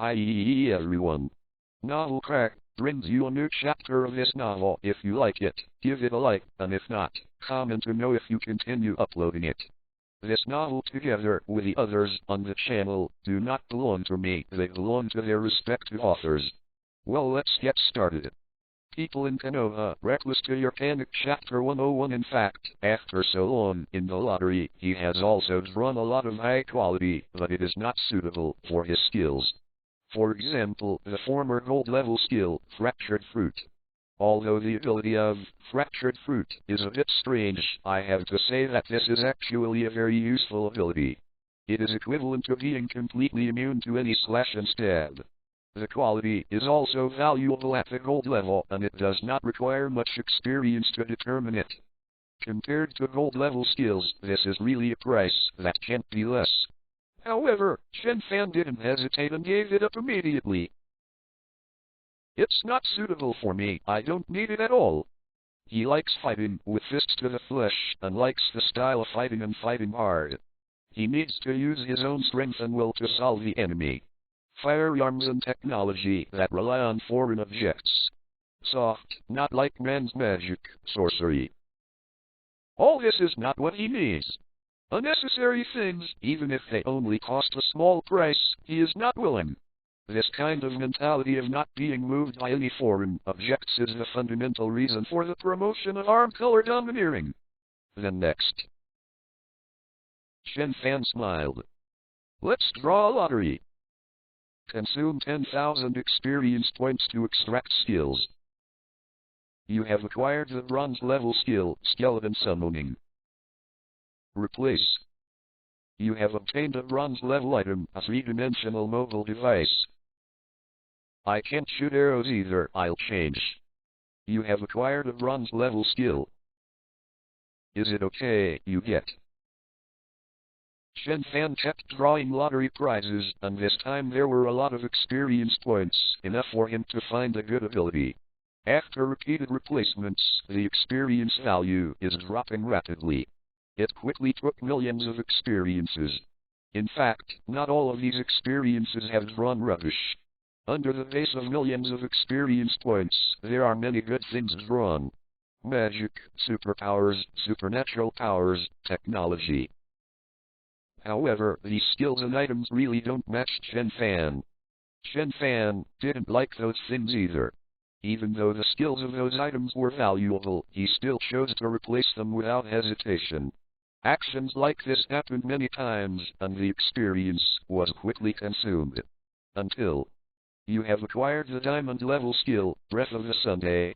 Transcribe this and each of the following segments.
Hi everyone. Novel Crack brings you a new chapter of this novel. If you like it, give it a like, and if not, comment to know if you continue uploading it. This novel, together with the others on the channel, do not belong to me, they belong to their respective authors. Well, let's get started. People in Konoha Reckless to your panic chapter 101. In fact, after so long in the lottery, he has also drawn a lot of high quality, but it is not suitable for his skills. For example, the former gold level skill, Fractured Fruit. Although the ability of Fractured Fruit is a bit strange, I have to say that this is actually a very useful ability. It is equivalent to being completely immune to any slash and stab. The quality is also valuable at the gold level, and it does not require much experience to determine it. Compared to gold level skills, this is really a price that can't be less. However, Chen Fan didn't hesitate and gave it up immediately. It's not suitable for me, I don't need it at all. He likes fighting with fists to the flesh, and likes the style of fighting and fighting hard. He needs to use his own strength and will to solve the enemy. Firearms and technology that rely on foreign objects. Soft, not like man's magic, sorcery. All this is not what he needs. Unnecessary things, even if they only cost a small price, he is not willing. This kind of mentality of not being moved by any foreign objects is the fundamental reason for the promotion of arm color domineering. Then next. Chen Fan smiled. Let's draw a lottery. Consume 10,000 experience points to extract skills. You have acquired the bronze level skill, Skeleton Summoning. Replace. You have obtained a bronze level item, a three-dimensional mobile device. I can't shoot arrows either, I'll change. You have acquired a bronze level skill. Is it okay, you get? Chen Fan kept drawing lottery prizes, and this time there were a lot of experience points, enough for him to find a good ability. After repeated replacements, the experience value is dropping rapidly. It quickly took millions of experiences. In fact, not all of these experiences have drawn rubbish. Under the base of millions of experience points, there are many good things drawn. Magic, superpowers, supernatural powers, technology. However, these skills and items really don't match Chen Fan. Chen Fan didn't like those things either. Even though the skills of those items were valuable, he still chose to replace them without hesitation. Actions like this happened many times, and the experience was quickly consumed. Until you have acquired the diamond level skill, Breath of the Sunday.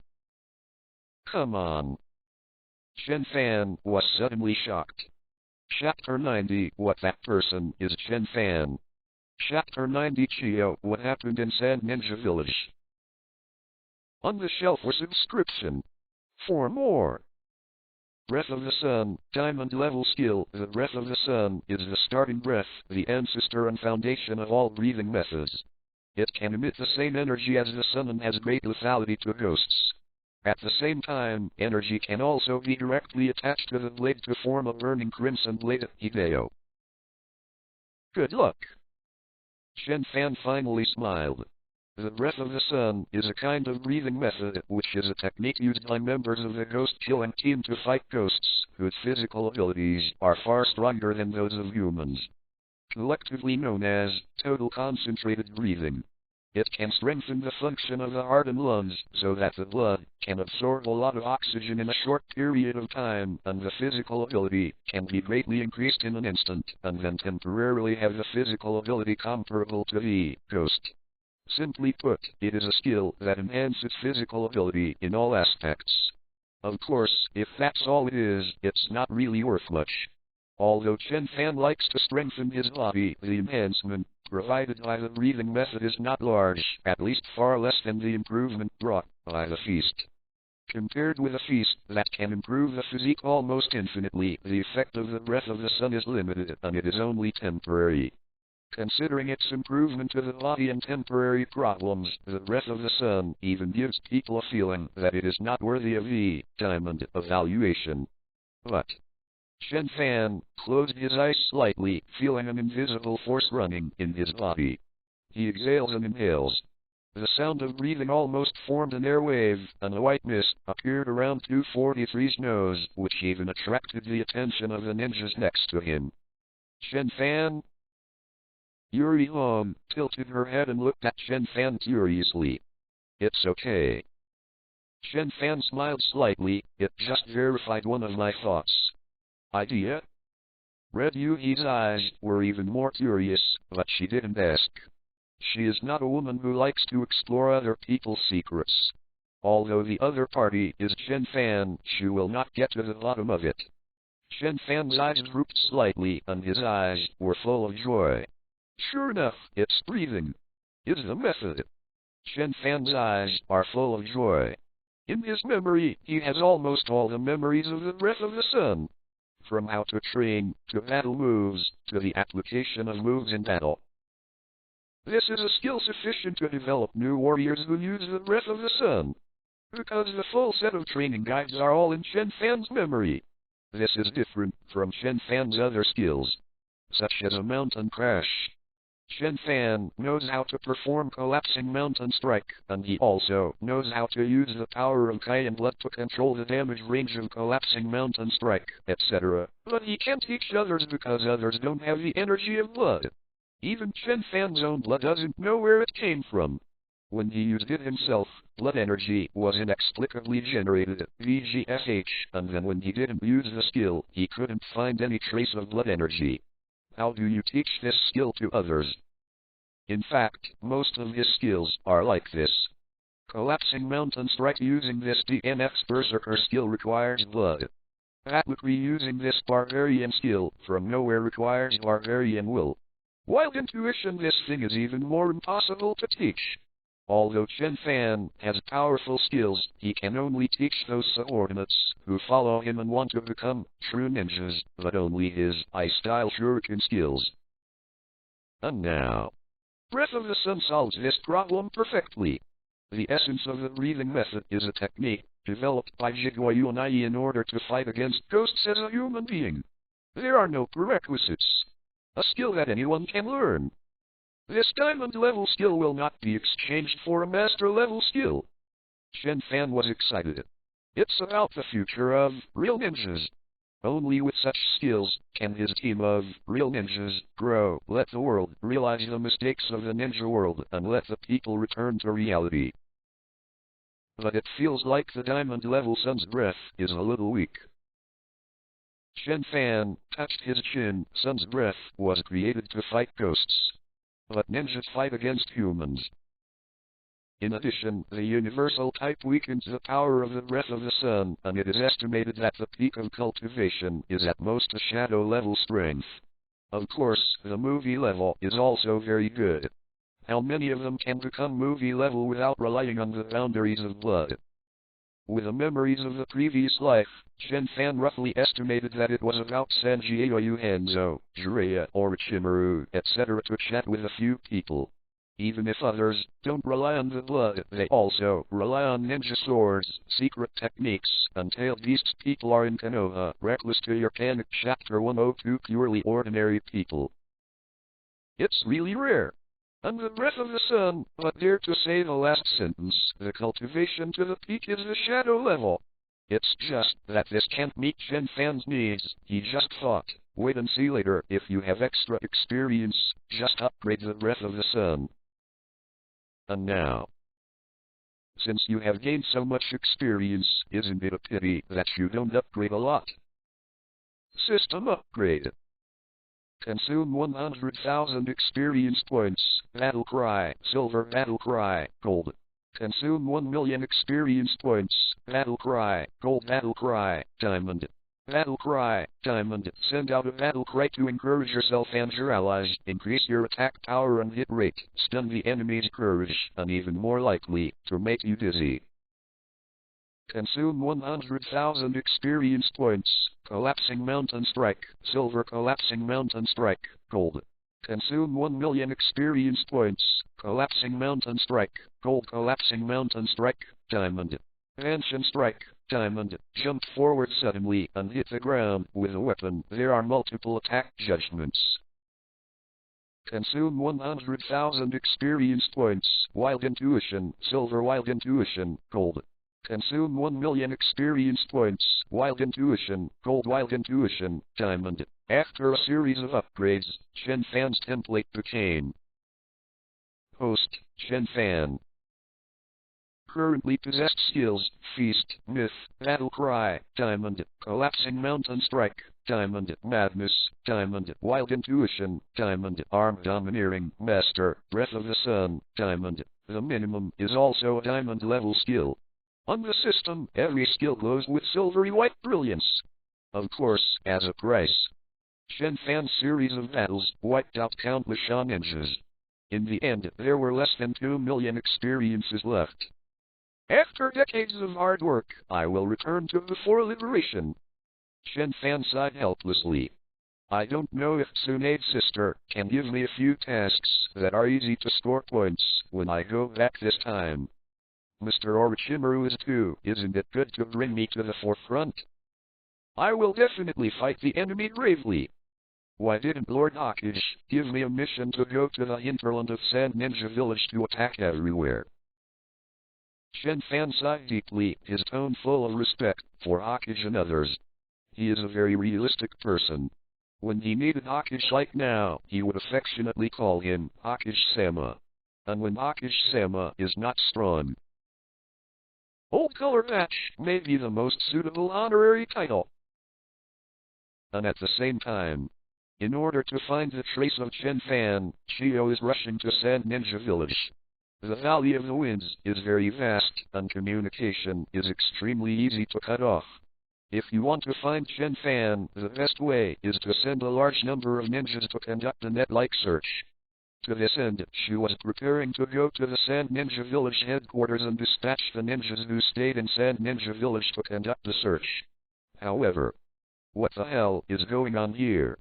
Come on. Chen Fan was suddenly shocked. Chapter 90, What That Person is Chen Fan. Chapter 90, Chio, What Happened in Sand Ninja Village. On the shelf was subscription. For more. Breath of the Sun, diamond level skill. The Breath of the Sun is the starting breath, the ancestor and foundation of all breathing methods. It can emit the same energy as the sun and has great lethality to ghosts. At the same time, energy can also be directly attached to the blade to form a burning crimson blade, Hideo. Good luck. Chen Fan finally smiled. The Breath of the Sun is a kind of breathing method, which is a technique used by members of the ghost-killing team to fight ghosts, whose physical abilities are far stronger than those of humans. Collectively known as total concentrated breathing. It can strengthen the function of the heart and lungs, so that the blood can absorb a lot of oxygen in a short period of time, and the physical ability can be greatly increased in an instant, and then temporarily have the physical ability comparable to the ghost. Simply put, it is a skill that enhances physical ability in all aspects. Of course, if that's all it is, it's not really worth much. Although Chen Fan likes to strengthen his body, the enhancement provided by the breathing method is not large, at least far less than the improvement brought by the feast. Compared with a feast that can improve the physique almost infinitely, the effect of the Breath of the Sun is limited, and it is only temporary. Considering its improvement to the body and temporary problems, the Breath of the Sun even gives people a feeling that it is not worthy of the diamond evaluation. But Chen Fan closed his eyes slightly, feeling an invisible force running in his body. He exhales and inhales. The sound of breathing almost formed an airwave, and a white mist appeared around 243's nose, which even attracted the attention of the ninjas next to him. Chen Fan? Yuri Hong tilted her head and looked at Chen Fan curiously. It's okay. Chen Fan smiled slightly. It just verified one of my thoughts. Idea? Red Yuhi's eyes were even more curious, but she didn't ask. She is not a woman who likes to explore other people's secrets. Although the other party is Chen Fan, she will not get to the bottom of it. Chen Fan's eyes drooped slightly, and his eyes were full of joy. Sure enough, it's breathing. Is the method. Chen Fan's eyes are full of joy. In his memory, he has almost all the memories of the breath of the sun. From how to train, to battle moves, to the application of moves in battle. This is a skill sufficient to develop new warriors who use the breath of the sun. Because the full set of training guides are all in Chen Fan's memory. This is different from Chen Fan's other skills, such as a mountain crash. Chen Fan knows how to perform collapsing mountain strike, and he also knows how to use the power of Kai and blood to control the damage range of collapsing mountain strike, etc. But he can't teach others because others don't have the energy of blood. Even Chen Fan's own blood doesn't know where it came from. When he used it himself, blood energy was inexplicably generated, VGFH, and then when he didn't use the skill, he couldn't find any trace of blood energy. How do you teach this skill to others? In fact, most of his skills are like this. Collapsing mountain strike using this DNX Berserker skill requires blood. Atlatry using this barbarian skill from nowhere requires barbarian will. While intuition, this thing is even more impossible to teach. Although Chen Fan has powerful skills, he can only teach those subordinates who follow him and want to become true ninjas, but only his ice-style shuriken skills. And now, Breath of the Sun solves this problem perfectly. The essence of the breathing method is a technique developed by Jigoi Unai in order to fight against ghosts as a human being. There are no prerequisites. A skill that anyone can learn. This diamond-level skill will not be exchanged for a master-level skill. Chen Fan was excited. It's about the future of real ninjas. Only with such skills can his team of real ninjas grow. Let the world realize the mistakes of the ninja world and let the people return to reality. But it feels like the diamond-level sun's breath is a little weak. Chen Fan touched his chin. Sun's breath was created to fight ghosts. But ninjas fight against humans. In addition, the universal type weakens the power of the breath of the sun, and it is estimated that the peak of cultivation is at most a shadow level strength. Of course, the movie level is also very good. How many of them can become movie level without relying on the boundaries of blood? With the memories of the previous life, Chen Fan roughly estimated that it was about Sanjiao Yuhanzo, Jiraiya, or Chimaru, etc. to chat with a few people. Even if others don't rely on the blood, they also rely on ninja swords, secret techniques, and tailed beasts. People are in Konoha Reckless to your Panic Chapter 102 purely ordinary people. It's really rare. And the breath of the sun, but dare to say the last sentence, the cultivation to the peak is the shadow level. It's just that this can't meet Chen Fan's needs. He just thought, wait and see later. If you have extra experience, just upgrade the breath of the sun. And now, since you have gained so much experience, isn't it a pity that you don't upgrade a lot? System upgrade. Consume 100,000 experience points. Battle Cry, Silver. Battle Cry, Gold. Consume 1 million experience points. Battle Cry, Gold. Battle Cry, Diamond. Battle Cry, Diamond. Send out a battle cry to encourage yourself and your allies. Increase your attack power and hit rate. Stun the enemy's courage, and even more likely, to make you dizzy. Consume 100,000 experience points. Collapsing Mountain Strike, Silver. Collapsing Mountain Strike, Gold. Consume 1 million experience points. Collapsing Mountain Strike, Gold. Collapsing Mountain Strike, Diamond. Ancient Strike, Diamond. Jump forward suddenly and hit the ground with a weapon. There are multiple attack judgments. Consume 100,000 experience points. Wild Intuition, Silver. Wild Intuition, Gold. Consume 1 million experience points. Wild Intuition, Gold. Wild Intuition, Diamond. After a series of upgrades, Chen Fan's template became Host, Chen Fan. Currently possessed skills: Feast, Myth, Battle Cry, Diamond, Collapsing Mountain Strike, Diamond, Madness, Diamond, Wild Intuition, Diamond, Arm Domineering, Master, Breath of the Sun, Diamond. The minimum is also a Diamond level skill. On the system, every skill glows with silvery white brilliance. Of course, as a price. Chen Fan's series of battles wiped out countless Sha ninjas. In the end, there were less than 2 million experiences left. After decades of hard work, I will return to before liberation. Chen Fan sighed helplessly. I don't know if Tsunade's sister can give me a few tasks that are easy to score points when I go back this time. Mr. Orochimaru is too. Isn't it good to bring me to the forefront? I will definitely fight the enemy bravely. Why didn't Lord Hokage give me a mission to go to the hinterland of Sand Ninja Village to attack everywhere? Chen Fan sighed deeply, his tone full of respect for Hokage and others. He is a very realistic person. When he needed Hokage like now, he would affectionately call him Hokage-sama. And when Hokage-sama is not strong, Old Color Patch may be the most suitable honorary title. And at the same time, in order to find the trace of Chen Fan, Chio is rushing to Sand Ninja Village. The Valley of the Winds is very vast, and communication is extremely easy to cut off. If you want to find Chen Fan, the best way is to send a large number of ninjas to conduct a net-like search. To this end, she was preparing to go to the Sand Ninja Village headquarters and dispatch the ninjas who stayed in Sand Ninja Village to conduct the search. However, what the hell is going on here?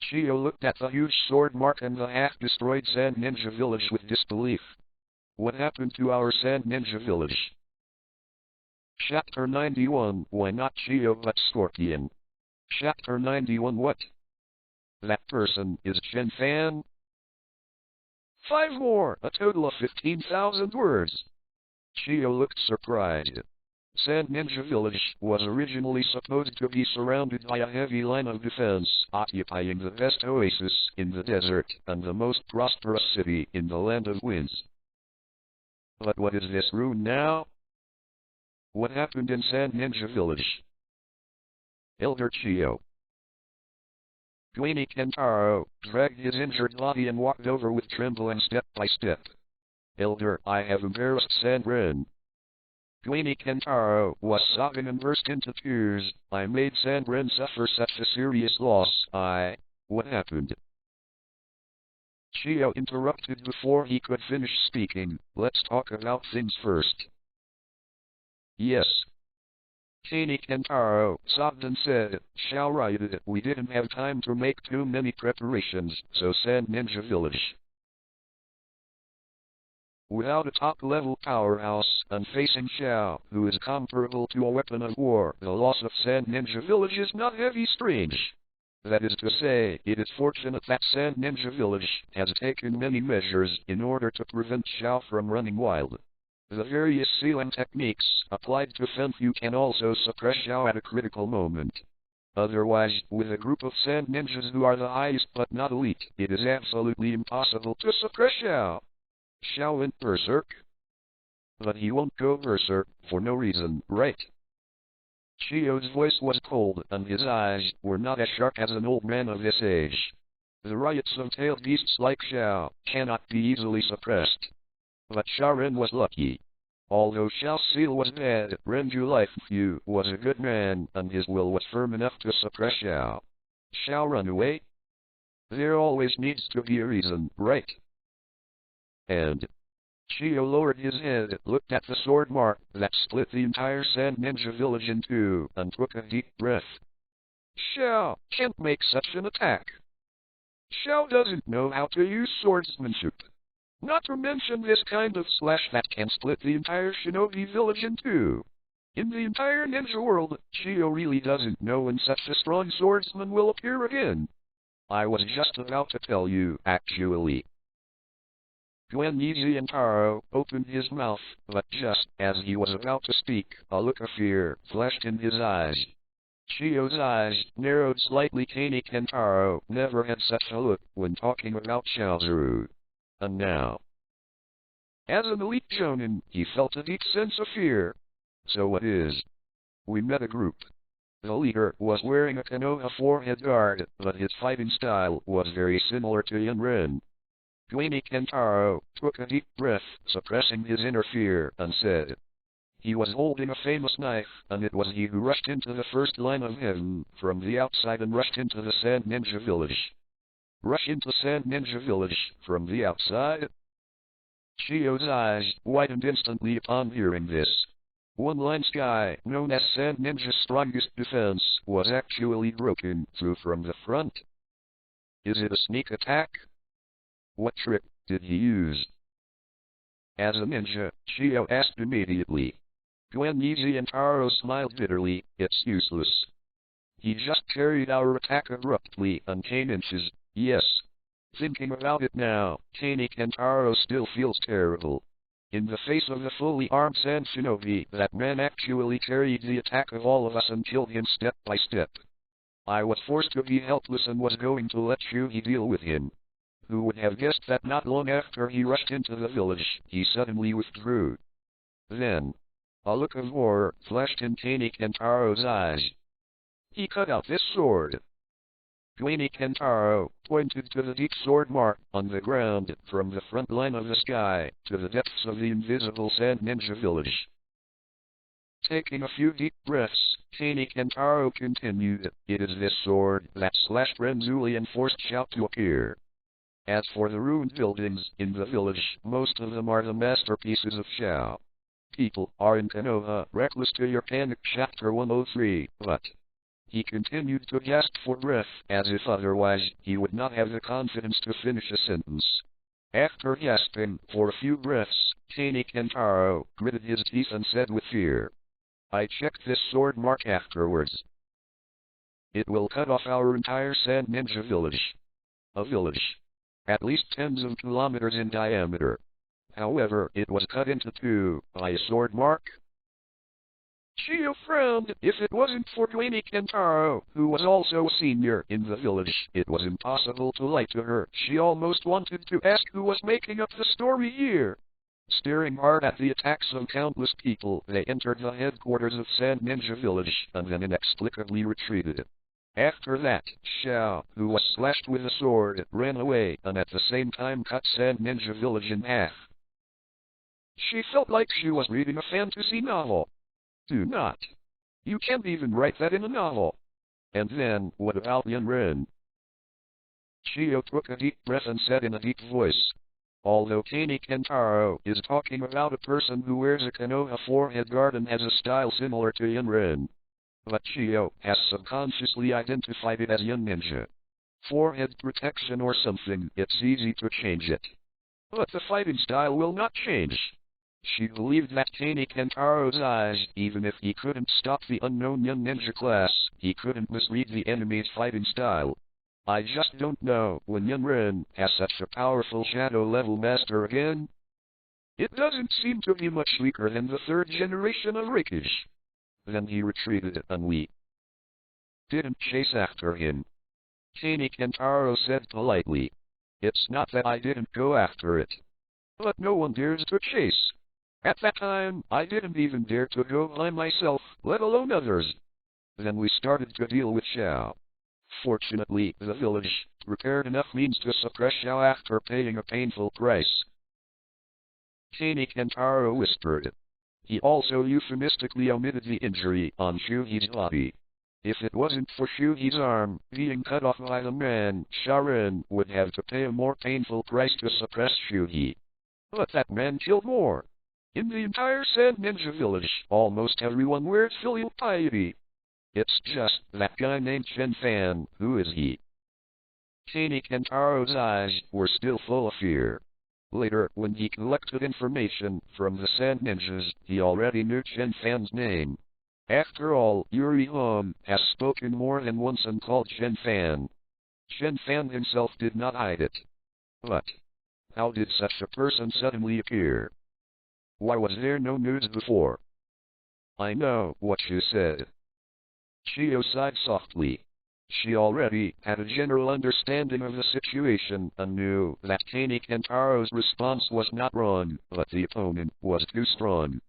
Chio looked at the huge sword mark and the half-destroyed Sand Ninja Village with disbelief. What happened to our Sand Ninja Village? Chapter 91, Why not Chio but Scorpion? Chapter 91. What? That person is Chen Fan? 5 more, a total of 15,000 words. Chio looked surprised. Sand Ninja Village was originally supposed to be surrounded by a heavy line of defense, occupying the best oasis in the desert and the most prosperous city in the Land of Winds. But what is this ruin now? What happened in Sand Ninja Village? Elder Chio. Guini Kentaro dragged his injured body and walked over with trembling step by step. Elder, I have embarrassed Sandren. Guini Kentaro was sobbing and burst into tears. I made Sandren suffer such a serious loss. What happened? Chio interrupted before he could finish speaking. Let's talk about things first. Yes. Guini Kentaro sobbed and said, Shall right, we didn't have time to make too many preparations, so Sand Ninja Village. Without a top-level powerhouse, and facing Xiao, who is comparable to a weapon of war, the loss of Sand Ninja Village is not heavy strange. That is to say, it is fortunate that Sand Ninja Village has taken many measures in order to prevent Xiao from running wild. The various sealing techniques applied to Fenfu can also suppress Xiao at a critical moment. Otherwise, with a group of Sand Ninjas who are the highest but not elite, it is absolutely impossible to suppress Xiao. Xiao went berserk. But he won't go berserk for no reason, right? Chio's voice was cold, and his eyes were not as sharp as an old man of this age. The riots of tailed beasts like Xiao cannot be easily suppressed. But Xiaoren was lucky. Although Xiao's seal was bad, Renju Lifefu was a good man, and his will was firm enough to suppress Xiao. Xiao run away? There always needs to be a reason, right? And Chio lowered his head, looked at the sword mark that split the entire Sand Ninja Village in two, and took a deep breath. Xiao can't make such an attack. Xiao doesn't know how to use swordsmanship. Not to mention this kind of slash that can split the entire shinobi village in two. In the entire ninja world, Chio really doesn't know when such a strong swordsman will appear again. I was just about to tell you, actually. Gwen Taro opened his mouth, but just as he was about to speak, a look of fear flashed in his eyes. Chio's eyes narrowed slightly. Kentaro never had such a look when talking about Xiaozuru. And now, as an elite shonen, he felt a deep sense of fear. So what is? We met a group. The leader was wearing a Konoha forehead guard, but his fighting style was very similar to Yunren. Kentaro took a deep breath, suppressing his inner fear, and said, he was holding a famous knife, and it was he who rushed into the first line of heaven from the outside and rushed into the Sand Ninja Village. Rush into Sand Ninja Village from the outside? Chio's eyes widened instantly upon hearing this. One-line sky, known as Sand Ninja's strongest defense, was actually broken through from the front. Is it a sneak attack? What trick did he use? As a ninja, Chio asked immediately. Gwen Taro smiled bitterly. It's useless. He just carried our attack abruptly and came inches. Yes. Thinking about it now, Kentaro still feels terrible. In the face of the fully armed Sand Shinobi, that man actually carried the attack of all of us and killed him step by step. I was forced to be helpless and was going to let Shuhei deal with him. Who would have guessed that not long after he rushed into the village, he suddenly withdrew. Then, a look of horror flashed in Kentaro's eyes. He cut out this sword. Kentaro pointed to the deep sword mark on the ground from the front line of the sky to the depths of the invisible Sand Ninja Village. Taking a few deep breaths, Kentaro continued, it is this sword that slashed Renzuli and forced Xiao to appear. As for the ruined buildings in the village, most of them are the masterpieces of Xiao. People are in Konoha Reckless to your panic chapter 103, but... He continued to gasp for breath, as if otherwise he would not have the confidence to finish a sentence. After gasping for a few breaths, Kentaro gritted his teeth and said with fear, I checked this sword mark afterwards. It will cut off our entire Sand Ninja Village. A village. At least tens of kilometers in diameter. However, it was cut into two by a sword mark. Chio frowned. If it wasn't for Kentaro, who was also a senior in the village, it was impossible to lie to her. She almost wanted to ask who was making up the story here. Staring hard at the attacks of countless people, they entered the headquarters of Sand Ninja Village, and then inexplicably retreated. After that, Xiao, who was slashed with a sword, ran away, and at the same time cut Sand Ninja Village in half. She felt like she was reading a fantasy novel. Do not. You can't even write that in a novel. And then, what about Yunren? Chio took a deep breath and said in a deep voice. Although Kentaro is talking about a person who wears a Konoha forehead guard and has a style similar to Yunren. But Chio has subconsciously identified it as Yun Ninja. Forehead protection or something, it's easy to change it. But the fighting style will not change. She believed that Kentaro's eyes, even if he couldn't stop the unknown Yun Ninja class, he couldn't misread the enemy's fighting style. I just don't know when Yunren has such a powerful shadow-level master again. It doesn't seem to be much weaker than the third generation of Hokage. Then he retreated and we didn't chase after him. Kentaro said politely. It's not that I didn't go after it. But no one dares to chase. At that time, I didn't even dare to go by myself, let alone others. Then we started to deal with Xiao. Fortunately, the village prepared enough means to suppress Xiao after paying a painful price. Kentaro whispered. He also euphemistically omitted the injury on Shuhei's body. If it wasn't for Shuhei's arm being cut off by the man, Sharon would have to pay a more painful price to suppress Shuhei. But that man killed more. In the entire Sand Ninja Village, almost everyone wears filial piety. It's just that guy named Chen Fan. Who is he? Kentaro's eyes were still full of fear. Later, when he collected information from the Sand Ninjas, he already knew Chen Fan's name. After all, Yuri Hon has spoken more than once and called Chen Fan Chen Fan himself did not hide it. But how did such a person suddenly appear? Why was there no news before? I know what you said. Chiyo sighed softly. She already had a general understanding of the situation and knew that Kani Kentaro's response was not wrong, but the opponent was too strong.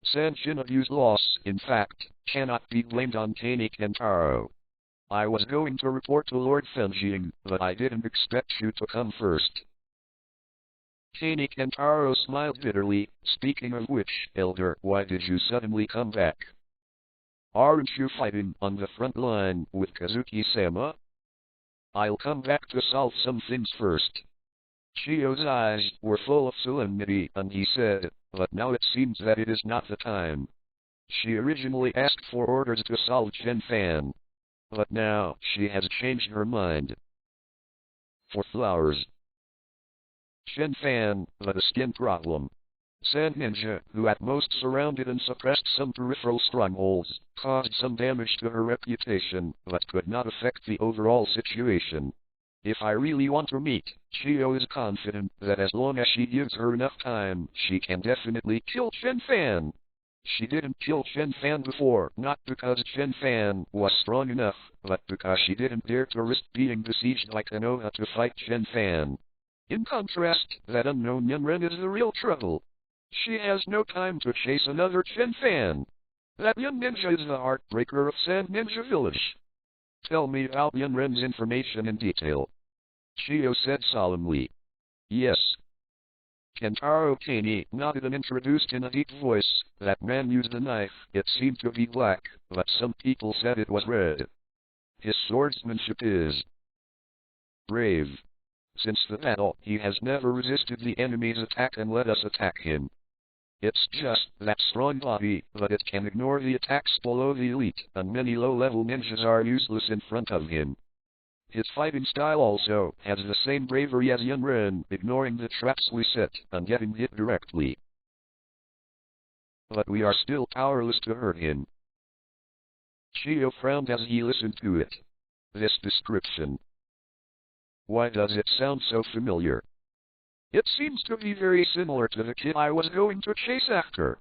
San Shinobu's loss, in fact, cannot be blamed on Kani Kentaro. I was going to report to Lord Fenjing, but I didn't expect you to come first. Kani Kentaro smiled bitterly. Speaking of which, Elder, why did you suddenly come back? Aren't you fighting on the front line with Kazuki-sama? I'll come back to solve some things first. Chiyo's eyes were full of solemnity, and he said, but now it seems that it is not the time. She originally asked for orders to solve Chen Fan, but now she has changed her mind. For flowers. Chen Fan, but a skin problem. Sand Ninja, who at most surrounded and suppressed some peripheral strongholds, caused some damage to her reputation, but could not affect the overall situation. If I really want to meet, Chiyo is confident that as long as she gives her enough time, she can definitely kill Chen Fan. She didn't kill Chen Fan before, not because Chen Fan was strong enough, but because she didn't dare to risk being besieged by Konoha to fight Chen Fan. In contrast, that unknown Yunren is the real trouble. She has no time to chase another Chen Fan. That young ninja is the heartbreaker of Sand Ninja Village. Tell me about Yunren's information in detail. Chiyo said solemnly. Yes. Kentaro Kani nodded and introduced in a deep voice. That man used a knife. It seemed to be black, but some people said it was red. His swordsmanship is brave. Since the battle, he has never resisted the enemy's attack and let us attack him. It's just that strong body, but it can ignore the attacks below the elite, and many low-level ninjas are useless in front of him. His fighting style also has the same bravery as Yunren, ignoring the traps we set, and getting hit directly. But we are still powerless to hurt him. Chiyo frowned as he listened to it. This description. Why does it sound so familiar? It seems to be very similar to the kid I was going to chase after.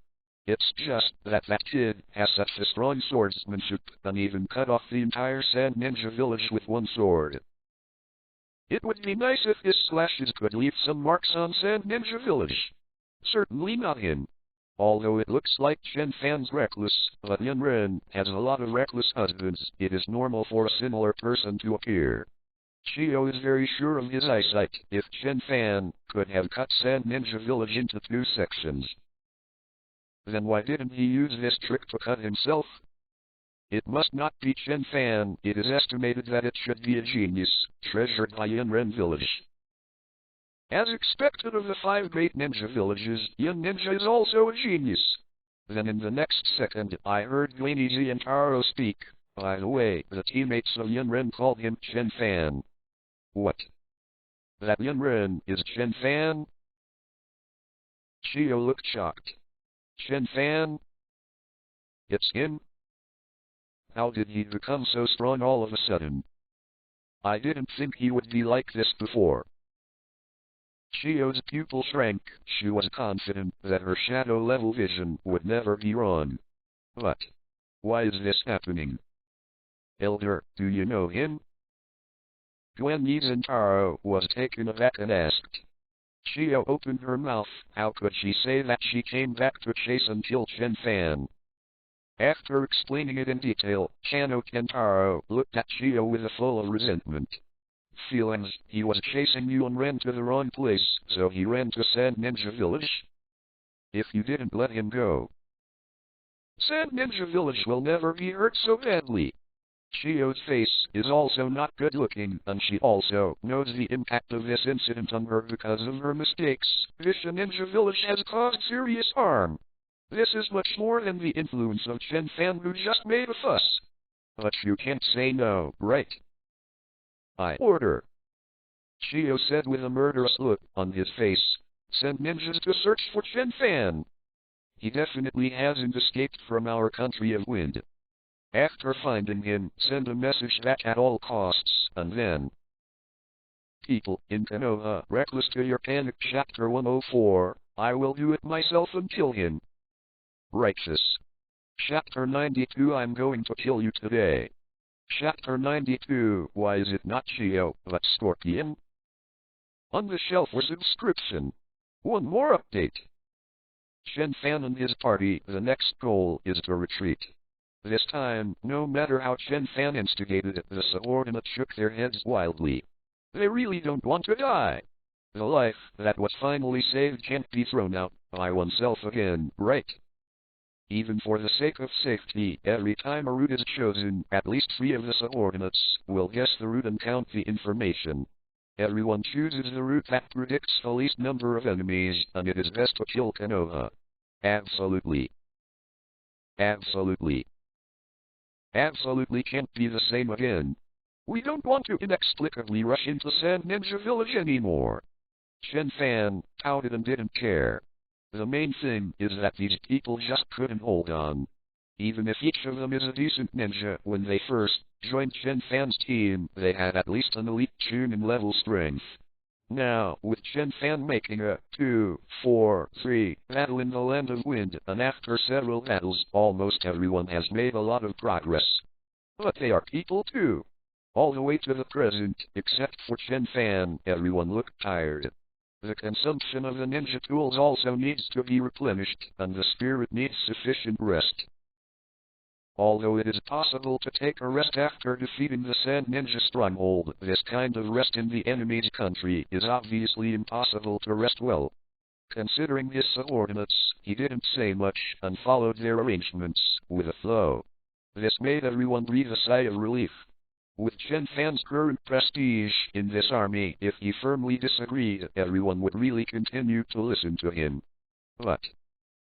It's just that that kid has such a strong swordsmanship and even cut off the entire Sand Ninja Village with one sword. It would be nice if his slashes could leave some marks on Sand Ninja Village. Certainly not him. Although it looks like Chen Fan's reckless, but Yunren has a lot of reckless husbands, it is normal for a similar person to appear. Chiyo is very sure of his eyesight. If Chen Fan could have cut Sand Ninja Village into 2 sections, then why didn't he use this trick to cut himself? It must not be Chen Fan. It is estimated that it should be a genius, treasured by Yunren Village. As expected of the 5 great ninja villages, Yun Ninja is also a genius. Then in the next second, I heard Guinizi and Taro speak. By the way, the teammates of Yunren called him Chen Fan. What? That Yunren is Chen Fan? Chiyo looked shocked. Chen Fan? It's him? How did he become so strong all of a sudden? I didn't think he would be like this before. Chiyo's pupil shrank. She was confident that her shadow-level vision would never be wrong. But why is this happening? Elder, do you know him? Gwen Taro was taken aback and asked. Chiyo opened her mouth. How could she say that she came back to chase and kill Chen Fan? After explaining it in detail, Kano Kentaro looked at Chiyo with a full of resentment. Feelings, he was chasing you and ran to the wrong place, so he ran to Sand Ninja Village? If you didn't let him go, Sand Ninja Village will never be hurt so badly. Chiyo's face is also not good looking, and she also knows the impact of this incident on her because of her mistakes. This Ninja Village has caused serious harm. This is much more than the influence of Chen Fan who just made a fuss. But you can't say no, right? I order. Chiyo said with a murderous look on his face. Send ninjas to search for Chen Fan. He definitely hasn't escaped from our country of wind. After finding him, send a message back at all costs, and then people in Konoha Reckless to your panic. Chapter 104, I will do it myself and kill him. Righteous. Chapter 92, I'm going to kill you today. Chapter 92, why is it not Chio, but Scorpion? On the shelf was inscription. One more update. Chen Fan and his party, the next goal is to retreat. This time, no matter how Chen Fan instigated it, the subordinates shook their heads wildly. They really don't want to die. The life that was finally saved can't be thrown out by oneself again, right? Even for the sake of safety, every time a route is chosen, at least 3 of the subordinates will guess the route and count the information. Everyone chooses the route that predicts the least number of enemies, and it is best to kill Konoha. Absolutely. Absolutely. Absolutely can't be the same again. We don't want to inexplicably rush into Sand Ninja Village anymore. Chen Fan pouted and didn't care. The main thing is that these people just couldn't hold on. Even if each of them is a decent ninja, when they first joined Chen Fan's team, they had at least an elite Chunin level strength. Now, with Chen Fan making a 2-4-3 battle in the Land of Wind, and after several battles, almost everyone has made a lot of progress. But they are people too. All the way to the present, except for Chen Fan, everyone looked tired. The consumption of the ninja tools also needs to be replenished, and the spirit needs sufficient rest. Although it is possible to take a rest after defeating the Sand Ninja stronghold, this kind of rest in the enemy's country is obviously impossible to rest well. Considering his subordinates, he didn't say much, and followed their arrangements with a flow. This made everyone breathe a sigh of relief. With Chen Fan's current prestige in this army, if he firmly disagreed, everyone would really continue to listen to him. But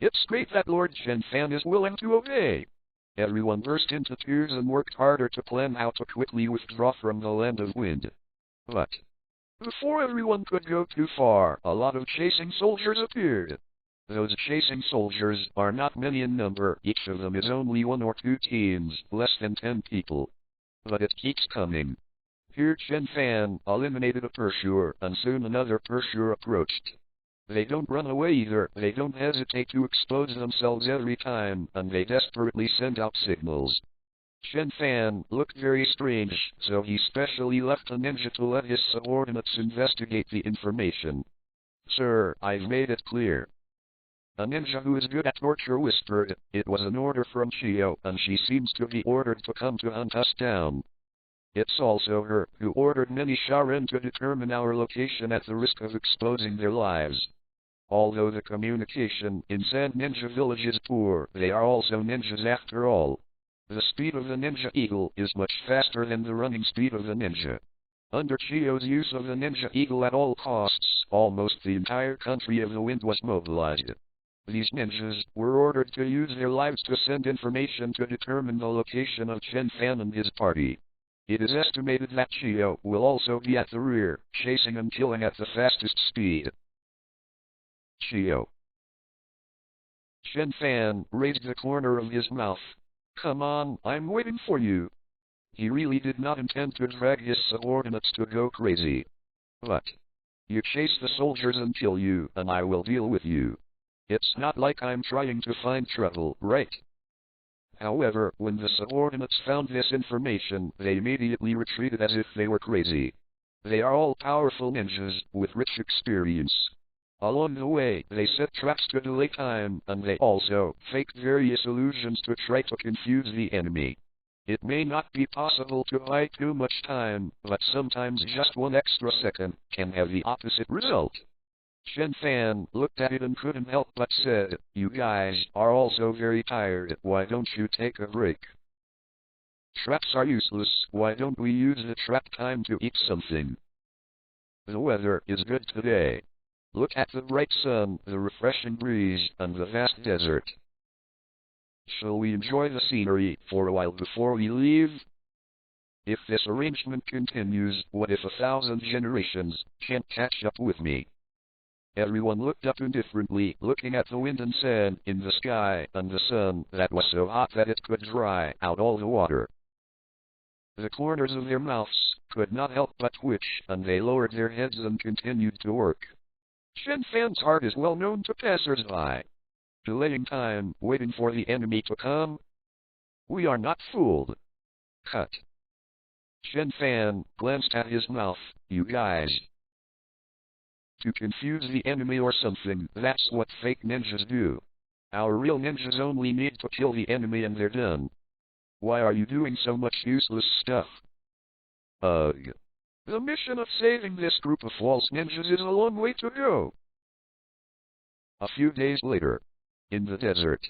it's great that Lord Chen Fan is willing to obey. Everyone burst into tears and worked harder to plan how to quickly withdraw from the Land of Wind. But before everyone could go too far, a lot of chasing soldiers appeared. Those chasing soldiers are not many in number, each of them is only 1 or 2 teams, less than 10 people. But it keeps coming. Here Chen Fan eliminated a pursuer, and soon another pursuer approached. They don't run away either, they don't hesitate to expose themselves every time, and they desperately send out signals. Chen Fan looked very strange, so he specially left a ninja to let his subordinates investigate the information. Sir, I've made it clear. A ninja who is good at torture whispered, it was an order from Chio, and she seems to be ordered to come to hunt us down. It's also her who ordered many Sharin to determine our location at the risk of exposing their lives. Although the communication in Sand Ninja Village is poor, they are also ninjas after all. The speed of the Ninja Eagle is much faster than the running speed of the ninja. Under Chio's use of the Ninja Eagle at all costs, almost the entire country of the Wind was mobilized. These ninjas were ordered to use their lives to send information to determine the location of Chen Fan and his party. It is estimated that Chio will also be at the rear, chasing and killing at the fastest speed. Chio. Chen Fan raised the corner of his mouth. Come on, I'm waiting for you. He really did not intend to drag his subordinates to go crazy. But you chase the soldiers until you, and I will deal with you. It's not like I'm trying to find trouble, right? However, when the subordinates found this information, they immediately retreated as if they were crazy. They are all powerful ninjas, with rich experience. Along the way, they set traps to delay time, and they also faked various illusions to try to confuse the enemy. It may not be possible to buy too much time, but sometimes just 1 extra second can have the opposite result. Chen Fan looked at it and couldn't help but said, you guys are also very tired, why don't you take a break? Traps are useless, why don't we use the trap time to eat something? The weather is good today. Look at the bright sun, the refreshing breeze, and the vast desert. Shall we enjoy the scenery for a while before we leave? If this arrangement continues, what if 1,000 generations can't catch up with me? Everyone looked up indifferently, looking at the wind and sand in the sky, and the sun that was so hot that it could dry out all the water. The corners of their mouths could not help but twitch, and they lowered their heads and continued to work. Chen Fan's art is well known to passers-by. Delaying time, waiting for the enemy to come? We are not fooled. Cut. Chen Fan glanced at his mouth. You guys. To confuse the enemy or something, that's what fake ninjas do. Our real ninjas only need to kill the enemy and they're done. Why are you doing so much useless stuff? Ugh. The mission of saving this group of false ninjas is a long way to go. A few days later. In the desert.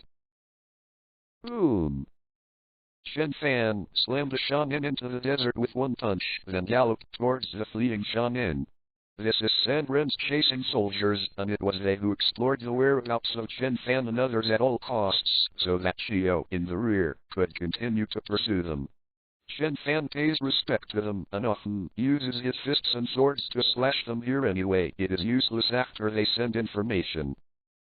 Boom. Chen Fan slammed a shaman into the desert with one punch, then galloped towards the fleeing shaman. This is Sandren's chasing soldiers, and it was they who explored the whereabouts of Chen Fan and others at all costs, so that Chiyo, in the rear, could continue to pursue them. Chen Fan pays respect to them, and often uses his fists and swords to slash them here anyway. It is useless after they send information.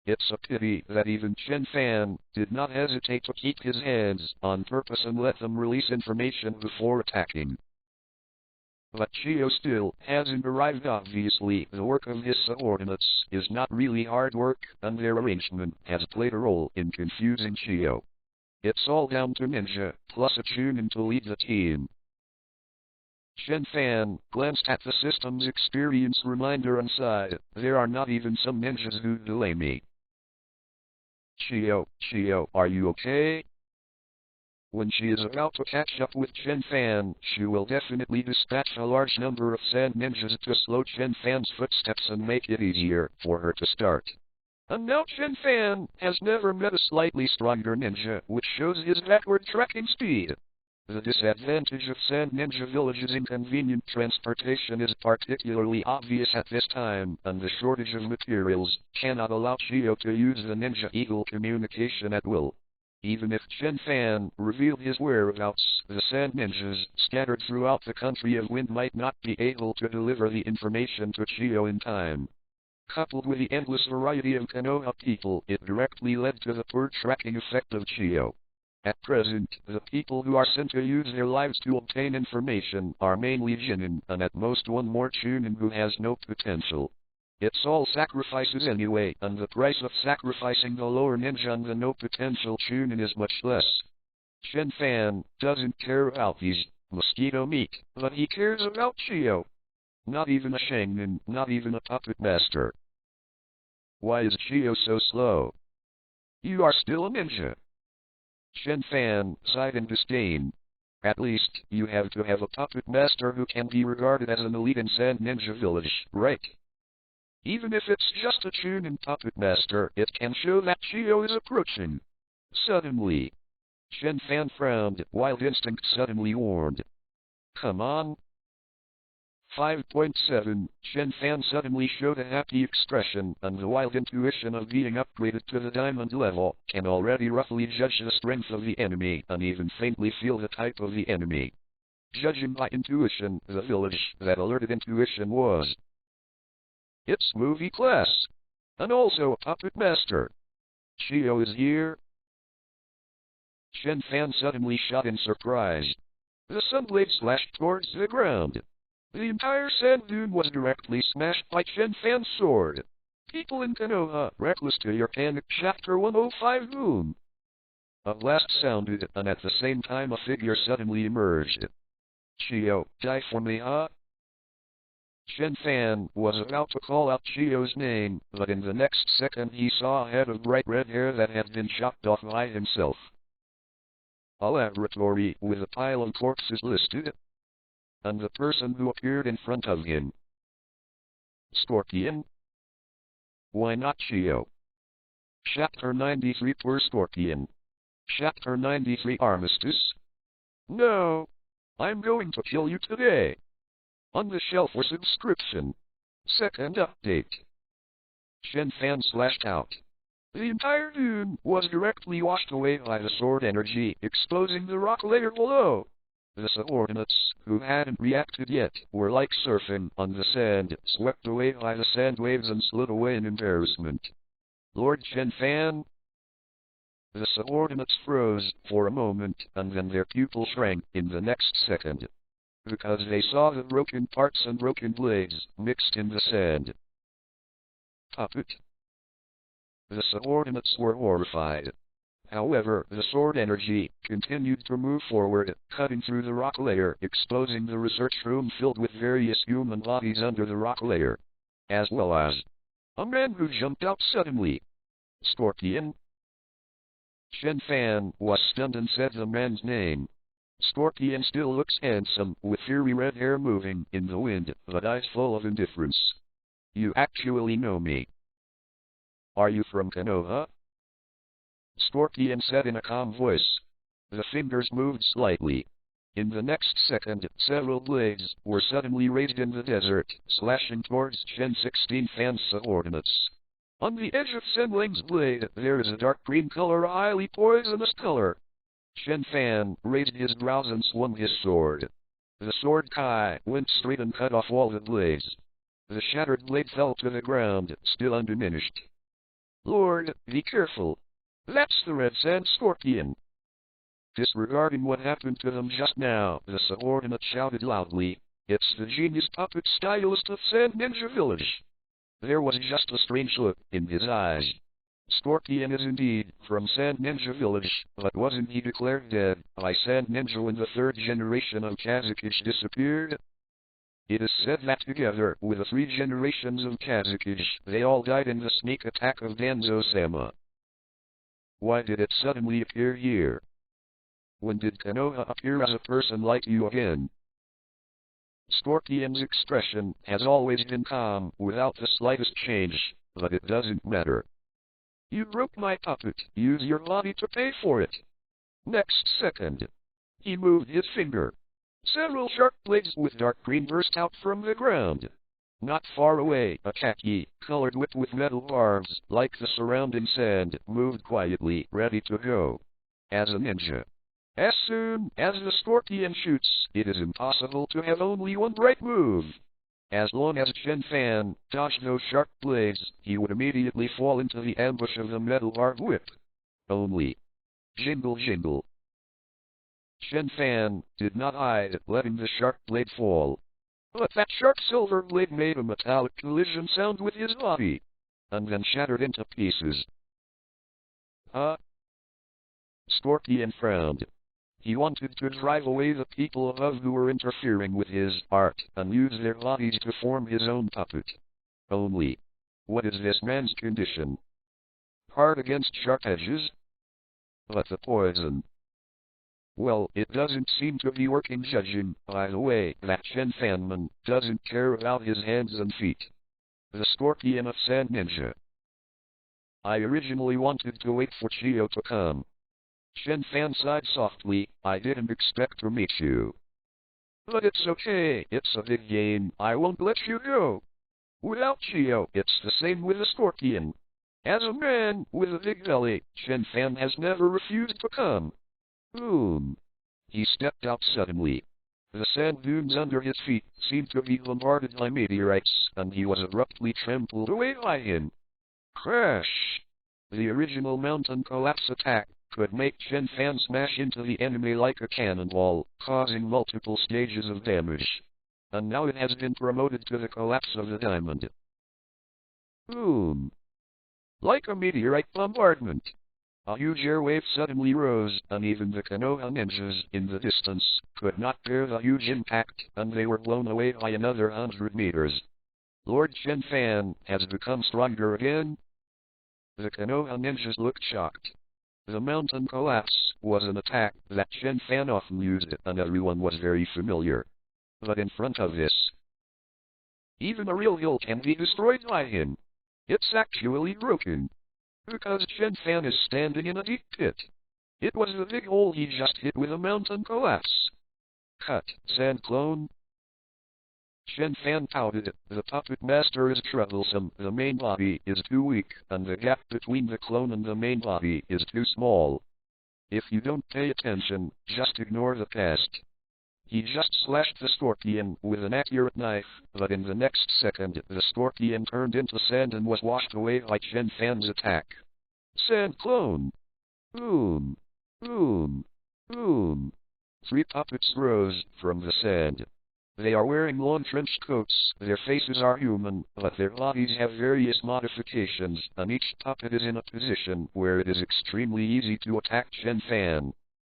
It's a pity that even Chen Fan did not hesitate to keep his hands on purpose and let them release information before attacking. But Chiyo still hasn't arrived. Obviously, the work of his subordinates is not really hard work, and their arrangement has played a role in confusing Chiyo. It's all down to Ninja, plus a Chunin to lead the team. Chen Fan glanced at the system's experience reminder and sighed. There are not even some ninjas who delay me. Chiyo, are you okay? When she is about to catch up with Chen Fan, she will definitely dispatch a large number of sand ninjas to slow Chen Fan's footsteps and make it easier for her to start. And now Chen Fan has never met a slightly stronger ninja, which shows his backward tracking speed. The disadvantage of Sand Ninja Village's inconvenient transportation is particularly obvious at this time, and the shortage of materials cannot allow Chiyo to use the Ninja Eagle communication at will. Even if Chen Fan revealed his whereabouts, the Sand Ninjas scattered throughout the country of Wind might not be able to deliver the information to Chiyo in time. Coupled with the endless variety of Konoha people, it directly led to the poor tracking effect of Chiyo. At present, the people who are sent to use their lives to obtain information are mainly Jinin, and at most one more Chunin who has no potential. It's all sacrifices anyway, and the price of sacrificing the lower ninja and the no potential Chunin is much less. Chen Fan doesn't care about these mosquito meat, but he cares about Chiyo. Not even a shaman, not even a puppet master. Why is Chiyo so slow? You are still a ninja. Chen Fan sighed in disdain. At least, you have to have a puppet master who can be regarded as an elite in Sand Ninja Village, right? Even if it's just a Chunin puppet master, it can show that Chiyo is approaching. Suddenly. Chen Fan frowned, Wild Instinct suddenly warned. Come on. 5.7, Chen Fan suddenly showed a happy expression, and the wild intuition of being upgraded to the diamond level can already roughly judge the strength of the enemy, and even faintly feel the type of the enemy. Judging by intuition, the village that alerted intuition was. It's movie class. And also a puppet master. Chiyo is here. Chen Fan suddenly shot in surprise. The sunblade slashed towards the ground. The entire sand dune was directly smashed by Chen Fan's sword. People in Konoha Reckless to your panic chapter 105 boom. A blast sounded, and at the same time a figure suddenly emerged. Chiyo, die for me, huh? Chen Fan was about to call out Chiyo's name, but in the next second he saw a head of bright red hair that had been chopped off by himself. A laboratory with a pile of corpses listed. And the person who appeared in front of him. Scorpion? Why not Chiyo? Chapter 93 Poor Scorpion. Chapter 93 Armistice? No. I'm going to kill you today. On the shelf for subscription. Second update. Chen Fan slashed out. The entire dune was directly washed away by the sword energy, exposing the rock layer below. The subordinates, who hadn't reacted yet, were like surfing on the sand, swept away by the sand waves and slid away in embarrassment. Lord Chen Fan? The subordinates froze for a moment, and then their pupil shrank in the next second. because they saw the broken parts and broken blades mixed in the sand. Puppet. The subordinates were horrified. However, the sword energy continued to move forward, cutting through the rock layer, exposing the research room filled with various human bodies under the rock layer, as well as a man who jumped out suddenly. Scorpion. Chen Fan was stunned and said the man's name. Scorpion still looks handsome, with fiery red hair moving in the wind, but eyes full of indifference. You actually know me. Are you from Konoha? Scorpion said in a calm voice. The fingers moved slightly. In the next second, several blades were suddenly raised in the desert, slashing towards Chen 16 Fan's subordinates. On the edge of Senling's blade, there is a dark green color, a highly poisonous color. Chen Fan raised his brows and swung his sword. The sword Kai went straight and cut off all the blades. The shattered blade fell to the ground, still undiminished. Lord, be careful. That's the Red Sand Scorpion. Disregarding what happened to them just now, the subordinate shouted loudly, It's the genius puppet stylist of Sand Ninja Village. There was just a strange look in his eyes. Scorpion is indeed from Sand Ninja Village, but wasn't he declared dead by Sand Ninja when the third generation of Kazakage disappeared? It is said that together with the 3 generations of Kazakage, they all died in the sneak attack of Danzo-sama. Why did it suddenly appear here? When did Konoha appear as a person like you again? Scorpion's expression has always been calm, without the slightest change, but it doesn't matter. You broke my puppet, use your body to pay for it. Next second, he moved his finger. Several sharp blades with dark green burst out from the ground. Not far away, a khaki-colored whip with metal barbs, like the surrounding sand, moved quietly, ready to go. As a ninja. As soon as the scorpion shoots, it is impossible to have only one right move. As long as Chen Fan dodged those sharp blades, he would immediately fall into the ambush of the metal barbed whip. Only. Jingle jingle. Chen Fan did not hide, letting the sharp blade fall. But that sharp silver blade made a metallic collision sound with his body, and then shattered into pieces. Scorpion frowned. He wanted to drive away the people above who were interfering with his art, and use their bodies to form his own puppet. Only. What is this man's condition? Hard against sharp edges? But the poison. Well, it doesn't seem to be working, judging by the way that Chen Fanman doesn't care about his hands and feet. The Scorpion of Sand Ninja. I originally wanted to wait for Chio to come. Chen Fan sighed softly, I didn't expect to meet you. But it's okay, it's a big game, I won't let you go. Without Chio, it's the same with the Scorpion. As a man with a big belly, Chen Fan has never refused to come. Boom. He stepped out suddenly. The sand dunes under his feet seemed to be bombarded by meteorites, and he was abruptly trampled away by him. Crash! The original mountain collapse attack could make Chen Fan smash into the enemy like a cannonball, causing multiple stages of damage. And now it has been promoted to the collapse of the diamond. Boom! Like a meteorite bombardment. A huge airwave suddenly rose, and even the Konoha ninjas in the distance could not bear the huge impact, and they were blown away by another 100 meters. Lord Chen Fan has become stronger again? The Konoha ninjas looked shocked. The mountain collapse was an attack that Chen Fan often used, and everyone was very familiar. But in front of this, even a real hill can be destroyed by him. It's actually broken. Because Chen Fan is standing in a deep pit. It was the big hole he just hit with a mountain collapse. Cut, sand clone. Chen Fan pouted. The puppet master is troublesome, the main body is too weak, and the gap between the clone and the main body is too small. If you don't pay attention, just ignore the past. He just slashed the Scorpion with an accurate knife, but in the next second, the Scorpion turned into sand and was washed away by Chen Fan's attack. Sand clone! Boom! Boom! Boom! 3 puppets rose from the sand. They are wearing long trench coats, their faces are human, but their bodies have various modifications, and each puppet is in a position where it is extremely easy to attack Chen Fan.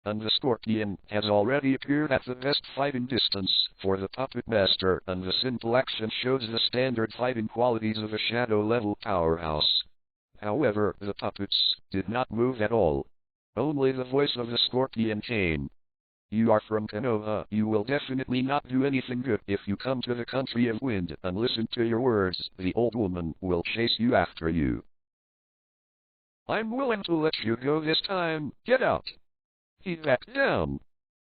And the Scorpion has already appeared at the best fighting distance for the puppet master, and the simple action shows the standard fighting qualities of a shadow-level powerhouse. However, the puppets did not move at all. Only the voice of the Scorpion came. You are from Konoha. You will definitely not do anything good if you come to the country of wind and listen to your words. The old woman will chase you after you. I'm willing to let you go this time. Get out. He backed down.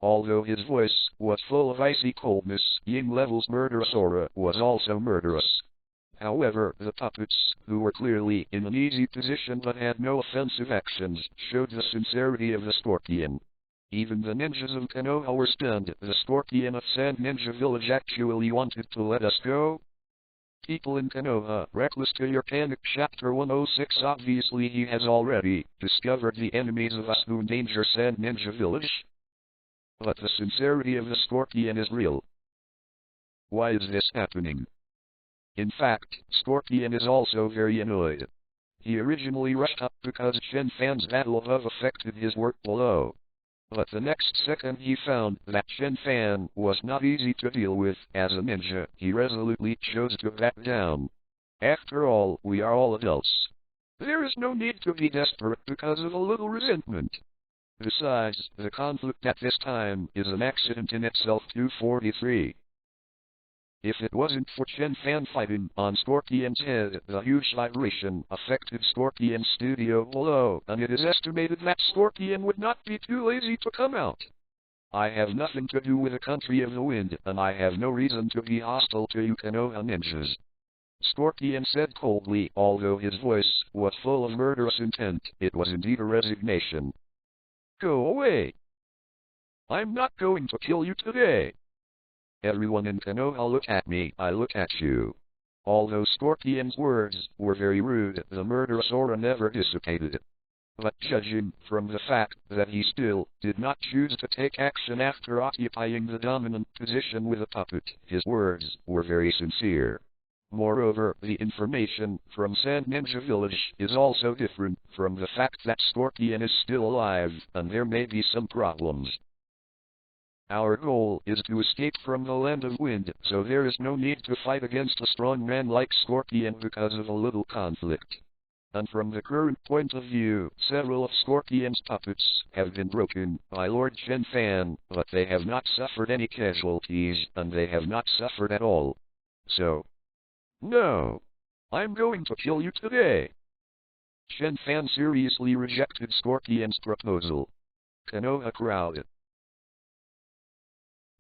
Although his voice was full of icy coldness, Ying Level's murderous aura was also murderous. However, the puppets, who were clearly in an easy position but had no offensive actions, showed the sincerity of the Scorpion. Even the ninjas of Konoha were stunned. The Scorpion of Sand Ninja Village actually wanted to let us go? People in Konoha, Reckless to your panic. Chapter 106. Obviously he has already discovered the enemies of us who endanger Sand Ninja Village. But the sincerity of the Scorpion is real. Why is this happening? In fact, Scorpion is also very annoyed. He originally rushed up because Chen Fan's battle above affected his work below. But the next second he found that Chen Fan was not easy to deal with. As a ninja, he resolutely chose to back down. After all, we are all adults. There is no need to be desperate because of a little resentment. Besides, the conflict at this time is an accident in itself. 243. If it wasn't for Chen Fan fighting on Scorpion's head, the huge vibration affected Scorpion's studio below, and it is estimated that Scorpion would not be too lazy to come out. I have nothing to do with the country of the wind, and I have no reason to be hostile to you Konoha ninjas. Scorpion said coldly, although his voice was full of murderous intent. It was indeed a resignation. Go away. I'm not going to kill you today. Everyone in Konoha look at me, I look at you. Although Scorpion's words were very rude, the murderous aura never dissipated. But judging from the fact that he still did not choose to take action after occupying the dominant position with a puppet, his words were very sincere. Moreover, the information from Sand Ninja Village is also different from the fact that Scorpion is still alive, and there may be some problems. Our goal is to escape from the land of wind, so there is no need to fight against a strong man like Scorpion because of a little conflict. And from the current point of view, several of Scorpion's puppets have been broken by Lord Chen Fan, but they have not suffered any casualties, and they have not suffered at all. So, no, I'm going to kill you today. Chen Fan seriously rejected Scorpion's proposal. Konoha crowd.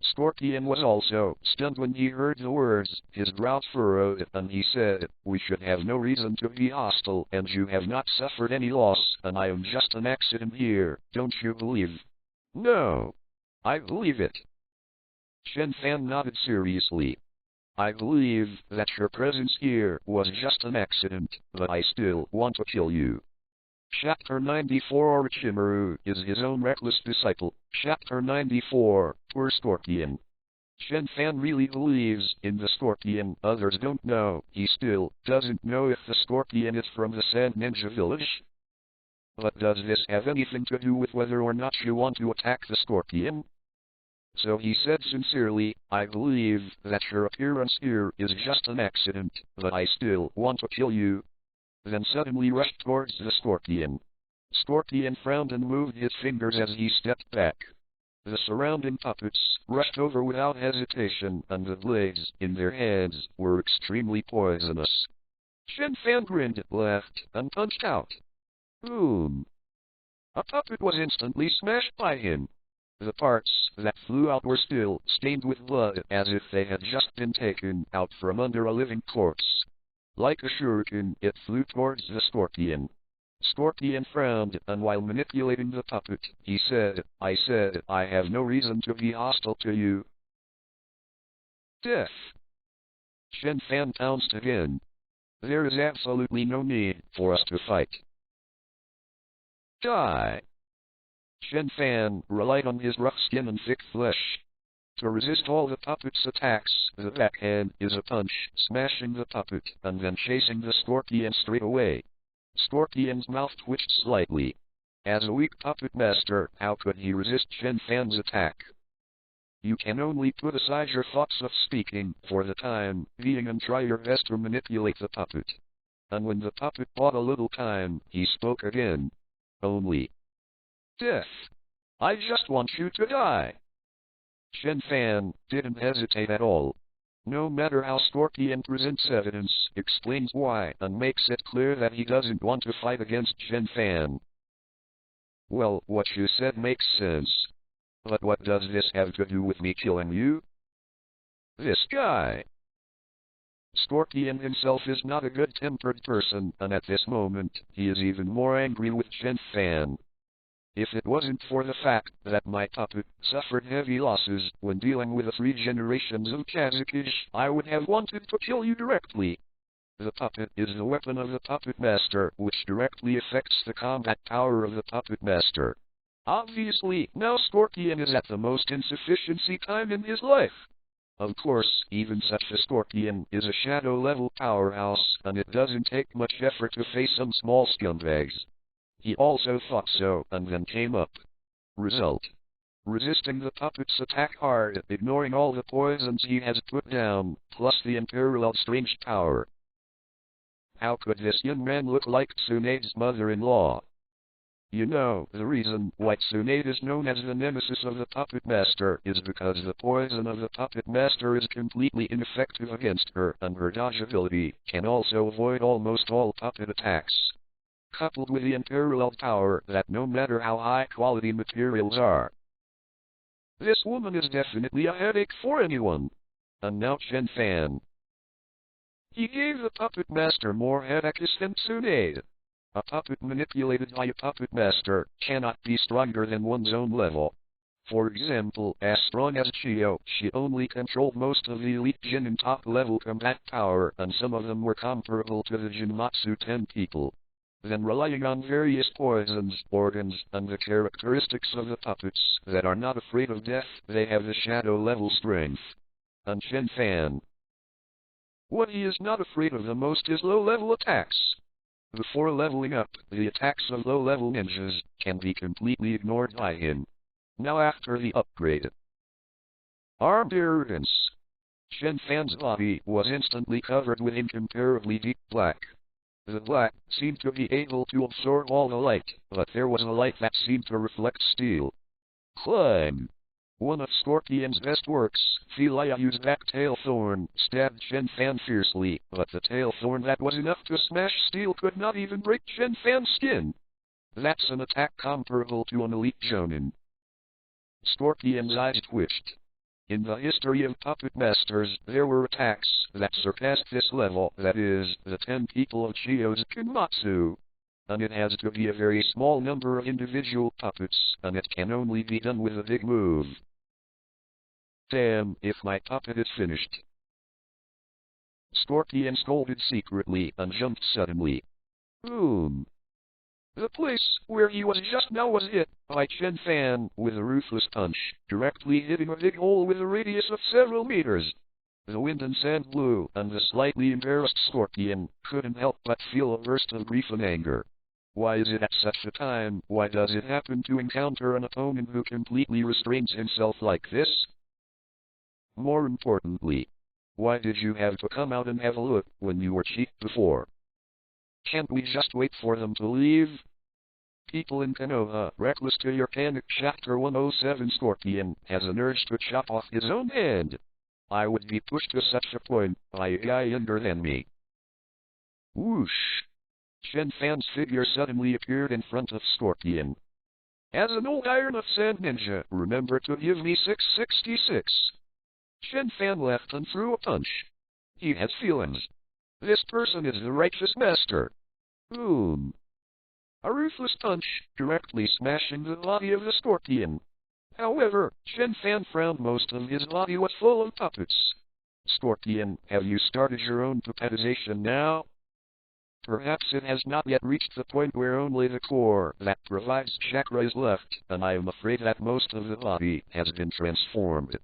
Scorpion was also stunned when he heard the words. His brow furrowed, and he said, we should have no reason to be hostile, and you have not suffered any loss, and I am just an accident here, don't you believe? No. I believe it. Chen Fan nodded seriously. I believe that your presence here was just an accident, but I still want to kill you. Chapter 94. Orochimaru is his own reckless disciple. Chapter 94. Poor Scorpion. Chen Fan really believes in the Scorpion. Others don't know. He still doesn't know if the Scorpion is from the Sand Ninja Village. But does this have anything to do with whether or not you want to attack the Scorpion? So he said sincerely, I believe that your appearance here is just an accident, but I still want to kill you. Then suddenly rushed towards the Scorpion. Scorpion frowned and moved his fingers as he stepped back. The surrounding puppets rushed over without hesitation, and the blades in their hands were extremely poisonous. Chen Fan grinned, laughed, and punched out. Boom! A puppet was instantly smashed by him. The parts that flew out were still stained with blood, as if they had just been taken out from under a living corpse. Like a shuriken, it flew towards the Scorpion. Scorpion frowned, and while manipulating the puppet, he said, I have no reason to be hostile to you. Death. Chen Fan pounced again. There is absolutely no need for us to fight. Die. Chen Fan relied on his rough skin and thick flesh. To resist all the puppet's attacks, the backhand is a punch, smashing the puppet, and then chasing the scorpion straight away. Scorpion's mouth twitched slightly. As a weak puppet master, how could he resist Chen Fan's attack? You can only put aside your thoughts of speaking, for the time being, and try your best to manipulate the puppet. And when the puppet bought a little time, he spoke again. Only death. I just want you to die. Chen Fan didn't hesitate at all. No matter how Scorpion presents evidence, explains why, and makes it clear that he doesn't want to fight against Chen Fan. Well, what you said makes sense. But what does this have to do with me killing you? This guy. Scorpion himself is not a good-tempered person, and at this moment, he is even more angry with Chen Fan. If it wasn't for the fact that my puppet suffered heavy losses when dealing with the 3 generations of Hokage, I would have wanted to kill you directly. The puppet is the weapon of the puppet master, which directly affects the combat power of the puppet master. Obviously, now Scorpion is at the most insufficiency time in his life. Of course, even such a Scorpion is a shadow-level powerhouse, and it doesn't take much effort to face some small scumbags. He also thought so, and then came up. Result: resisting the puppet's attack hard, ignoring all the poisons he has put down, plus the unparalleled strange power. How could this young man look like Tsunade's mother-in-law? You know, the reason why Tsunade is known as the nemesis of the puppet master is because the poison of the puppet master is completely ineffective against her, and her dodge ability can also avoid almost all puppet attacks. Coupled with the unparalleled power that no matter how high-quality materials are. This woman is definitely a headache for anyone. And now Chen Fan. He gave the puppet master more headaches than Tsunade. A puppet manipulated by a puppet master cannot be stronger than one's own level. For example, as strong as Chiyo, she only controlled most of the elite Jin in top-level combat power, and some of them were comparable to the Jinmatsu 10 people. Then relying on various poisons, organs, and the characteristics of the puppets that are not afraid of death, they have the shadow-level strength. And Chen Fan. What he is not afraid of the most is low-level attacks. Before leveling up, the attacks of low-level ninjas can be completely ignored by him. Now after the upgrade. Armed arrogance. Chen Fan's body was instantly covered with incomparably deep black. The black seemed to be able to absorb all the light, but there was a light that seemed to reflect steel. Climb. One of Scorpion's best works, Filiayu's back tail thorn, stabbed Chen Fan fiercely, but the tail thorn that was enough to smash steel could not even break Chen Fan's skin. That's an attack comparable to an elite shonen. Scorpion's eyes twitched. In the history of puppet masters, there were attacks that surpassed this level, that is, the 10 people of Chiyo's Kinmatsu. And it has to be a very small number of individual puppets, and it can only be done with a big move. Damn, if my puppet is finished. Scorpion scolded secretly and jumped suddenly. Boom. The place where he was just now was hit by Chen Fan with a ruthless punch, directly hitting a big hole with a radius of several meters. The wind and sand blew, and the slightly embarrassed Scorpion couldn't help but feel a burst of grief and anger. Why is it at such a time? Why does it happen to encounter an opponent who completely restrains himself like this? More importantly, why did you have to come out and have a look when you were cheap before? Can't we just wait for them to leave? People in Konoha Reckless to your panic Chapter 107 Scorpion has an urge to chop off his own hand. I would be pushed to such a point by a guy younger than me. Whoosh! Chen Fan's figure suddenly appeared in front of Scorpion. As an old Iron of Sand ninja, remember to give me 666. Chen Fan laughed and threw a punch. He has feelings. This person is the righteous master. Boom. A ruthless punch, directly smashing the body of the Scorpion. However, Chen Fan frowned. Most of his body was full of puppets. Scorpion, have you started your own puppetization now? Perhaps it has not yet reached the point where only the core that provides chakra is left, and I am afraid that most of the body has been transformed.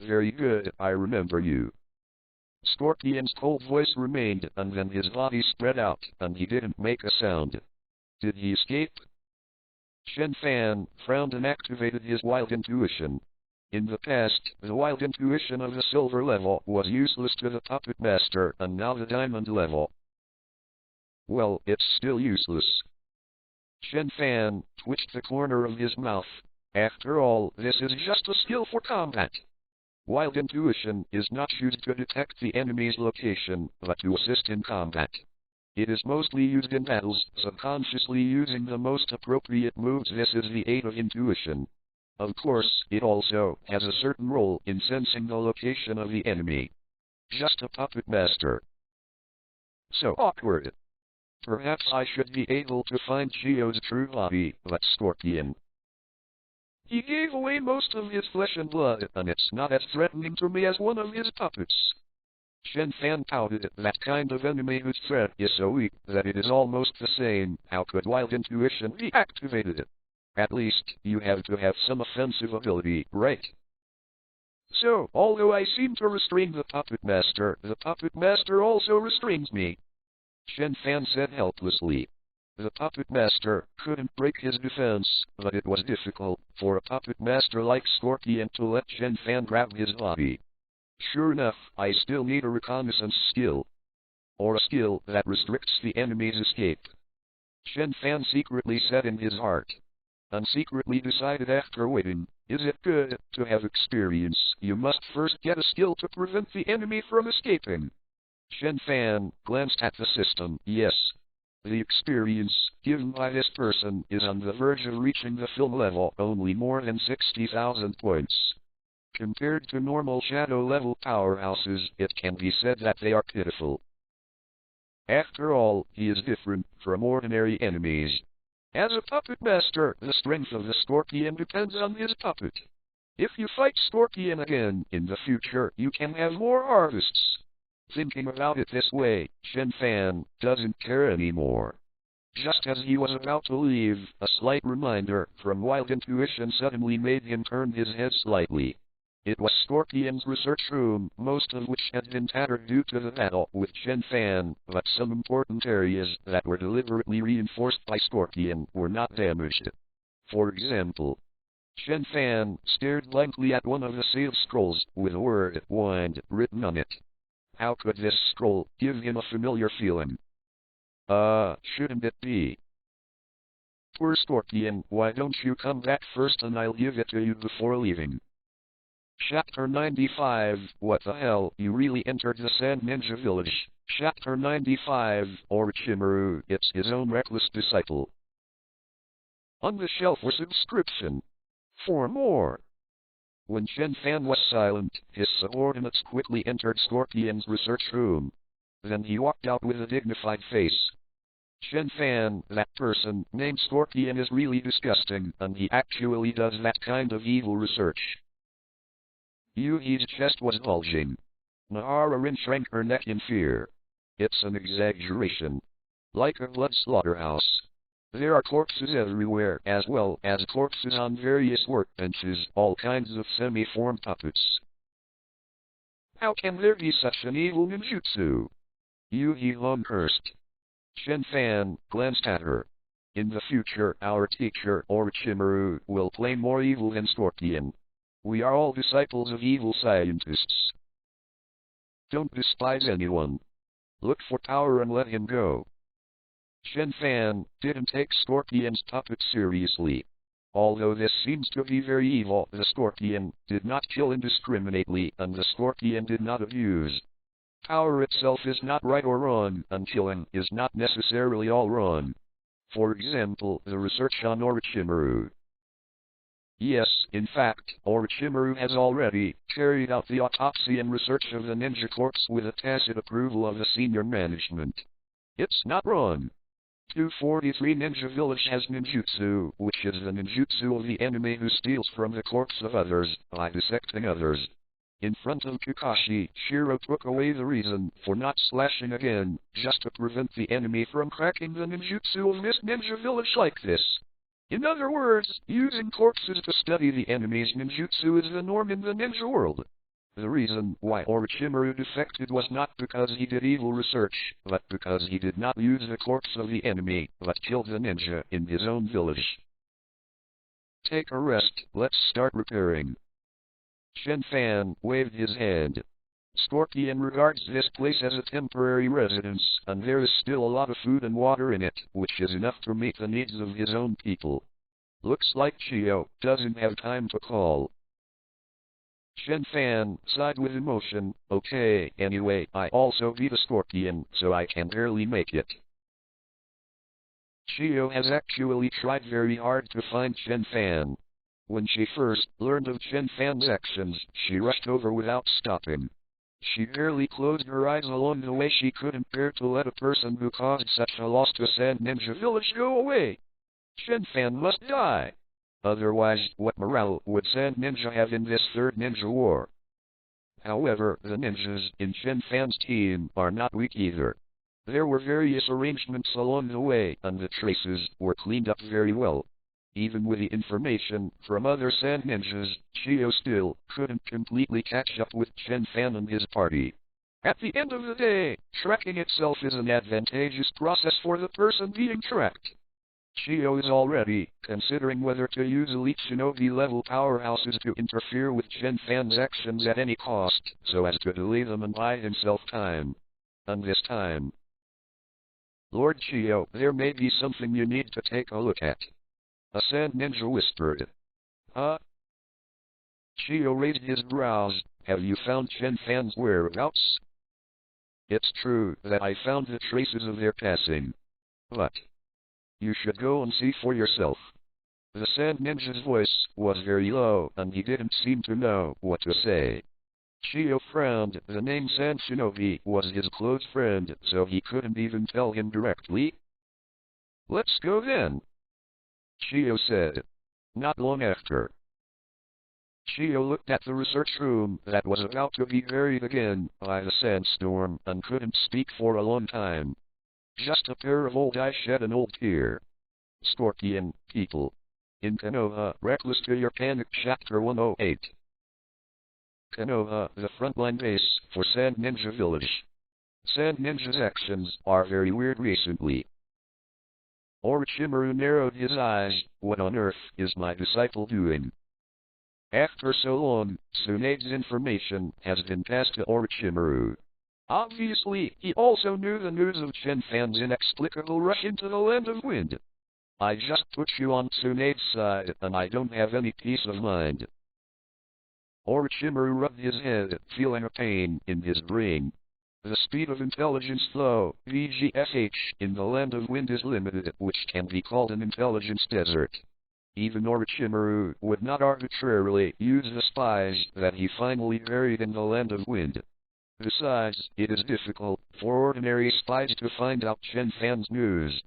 very good, I remember you. Scorpion's cold voice remained, and then his body spread out, and he didn't make a sound. Did he escape? Chen Fan frowned and activated his wild intuition. In the past, the wild intuition of the silver level was useless to the puppet master, and now the diamond level. Well, it's still useless. Chen Fan twitched the corner of his mouth. After all, this is just a skill for combat. Wild intuition is not used to detect the enemy's location, but to assist in combat. It is mostly used in battles, subconsciously using the most appropriate moves. This is the aid of intuition. Of course, it also has a certain role in sensing the location of the enemy. Just a puppet master. So awkward. Perhaps I should be able to find Gio's true body, but Scorpion. He gave away most of his flesh and blood, and it's not as threatening to me as one of his puppets. Chen Fan pouted. That kind of enemy whose threat is so weak that it is almost the same. How could wild intuition be activated? At least, you have to have some offensive ability, right? So, although I seem to restrain the puppet master also restrains me. Chen Fan said helplessly. The puppet master couldn't break his defense, but it was difficult for a puppet master like Scorpion to let Chen Fan grab his body. Sure enough, I still need a reconnaissance skill. Or a skill that restricts the enemy's escape. Chen Fan secretly said in his heart. And secretly decided after waiting, is it good to have experience? You must first get a skill to prevent the enemy from escaping. Chen Fan glanced at the system. Yes. The experience given by this person is on the verge of reaching the film level, only more than 60,000 points. Compared to normal shadow level powerhouses, it can be said that they are pitiful. After all, he is different from ordinary enemies. As a puppet master, the strength of the Scorpion depends on his puppet. If you fight Scorpion again in the future, you can have more harvests. Thinking about it this way, Chen Fan doesn't care anymore. Just as he was about to leave, a slight reminder from wild intuition suddenly made him turn his head slightly. It was Scorpion's research room, most of which had been tattered due to the battle with Chen Fan, but some important areas that were deliberately reinforced by Scorpion were not damaged. For example, Chen Fan stared blankly at one of the sealed scrolls with the word "Wind" written on it. How could this scroll give him a familiar feeling? Shouldn't it be? Poor Scorpion, why don't you come back first and I'll give it to you before leaving? Chapter 95, what the hell, you really entered the Sand Ninja Village. Chapter 95, Orochimaru, it's his own reckless disciple. On the shelf was inscription. For more. When Chen Fan was silent, his subordinates quickly entered Scorpion's research room. Then he walked out with a dignified face. Chen Fan, that person named Scorpion is really disgusting, and he actually does that kind of evil research. Yuhi's chest was bulging. Nahara Rin shrank her neck in fear. It's an exaggeration. Like a blood slaughterhouse. There are corpses everywhere, as well as corpses on various workbenches, all kinds of semi-formed puppets. How can there be such an evil ninjutsu? Yuhi Longhurst. Chen Fan glanced at her. In the future, our teacher, Orochimaru, will play more evil than Scorpion. We are all disciples of evil scientists. Don't despise anyone. Look for power and let him go. Chen Fan didn't take Scorpion's puppet seriously. Although this seems to be very evil, the Scorpion did not kill indiscriminately, and the Scorpion did not abuse. Power itself is not right or wrong, and killing is not necessarily all wrong. For example, the research on Orochimaru. Yes, in fact, Orochimaru has already carried out the autopsy and research of the ninja corpse with a tacit approval of the senior management. It's not wrong. 243 Ninja Village has ninjutsu, which is the ninjutsu of the enemy who steals from the corpse of others by dissecting others. In front of Kakashi, Shiro took away the reason for not slashing again, just to prevent the enemy from cracking the ninjutsu of this ninja village like this. In other words, using corpses to study the enemy's ninjutsu is the norm in the ninja world. The reason why Orochimaru defected was not because he did evil research, but because he did not use the corpse of the enemy, but killed the ninja in his own village. Take a rest, let's start repairing. Chen Fan waved his hand. Scorpion regards this place as a temporary residence, and there is still a lot of food and water in it, which is enough to meet the needs of his own people. Looks like Chio doesn't have time to call. Chen Fan sighed with emotion. Okay, anyway, I also beat a scorpion, so I can barely make it. Chio has actually tried very hard to find Chen Fan. When she first learned of Chen Fan's actions, she rushed over without stopping. She barely closed her eyes along the way. She couldn't bear to let a person who caused such a loss to Sand Ninja Village go away. Chen Fan must die. Otherwise, what morale would Sand Ninja have in this third ninja war? However, the ninjas in Chen Fan's team are not weak either. There were various arrangements along the way, and the traces were cleaned up very well. Even with the information from other Sand Ninjas, Chio still couldn't completely catch up with Chen Fan and his party. At the end of the day, tracking itself is an advantageous process for the person being tracked. Chio is already considering whether to use elite shinobi-level powerhouses to interfere with Chen Fan's actions at any cost, so as to delay them and buy himself time. And this time, Lord Chio, there may be something you need to take a look at. A Sand Ninja whispered. Huh? Chio raised his brows. Have you found Chen Fan's whereabouts? It's true that I found the traces of their passing. But you should go and see for yourself. The Sand Ninja's voice was very low, and he didn't seem to know what to say. Chio frowned. The name Sand Shinobi was his close friend, so he couldn't even tell him directly. Let's go then, Chio said. Not long after, Chio looked at the research room that was about to be buried again by the sandstorm and couldn't speak for a long time. Just a pair of old eyes shed an old tear. Scorpion, people. In Konoha Reckless to Your Panic Chapter 108. Konoha, the frontline base for Sand Ninja Village. Sand Ninja's actions are very weird recently. Orochimaru narrowed his eyes. What on earth is my disciple doing? After so long, Tsunade's information has been passed to Orochimaru. Obviously, he also knew the news of Chen Fan's inexplicable rush into the Land of Wind. I just put you on Tsunade's side, and I don't have any peace of mind. Orochimaru rubbed his head, feeling a pain in his brain. The speed of intelligence flow, VGFH, in the Land of Wind is limited, which can be called an intelligence desert. Even Orochimaru would not arbitrarily use the spies that he finally buried in the Land of Wind. Besides, it is difficult for ordinary spies to find out Chen Fan's news.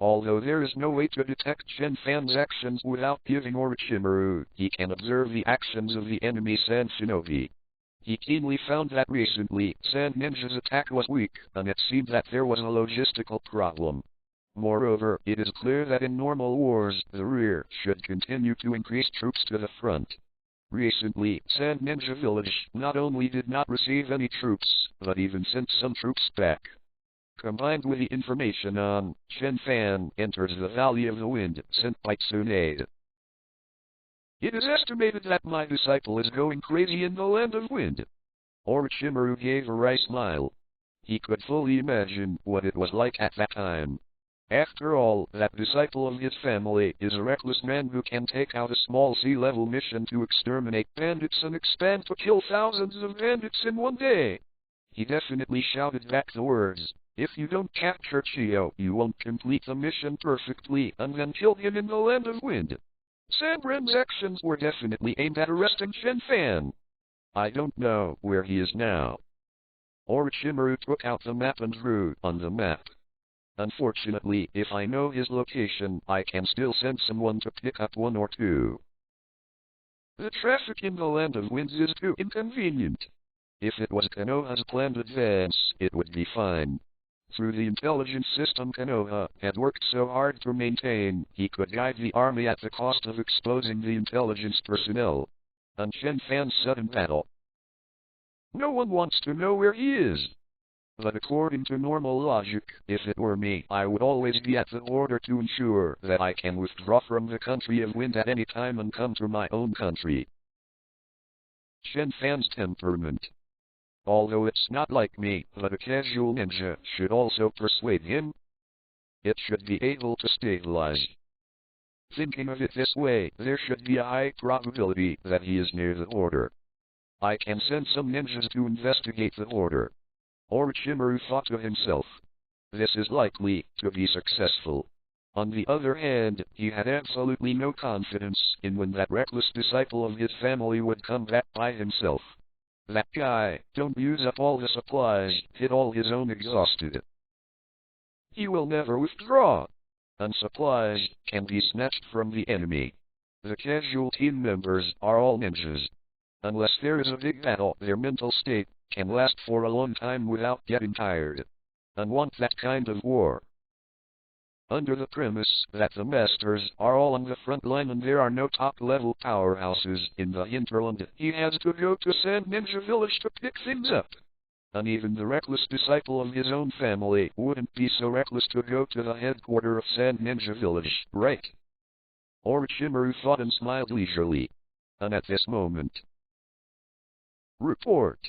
Although there is no way to detect Chen Fan's actions without giving Orochimaru, he can observe the actions of the enemy Sand Shinobi. He keenly found that recently, Sand Ninja's attack was weak, and it seemed that there was a logistical problem. Moreover, it is clear that in normal wars, the rear should continue to increase troops to the front. Recently, Sand Ninja Village not only did not receive any troops, but even sent some troops back. Combined with the information on Chen Fan enters the Valley of the Wind sent by Tsunade. It is estimated that my disciple is going crazy in the Land of Wind. Orochimaru gave a wry smile. He could fully imagine what it was like at that time. After all, that disciple of his family is a reckless man who can take out a small sea-level mission to exterminate bandits and expand to kill thousands of bandits in one day. He definitely shouted back the words, "If you don't capture Chio, you won't complete the mission perfectly," and then killed him in the Land of Wind. Sandren's actions were definitely aimed at arresting Chen Fan. I don't know where he is now. Orochimaru took out the map and drew on the map. Unfortunately, if I know his location, I can still send someone to pick up one or two. The traffic in the Land of Winds is too inconvenient. If it was Konoha's planned advance, it would be fine. Through the intelligence system Konoha had worked so hard to maintain, he could guide the army at the cost of exposing the intelligence personnel. And Chen Fan's sudden battle. No one wants to know where he is. But according to normal logic, if it were me, I would always be at the order to ensure that I can withdraw from the country of wind at any time and come to my own country. Chen Fan's temperament. Although it's not like me, but a casual ninja should also persuade him. It should be able to stabilize. Thinking of it this way, there should be a high probability that he is near the order. I can send some ninjas to investigate the order. Orochimaru thought to himself. This is likely to be successful. On the other hand, he had absolutely no confidence in when that reckless disciple of his family would come back by himself. That guy, don't use up all the supplies, hit all his own exhausted. He will never withdraw. And supplies can be snatched from the enemy. The casual team members are all ninjas. Unless there is a big battle, their mental state can last for a long time without getting tired. And want that kind of war. Under the premise that the masters are all on the front line and there are no top-level powerhouses in the hinterland, he has to go to Sand Ninja Village to pick things up. And even the reckless disciple of his own family wouldn't be so reckless to go to the headquarters of Sand Ninja Village, right? Orochimaru thought and smiled leisurely. And at this moment... Report.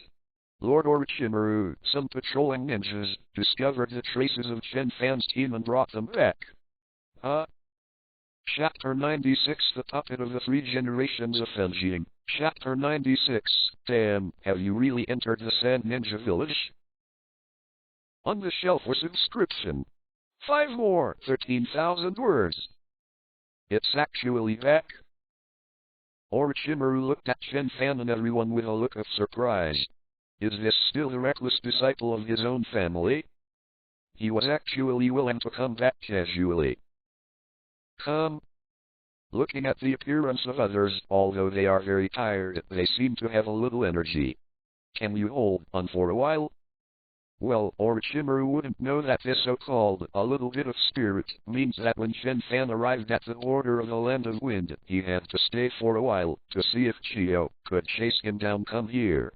Lord Orochimaru, some patrolling ninjas, discovered the traces of Chen Fan's team and brought them back. Huh? Chapter 96, The Puppet of the Three Generations of Fenjing. Chapter 96, Damn, have you really entered the Sand Ninja Village? On the shelf was inscription. 5 more, 13,000 words. It's actually back. Orochimaru looked at Chen Fan and everyone with a look of surprise. Is this still the reckless disciple of his own family? He was actually willing to come back casually. Come. Looking at the appearance of others, although they are very tired, they seem to have a little energy. Can you hold on for a while? Well, Orochimaru wouldn't know that this so-called a little bit of spirit means that when Chen Fan arrived at the border of the Land of Wind, he had to stay for a while to see if Chio could chase him down come here.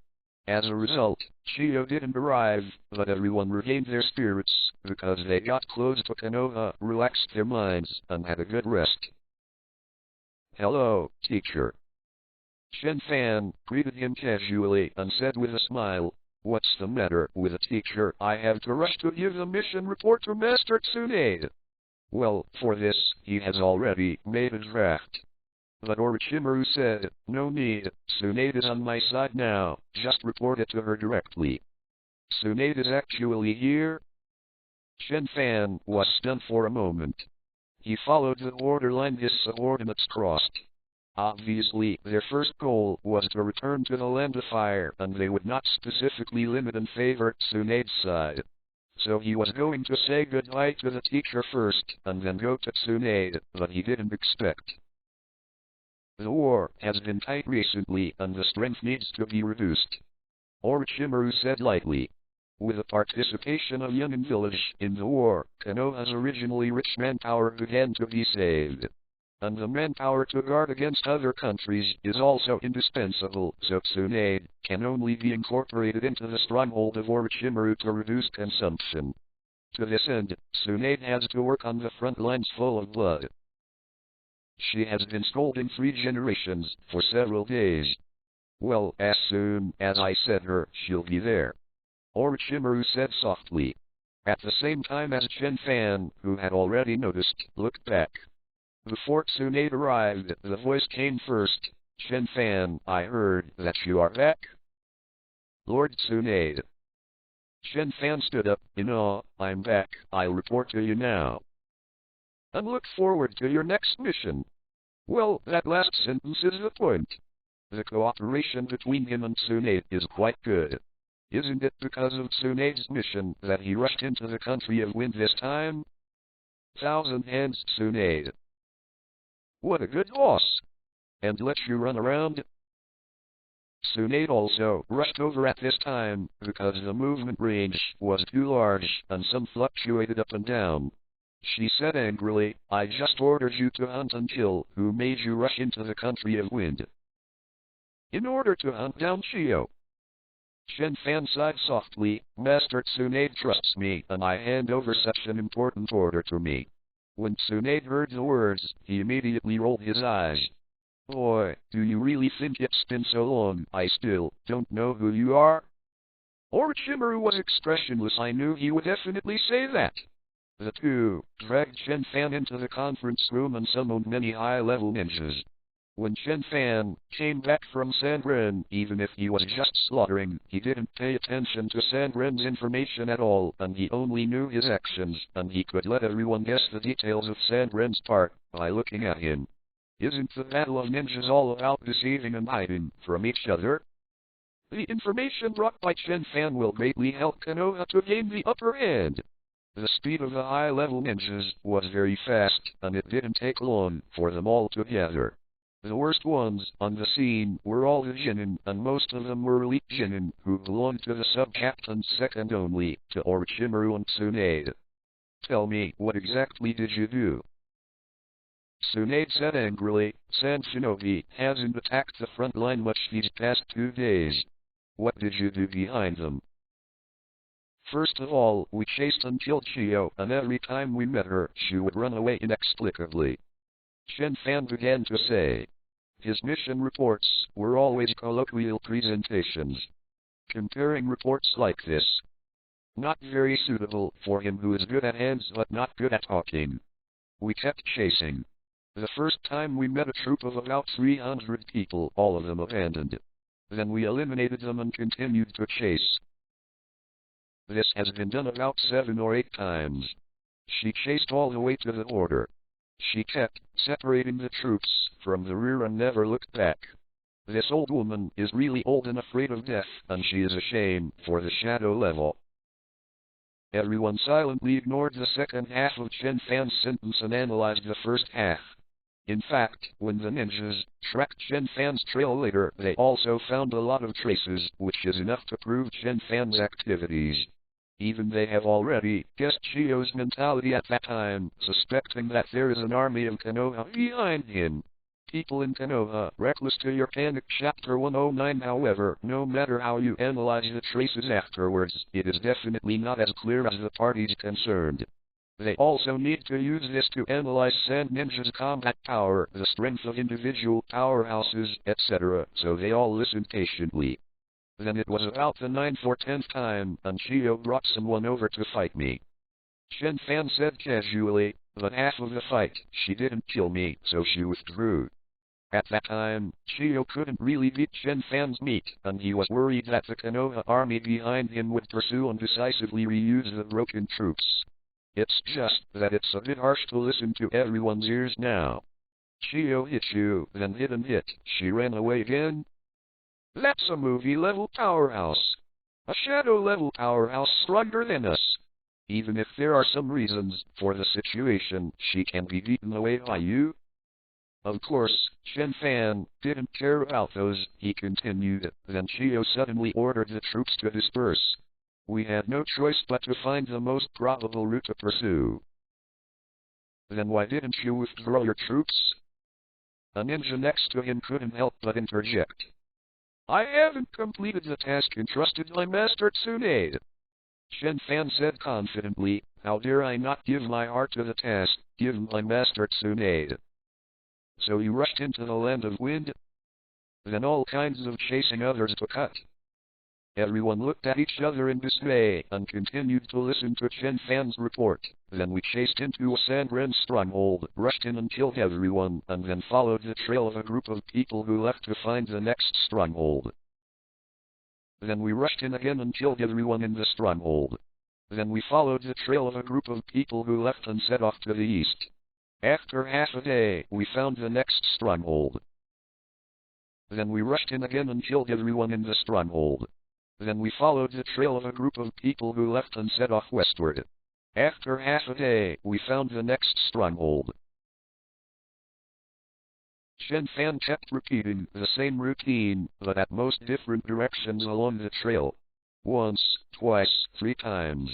As a result, Chio didn't arrive, but everyone regained their spirits, because they got close to Konoha, relaxed their minds, and had a good rest. Hello, teacher. Chen Fan greeted him casually and said with a smile, What's the matter with the teacher? I have to rush to give the mission report to Master Tsunade. Well, for this, he has already made a draft. But Orochimaru said, no need, Tsunade is on my side now, just report it to her directly. Tsunade is actually here? Chen Fan was stunned for a moment. He followed the order line his subordinates crossed. Obviously, their first goal was to return to the Land of Fire, and they would not specifically limit and favor Tsunade's side. So he was going to say goodbye to the teacher first, and then go to Tsunade, but he didn't expect. The war has been tight recently, and the strength needs to be reduced. Orochimaru said lightly. With the participation of Yunin village in the war, Konoha's originally rich manpower began to be saved. And the manpower to guard against other countries is also indispensable, so Tsunade can only be incorporated into the stronghold of Orochimaru to reduce consumption. To this end, Tsunade has to work on the front lines full of blood. She has been scolding 3 generations for several days. Well, as soon as I send her, she'll be there. Orochimaru said softly. At the same time as Chen Fan, who had already noticed, looked back. Before Tsunade arrived, the voice came first. Chen Fan, I heard that you are back. Lord Tsunade. Chen Fan stood up, in awe. I'm back, I'll report to you now. And look forward to your next mission. Well, that last sentence is the point. The cooperation between him and Tsunade is quite good. Isn't it because of Tsunade's mission that he rushed into the country of wind this time? Thousand hands, Tsunade. What a good boss! And let you run around? Tsunade also rushed over at this time, because the movement range was too large, and some fluctuated up and down. She said angrily, I just ordered you to hunt and kill. Who made you rush into the country of wind? In order to hunt down Chio. Chen Fan sighed softly. Master Tsunade trusts me, and I hand over such an important order to me. When Tsunade heard the words, he immediately rolled his eyes. Boy, do you really think it's been so long? I still don't know who you are? Orochimaru was expressionless. I knew he would definitely say that. The two dragged Chen Fan into the conference room and summoned many high-level ninjas. When Chen Fan came back from Sandren, even if he was just slaughtering, he didn't pay attention to Sandren's information at all, and he only knew his actions, and he could let everyone guess the details of Sandren's part by looking at him. Isn't the battle of ninjas all about deceiving and hiding from each other? The information brought by Chen Fan will greatly help Konoha to gain the upper hand. The speed of the high-level ninjas was very fast, and it didn't take long for them all to gather. The worst ones on the scene were all the Genin, and most of them were elite Genin, who belonged to the sub-captains second only to Orochimaru and Tsunade. Tell me, what exactly did you do? Tsunade said angrily. Sand Shinobi hasn't attacked the front line much these past 2 days. What did you do behind them? First of all, we chased and killed Chiyo, and every time we met her, she would run away inexplicably. Chen Fan began to say. His mission reports were always colloquial presentations. Comparing reports like this. Not very suitable for him who is good at hands but not good at talking. We kept chasing. The first time we met a troop of about 300 people, all of them abandoned. Then we eliminated them and continued to chase. This has been done about 7 or 8 times. She chased all the way to the border. She kept separating the troops from the rear and never looked back. This old woman is really old and afraid of death, and she is a shame for the shadow level. Everyone silently ignored the second half of Chen Fan's sentence and analyzed the first half. In fact, when the ninjas tracked Chen Fan's trail later, they also found a lot of traces, which is enough to prove Chen Fan's activities. Even they have already guessed Chiyo's mentality at that time, suspecting that there is an army of Konoha behind him. People in Konoha Reckless to your panic chapter 109. However, no matter how you analyze the traces afterwards, it is definitely not as clear as the parties concerned. They also need to use this to analyze Sand Ninja's combat power, the strength of individual powerhouses, etc., so they all listened patiently. Then it was about the 9th or 10th time, and Chiyo brought someone over to fight me. Chen Fan said casually, but half of the fight, she didn't kill me, so she withdrew. At that time, Chiyo couldn't really beat Chen Fan's meat, and he was worried that the Konoha army behind him would pursue and decisively reuse the broken troops. It's just that it's a bit harsh to listen to everyone's ears now. Chiyo hit you, then didn't hit. She ran away again. That's a movie-level powerhouse. A shadow-level powerhouse stronger than us. Even if there are some reasons for the situation, she can be beaten away by you. Of course, Chen Fan didn't care about those, he continued. Then Chiyo suddenly ordered the troops to disperse. We had no choice but to find the most probable route to pursue. Then why didn't you withdraw your troops? A ninja next to him couldn't help but interject. I haven't completed the task entrusted by Master Tsunade. Chen Fan said confidently, how dare I not give my heart to the task given by Master Tsunade. So you rushed into the land of wind? Then all kinds of chasing others to cut. Everyone looked at each other in dismay and continued to listen to Chen Fan's report. Then we chased into a Sandren stronghold, rushed in and killed everyone, and then followed the trail of a group of people who left to find the next stronghold. Then we rushed in again and killed everyone in the stronghold. Then we followed the trail of a group of people who left and set off to the east. After half a day, we found the next stronghold. Then we rushed in again and killed everyone in the stronghold. Then we followed the trail of a group of people who left and set off westward. After half a day, we found the next stronghold. Chen Fan kept repeating the same routine, but at most different directions along the trail. Once, twice, 3 times.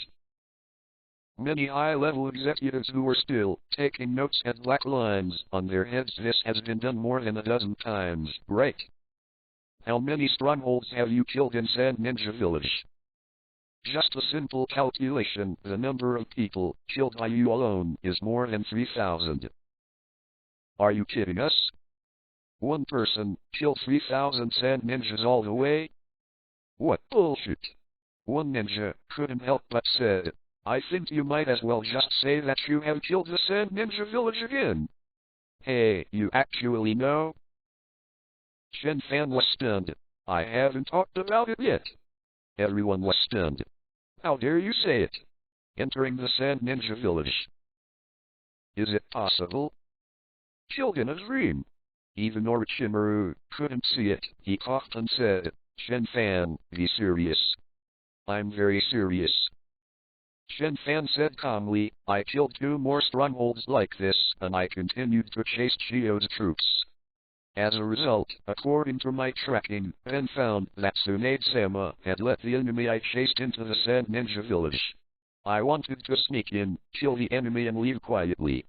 Many high-level executives who were still taking notes had black lines on their heads. This has been done more than a dozen times, right? How many strongholds have you killed in Sand Ninja Village? Just a simple calculation, the number of people killed by you alone is more than 3,000. Are you kidding us? One person killed 3,000 Sand Ninjas all the way? What bullshit. One ninja couldn't help but said, I think you might as well just say that you have killed the Sand Ninja Village again. Hey, you actually know? Chen Fan was stunned. I haven't talked about it yet. Everyone was stunned. How dare you say it? Entering the Sand Ninja Village. Is it possible? Killed in a dream. Even Orochimaru couldn't see it. He coughed and said, Chen Fan, be serious. I'm very serious. Chen Fan said calmly, I killed 2 more strongholds like this, and I continued to chase Chio's troops. As a result, according to my tracking, Ben found that Tsunade-sama had let the enemy I chased into the Sand Ninja Village. I wanted to sneak in, kill the enemy and leave quietly.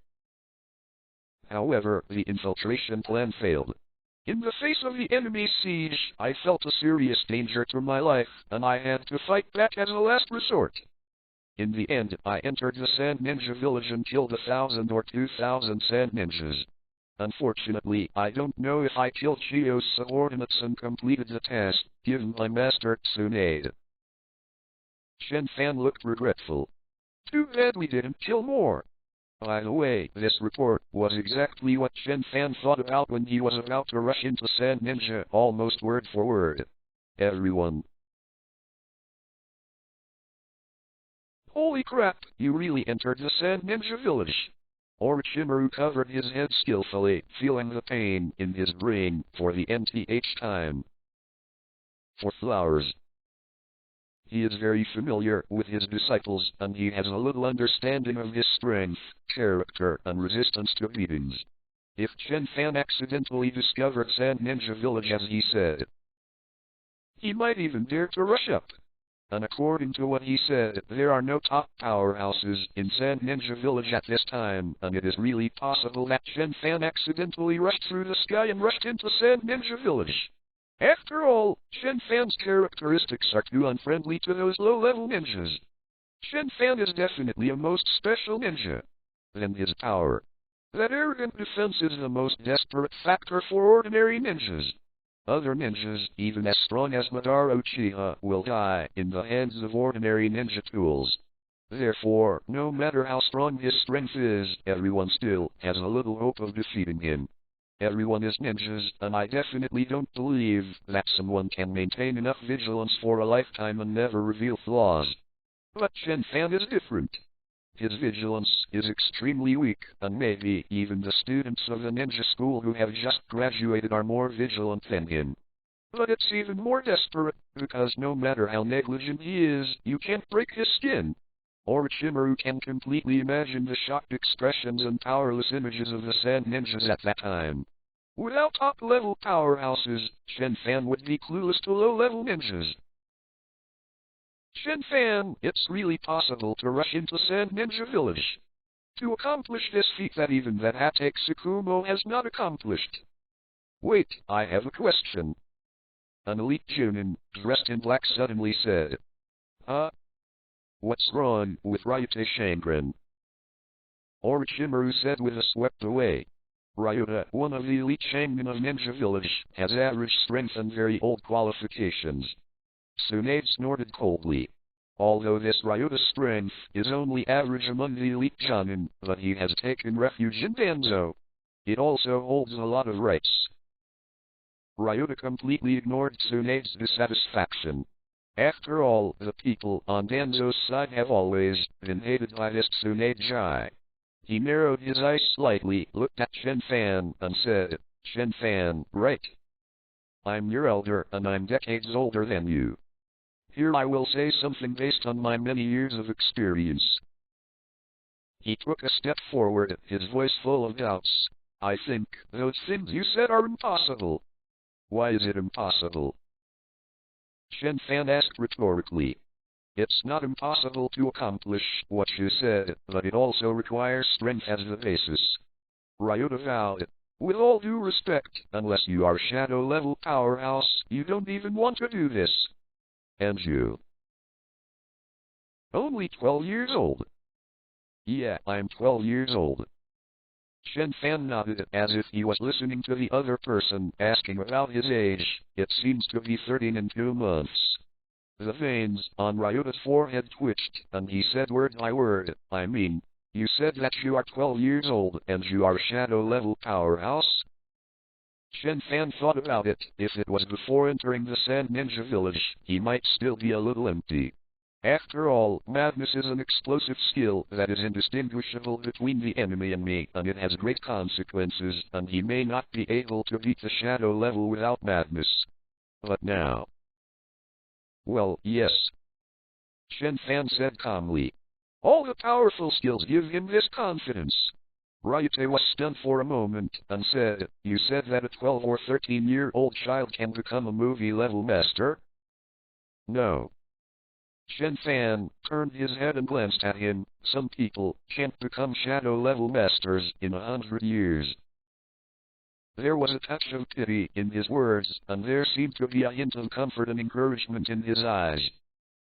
However, the infiltration plan failed. In the face of the enemy's siege, I felt a serious danger to my life, and I had to fight back as a last resort. In the end, I entered the Sand Ninja Village and killed 1,000 or 2,000 Sand Ninjas. Unfortunately, I don't know if I killed Chio's subordinates and completed the task given by Master Tsunade. Chen Fan looked regretful. Too bad we didn't kill more. By the way, this report was exactly what Chen Fan thought about when he was about to rush into Sand Ninja, almost word for word. Everyone. Holy crap, you really entered the Sand Ninja Village. Orochimaru covered his head skillfully, feeling the pain in his brain for the nth time. For flowers. He is very familiar with his disciples, and he has a little understanding of his strength, character, and resistance to beatings. If Chen Fan accidentally discovered Sand Ninja Village as he said, he might even dare to rush up. And according to what he said, there are no top powerhouses in Sand Ninja Village at this time, and it is really possible that Chen Fan accidentally rushed through the sky and rushed into Sand Ninja Village. After all, Chen Fan's characteristics are too unfriendly to those low-level ninjas. Chen Fan is definitely a most special ninja. Then his power. That arrogant defense is the most desperate factor for ordinary ninjas. Other ninjas, even as strong as Madara Uchiha, will die in the hands of ordinary ninja tools. Therefore, no matter how strong his strength is, everyone still has a little hope of defeating him. Everyone is ninjas, and I definitely don't believe that someone can maintain enough vigilance for a lifetime and never reveal flaws. But Chen Fan is different. His vigilance is extremely weak, and maybe even the students of the ninja school who have just graduated are more vigilant than him. But it's even more desperate, because no matter how negligent he is, you can't break his skin. Orochimaru can completely imagine the shocked expressions and powerless images of the Sand Ninjas at that time. Without top-level powerhouses, Chen Fan would be clueless to low-level ninjas. Chen Fan, it's really possible to rush into Sand Ninja Village. To accomplish this feat that even that Hatake Tsukumo has not accomplished. Wait, I have a question. An elite Chunin, dressed in black suddenly said. What's wrong with Ryota Shangren? Orochimaru said with a swept away. Ryota, one of the elite Shangmen of Ninja Village, has average strength and very old qualifications. Tsunade snorted coldly. Although this Ryota's strength is only average among the elite Jonin, but he has taken refuge in Danzo. It also holds a lot of rights. Ryota completely ignored Tsunade's dissatisfaction. After all, the people on Danzo's side have always been hated by this Tsunade. He narrowed his eyes slightly, looked at Chen Fan, and said, Chen Fan, right? I'm your elder, and I'm decades older than you. Here I will say something based on my many years of experience. He took a step forward, his voice full of doubts. I think those things you said are impossible. Why is it impossible? Chen Fan asked rhetorically. It's not impossible to accomplish what you said, but it also requires strength as the basis. Ryota vowed. With all due respect, unless you are shadow level powerhouse, you don't even want to do this. And you? Only 12 years old. Yeah, I'm 12 years old. Chen Fan nodded as if he was listening to the other person asking about his age. It seems to be 13 and 2 months. The veins on Ryuta's forehead twitched, and he said word by word, I mean, you said that you are 12 years old and you are shadow level powerhouse? Chen Fan thought about it. If it was before entering the Sand Ninja Village, he might still be a little empty. After all, madness is an explosive skill that is indistinguishable between the enemy and me, and it has great consequences, and he may not be able to beat the shadow level without madness. But now... Well, yes. Chen Fan said calmly. All the powerful skills give him this confidence. Ryute was stunned for a moment, and said, you said that a 12 or 13-year-old child can become a movie-level master? No. Chen Fan turned his head and glanced at him. Some people can't become shadow-level masters in 100 years. There was a touch of pity in his words, and there seemed to be a hint of comfort and encouragement in his eyes.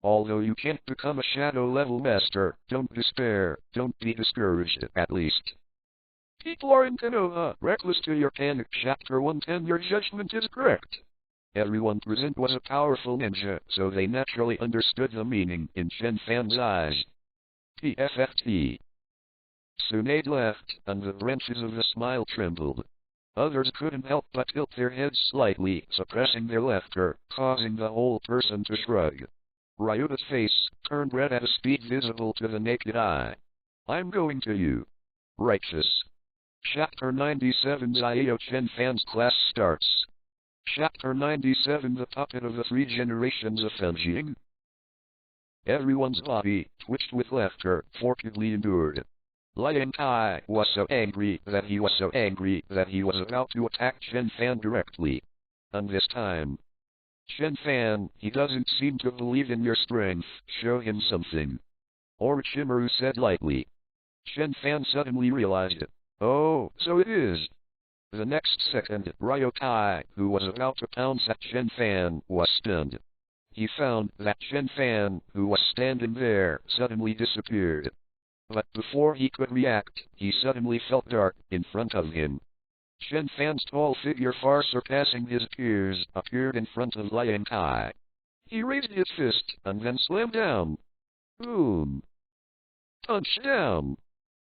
Although you can't become a shadow-level master, don't despair, don't be discouraged, at least. People are in Konoha Reckless to your panic. Chapter 110. Your judgment is correct. Everyone present was a powerful ninja, so they naturally understood the meaning in Chen Fan's eyes. PFFT. Tsunade laughed, and the branches of the smile trembled. Others couldn't help but tilt their heads slightly, suppressing their laughter, causing the whole person to shrug. Ryuta's face turned red at a speed visible to the naked eye. I'm going to you. Righteous. Chapter 97. Zaio Chen Fan's class starts. Chapter 97. The Puppet of the Three Generations of Fenjing. Everyone's body twitched with laughter, forcibly endured. Liang Kai was so angry that he was about to attack Chen Fan directly. And this time, Chen Fan, he doesn't seem to believe in your strength, show him something. Orochimaru said lightly. Chen Fan suddenly realized it. Oh, so it is. The next second, Ryokai, who was about to pounce at Chen Fan, was stunned. He found that Chen Fan, who was standing there, suddenly disappeared. But before he could react, he suddenly felt dark in front of him. Chen Fan's tall figure, far surpassing his peers, appeared in front of Liang Kai. He raised his fist, and then slammed down. Boom. Punch down.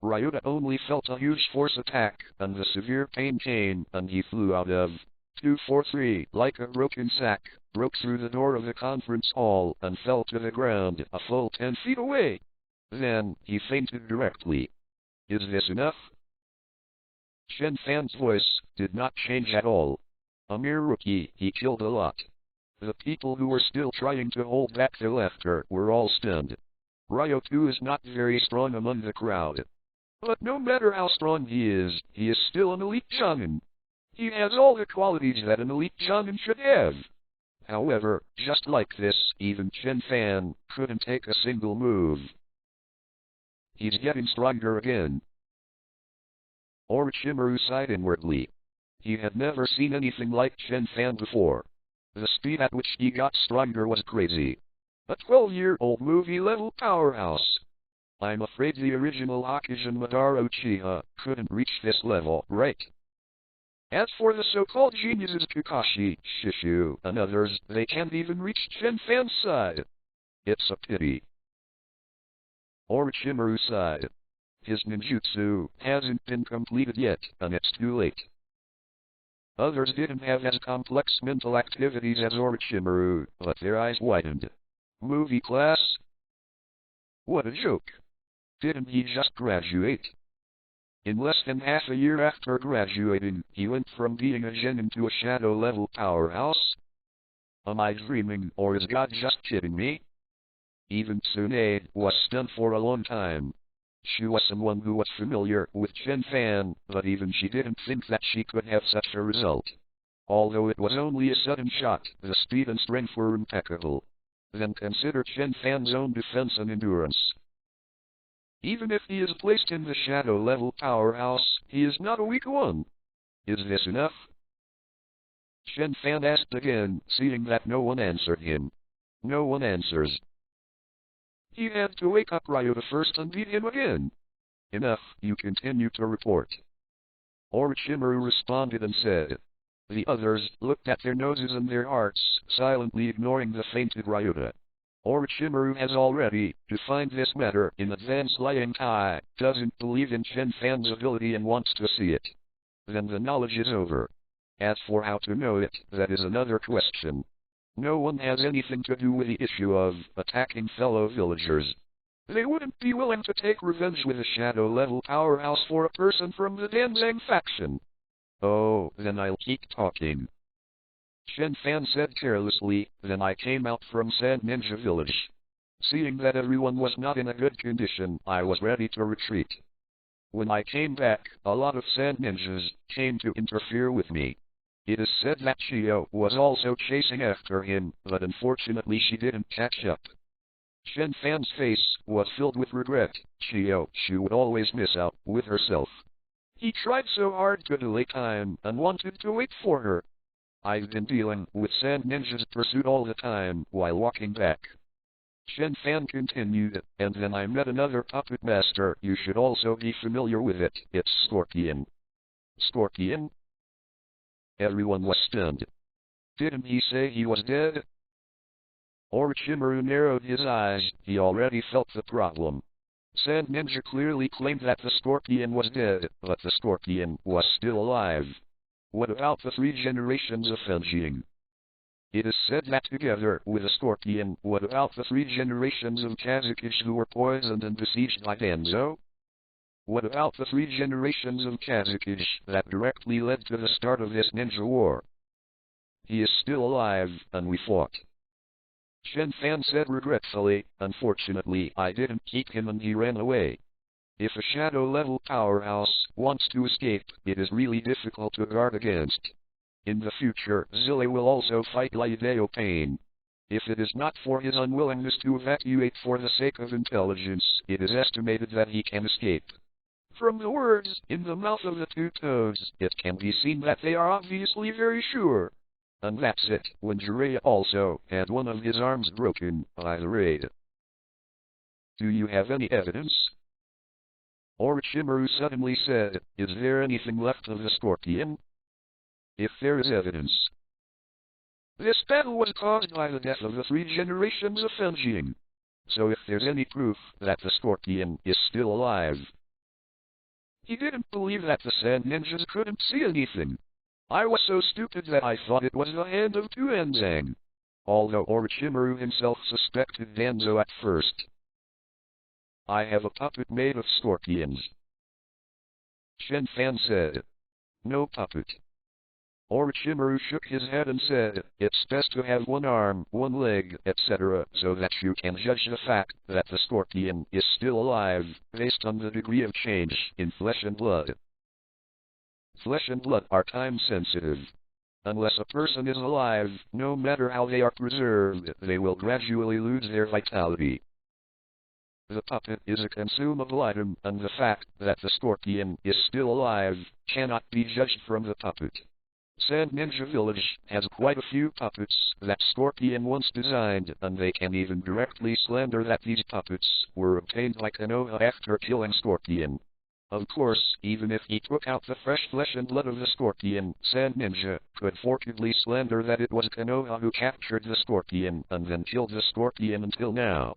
Ryuta only felt a huge force attack, and the severe pain came, and he flew out of 243 like a broken sack, broke through the door of the conference hall, and fell to the ground a full 10 feet away. Then, he fainted directly. Is this enough? Chen Fan's voice did not change at all. A mere rookie, he killed a lot. The people who were still trying to hold back their laughter were all stunned. Ryo too is not very strong among the crowd. But no matter how strong he is still an elite shonen. He has all the qualities that an elite shonen should have. However, just like this, even Chen Fan couldn't take a single move. He's getting stronger again. Orochimaru sighed inwardly. He had never seen anything like Chen Fan before. The speed at which he got stronger was crazy. A 12-year-old movie-level powerhouse. I'm afraid the original Hokage and Madara Uchiha couldn't reach this level, right? As for the so-called geniuses Kakashi, Shishu, and others, they can't even reach Chen Fan's side. It's a pity. Orochimaru sighed. His ninjutsu hasn't been completed yet, and it's too late. Others didn't have as complex mental activities as Orochimaru, but their eyes widened. Movie class? What a joke. Didn't he just graduate? In less than half a year after graduating, he went from being a genin to a shadow-level powerhouse? Am I dreaming, or is God just kidding me? Even Tsunade was stunned for a long time. She was someone who was familiar with Chen Fan, but even she didn't think that she could have such a result. Although it was only a sudden shot, the speed and strength were impeccable. Then consider Chen Fan's own defense and endurance. Even if he is placed in the shadow-level powerhouse, he is not a weak one. Is this enough? Chen Fan asked again, seeing that no one answered him. No one answers. He had to wake up Ryota first and beat him again. Enough, you continue to report. Orochimaru responded and said. The others looked at their noses and their hearts, silently ignoring the fainted Ryota. Orochimaru has already defined this matter in advance. Liang Kai doesn't believe in Chen Fan's ability and wants to see it. Then the knowledge is over. As for how to know it, that is another question. No one has anything to do with the issue of attacking fellow villagers. They wouldn't be willing to take revenge with a shadow-level powerhouse for a person from the Danzang faction. Oh, then I'll keep talking. Chen Fan said carelessly, then I came out from Sand Ninja Village. Seeing that everyone was not in a good condition, I was ready to retreat. When I came back, a lot of Sand Ninjas came to interfere with me. It is said that Chiyo was also chasing after him, but unfortunately she didn't catch up. Chen Fan's face was filled with regret. Chiyo, she would always miss out with herself. He tried so hard to delay time and wanted to wait for her. I've been dealing with Sand Ninja's pursuit all the time while walking back. Chen Fan continued, and then I met another puppet master. You should also be familiar with it. It's Scorpion. Scorpion? Everyone was stunned. Didn't he say he was dead? Orochimaru narrowed his eyes. He already felt the problem. Sand Ninja clearly claimed that the Scorpion was dead, but the Scorpion was still alive. What about the 3 generations of Fenjing? It is said that together with the Scorpion, what about the 3 generations of Kazekage who were poisoned and besieged by Danzo? What about the 3 generations of Kazekage that directly led to the start of this ninja war? He is still alive, and we fought. Chen Fan said regretfully, unfortunately I didn't keep him and he ran away. If a shadow-level powerhouse wants to escape, it is really difficult to guard against. In the future, Zille will also fight Liudeo Pain. If it is not for his unwillingness to evacuate for the sake of intelligence, it is estimated that he can escape. From the words in the mouth of the 2 toads, it can be seen that they are obviously very sure. And that's it, when Jiraiya also had one of his arms broken by the raid. Do you have any evidence? Orochimaru suddenly said, is there anything left of the Scorpion? If there is evidence. This battle was caused by the death of the 3 generations of Fenjing. So if there's any proof that the Scorpion is still alive. He didn't believe that the Sand Ninjas couldn't see anything. I was so stupid that I thought it was the hand of Tuanzang. Although Orochimaru himself suspected Danzo at first. I have a puppet made of scorpions. Chen Fan said. No puppet. Orochimaru shook his head and said, it's best to have 1 arm, 1 leg, etc., so that you can judge the fact that the Scorpion is still alive, based on the degree of change in flesh and blood. Flesh and blood are time-sensitive. Unless a person is alive, no matter how they are preserved, they will gradually lose their vitality. The puppet is a consumable item, and the fact that the Scorpion is still alive cannot be judged from the puppet. Sand Ninja Village has quite a few puppets that Scorpion once designed, and they can even directly slander that these puppets were obtained by Konoha after killing Scorpion. Of course, even if he took out the fresh flesh and blood of the Scorpion, Sand Ninja could fortunately slander that it was Konoha who captured the Scorpion and then killed the Scorpion until now.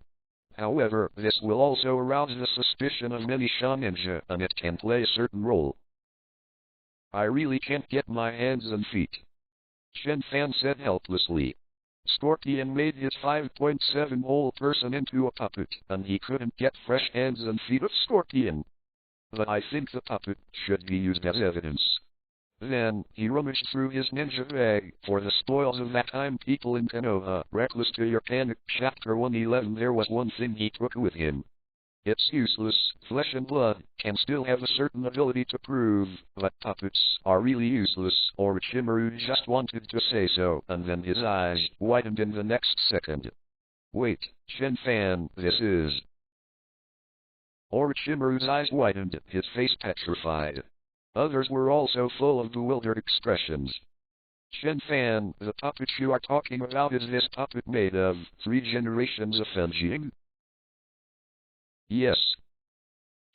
However, this will also arouse the suspicion of many Shaninja, and it can play a certain role. I really can't get my hands and feet. Chen Fan said helplessly. Scorpion made his 5.7 whole person into a puppet, and he couldn't get fresh hands and feet of Scorpion. But I think the puppet should be used as evidence. Then, he rummaged through his ninja bag for the spoils of that time. People in Konoha Reckless to your panic. Chapter 111. There was one thing he took with him. It's useless. Flesh and blood can still have a certain ability to prove, but puppets are really useless. Orochimaru just wanted to say so, and then his eyes widened in the next second. Wait, Chen Fan, this is... Orochimaru's eyes widened, his face petrified. Others were also full of bewildered expressions. Chen Fan, the puppet you are talking about, is this puppet made of 3 generations of Fenjing? Yes.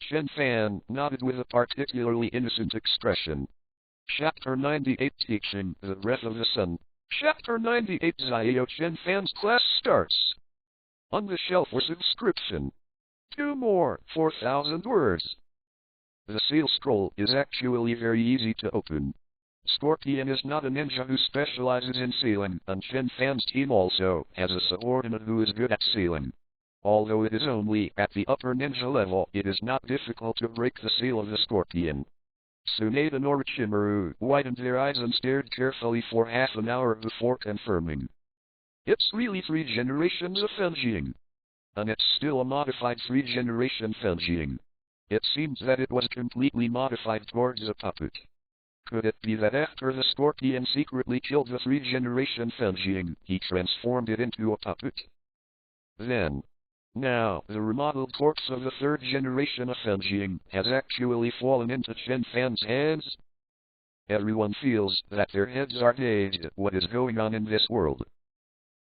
Chen Fan nodded with a particularly innocent expression. Chapter 98 Teaching the Breath of the Sun. Chapter 98 Xiao Chen Fan's class starts. On the shelf was inscription. 2 more, 4,000 words. The seal scroll is actually very easy to open. Scorpion is not a ninja who specializes in sealing, and Chen Fan's team also has a subordinate who is good at sealing. Although it is only at the upper ninja level, it is not difficult to break the seal of the Scorpion. Tsunade and Orochimaru widened their eyes and stared carefully for half an hour before confirming. It's really 3 generations of Fenjing. And it's still a modified 3-generation Fenjing. It seems that it was completely modified towards a puppet. Could it be that after the Scorpion secretly killed the 3-generation Fenjing, he transformed it into a puppet? Then, now, the remodeled corpse of the 3rd generation of Fenjing has actually fallen into Chen Fan's hands? Everyone feels that their heads are dazed at what is going on in this world.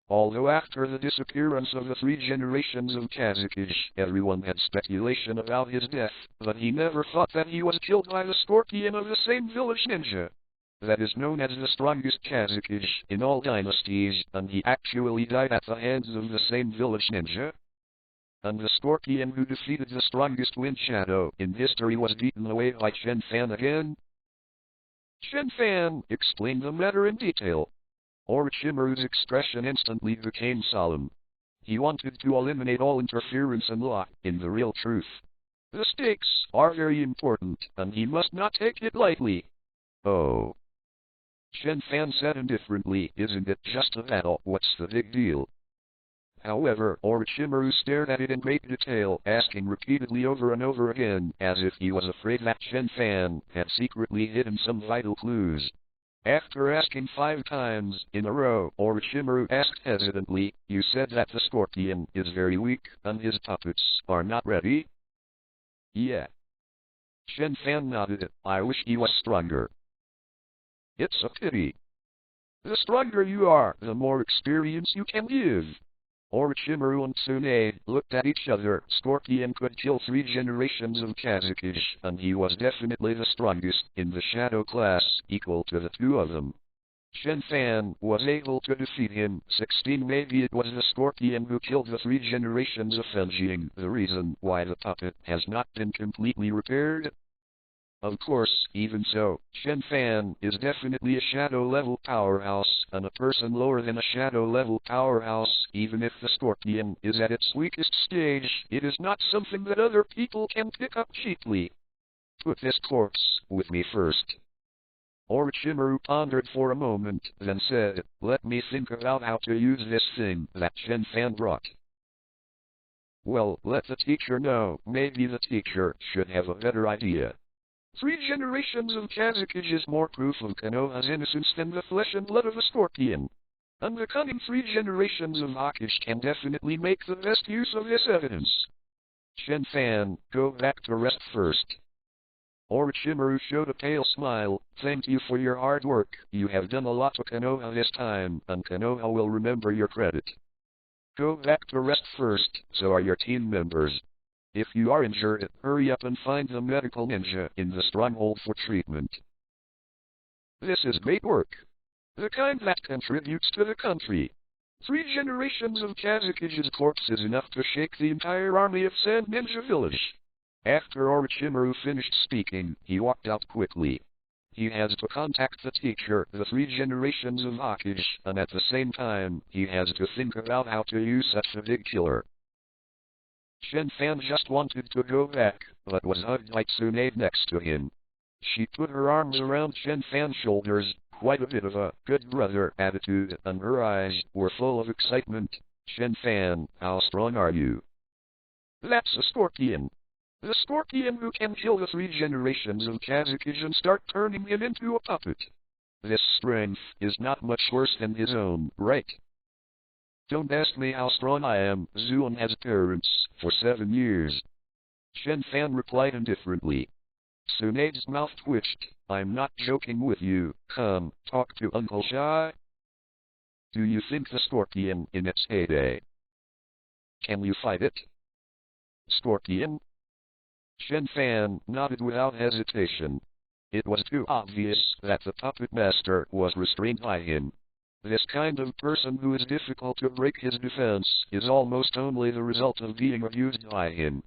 Although after the disappearance of the 3 generations of Kazakage, everyone had speculation about his death, but he never thought that he was killed by the Scorpion of the same village ninja that is known as the strongest Kazakage in all dynasties, and he actually died at the hands of the same village ninja. And the Scorpion who defeated the strongest wind shadow in history was beaten away by Chen Fan again? Chen Fan explained the matter in detail. Orochimaru's expression instantly became solemn. He wanted to eliminate all interference and lie in the real truth. The stakes are very important, and he must not take it lightly. Oh. Chen Fan said indifferently, isn't it just a battle, what's the big deal? However, Orochimaru stared at it in great detail, asking repeatedly over and over again, as if he was afraid that Chen Fan had secretly hidden some vital clues. After asking 5 times in a row, Orochimaru asked hesitantly, you said that the Scorpion is very weak, and his puppets are not ready? Yeah. Chen Fan nodded, I wish he was stronger. It's a pity. The stronger you are, the more experience you can give. Orochimaru and Tsunade looked at each other. Scorpion could kill 3 generations of Kazakage, and he was definitely the strongest in the Shadow class, equal to the 2 of them. Chen Fan was able to defeat him. 16 Maybe it was the Scorpion who killed the 3 generations of Fenjing, the reason why the puppet has not been completely repaired. Of course, even so, Chen Fan is definitely a shadow-level powerhouse, and a person lower than a shadow-level powerhouse, even if the Scorpion is at its weakest stage, it is not something that other people can pick up cheaply. Put this corpse with me first. Orochimaru pondered for a moment, then said, let me think about how to use this thing that Chen Fan brought. Well, let the teacher know. Maybe the teacher should have a better idea. 3 generations of Kazakage is more proof of Konoha's innocence than the flesh and blood of a Scorpion. And the cunning 3 generations of Hokage can definitely make the best use of this evidence. Chen Fan, go back to rest first. Orochimaru showed a pale smile. Thank you for your hard work. You have done a lot to Konoha this time, and Konoha will remember your credit. Go back to rest first, so are your team members. If you are injured, hurry up and find the medical ninja in the stronghold for treatment. This is great work. The kind that contributes to the country. 3 generations of Kazakage's corpse is enough to shake the entire army of Sand Ninja Village. After Orochimaru finished speaking, he walked out quickly. He has to contact the teacher, the 3 generations of Hokage, and at the same time, he has to think about how to use such a big killer. Chen Fan just wanted to go back, but was hugged by Tsunade next to him. She put her arms around Chen Fan's shoulders, quite a bit of a good brother attitude, and her eyes were full of excitement. Chen Fan, how strong are you? That's a Scorpion. The Scorpion who can kill the 3 generations of Kazakage and start turning him into a puppet. This strength is not much worse than his own, right? Don't ask me how strong I am. Zuon has parents for 7 years. Chen Fan replied indifferently. Tsunade's mouth twitched. I'm not joking with you. Come, talk to Uncle Shy. Do you think the scorpion in its heyday? Can you fight it? Scorpion? Chen Fan nodded without hesitation. It was too obvious that the puppet master was restrained by him. This kind of person who is difficult to break his defense is almost only the result of being abused by him.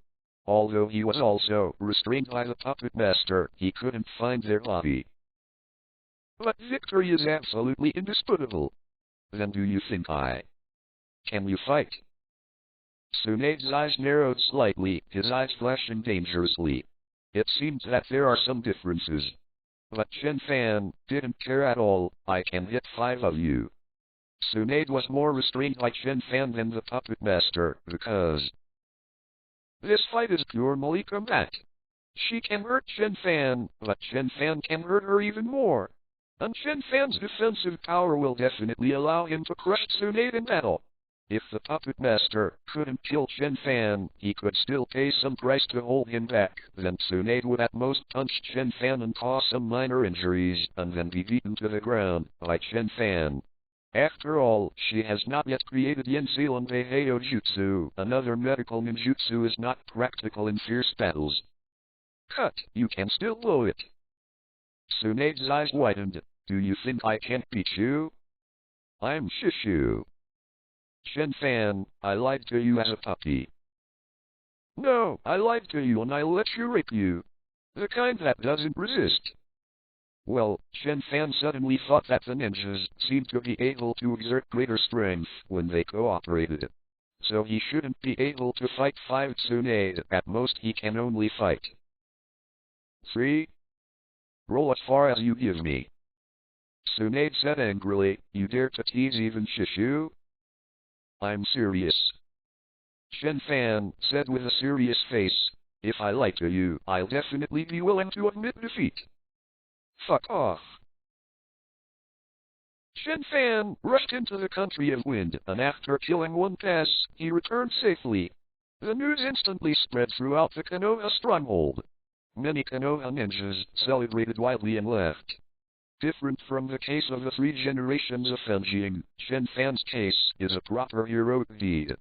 Although he was also restrained by the puppet master, he couldn't find their body. But victory is absolutely indisputable. Then do you think I can you fight? Tsunade's eyes narrowed slightly, his eyes flashing dangerously. It seemed that there are some differences. But Chen Fan didn't care at all. I can hit 5 of you. Tsunade was more restrained by Chen Fan than the puppet master, because this fight is purely combat. She can hurt Chen Fan, but Chen Fan can hurt her even more. And Chen Fan's defensive power will definitely allow him to crush Tsunade in battle. If the puppet master couldn't kill Chen Fan, he could still pay some price to hold him back. Then Tsunade would at most punch Chen Fan and cause some minor injuries, and then be beaten to the ground by Chen Fan. After all, she has not yet created Yenseal Heio Jutsu. Another medical ninjutsu is not practical in fierce battles. Cut, you can still blow it. Tsunade's eyes widened. Do you think I can't beat you? I'm Shishu. Chen Fan, I lied to you as a puppy. No, I lied to you and I let you rape you. The kind that doesn't resist. Well, Chen Fan suddenly thought that the ninjas seemed to be able to exert greater strength when they cooperated. So he shouldn't be able to fight 5 Tsunade, at most he can only fight 3. Roll as far as you give me. Tsunade said angrily, you dare to tease even Shishu? I'm serious. Chen Fan said with a serious face, if I lie to you, I'll definitely be willing to admit defeat. Fuck off. Chen Fan rushed into the country of wind, and after killing one pass, he returned safely. The news instantly spread throughout the Konoha stronghold. Many Konoha ninjas celebrated wildly and laughed. Different from the case of the 3 generations of Fenjing, Chen Fan's case is a proper heroic deed.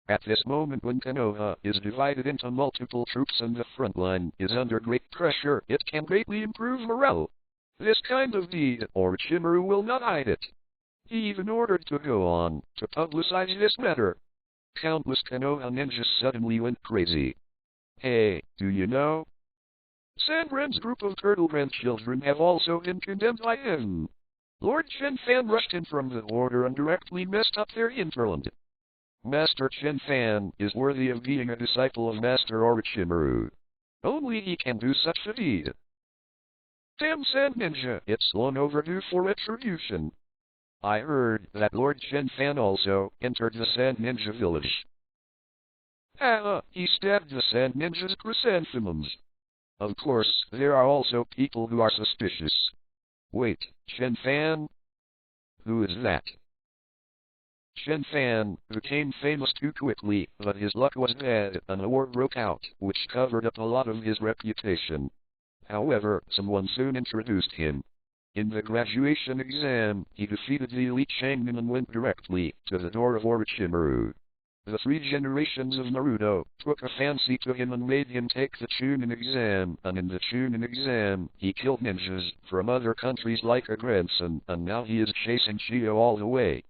At this moment when Konoha is divided into multiple troops and the front line is under great pressure, it can greatly improve morale. This kind of deed, Orochimaru will not hide it. He even ordered to go on to publicize this matter. Countless Konoha ninjas suddenly went crazy. Hey, do you know? Sanbren's group of turtle grandchildren have also been condemned by him. Lord Chen Fan rushed in from the border and directly messed up their hinterland. Master Chen Fan is worthy of being a disciple of Master Orochimaru. Only he can do such a deed. Damn Sand Ninja, it's long overdue for retribution. I heard that Lord Chen Fan also entered the Sand Ninja village. He stabbed the Sand Ninja's chrysanthemums. Of course, there are also people who are suspicious. Wait, Chen Fan? Who is that? Chen Fan became famous too quickly, but his luck was bad, and a war broke out, which covered up a lot of his reputation. However, someone soon introduced him. In the graduation exam, he defeated the elite Shangmin and went directly to the door of Orochimaru. The 3 generations of Naruto took a fancy to him and made him take the Chunin exam, and in the Chunin exam, he killed ninjas from other countries like a grandson, and now he is chasing Shio all the way.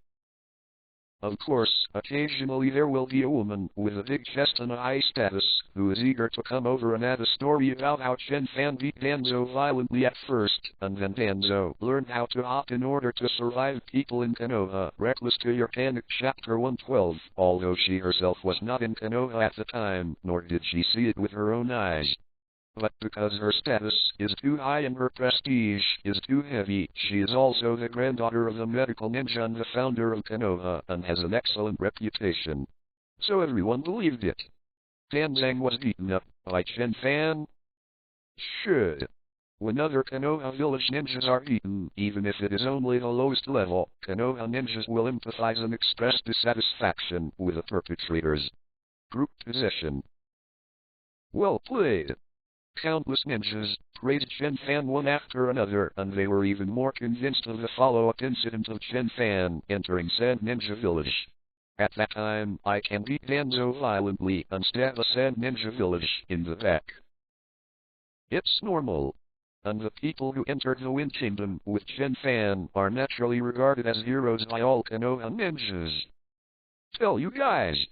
Of course, occasionally there will be a woman with a big chest and a high status, who is eager to come over and add a story about how Chen Fan beat Danzo violently at first, and then Danzo learned how to hop in order to survive people in Konoha Reckless to your Panic Chapter 112, although she herself was not in Konoha at the time, nor did she see it with her own eyes. But because her status is too high and her prestige is too heavy, she is also the granddaughter of the medical ninja and the founder of Konoha, and has an excellent reputation. So everyone believed it. Danzang was beaten up by Chen Fan. Should. When other Konoha village ninjas are beaten, even if it is only the lowest level, Konoha ninjas will empathize and express dissatisfaction with the perpetrators. Group possession. Well played. Countless ninjas praised Chen Fan one after another, and they were even more convinced of the follow-up incident of Chen Fan entering Sand Ninja Village. At that time, I can beat Danzo violently and stab a Sand Ninja Village in the back. It's normal. And the people who entered the Wind Kingdom with Chen Fan are naturally regarded as heroes by all Konoha ninjas. Tell you guys.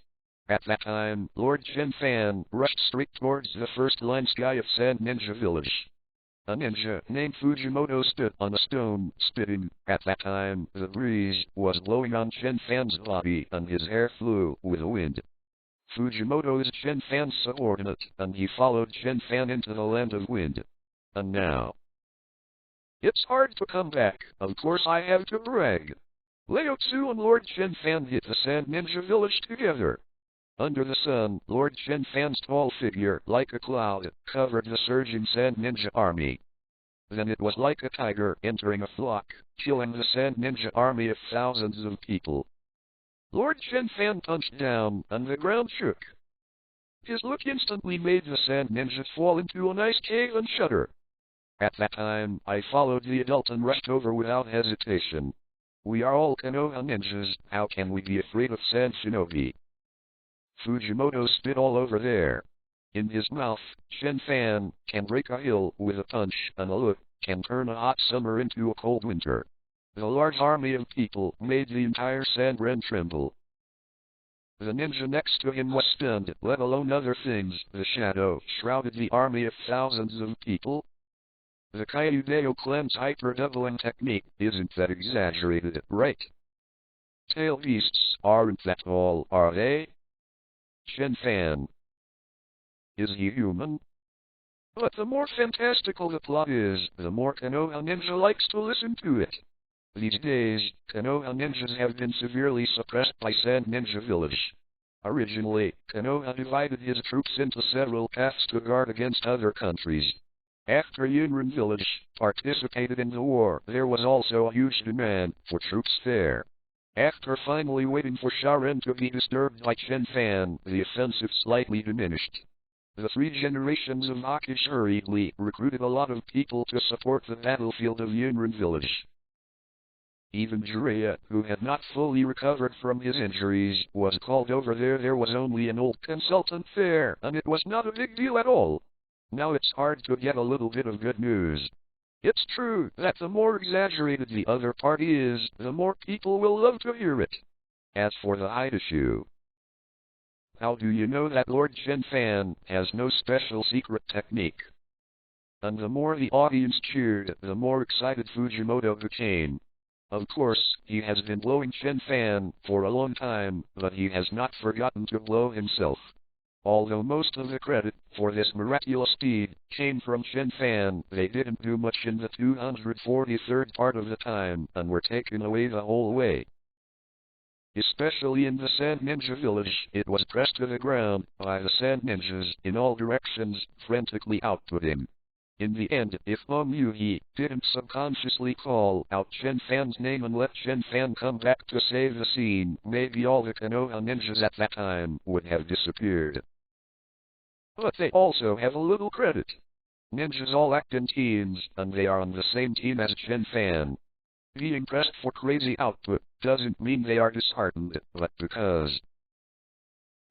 At that time, Lord Chen Fan rushed straight towards the first line sky of Sand Ninja Village. A ninja named Fujimoto stood on a stone, spitting. At that time, the breeze was blowing on Chen Fan's body and his hair flew with the wind. Fujimoto is Chen Fan's subordinate, and he followed Chen Fan into the land of wind. And now, it's hard to come back. Of course I have to brag. Leo Tsu and Lord Chen Fan hit the Sand Ninja Village together. Under the sun, Lord Chen Fan's tall figure, like a cloud, covered the surging Sand Ninja army. Then it was like a tiger entering a flock, killing the Sand Ninja army of thousands of people. Lord Chen Fan punched down, and the ground shook. His look instantly made the Sand Ninjas fall into an ice cave and shudder. At that time, I followed the adult and rushed over without hesitation. We are all Konoha ninjas, how can we be afraid of Sand Shinobi? Fujimoto spit all over there. In his mouth, Chen Fan can break a hill with a punch, and a look can turn a hot summer into a cold winter. The large army of people made the entire Sand Realm tremble. The ninja next to him was stunned, let alone other things. The shadow shrouded the army of thousands of people. The Kyudeo clan's hyper-doubling technique isn't that exaggerated, right? Tail beasts aren't that tall, are they? Chen Fan. Is he human? But the more fantastical the plot is, the more Konoha Ninja likes to listen to it. These days, Konoha ninjas have been severely suppressed by Sand Ninja Village. Originally, Konoha divided his troops into several paths to guard against other countries. After Yunrin Village participated in the war, there was also a huge demand for troops there. After finally waiting for Sharan to be disturbed by Chen Fan, the offensive slightly diminished. The three generations of Hokage hurriedly recruited a lot of people to support the battlefield of Yunrin Village. Even Jiraiya, who had not fully recovered from his injuries, was called over there. There was only an old consultant there, and it was not a big deal at all. Now it's hard to get a little bit of good news. It's true that the more exaggerated the other party is, the more people will love to hear it. As for the height issue, how do you know that Lord Chen Fan has no special secret technique? And the more the audience cheered, the more excited Fujimoto became. Of course, he has been blowing Chen Fan for a long time, but he has not forgotten to blow himself. Although most of the credit for this miraculous deed came from Chen Fan, they didn't do much in the 243rd part of the time, and were taken away the whole way. Especially in the Sand Ninja Village, it was pressed to the ground by the Sand Ninjas in all directions, frantically outputting. In the end, if Yuhi didn't subconsciously call out Chen Fan's name and let Chen Fan come back to save the scene, maybe all the Konoha ninjas at that time would have disappeared. But they also have a little credit. Ninjas all act in teams, and they are on the same team as Chen Fan. Being pressed for crazy output doesn't mean they are disheartened, but because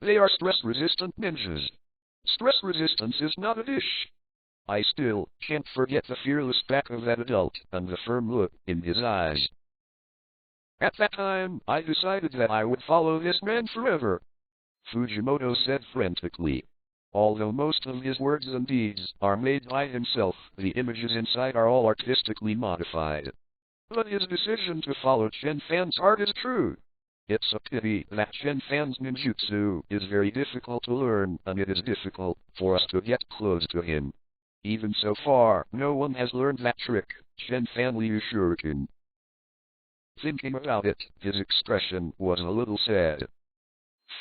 they are stress-resistant ninjas. Stress resistance is not a dish. I still can't forget the fearless back of that adult, and the firm look in his eyes. At that time, I decided that I would follow this man forever. Fujimoto said frantically. Although most of his words and deeds are made by himself, the images inside are all artistically modified. But his decision to follow Chen Fan's heart is true. It's a pity that Chen Fan's ninjutsu is very difficult to learn, and it is difficult for us to get close to him. Even so far, no one has learned that trick, Chen Fan Liu Shuriken. Thinking about it, his expression was a little sad.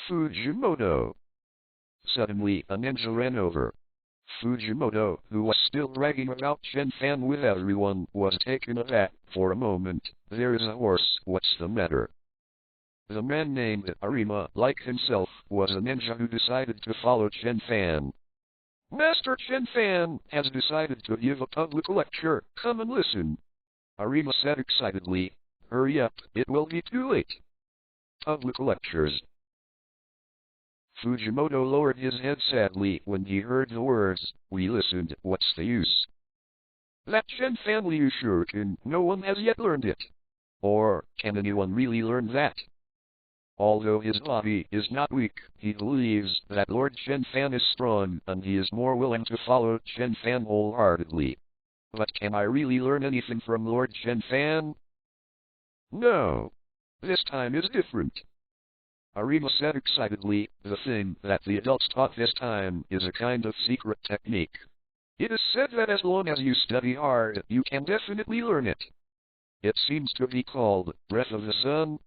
Fujimoto. Suddenly, a ninja ran over. Fujimoto, who was still bragging about Chen Fan with everyone, was taken aback for a moment. There is a horse, what's the matter? The man named Arima, like himself, was a ninja who decided to follow Chen Fan. Master Chen Fan has decided to give a public lecture. Come and listen. Arima said excitedly. Hurry up, it will be too late. Public lectures. Fujimoto lowered his head sadly when he heard the words. We listened, what's the use? That Chen Fan Liu Shuriken, no one has yet learned it. Or, can anyone really learn that? Although his body is not weak, he believes that Lord Chen Fan is strong, and he is more willing to follow Chen Fan wholeheartedly. But can I really learn anything from Lord Chen Fan? No. This time is different. Arima said excitedly, the thing that the adults taught this time is a kind of secret technique. It is said that as long as you study hard, you can definitely learn it. It seems to be called Breath of the Sun.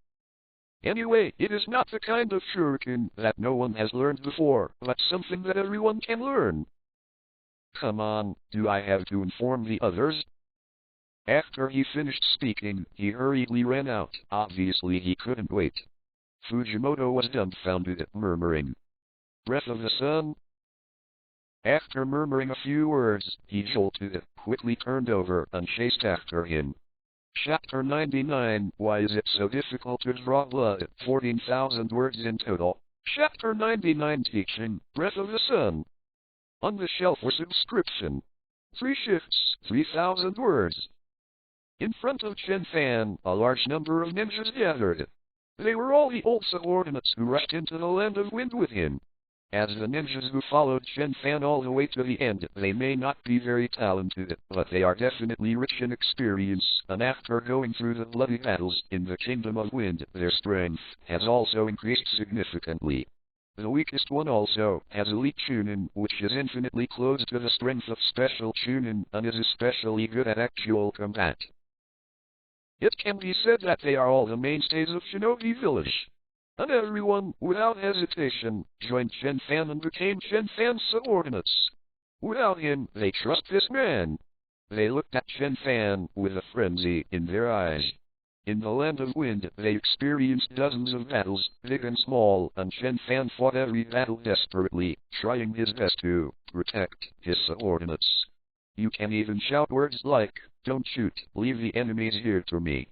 Anyway, it is not the kind of shuriken that no one has learned before, but something that everyone can learn. Come on, do I have to inform the others? After he finished speaking, he hurriedly ran out. Obviously he couldn't wait. Fujimoto was dumbfounded, murmuring, Breath of the Sun? After murmuring a few words, he jolted, quickly turned over, and chased after him. Chapter 99, Why is it so difficult to draw blood? 14,000 words in total. Chapter 99 Teaching, Breath of the Sun. On the shelf for subscription. 3 shifts, 3,000 words. In front of Chen Fan, a large number of ninjas gathered. They were all the old subordinates who rushed into the land of wind with him. As the ninjas who followed Chen Fan all the way to the end, they may not be very talented, but they are definitely rich in experience, and after going through the bloody battles in the Kingdom of Wind, their strength has also increased significantly. The weakest one also has elite Chunin, which is infinitely close to the strength of special Chunin, and is especially good at actual combat. It can be said that they are all the mainstays of Shinobi Village. And everyone, without hesitation, joined Chen Fan and became Chen Fan's subordinates. Without him, they trust this man. They looked at Chen Fan with a frenzy in their eyes. In the land of wind, they experienced dozens of battles, big and small, and Chen Fan fought every battle desperately, trying his best to protect his subordinates. You can even shout words like, don't shoot, leave the enemies here to me.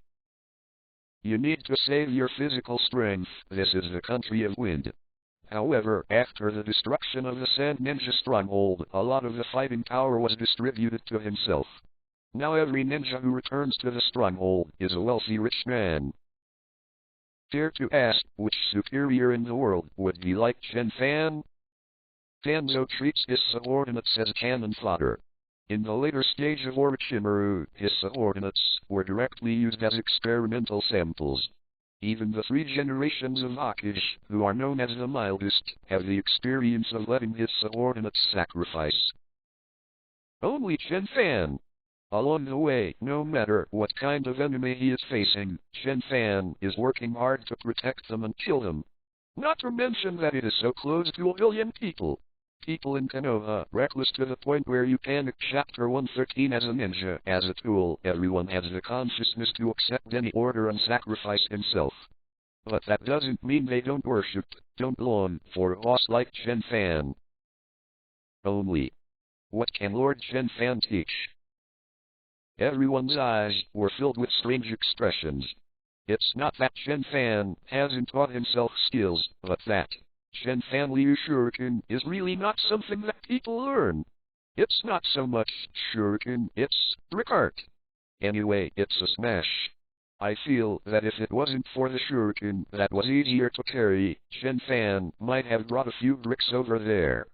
You need to save your physical strength, this is the country of wind. However, after the destruction of the Sand Ninja stronghold, a lot of the fighting power was distributed to himself. Now every ninja who returns to the stronghold is a wealthy rich man. Dare to ask, which superior in the world would be like Chen Fan? Danzo treats his subordinates as cannon fodder. In the later stage of Orochimaru, his subordinates were directly used as experimental samples. Even the 3 generations of Hokage, who are known as the mildest, have the experience of letting his subordinates sacrifice. Only Chen Fan. Along the way, no matter what kind of enemy he is facing, Chen Fan is working hard to protect them and kill them. Not to mention that it is so close to 1 billion people. People in Konoha Reckless to the point where you panic Chapter 113 as a ninja. As a tool, everyone has the consciousness to accept any order and sacrifice himself. But that doesn't mean they don't worship, don't long for a boss like Chen Fan. Only. What can Lord Chen Fan teach? Everyone's eyes were filled with strange expressions. It's not that Chen Fan hasn't taught himself skills, but that Chen Fan Liu Shuriken is really not something that people learn. It's not so much Shuriken, it's brick art. Anyway, it's a smash. I feel that if it wasn't for the Shuriken that was easier to carry, Chen Fan might have brought a few bricks over there.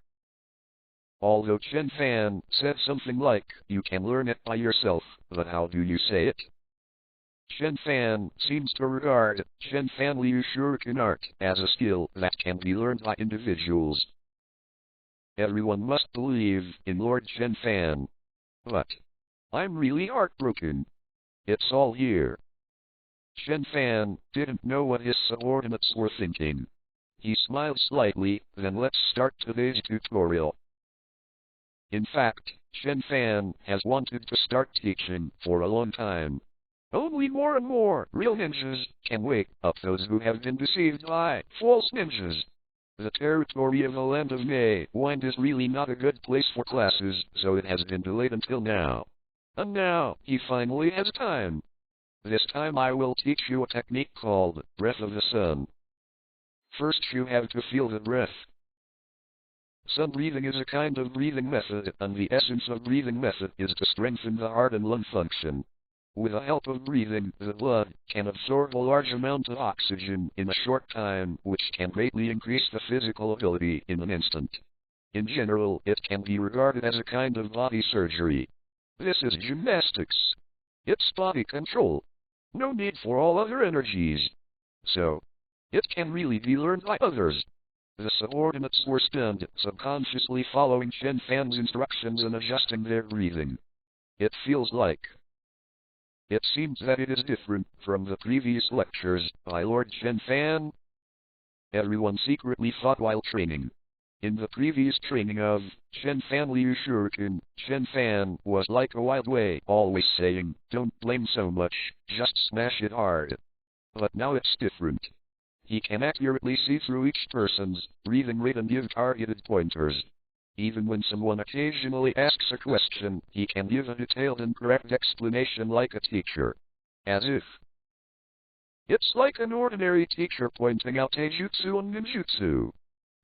Although Chen Fan said something like, you can learn it by yourself, but how do you say it? Chen Fan seems to regard Chen Fan Liu Shuriken art as a skill that can be learned by individuals. Everyone must believe in Lord Chen Fan. But I'm really heartbroken. It's all here. Chen Fan didn't know what his subordinates were thinking. He smiled slightly, then let's start today's tutorial. In fact, Chen Fan has wanted to start teaching for a long time. Only more and more real ninjas can wake up those who have been deceived by false ninjas. The territory of the Land of May Wind is really not a good place for classes, so it has been delayed until now. And now, he finally has time. This time I will teach you a technique called Breath of the Sun. First you have to feel the breath. Sun breathing is a kind of breathing method, and the essence of breathing method is to strengthen the heart and lung function. With the help of breathing, the blood can absorb a large amount of oxygen in a short time, which can greatly increase the physical ability in an instant. In general, it can be regarded as a kind of body surgery. This is gymnastics. It's body control. No need for all other energies. So, it can really be learned by others. The subordinates were spent subconsciously following Chen Fan's instructions and adjusting their breathing. It feels like. It seems that it is different from the previous lectures by Lord Chen Fan. Everyone secretly thought while training. In the previous training of Chen Fan Liu Shuriken, Chen Fan was like a wild way, always saying, "Don't blame so much, just smash it hard." But now it's different. He can accurately see through each person's breathing rate and give targeted pointers. Even when someone occasionally asks a question, he can give a detailed and correct explanation like a teacher. As if. It's like an ordinary teacher pointing out taijutsu and ninjutsu.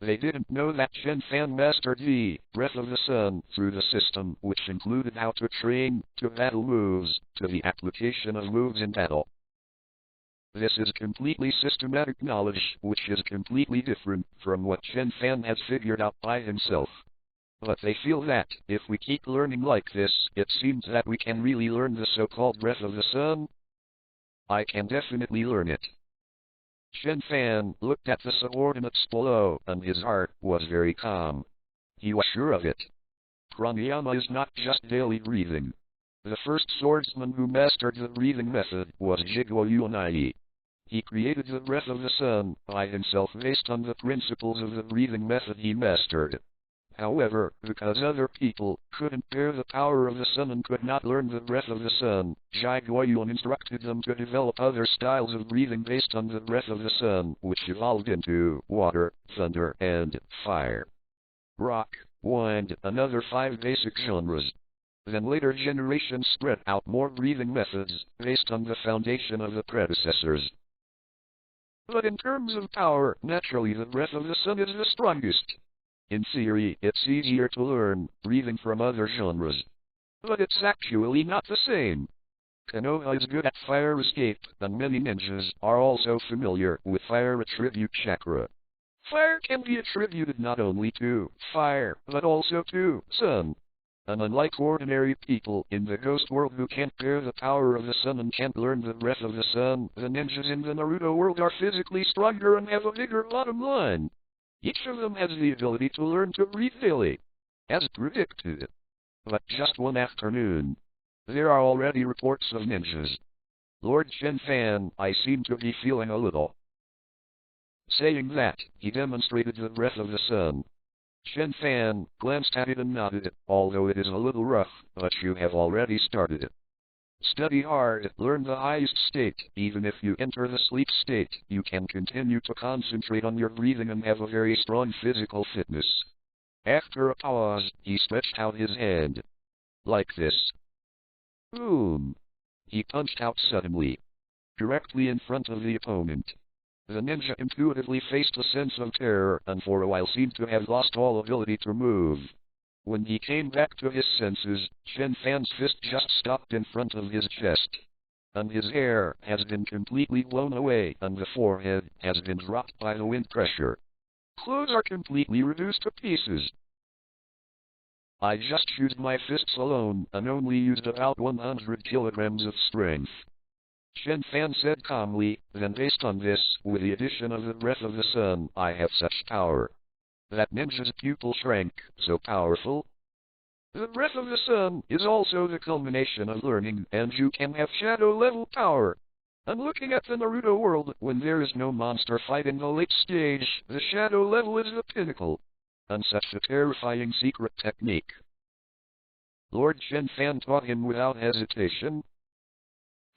They didn't know that Chen Fan mastered the Breath of the Sun through the system, which included how to train to battle moves, to the application of moves in battle. This is completely systematic knowledge, which is completely different from what Chen Fan has figured out by himself. But they feel that, if we keep learning like this, it seems that we can really learn the so-called Breath of the Sun. I can definitely learn it. Chen Fan looked at the subordinates below, and his heart was very calm. He was sure of it. Pranayama is not just daily breathing. The first swordsman who mastered the breathing method was Jigwo Yunai. He created the Breath of the Sun by himself based on the principles of the breathing method he mastered. However, because other people couldn't bear the power of the sun and could not learn the Breath of the Sun, Jigwo Yun instructed them to develop other styles of breathing based on the Breath of the Sun, which evolved into water, thunder, and fire. Rock, wind, another 5 basic genres. Then later generations spread out more breathing methods, based on the foundation of the predecessors. But in terms of power, naturally the Breath of the Sun is the strongest. In theory, it's easier to learn breathing from other genres. But it's actually not the same. Konoha is good at fire escape, and many ninjas are also familiar with fire attribute chakra. Fire can be attributed not only to fire, but also to sun. And unlike ordinary people in the ghost world who can't bear the power of the sun and can't learn the Breath of the Sun, the ninjas in the Naruto world are physically stronger and have a bigger bottom line. Each of them has the ability to learn to breathe daily, as predicted. But just one afternoon, there are already reports of ninjas. Lord Chen Fan, I seem to be feeling a little. Saying that, he demonstrated the Breath of the Sun. Chen Fan glanced at it and nodded, although it is a little rough, but you have already started it. Study hard, learn the highest state. Even if you enter the sleep state, you can continue to concentrate on your breathing and have a very strong physical fitness. After a pause, he stretched out his hand. Like this. Boom! He punched out suddenly. Directly in front of the opponent. The ninja intuitively faced a sense of terror and for a while seemed to have lost all ability to move. When he came back to his senses, Chen Fan's fist just stopped in front of his chest. And his hair has been completely blown away and the forehead has been dropped by the wind pressure. Clothes are completely reduced to pieces. I just used my fists alone and only used about 100 kilograms of strength. Chen Fan said calmly, then based on this, with the addition of the Breath of the Sun, I have such power. That ninja's pupil shrank, so powerful. The Breath of the Sun is also the culmination of learning, and you can have shadow-level power. And looking at the Naruto world, when there is no monster fight in the late stage, the shadow level is the pinnacle. And such a terrifying secret technique. Lord Chen Fan taught him without hesitation.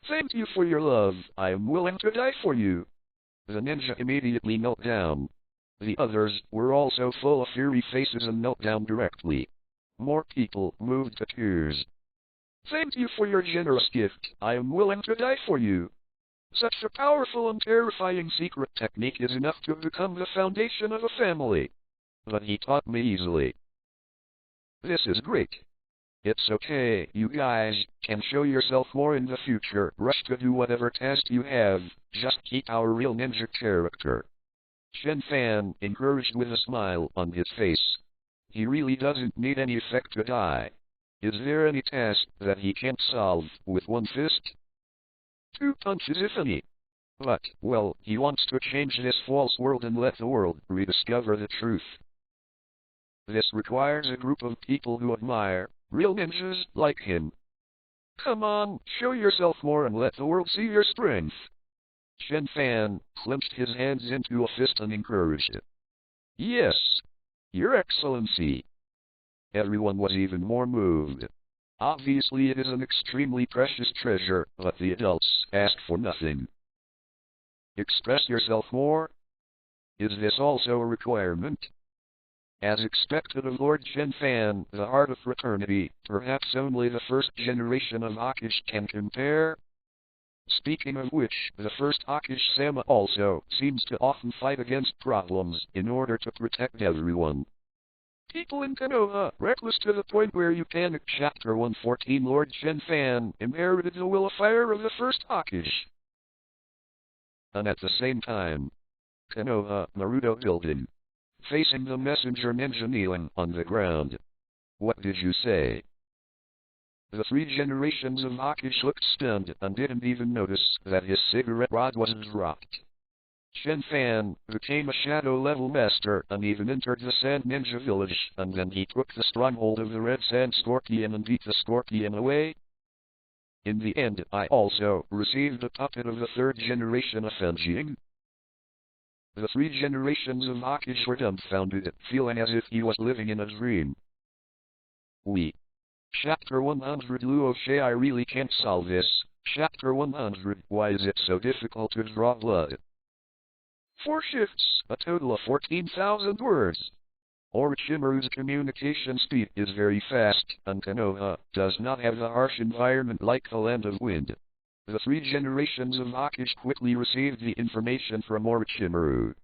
Thank you for your love, I am willing to die for you. The ninja immediately knelt down. The others were also full of fiery faces and knelt down directly. More people moved to tears. "Thank you for your generous gift. I am willing to die for you. Such a powerful and terrifying secret technique is enough to become the foundation of a family. But he taught me easily." "This is great. It's okay, you guys can show yourself more in the future. Rush to do whatever task you have, just keep our real ninja character." Chen Fan encouraged with a smile on his face. He really doesn't need any effect to die. Is there any task that he can't solve with one fist? 2 punches if any. But, well, he wants to change this false world and let the world rediscover the truth. This requires a group of people who admire real ninjas like him. Come on, show yourself more and let the world see your strength. Chen Fan clenched his hands into a fist and encouraged it. "Yes, Your Excellency." Everyone was even more moved. Obviously it is an extremely precious treasure, but the adults asked for nothing. "Express yourself more? Is this also a requirement?" As expected of Lord Chen Fan, the Heart of Fraternity, perhaps only the first generation of Hokage can compare. Speaking of which, the first Hokage-sama also seems to often fight against problems in order to protect everyone. People in Konoha Reckless to the point where you panic. Chapter 114. Lord Chen Fan inherited the will of fire of the first Hokage. And at the same time, Konoha Naruto building. Facing the messenger ninja kneeling on the ground. "What did you say?" The 3 generations of Hokage looked stunned and didn't even notice that his cigarette rod wasn't dropped. Chen Fan became a shadow-level master and even entered the Sand Ninja village, and then he took the stronghold of the Red Sand Scorpion and beat the Scorpion away. In the end, I also received a puppet of the 3rd generation of Fenjing. The 3 generations of Hokage were dumbfounded, feeling as if he was living in a dream. Chapter 100. Luo She, I really can't solve this. Chapter 100. Why is it so difficult to draw blood? 4 shifts, a total of 14,000 words. Orochimaru's communication speed is very fast, and Konoha does not have a harsh environment like the Land of Wind. The 3 generations of Hokage quickly received the information from Orochimaru.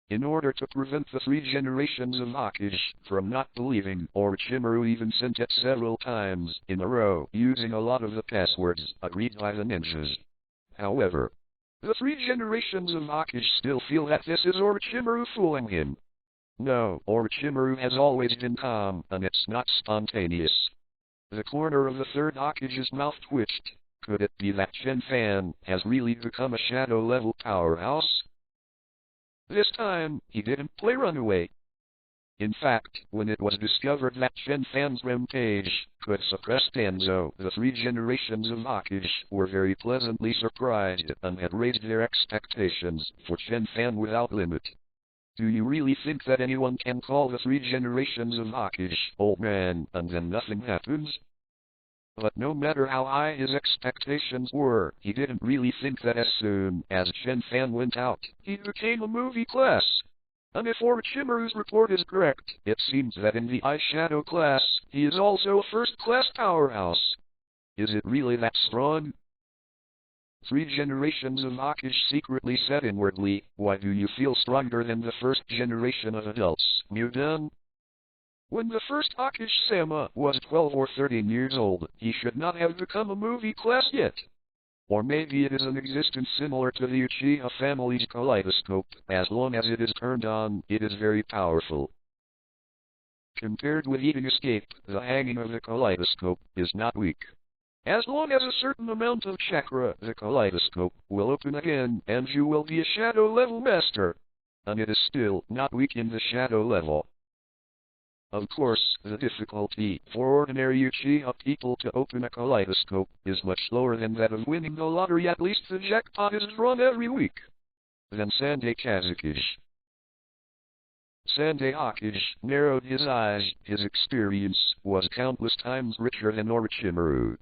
In order to prevent the 3 generations of Hokage from not believing, Orochimaru even sent it several times in a row, using a lot of the passwords agreed by the ninjas. However, the 3 generations of Hokage still feel that this is Orochimaru fooling him. No, Orochimaru has always been calm, and it's not spontaneous. The corner of the 3rd Hokage's mouth twitched. Could it be that Chen Fan has really become a shadow-level powerhouse? This time, he didn't play runaway. In fact, when it was discovered that Chen Fan's rampage could suppress Danzo, the 3 generations of Hokage were very pleasantly surprised and had raised their expectations for Chen Fan without limit. Do you really think that anyone can call the 3 generations of Hokage old man and then nothing happens? But no matter how high his expectations were, he didn't really think that as soon as Chen Fan went out, he became a movie class. And if Orochimaru's report is correct, it seems that in the eyeshadow class, he is also a first-class powerhouse. Is it really that strong? 3 generations of Hokage secretly said inwardly, "Why do you feel stronger than the 1st generation of adults, Mudan?" When the first Hokage-sama was 12 or 13 years old, he should not have become a movie class yet. Or maybe it is an existence similar to the Uchiha family's kaleidoscope. As long as it is turned on, it is very powerful. Compared with eating escape, the hanging of the kaleidoscope is not weak. As long as a certain amount of chakra, the kaleidoscope will open again, and you will be a shadow level master. And it is still not weak in the shadow level. Of course, the difficulty for ordinary Uchiha people to open a kaleidoscope is much lower than that of winning the lottery. At least the jackpot is drawn every week. Then Sandai Kazekage. Sandai Hokage narrowed his eyes. His experience was countless times richer than Orochimaru.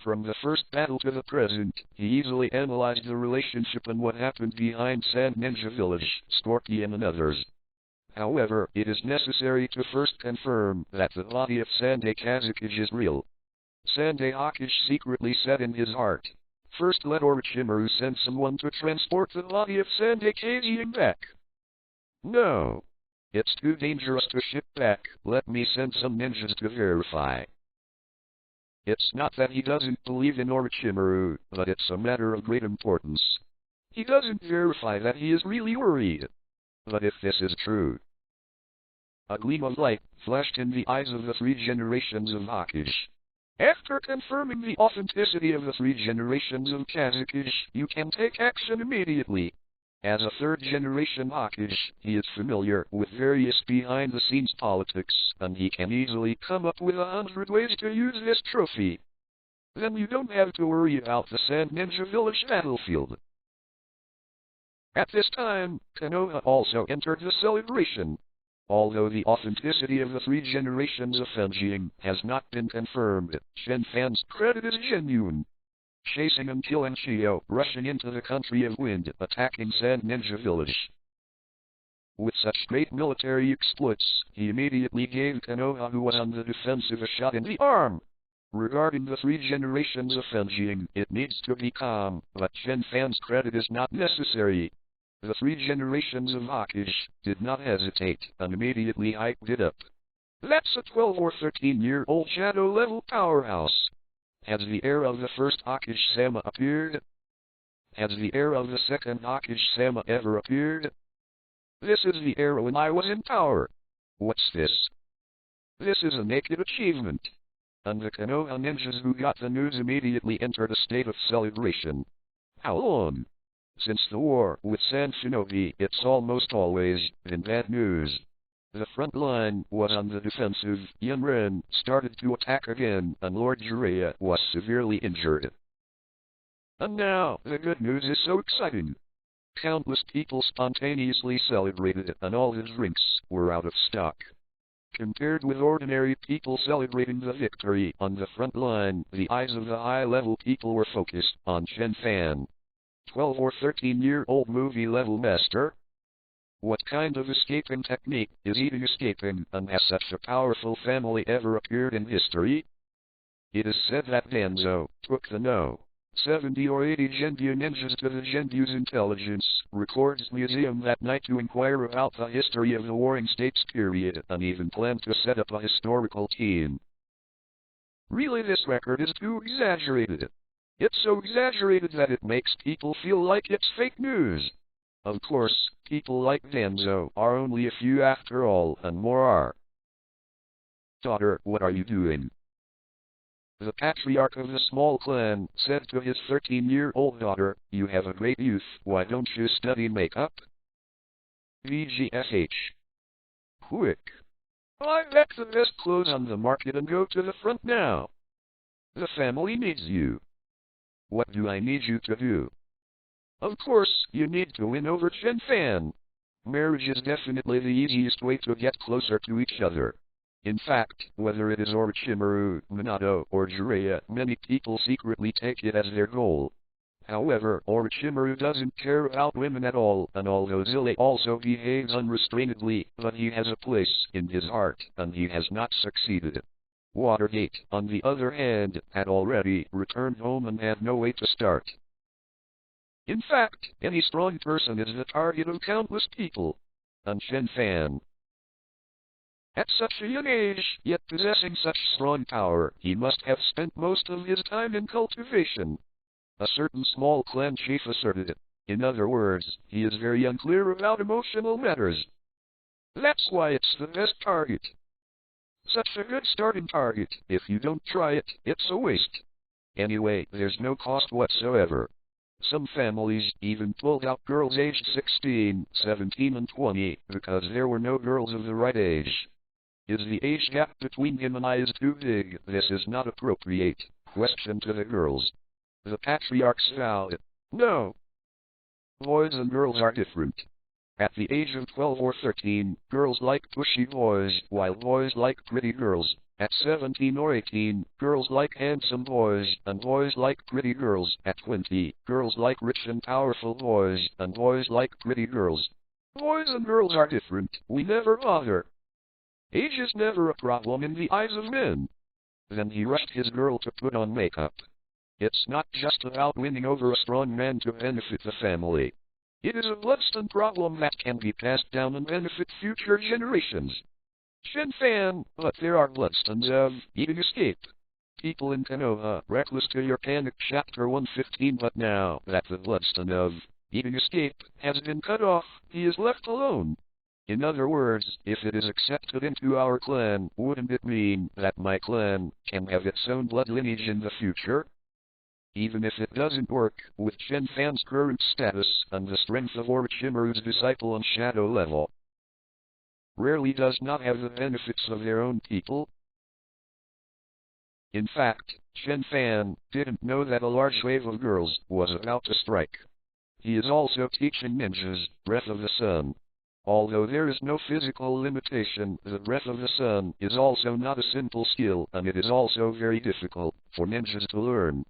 From the first battle to the present, he easily analyzed the relationship and what happened behind Sand Ninja Village, Scorpion and others. However, it is necessary to first confirm that the body of Sandai Kazakage is real. Sandai Hokage secretly said in his heart, "First let Orochimaru send someone to transport the body of Sandai Kazakage back." "No. It's too dangerous to ship back, let me send some ninjas to verify." It's not that he doesn't believe in Orochimaru, but it's a matter of great importance. He doesn't verify that he is really worried. But if this is true... A gleam of light flashed in the eyes of the three generations of Hokage. After confirming the authenticity of the three generations of Kazakage, you can take action immediately. As a third-generation Hokage, he is familiar with various behind-the-scenes politics, and he can easily come up with 100 ways to use this trophy. Then you don't have to worry about the Sand Ninja Village battlefield. At this time, Konoha also entered the celebration. Although the authenticity of the three generations of Fenjing has not been confirmed, Chen Fan's credit is genuine. Chasing and killing Shio, rushing into the country of wind, attacking Sand Ninja Village. With such great military exploits, he immediately gave Konoha, who was on the defensive, a shot in the arm. Regarding the three generations of Fenjing, it needs to be calm, but Chen Fan's credit is not necessary. The three generations of Hokage did not hesitate, and immediately hyped it up. That's a 12 or 13-year-old shadow-level powerhouse. Has the heir of the first Hokage-sama appeared? Has the heir of the second Hokage-sama ever appeared? This is the era when I was in power. What's this? This is a naked achievement. And the Konoha ninjas who got the news immediately entered a state of celebration. How long? Since the war with Sand Shinobi, it's almost always been bad news. The front line was on the defensive, Yunren started to attack again, and Lord Jiraiya was severely injured. And now, the good news is so exciting. Countless people spontaneously celebrated, and all the drinks were out of stock. Compared with ordinary people celebrating the victory on the front line, the eyes of the high-level people were focused on Chen Fan. 12 or 13-year-old movie-level master? What kind of escaping technique is even escaping, and has such a powerful family ever appeared in history? It is said that Danzo took the 70 or 80 Genbu ninjas to the Genbu's Intelligence Records Museum that night to inquire about the history of the Warring States period, and even planned to set up a historical team. Really, this record is too exaggerated. It's so exaggerated that it makes people feel like it's fake news. Of course, people like Danzo are only a few after all, and more are. Daughter, what are you doing? The patriarch of the small clan said to his 13-year-old daughter, "You have a great youth, why don't you study makeup?" VGFH. Quick. Buy back the best clothes on the market and go to the front now. The family needs you. What do I need you to do? Of course, you need to win over Chen Fan. Marriage is definitely the easiest way to get closer to each other. In fact, whether it is Orochimaru, Minato, or Jiraiya, many people secretly take it as their goal. However, Orochimaru doesn't care about women at all, and although Zille also behaves unrestrainedly, but he has a place in his heart, and he has not succeeded. Watergate, on the other hand, had already returned home and had no way to start. In fact, any strong person is the target of countless people. And Chen Fan. At such a young age, yet possessing such strong power, he must have spent most of his time in cultivation. A certain small clan chief asserted it. In other words, he is very unclear about emotional matters. That's why it's the best target. Such a good starting target. If you don't try it, it's a waste. Anyway, there's no cost whatsoever. Some families even pulled out girls aged 16, 17 and 20, because there were no girls of the right age. Is the age gap between him and I is too big? This is not appropriate. Question to the girls. The patriarchs vowed, no. Boys and girls are different. At the age of 12 or 13, girls like pushy boys, while boys like pretty girls. At 17 or 18, girls like handsome boys, and boys like pretty girls. At 20, girls like rich and powerful boys, and boys like pretty girls. Boys and girls are different, we never bother. Age is never a problem in the eyes of men. Then he rushed his girl to put on makeup. It's not just about winning over a strong man to benefit the family. It is a bloodstone problem that can be passed down and benefit future generations. Chen Fan, but there are bloodstones of eating escape. People in Konoha Reckless to your panic chapter 115, but now that the bloodstone of eating escape has been cut off, he is left alone. In other words, if it is accepted into our clan, wouldn't it mean that my clan can have its own blood lineage in the future? Even if it doesn't work, with Chen Fan's current status and the strength of Orochimaru's disciple on shadow level, rarely does not have the benefits of their own people. In fact, Chen Fan didn't know that a large wave of girls was about to strike. He is also teaching ninjas Breath of the Sun. Although there is no physical limitation, the Breath of the Sun is also not a simple skill, and it is also very difficult for ninjas to learn.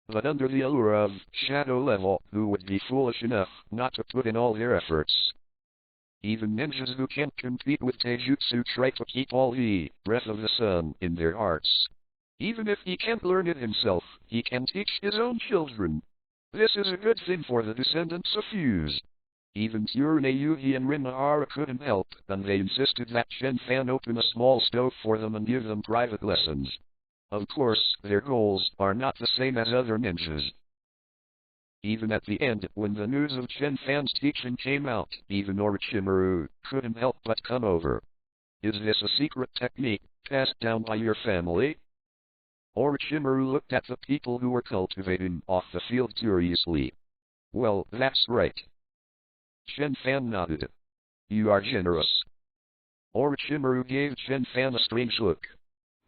But under the allure of shadow level, who would be foolish enough not to put in all their efforts? Even ninjas who can't compete with Taijutsu try to keep all the Breath of the Sun in their hearts. Even if he can't learn it himself, he can teach his own children. This is a good thing for the descendants of Fuse. Even Tsurune Yuhi and Rinahara couldn't help, and they insisted that Chen Fan open a small stove for them and give them private lessons. Of course, their goals are not the same as other ninjas. Even at the end, when the news of Chen Fan's teaching came out, even Orochimaru couldn't help but come over. Is this a secret technique passed down by your family? Orochimaru looked at the people who were cultivating off the field curiously. Well, that's right. Chen Fan nodded. You are generous. Orochimaru gave Chen Fan a strange look.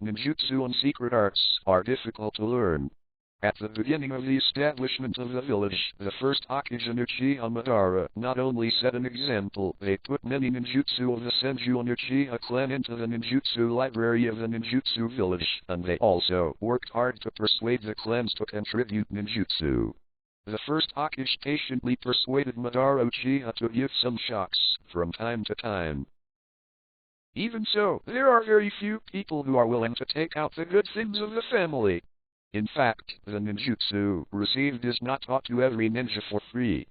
Ninjutsu and secret arts are difficult to learn. At the beginning of the establishment of the village, the first Hokage Uchiha Madara not only set an example, they put many ninjutsu of the Senju and Uchiha clan into the ninjutsu library of the ninjutsu village, and they also worked hard to persuade the clans to contribute ninjutsu. The first Hokage patiently persuaded Madara Uchiha to give some shocks from time to time. Even so, there are very few people who are willing to take out the good things of the family. In fact, the ninjutsu received is not taught to every ninja for free.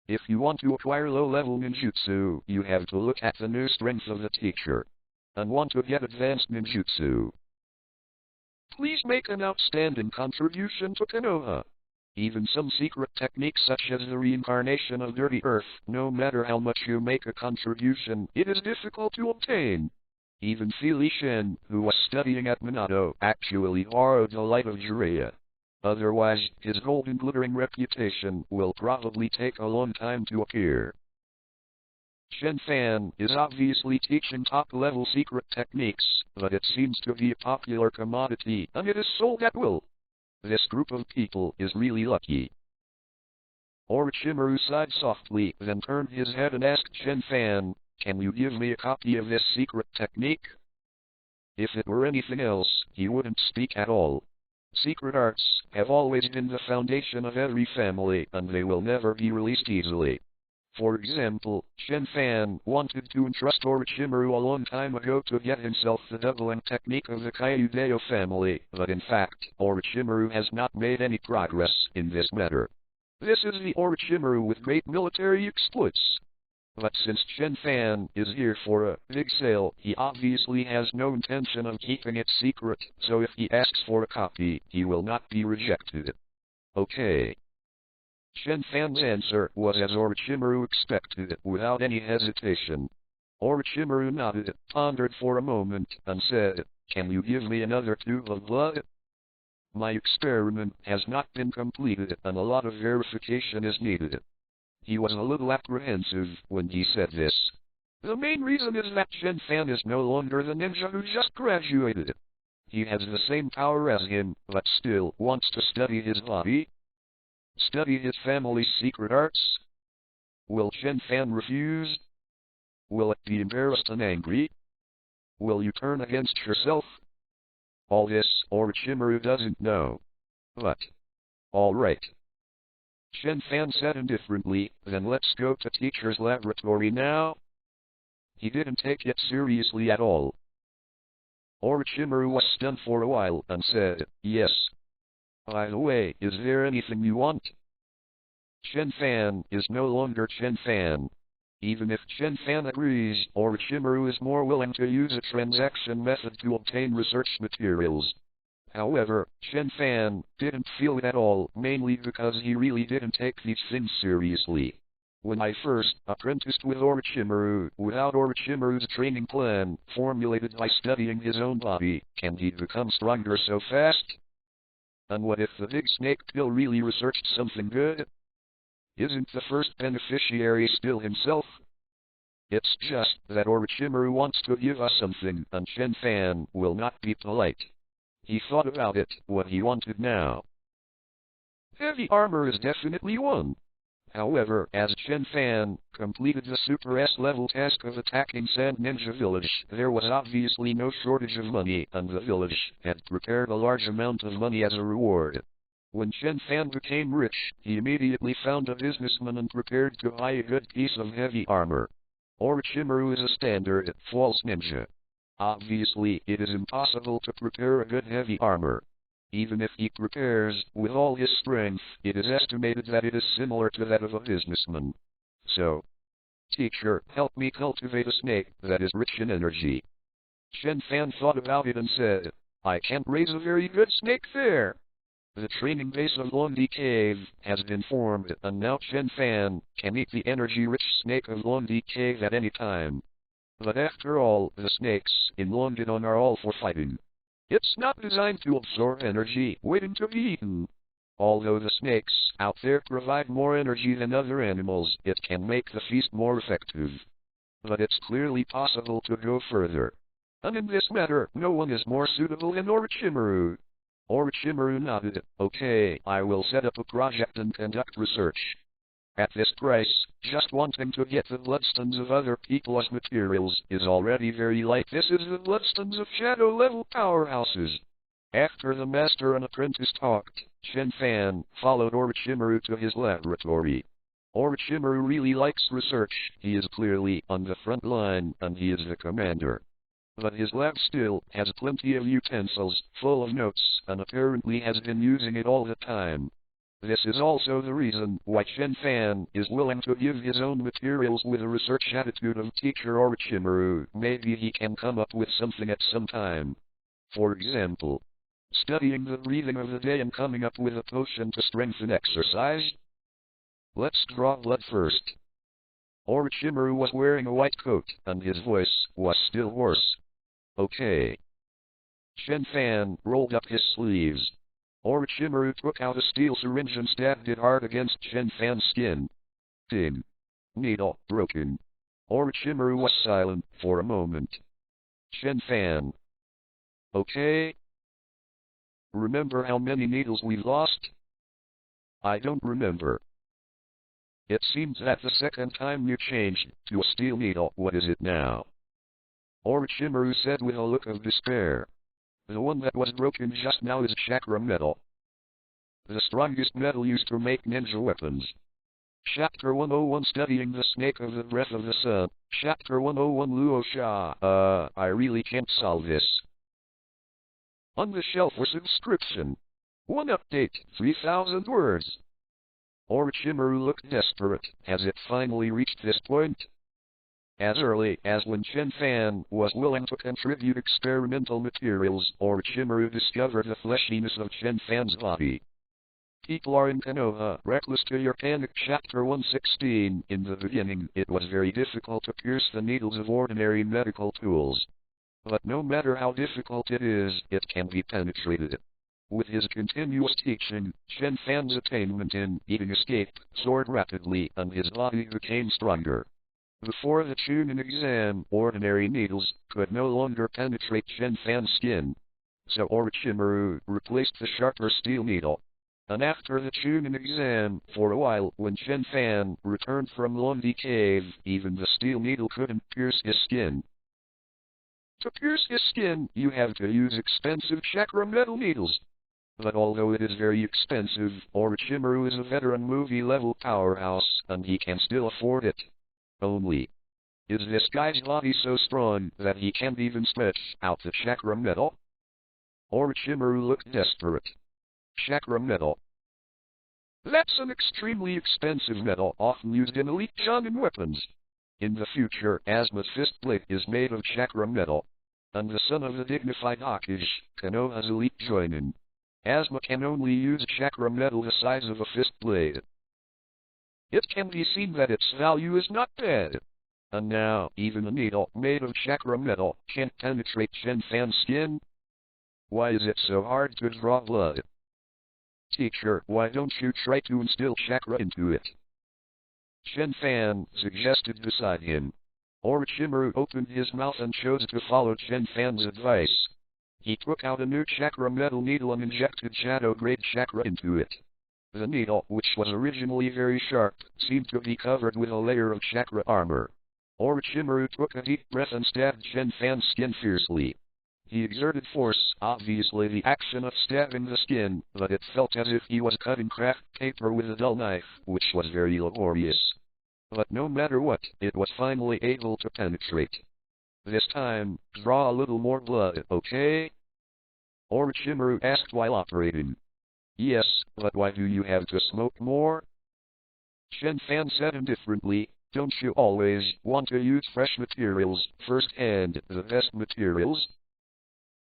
If you want to acquire low-level ninjutsu, you have to look at the new strength of the teacher. And want to get advanced ninjutsu, please make an outstanding contribution to Konoha. Even some secret techniques such as the reincarnation of dirty earth, no matter how much you make a contribution, it is difficult to obtain. Even Li Shen, who was studying at Minato, actually borrowed the light of Jiraiya. Otherwise, his golden glittering reputation will probably take a long time to appear. Chen Fan is obviously teaching top-level secret techniques, but it seems to be a popular commodity, and it is sold at will. This group of people is really lucky. Orochimaru sighed softly, then turned his head and asked Chen Fan, can you give me a copy of this secret technique? If it were anything else, he wouldn't speak at all. Secret arts have always been the foundation of every family, and they will never be released easily. For example, Chen Fan wanted to entrust Orochimaru a long time ago to get himself the doubling technique of the Kyudeo family, but in fact, Orochimaru has not made any progress in this matter. This is the Orochimaru with great military exploits. But since Chen Fan is here for a big sale, he obviously has no intention of keeping it secret, so if he asks for a copy, he will not be rejected. Okay. Chen Fan's answer was as Orochimaru expected, without any hesitation. Orochimaru nodded, pondered for a moment, and said, can you give me another tube of blood? My experiment has not been completed, and a lot of verification is needed. He was a little apprehensive when he said this. The main reason is that Chen Fan is no longer the ninja who just graduated. He has the same power as him, but still wants to study his hobby. Study his family's secret arts? Will Chen Fan refuse? Will it be embarrassed and angry? Will you turn against yourself? All this Orochimaru doesn't know. But, all right. Chen Fan said indifferently, then let's go to teacher's laboratory now. He didn't take it seriously at all. Orochimaru was stunned for a while and said, yes. By the way, is there anything you want? Chen Fan is no longer Chen Fan. Even if Chen Fan agrees, Orochimaru is more willing to use a transaction method to obtain research materials. However, Chen Fan didn't feel it at all, mainly because he really didn't take these things seriously. When I first apprenticed with Orochimaru, without Orochimaru's training plan, formulated by studying his own body, can he become stronger so fast? And what if the big snake pill really researched something good? Isn't the first beneficiary still himself? It's just that Orochimaru wants to give us something, and Chen Fan will not be polite. He thought about it, what he wanted now. Heavy armor is definitely one. However, as Chen Fan completed the Super S-level task of attacking Sand Ninja Village, there was obviously no shortage of money, and the village had prepared a large amount of money as a reward. When Chen Fan became rich, he immediately found a businessman and prepared to buy a good piece of heavy armor. Orochimaru is a standard, false ninja. Obviously, it is impossible to prepare a good heavy armor. Even if he prepares with all his strength, it is estimated that it is similar to that of a businessman. So, teacher, help me cultivate a snake that is rich in energy. Chen Fan thought about it and said, I can't raise a very good snake there. The training base of Longdi Cave has been formed, and now Chen Fan can eat the energy-rich snake of Longdi Cave at any time. But after all, the snakes in Longdon are all for fighting. It's not designed to absorb energy waiting to be eaten. Although the snakes out there provide more energy than other animals, it can make the feast more effective. But it's clearly possible to go further. And in this matter, no one is more suitable than Orochimaru. Orochimaru nodded. Okay, I will set up a project and conduct research. At this price, just wanting to get the bloodstones of other people as materials is already very light. This is the bloodstones of shadow-level powerhouses. After the master and apprentice talked, Chen Fan followed Orochimaru to his laboratory. Orochimaru really likes research. He is clearly on the front line, and he is the commander. But his lab still has plenty of utensils, full of notes, and apparently has been using it all the time. This is also the reason why Chen Fan is willing to give his own materials with a research attitude of teacher Orochimaru. Maybe he can come up with something at some time. For example, studying the breathing of the day and coming up with a potion to strengthen exercise. Let's draw blood first. Orochimaru was wearing a white coat, and his voice was still hoarse. Okay. Chen Fan rolled up his sleeves. Orochimaru took out a steel syringe and stabbed it hard against Chen Fan's skin. Ding. Needle broken. Orochimaru was silent for a moment. Chen Fan. Okay. Remember how many needles we lost? I don't remember. It seems that the second time you changed to a steel needle. What is it now? Orochimaru said with a look of despair. The one that was broken just now is chakra metal. The strongest metal used to make ninja weapons. Chapter 101 Studying the Snake of the Breath of the Sun. Chapter 101 Luo Sha. I really can't solve this. On the shelf for subscription. One update, 3,000 words. Orochimaru looked desperate. Has it finally reached this point? As early as when Chen Fan was willing to contribute experimental materials, Orochimaru discovered the fleshiness of Chen Fan's body. People are in Konoha Reckless to your panic. Chapter 116. In the beginning, it was very difficult to pierce the needles of ordinary medical tools. But no matter how difficult it is, it can be penetrated. With his continuous teaching, Chen Fan's attainment in eating escape soared rapidly, and his body became stronger. Before the Chunin exam, ordinary needles could no longer penetrate Chen Fan's skin. So Orochimaru replaced the sharper steel needle. And after the Chunin exam, for a while, when Chen Fan returned from Longdi Cave, even the steel needle couldn't pierce his skin. To pierce his skin, you have to use expensive chakra metal needles. But although it is very expensive, Orochimaru is a veteran movie-level powerhouse, and he can still afford it. Only, is this guy's body so strong that he can't even stretch out the chakra metal? Orochimaru looked desperate. Chakra metal. That's an extremely expensive metal often used in elite shonen weapons. In the future, Asma's fist blade is made of chakra metal. And the son of the dignified Hokage, Konoha's elite joinin. Asma can only use chakra metal the size of a fist blade. It can be seen that its value is not bad. And now, even a needle made of chakra metal can't penetrate Chen Fan's skin. Why is it so hard to draw blood? Teacher, why don't you try to instill chakra into it? Chen Fan suggested beside him. Orochimaru opened his mouth and chose to follow Chen Fan's advice. He took out a new chakra metal needle and injected shadow-grade chakra into it. The needle, which was originally very sharp, seemed to be covered with a layer of chakra armor. Orochimaru took a deep breath and stabbed Chen Fan's skin fiercely. He exerted force, obviously the action of stabbing the skin, but it felt as if he was cutting craft paper with a dull knife, which was very laborious. But no matter what, it was finally able to penetrate. This time, draw a little more blood, okay? Orochimaru asked while operating. Yes, but why do you have to smoke more? Chen Fan said indifferently, don't you always want to use fresh materials first and the best materials?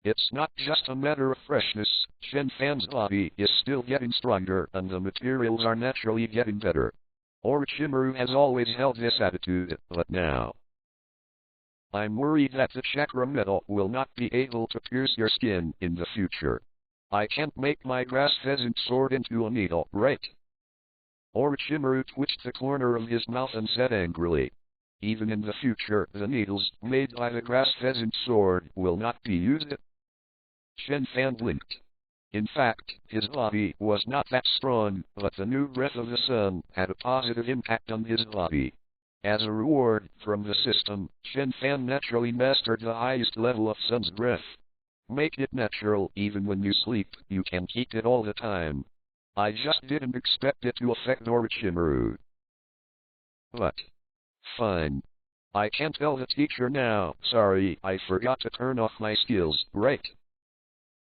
It's not just a matter of freshness, Chen Fan's body is still getting stronger and the materials are naturally getting better. Orochimaru has always held this attitude, but now, I'm worried that the chakra metal will not be able to pierce your skin in the future. I can't make my grass pheasant sword into a needle, right? Orochimaru twitched the corner of his mouth and said angrily. Even in the future, the needles made by the grass pheasant sword will not be used. Chen Fan blinked. In fact, his body was not that strong, but the new breath of the sun had a positive impact on his body. As a reward from the system, Chen Fan naturally mastered the highest level of sun's breath. Make it natural even when you sleep, you can keep it all the time. I just didn't expect it to affect Orochimaru. But, fine. I can't tell the teacher now, sorry, I forgot to turn off my skills, right?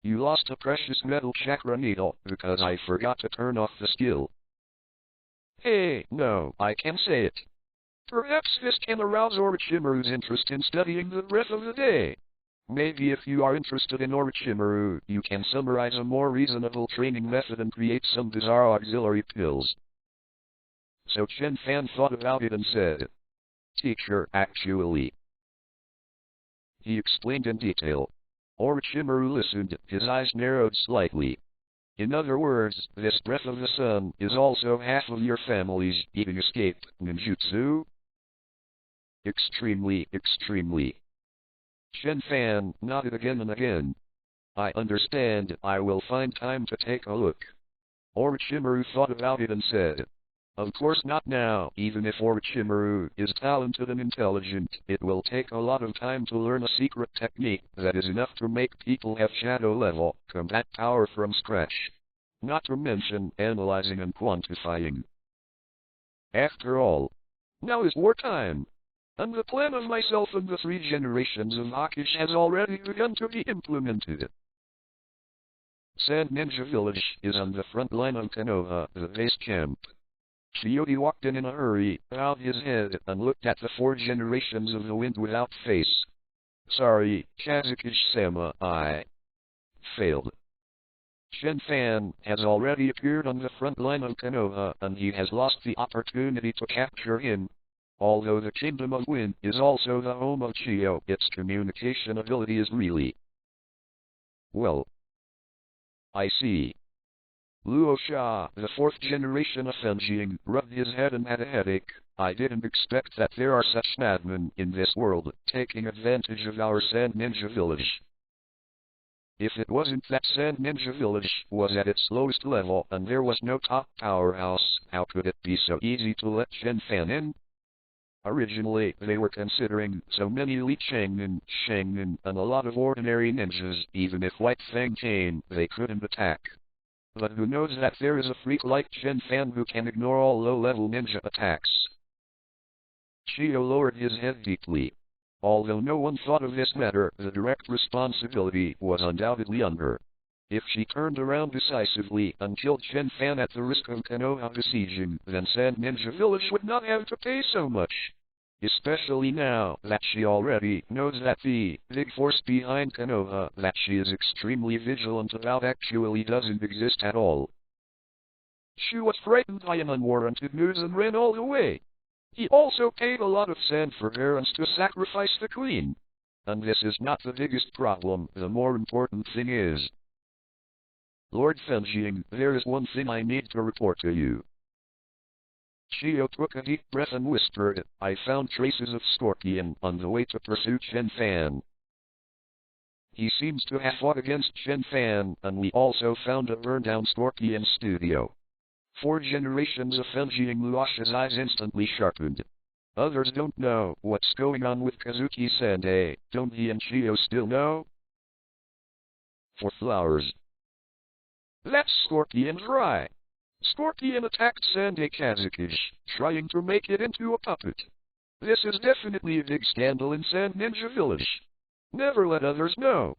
You lost a precious metal chakra needle because I forgot to turn off the skill. Hey, no, I can say it. Perhaps this can arouse Orochimaru's interest in studying the breath of the day. Maybe if you are interested in Orochimaru, you can summarize a more reasonable training method and create some bizarre auxiliary pills. So Chen Fan thought about it and said, Teacher, actually. He explained in detail. Orochimaru listened, his eyes narrowed slightly. In other words, this breath of the sun is also half of your family's eating escape ninjutsu? Extremely, extremely. Chen Fan nodded again and again. I understand, I will find time to take a look. Orochimaru thought about it and said, of course not now, even if Orochimaru is talented and intelligent, it will take a lot of time to learn a secret technique that is enough to make people have shadow-level combat power from scratch. Not to mention analyzing and quantifying. After all, now is wartime, and the plan of myself and the 3 generations of Hokage has already begun to be implemented. Sand Ninja Village is on the front line of Konoha, the base camp. Chiyote walked in a hurry, bowed his head, and looked at the 4 generations of the wind without face. Sorry, Kazukish-sama, I failed. Chen Fan has already appeared on the front line of Konoha, and he has lost the opportunity to capture him. Although the Kingdom of Wind is also the home of Chiyo, its communication ability is really... well, I see. Luo Sha, the 4th generation of Fenjing, rubbed his head and had a headache. I didn't expect that there are such madmen in this world, taking advantage of our Sand Ninja Village. If it wasn't that Sand Ninja Village was at its lowest level and there was no top powerhouse, how could it be so easy to let Chen Fan in? Originally, they were considering so many elite Shangnin, and a lot of ordinary ninjas. Even if White Fang came, they couldn't attack. But who knows that there is a freak like Chen Fan who can ignore all low-level ninja attacks? Chiyo lowered his head deeply. Although no one thought of this matter, the direct responsibility was undoubtedly on her. If she turned around decisively and killed Chen Fan at the risk of Konoha besieging, then Sand Ninja Village would not have to pay so much. Especially now that she already knows that the big force behind Konoha that she is extremely vigilant about actually doesn't exist at all. She was frightened by an unwarranted news and ran all the way. He also paid a lot of sand for errands to sacrifice the queen. And this is not the biggest problem, the more important thing is, Lord Fenjing, there is one thing I need to report to you. Chiyo took a deep breath and whispered, I found traces of Scorpion on the way to pursue Chen Fan. He seems to have fought against Chen Fan, and we also found a burned-down Scorpion studio. 4 generations of Fenjing Luasha's eyes instantly sharpened. Others don't know what's going on with Kazuki-sensei, don't he and Chiyo still know? For flowers. That's Scorpion's right. Scorpion attacked Sensei Kazuki, trying to make it into a puppet. This is definitely a big scandal in Sand Ninja Village. Never let others know.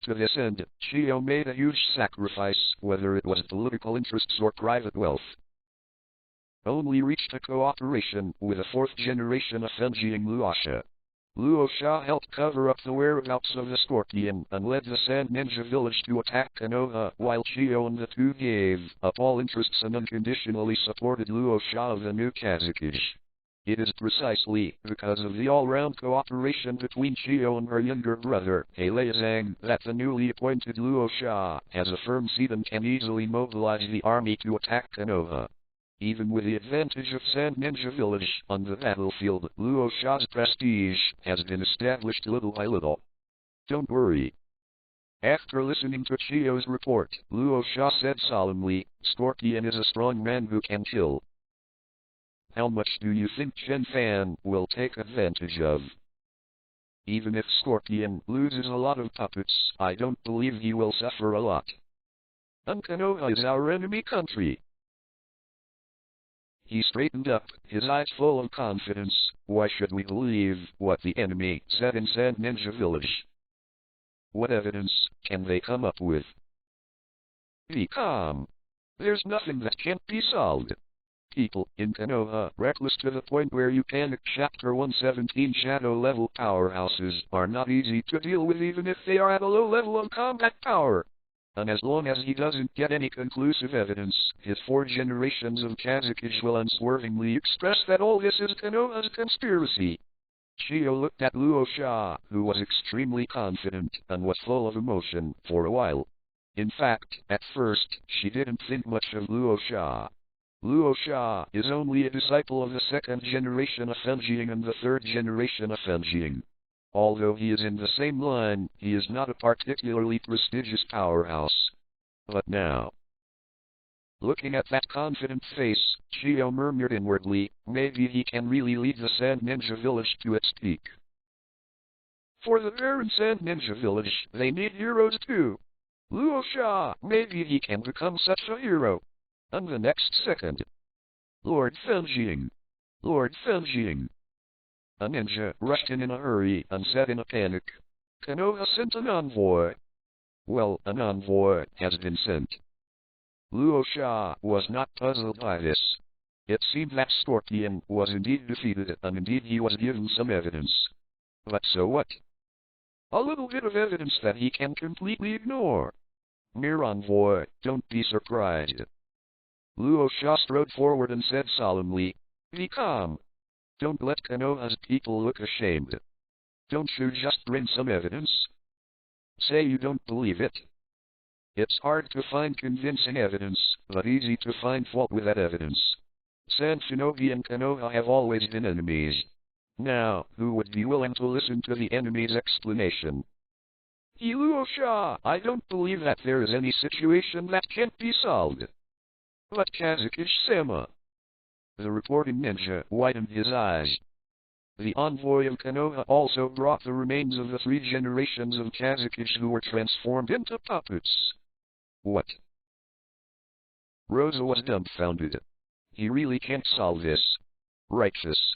To this end, Chiyo made a huge sacrifice, whether it was political interests or private wealth. Only reached a cooperation with a 4th generation of Fenjing Luasha. Luo Sha helped cover up the whereabouts of the Scorpion and led the Sand Ninja Village to attack Konoha, while Chiyo and the 2 gave up all interests and unconditionally supported Luo Sha of the new Kazuki. It is precisely because of the all-round cooperation between Chiyo and her younger brother, Heilezang, that the newly appointed Luo Sha has a firm seat and can easily mobilize the army to attack Konoha. Even with the advantage of Sand Ninja Village on the battlefield, Luo Sha's prestige has been established little by little. Don't worry. After listening to Chiyo's report, Luo Sha said solemnly, Scorpion is a strong man who can kill. How much do you think Chen Fan will take advantage of? Even if Scorpion loses a lot of puppets, I don't believe he will suffer a lot. And Konoha is our enemy country. He straightened up, his eyes full of confidence. Why should we believe what the enemy said in Sand Ninja Village? What evidence can they come up with? Be calm. There's nothing that can't be solved. People in Konoha Reckless to the point where you panic. Chapter 117 Shadow level powerhouses are not easy to deal with even if they are at a low level of combat power. And as long as he doesn't get any conclusive evidence, his 4 generations of Kazuki will unswervingly express that all this is Konoha's conspiracy. Chiyo looked at Luo Sha, who was extremely confident and was full of emotion for a while. In fact, at first, she didn't think much of Luo Sha. Luo Sha is only a disciple of the 2nd generation of Fenjing and the 3rd generation of Fenjing. Although he is in the same line, he is not a particularly prestigious powerhouse. But now, looking at that confident face, Chiyo murmured inwardly, maybe he can really lead the Sand Ninja Village to its peak. For the parent Sand Ninja Village, they need heroes too. Luo Sha, maybe he can become such a hero. And the next second, Lord Fenjing. Lord Fenjing. A ninja rushed in a hurry and said in a panic, Konoha sent an envoy. Well, an envoy has been sent. Luo Sha was not puzzled by this. It seemed that Scorpion was indeed defeated, and indeed he was given some evidence. But so what? A little bit of evidence that he can completely ignore. Mere envoy, don't be surprised. Luo Sha strode forward and said solemnly, be calm. Don't let Konoha's people look ashamed. Don't you just bring some evidence? Say you don't believe it. It's hard to find convincing evidence, but easy to find fault with that evidence. Sand Shinobi and Konoha have always been enemies. Now, who would be willing to listen to the enemy's explanation? Luo Sha, I don't believe that there is any situation that can't be solved. But Kazuki-sama. The reporting ninja widened his eyes. The envoy of Konoha also brought the remains of the 3 generations of Kazuki who were transformed into puppets. What? Rosa was dumbfounded. He really can't solve this. Righteous.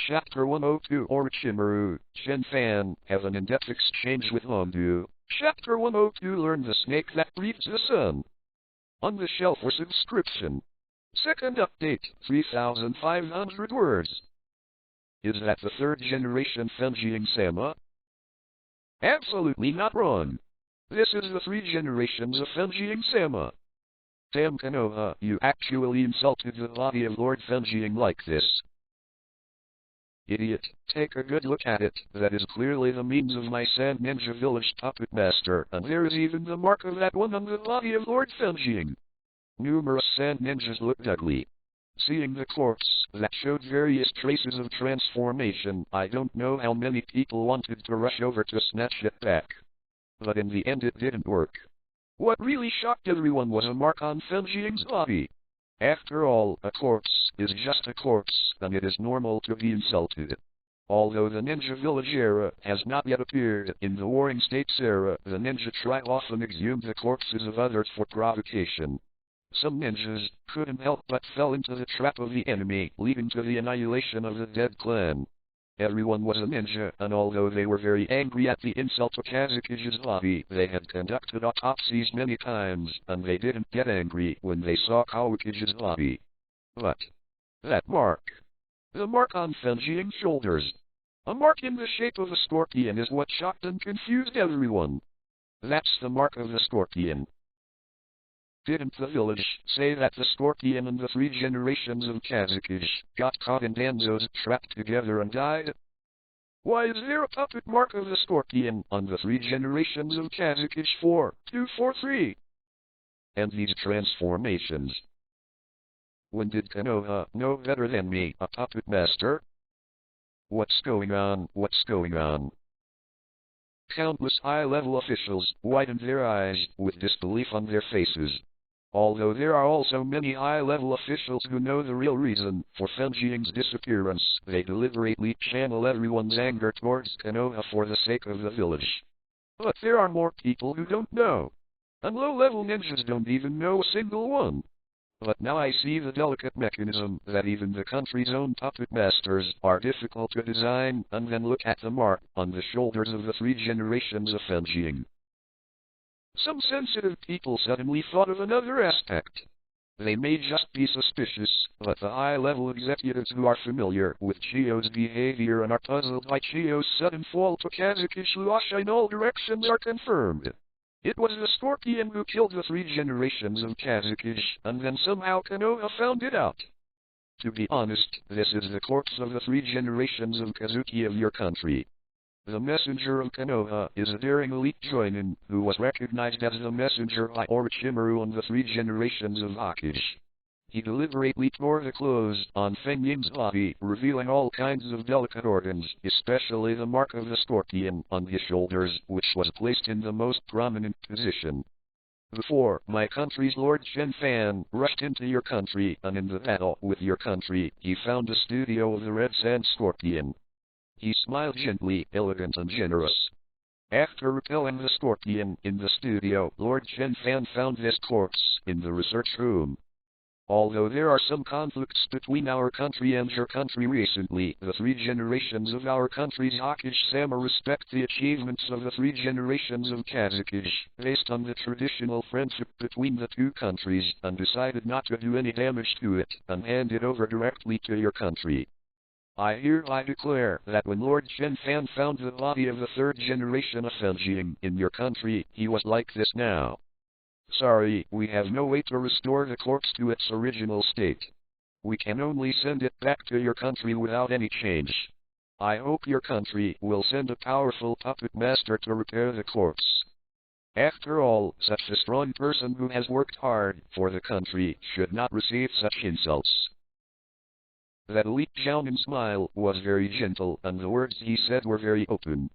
Chapter 102 Orochimaru, Chen Fan, have an in-depth exchange with Hondu. Chapter 102 Learn the snake that breathes the sun. On the shelf for subscription. Second update, 3,500 words. Is that the third generation Fenjiing Sama? Absolutely not wrong. This is the 3 generations of Fenjiing Sama. Damn Konoha, you actually insulted the body of Lord Fenjiing like this. Idiot, take a good look at it. That is clearly the means of my Sand Ninja Village puppet master, and there is even the mark of that one on the body of Lord Fenjiing. Numerous Sand Ninjas looked ugly. Seeing the corpse that showed various traces of transformation, I don't know how many people wanted to rush over to snatch it back. But in the end it didn't work. What really shocked everyone was a mark on Fenjiing's body. After all, a corpse is just a corpse, and it is normal to be insulted. Although the Ninja Village era has not yet appeared in the Warring States era, the ninja tribe often exhumed the corpses of others for provocation. Some ninjas couldn't help but fell into the trap of the enemy, leading to the annihilation of the dead clan. Everyone was a ninja, and although they were very angry at the insult to Kazuki's body, they had conducted autopsies many times, and they didn't get angry when they saw Kazuki's body. But that mark, the mark on Fenjiing's shoulders, a mark in the shape of a scorpion, is what shocked and confused everyone. That's the mark of the scorpion. Didn't the village say that the scorpion and the 3 generations of Kazuki got caught in Danzo's trap together and died? Why is there a puppet mark of the scorpion on the 3 generations of Kazuki 4243? And these transformations. When did Konoha know better than me, a puppet master? What's going on? What's going on? Countless high-level officials widened their eyes with disbelief on their faces. Although there are also many high-level officials who know the real reason for Fenjiing's disappearance, they deliberately channel everyone's anger towards Konoha for the sake of the village. But there are more people who don't know. And low-level ninjas don't even know a single one. But now I see the delicate mechanism that even the country's own puppet masters are difficult to design, and then look at the mark on the shoulders of the 3 generations of Fenjiing. Some sensitive people suddenly thought of another aspect. They may just be suspicious, but the high-level executives who are familiar with Chiyo's behavior and are puzzled by Chiyo's sudden fall to Kazuki's Luasha in all directions are confirmed. It was the scorpion who killed the 3 generations of Kazuki, and then somehow Konoha found it out. To be honest, this is the corpse of the 3 generations of Kazuki of your country. The messenger of Konoha is a daring elite joinin who was recognized as the messenger by Orochimaru on the 3 generations of Hokage. He deliberately tore the clothes on Fenjiing's body, revealing all kinds of delicate organs, especially the mark of the scorpion on his shoulders, which was placed in the most prominent position. Before my country's Lord Chen Fan rushed into your country, and in the battle with your country, he found a studio of the Red Sand Scorpion. He smiled gently, elegant and generous. After repelling the scorpion in the studio, Lord Chen Fan found this corpse in the research room. Although there are some conflicts between our country and your country recently, the 3 generations of our country's Hokage-sama respect the achievements of the 3 generations of Kazuki, based on the traditional friendship between the 2 countries, and decided not to do any damage to it, and hand it over directly to your country. I hereby declare that when Lord Chen Fan found the body of the 3rd generation of Fenjiing in your country, he was like this now. Sorry, we have no way to restore the corpse to its original state. We can only send it back to your country without any change. I hope your country will send a powerful puppet master to repair the corpse. After all, such a strong person who has worked hard for the country should not receive such insults. That elite Jounin's smile was very gentle, and the words he said were very open.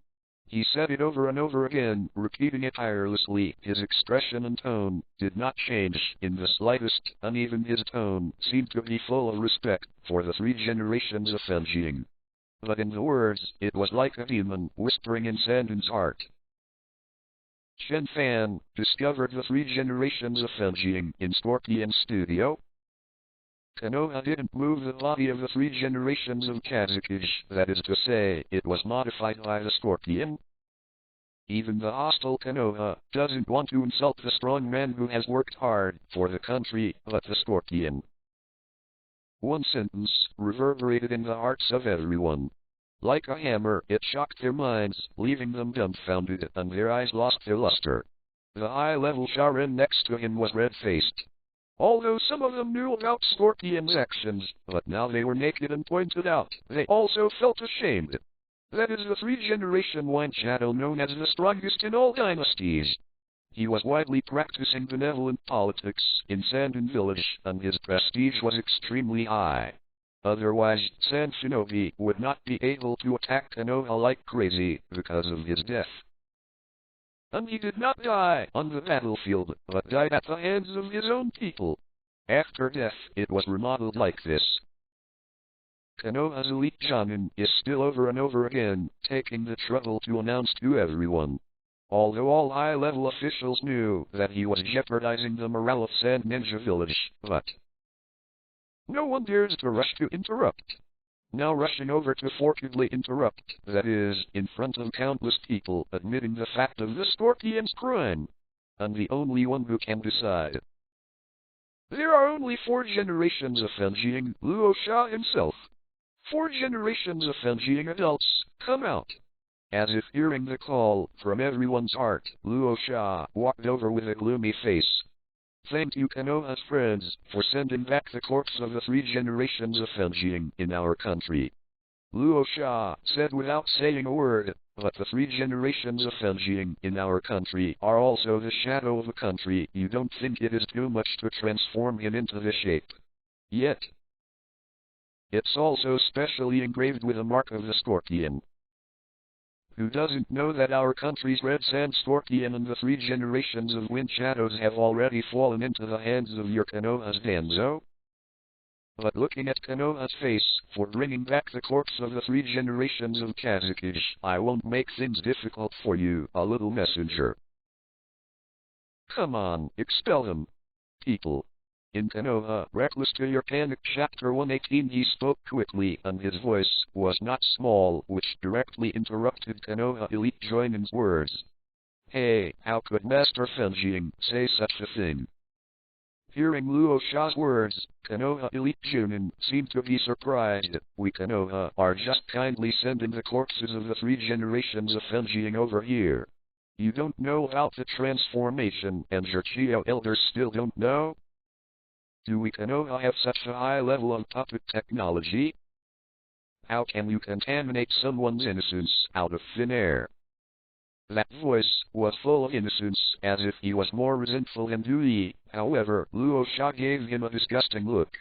He said it over and over again, repeating it tirelessly. His expression and tone did not change in the slightest, and even his tone seemed to be full of respect for the 3 generations of Fenjiing. But in the words, it was like a demon whispering in Sandin's heart. Chen Fan discovered the 3 generations of Fenjing in Scorpion's studio. Konoha didn't move the body of the 3 generations of Hokage, that is to say, it was modified by the Scorpion. Even the hostile Konoha doesn't want to insult the strong man who has worked hard for the country, but the Scorpion. One sentence reverberated in the hearts of everyone. Like a hammer, it shocked their minds, leaving them dumbfounded, and their eyes lost their luster. The high-level Sharin next to him was red-faced. Although some of them knew about Scorpion's actions, but now they were naked and pointed out, they also felt ashamed. That is the 3-generation Wind Shadow known as the strongest in all dynasties. He was widely practicing benevolent politics in Sandin Village, and his prestige was extremely high. Otherwise, Sand Shinobi would not be able to attack Konoha like crazy because of his death. And he did not die on the battlefield, but died at the hands of his own people. After death, it was remodeled like this. Konoha's elite Jonin is still over and over again taking the trouble to announce to everyone. Although all high-level officials knew that he was jeopardizing the morale of Sand Ninja Village, but no one dares to rush to interrupt. Now rushing over to forcibly interrupt, that is, in front of countless people admitting the fact of the Scorpion's crime. And the only one who can decide. There are only 4 generations of Fenjing, Luo Sha himself. 4 generations of Fenjing adults, come out. As if hearing the call from everyone's heart, Luo Sha walked over with a gloomy face. Thank you Konoha's friends for sending back the corpse of the 3 generations of Fenjing in our country. Luo Sha said without saying a word, but the 3 generations of Fenjing in our country are also the shadow of the country. You don't think it is too much to transform him into this shape? Yet, it's also specially engraved with a mark of the Scorpion. Who doesn't know that our country's Red Sand Scorpion and the 3 generations of Wind Shadows have already fallen into the hands of your Konoha's Danzo? But looking at Konoha's face for bringing back the corpse of the 3 generations of Hokage, I won't make things difficult for you, a little messenger. Come on, expel him. People. In Konoha Reckless to Your Panic Chapter 118 he spoke quickly and his voice was not small, which directly interrupted Konoha Elite Joinin's words. Hey, how could Master Fenjing say such a thing? Hearing Luo Sha's words, Konoha Elite Joinin seemed to be surprised. We Konoha are just kindly sending the corpses of the 3 generations of Fenjing over here. You don't know about the transformation and your Chiyo elders still don't know? Do we Konoha have such a high level of puppet technology? How can you contaminate someone's innocence out of thin air? That voice was full of innocence, as if he was more resentful than Dewey. However, Luo Sha gave him a disgusting look.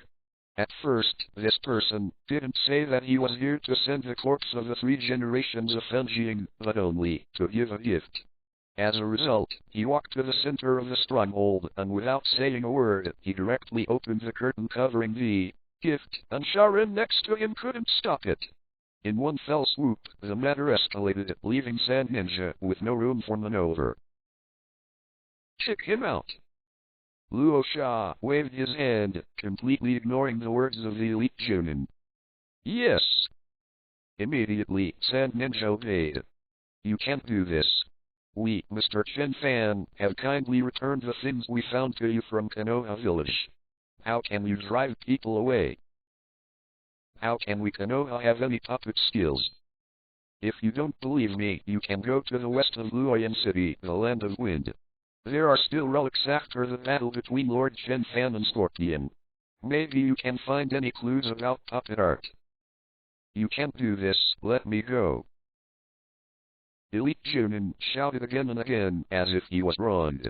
At first, this person didn't say that he was here to send the corpse of the 3 generations of Fenjing, but only to give a gift. As a result, he walked to the center of the stronghold, and without saying a word, he directly opened the curtain covering the gift, and Sharin next to him couldn't stop it. In one fell swoop, the matter escalated, leaving Sand Ninja with no room for maneuver. Kick him out. Luo Sha waved his hand, completely ignoring the words of the Elite Jonin. Yes. Immediately, Sand Ninja obeyed. You can't do this. We, Mr. Chen Fan, have kindly returned the things we found to you from Konoha Village. How can you drive people away? How can we Konoha have any puppet skills? If you don't believe me, you can go to the west of Luoyan City, the Land of Wind. There are still relics after the battle between Lord Chen Fan and Scorpion. Maybe you can find any clues about puppet art. You can't do this, let me go. Elite Jonin shouted again and again, as if he was wronged.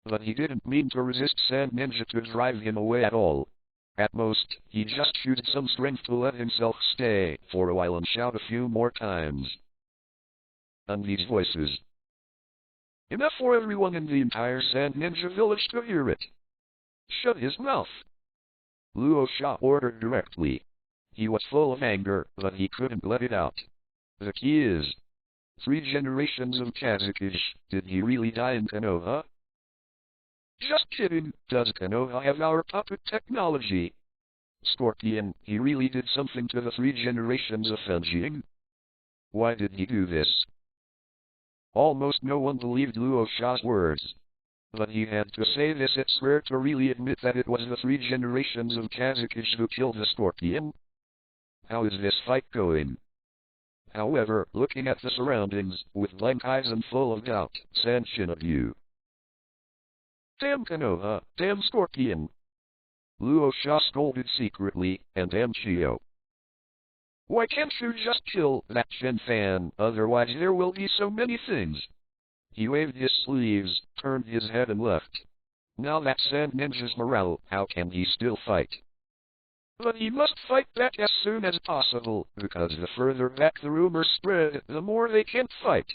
But he didn't mean to resist Sand Ninja to drive him away at all. At most, he just used some strength to let himself stay for a while and shout a few more times. And these voices. Enough for everyone in the entire Sand Ninja village to hear it. Shut his mouth. Luo Sha ordered directly. He was full of anger, but he couldn't let it out. The key is 3 generations of Kazakh. Did he really die in Konoha? Just kidding, does Konoha have our puppet technology? Scorpion, he really did something to the 3 generations of Fenjing? Why did he do this? Almost no one believed Luo Sha's words. But he had to say this and swear to really admit that it was the 3 generations of Kazakh who killed the Scorpion. How is this fight going? However, looking at the surroundings, with blank eyes and full of doubt, San Shinobu. Damn Konoha, damn Scorpion! Luo Sha scolded secretly, and damn Chio. Why can't you just kill that Chen Fan, otherwise there will be so many things. He waved his sleeves, turned his head and left. Now that Sand Ninja's morale, how can he still fight? But he must fight back as soon as possible, because the further back the rumors spread, the more they can't fight.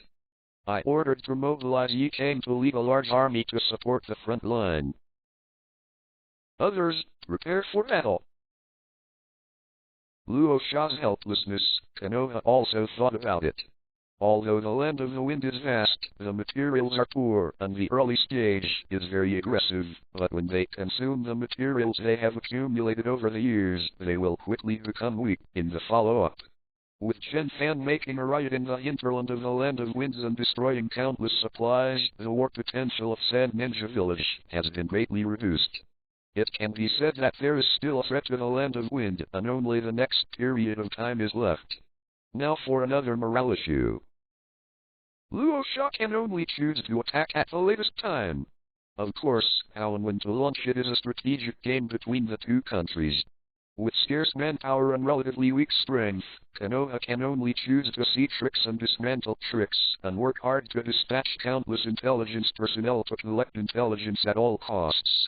I ordered to mobilize Yi Kang to lead a large army to support the front line. Others, prepare for battle. Luo Sha's helplessness, Konoha also thought about it. Although the land of the wind is vast, the materials are poor, and the early stage is very aggressive, but when they consume the materials they have accumulated over the years, they will quickly become weak in the follow-up. With Chen Fan making a riot in the hinterland of the land of winds and destroying countless supplies, the war potential of Sand Ninja Village has been greatly reduced. It can be said that there is still a threat to the land of wind, and only the next period of time is left. Now for another morale issue. Luo Sha can only choose to attack at the latest time. Of course, how and when to launch it is a strategic game between the two countries. With scarce manpower and relatively weak strength, Konoha can only choose to see tricks and dismantle tricks, and work hard to dispatch countless intelligence personnel to collect intelligence at all costs.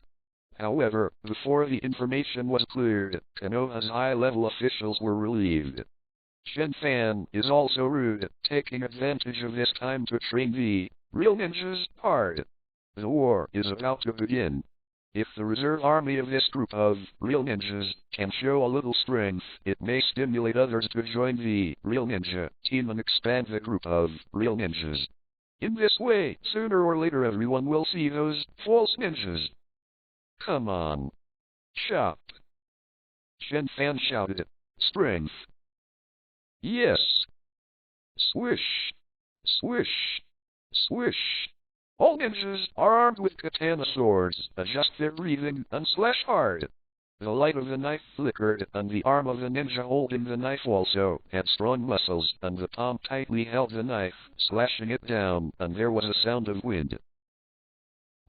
However, before the information was cleared, Konoha's high-level officials were relieved. Chen Fan is also rude, taking advantage of this time to train the real ninjas hard. The war is about to begin. If the reserve army of this group of real ninjas can show a little strength, it may stimulate others to join the real ninja team and expand the group of real ninjas. In this way, sooner or later everyone will see those false ninjas. Come on. Chop. Chen Fan shouted. Strength. Yes. Swish. Swish. Swish. All ninjas are armed with katana swords. Adjust their breathing and slash hard. The light of the knife flickered, and the arm of the ninja holding the knife also had strong muscles, and the palm tightly held the knife, slashing it down, and there was a sound of wind.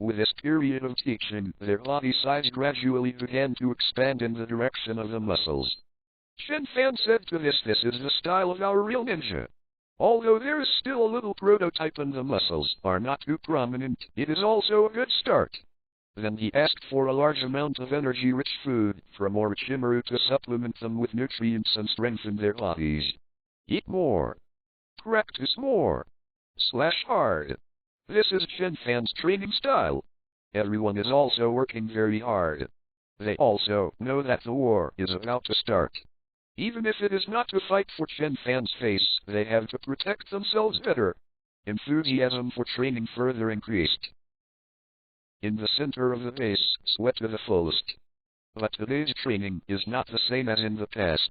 With this period of teaching, their body size gradually began to expand in the direction of the muscles. Chen Fan said to this is the style of our real ninja. Although there is still a little prototype and the muscles are not too prominent, it is also a good start. Then he asked for a large amount of energy-rich food from Orochimaru to supplement them with nutrients and strengthen their bodies. Eat more. Practice more. Slash hard. This is Chen Fan's training style. Everyone is also working very hard. They also know that the war is about to start. Even if it is not to fight for Chen Fan's face, they have to protect themselves better. Enthusiasm for training further increased. In the center of the base, sweat to the fullest. But today's training is not the same as in the past.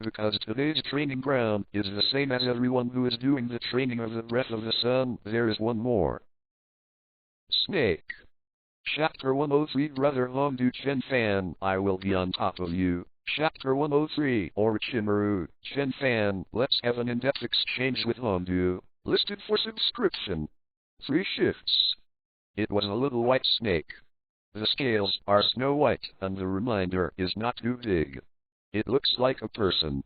Because today's training ground is the same as everyone who is doing the training of the breath of the sun, there is one more. Snake. Chapter 103 Brother Hongdu Chen Fan, I will be on top of you. Chapter 103 Orochimaru, Chen Fan, let's have an in-depth exchange with Hongdu, listed for subscription. 3 shifts. It was a little white snake. The scales are snow white, and the reminder is not too big. It looks like a person.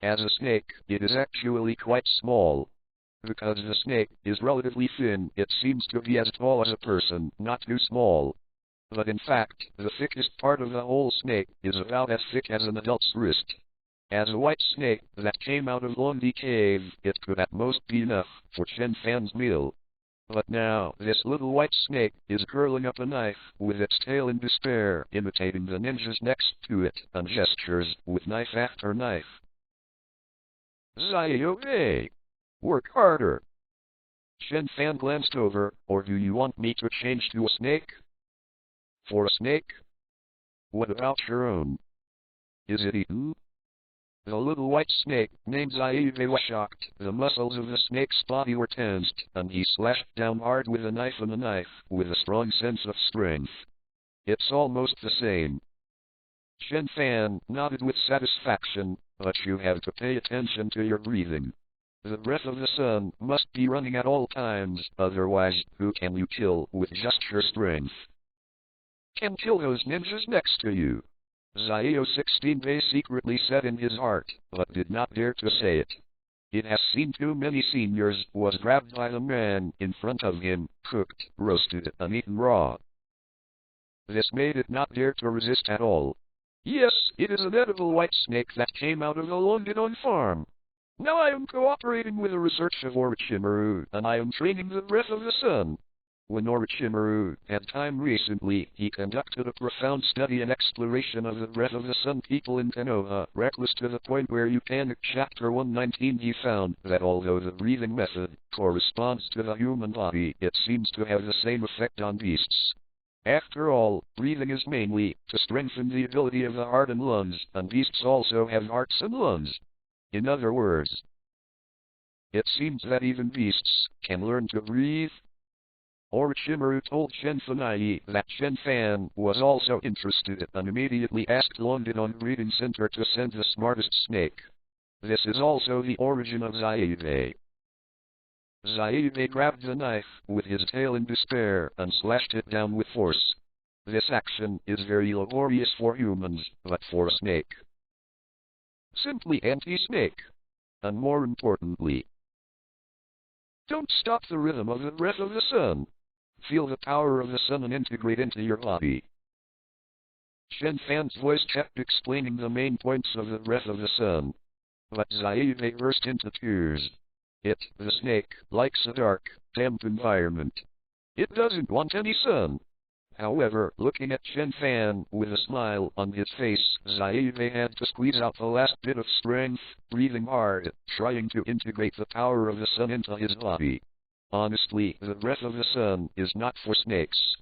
As a snake, it is actually quite small. Because the snake is relatively thin, it seems to be as tall as a person, not too small. But in fact, the thickest part of the whole snake is about as thick as an adult's wrist. As a white snake that came out of Lonely Cave, it could at most be enough for Chen Fan's meal. But now, this little white snake is curling up a knife, with its tail in despair, imitating the ninjas next to it, and gestures, with knife after knife. Ziobe! Work harder. Chen Fan glanced over. Or do you want me to change to a snake? For a snake? What about your own? Is it eaten? The little white snake, named Zaibe, was shocked. The muscles of the snake's body were tensed, and he slashed down hard with a knife and a knife, with a strong sense of strength. It's almost the same. Chen Fan nodded with satisfaction, but you have to pay attention to your breathing. The breath of the sun must be running at all times, otherwise, who can you kill with just your strength? Can kill those ninjas next to you. Zaio 16 secretly said in his heart, but did not dare to say it. It has seen too many seniors, was grabbed by the man in front of him, cooked, roasted, and eaten raw. This made it not dare to resist at all. Yes, it is an edible white snake that came out of the Longdon farm. Now I am cooperating with the research of Orochimaru, and I am training the breath of the sun. When Orochimaru had time recently, he conducted a profound study and exploration of the breath of the sun people in Konoha Reckless to the point where you can chapter 119 he found that although the breathing method corresponds to the human body, it seems to have the same effect on beasts. After all, breathing is mainly to strengthen the ability of the heart and lungs, and beasts also have hearts and lungs. In other words, it seems that even beasts can learn to breathe. Orochimaru told Chen Fan that Chen Fan was also interested and immediately asked Longdon Breeding Center to send the smartest snake. This is also the origin of Zaibe. Zaibe grabbed the knife with his tail in despair and slashed it down with force. This action is very laborious for humans, but for a snake, simply anti-snake. And more importantly, don't stop the rhythm of the breath of the sun. Feel the power of the sun and integrate into your body. Chen Fan's voice kept explaining the main points of the breath of the sun. But Zaibe burst into tears. The snake, likes a dark, damp environment. It doesn't want any sun. However, looking at Chen Fan with a smile on his face, Zaibe had to squeeze out the last bit of strength, breathing hard, trying to integrate the power of the sun into his body. Honestly, the breath of the sun is not for snakes.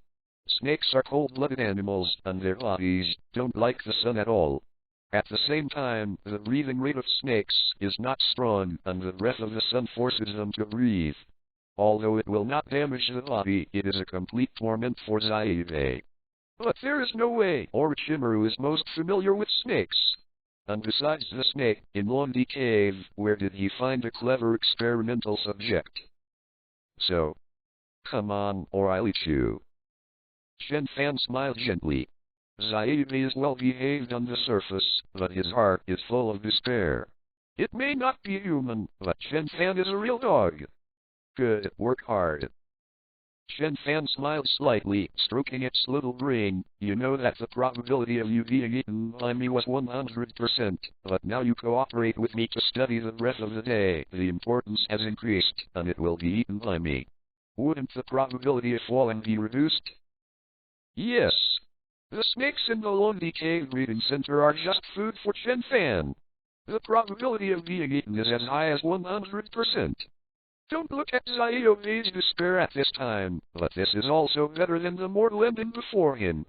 Snakes are cold-blooded animals, and their bodies don't like the sun at all. At the same time, the breathing rate of snakes is not strong, and the breath of the sun forces them to breathe. Although it will not damage the body, it is a complete torment for Zaibe. But there is no way. Orochimaru is most familiar with snakes. And besides the snake, in Longdi Cave, where did he find a clever experimental subject? So, come on, or I'll eat you. Chen Fan smiled gently. Zaibe is well behaved on the surface, but his heart is full of despair. It may not be human, but Chen Fan is a real dog. Good, work hard. Chen Fan smiled slightly, stroking its little brain. You know that the probability of you being eaten by me was 100%, but now you cooperate with me to study the breath of the day. The importance has increased, and it will be eaten by me. Wouldn't the probability of falling be reduced? Yes. The snakes in the Longdi Cave Breeding Center are just food for Chen Fan. The probability of being eaten is as high as 100%. Don't look at Zaibe's despair at this time, but this is also better than the mortal ending before him.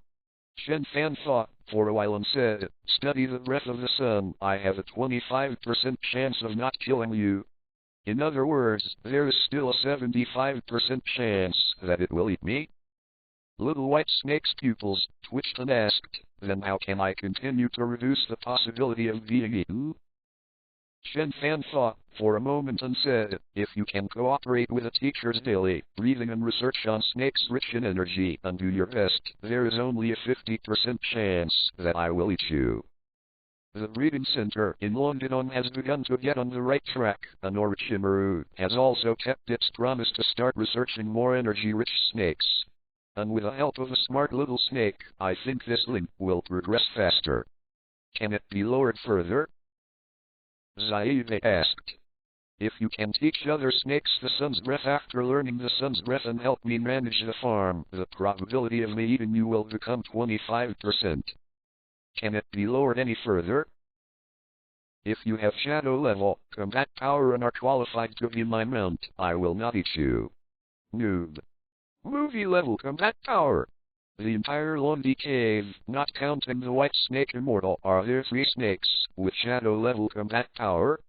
Chen Fan thought for a while and said, study the breath of the sun. I have a 25% chance of not killing you. In other words, there is still a 75% chance that it will eat me. Little White Snake's pupils twitched and asked, then how can I continue to reduce the possibility of being eaten? Chen Fan thought for a moment and said, if you can cooperate with the teachers daily, breathing and research on snakes rich in energy, and do your best, there is only a 50% chance that I will eat you. The breeding center in Longdon has begun to get on the right track, and Orochimaru has also kept its promise to start researching more energy-rich snakes. And with the help of a smart little snake, I think this link will progress faster. Can it be lowered further? Zaibe asked. If you can teach other snakes the sun's breath after learning the sun's breath and help me manage the farm, the probability of me eating you will become 25%. Can it be lowered any further? If you have shadow level combat power and are qualified to be my mount, I will not eat you. Noob. Movie level combat power. The entire Lonely Cave, not counting the White Snake Immortal, are there 3 snakes with shadow level combat power?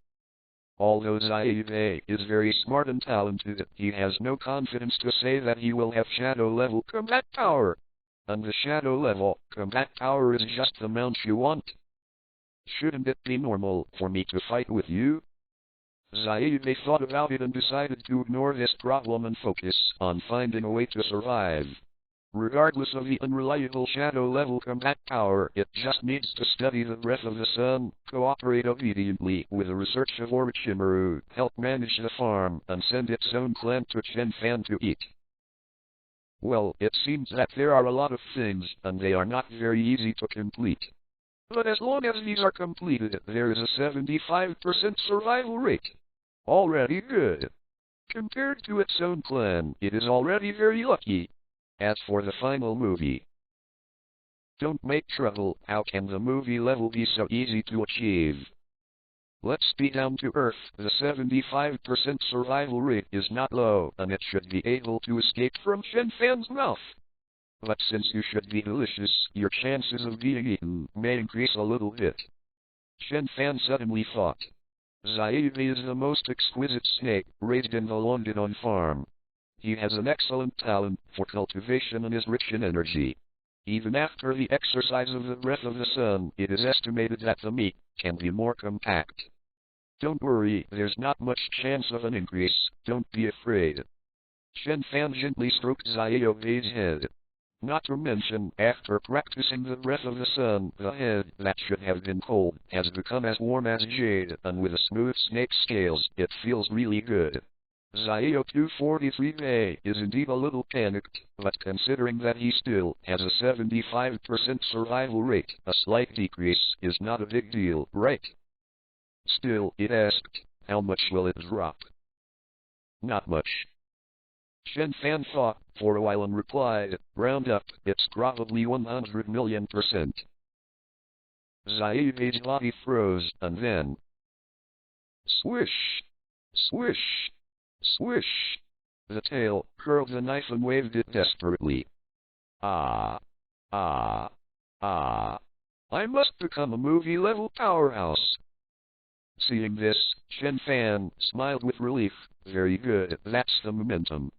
Although Zaibe is very smart and talented, he has no confidence to say that he will have shadow level combat power. And the shadow level combat power is just the mount you want. Shouldn't it be normal for me to fight with you? Zaibe thought about it and decided to ignore this problem and focus on finding a way to survive. Regardless of the unreliable shadow level combat power, it just needs to study the breath of the sun, cooperate obediently with the research of Orochimaru, help manage the farm, and send its own clan to Chen Fan to eat. Well, it seems that there are a lot of things, and they are not very easy to complete. But as long as these are completed, there is a 75% survival rate. Already good. Compared to its own clan, it is already very lucky. As for the final movie, don't make trouble. How can the movie level be so easy to achieve? Let's be down to earth. The 75% survival rate is not low, and it should be able to escape from Chen Fan's mouth. But since you should be delicious, your chances of being eaten may increase a little bit. Chen Fan suddenly thought. Zaibe is the most exquisite snake raised in the London farm. He has an excellent talent for cultivation and is rich in energy. Even after the exercise of the breath of the sun, it is estimated that the meat can be more compact. Don't worry, there's not much chance of an increase, don't be afraid. Chen Fan gently stroked Zaibe's head. Not to mention, after practicing the breath of the sun, the head that should have been cold has become as warm as jade, and with a smooth snake scales, it feels really good. Zio 243A is indeed a little panicked, but considering that he still has a 75% survival rate, a slight decrease is not a big deal, right? Still, it asked, how much will it drop? Not much. Chen Fan thought for a while and replied, round up, it's probably 100 million%. Zaibe's body froze, and then... Swish! Swish! Swish! The tail curled the knife and waved it desperately. Ah! Ah! Ah! I must become a movie-level powerhouse. Seeing this, Chen Fan smiled with relief. Very good, that's the momentum.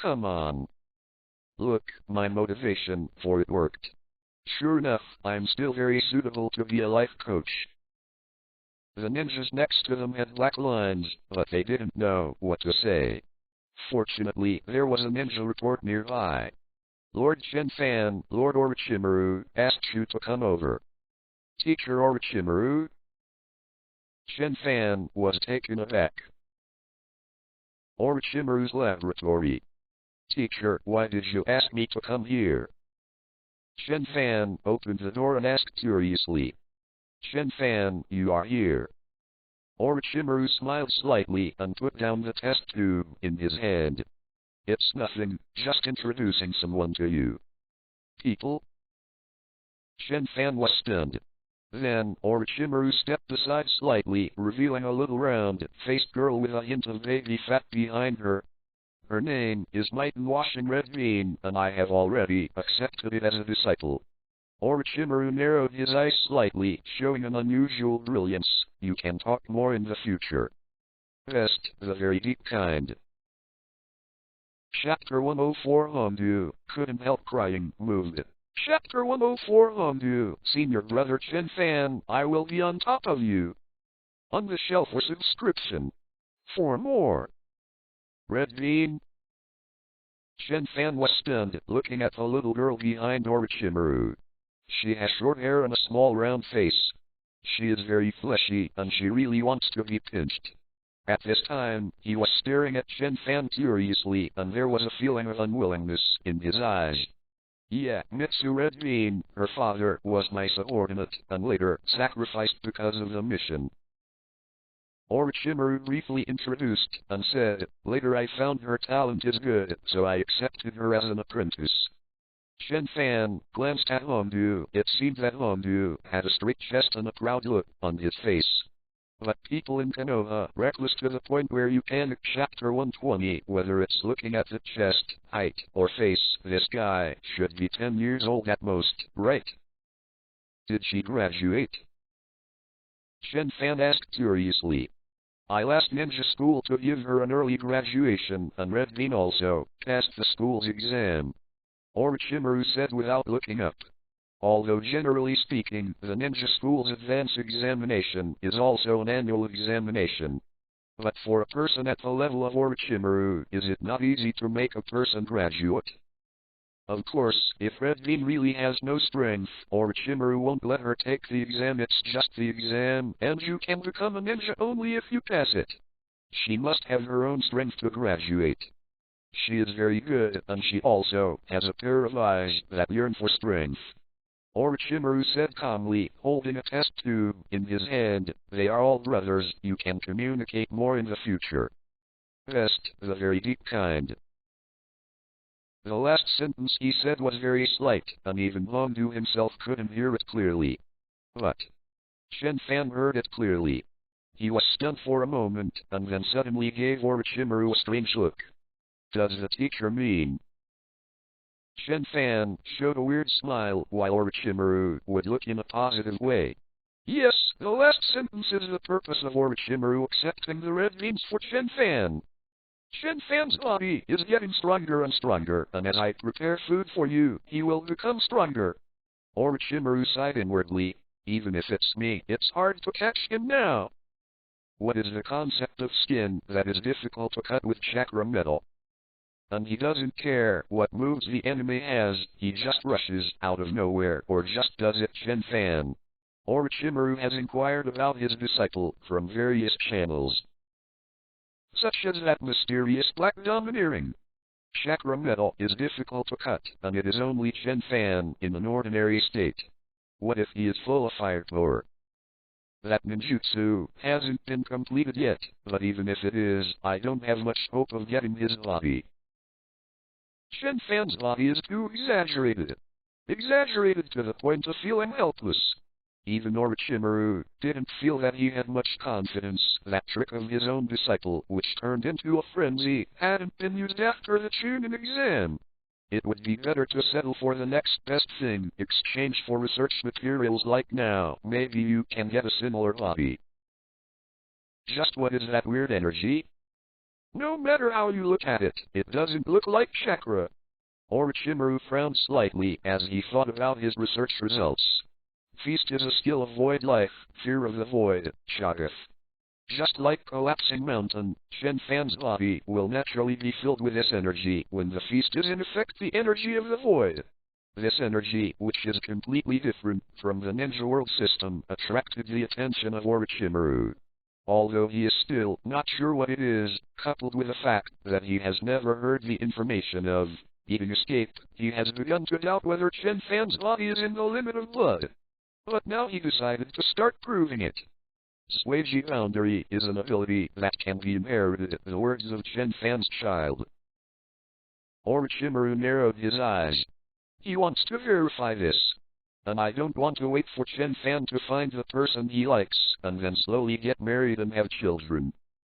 Come on. Look, my motivation for it worked. Sure enough, I'm still very suitable to be a life coach. The ninjas next to them had black lines, but they didn't know what to say. Fortunately, there was a ninja report nearby. Lord Chen Fan, Lord Orochimaru, asked you to come over. Teacher Orochimaru? Chen Fan was taken aback. Orochimaru's laboratory. Teacher, why did you ask me to come here? Chen Fan opened the door and asked curiously. Chen Fan, you are here. Orochimaru smiled slightly and put down the test tube in his hand. It's nothing, just introducing someone to you. People? Chen Fan was stunned. Then, Orochimaru stepped aside slightly, revealing a little round-faced girl with a hint of baby fat behind her. Her name is Maiden Washing Red Bean, and I have already accepted it as a disciple. Orochimaru narrowed his eyes slightly, showing an unusual brilliance. You can talk more in the future. Best, the very deep kind. Chapter 104 Hondu couldn't help crying, moved. Chapter 104 Hondu, Senior Brother Chen Fan, I will be on top of you. On the shelf for subscription. For more. Red Bean. Chen Fan was stunned, looking at the little girl behind Orochimaru. She has short hair and a small round face. She is very fleshy, and she really wants to be pinched. At this time, he was staring at Chen Fan curiously, and there was a feeling of unwillingness in his eyes. Yeah, Mitsu Red Bean, her father, was my subordinate, and later sacrificed because of the mission. Orochimaru briefly introduced, and said, later I found her talent is good, so I accepted her as an apprentice. Chen Fan glanced at Hongdu. It seemed that Hongdu had a straight chest and a proud look on his face. But people in Konoha Reckless to the point where you panic chapter 120 whether it's looking at the chest, height, or face. This guy should be 10 years old at most, right? Did she graduate? Chen Fan asked curiously. I left ninja school to give her an early graduation, and Red Bean also passed the school's exam. Orochimaru said without looking up. Although generally speaking, the ninja school's advanced examination is also an annual examination. But for a person at the level of Orochimaru, is it not easy to make a person graduate? Of course, if Red Bean really has no strength, Orochimaru won't let her take the exam. It's just the exam, and you can become a ninja only if you pass it. She must have her own strength to graduate. She is very good, and she also has a pair of eyes that yearn for strength. Orochimaru said calmly, holding a test tube in his hand. They are all brothers. You can communicate more in the future. Best, the very deep kind. The last sentence he said was very slight, and even Hongdu himself couldn't hear it clearly. But Chen Fan heard it clearly. He was stunned for a moment, and then suddenly gave Orochimaru a strange look. Does the teacher mean? Chen Fan showed a weird smile while Orochimaru would look in a positive way. Yes, the last sentence is the purpose of Orochimaru accepting the red beans for Chen Fan. Chen Fan's body is getting stronger and stronger, and as I prepare food for you, he will become stronger. Orochimaru sighed inwardly. Even if it's me, it's hard to catch him now. What is the concept of skin that is difficult to cut with chakra metal? And he doesn't care what moves the enemy has, he just rushes out of nowhere or just does it. Chen Fan. Orochimaru has inquired about his disciple from various channels, such as that mysterious black domineering. Chakra metal is difficult to cut, and it is only Chen Fan in an ordinary state. What if he is full of fire power? That ninjutsu hasn't been completed yet, but even if it is, I don't have much hope of getting his body. Chen Fan's body is too exaggerated. Exaggerated to the point of feeling helpless. Even Orochimaru didn't feel that he had much confidence. That trick of his own disciple, which turned into a frenzy, hadn't been used after the Chunin exam. It would be better to settle for the next best thing, exchange for research materials like now. Maybe you can get a similar body. Just what is that weird energy? No matter how you look at it, it doesn't look like chakra. Orochimaru frowned slightly as he thought about his research results. Feast is a skill of void life, fear of the void, Shagaf. Just like collapsing mountain, Chen Fan's body will naturally be filled with this energy when the feast is in effect the energy of the void. This energy, which is completely different from the ninja world system, attracted the attention of Orochimaru. Although he is still not sure what it is, coupled with the fact that he has never heard the information of eating escape, he has begun to doubt whether Chen Fan's body is in the limit of blood. But now he decided to start proving it. Suiji Boundary is an ability that can be inherited, the words of Chen Fan's child. Orochimaru narrowed his eyes. He wants to verify this. And I don't want to wait for Chen Fan to find the person he likes, and then slowly get married and have children.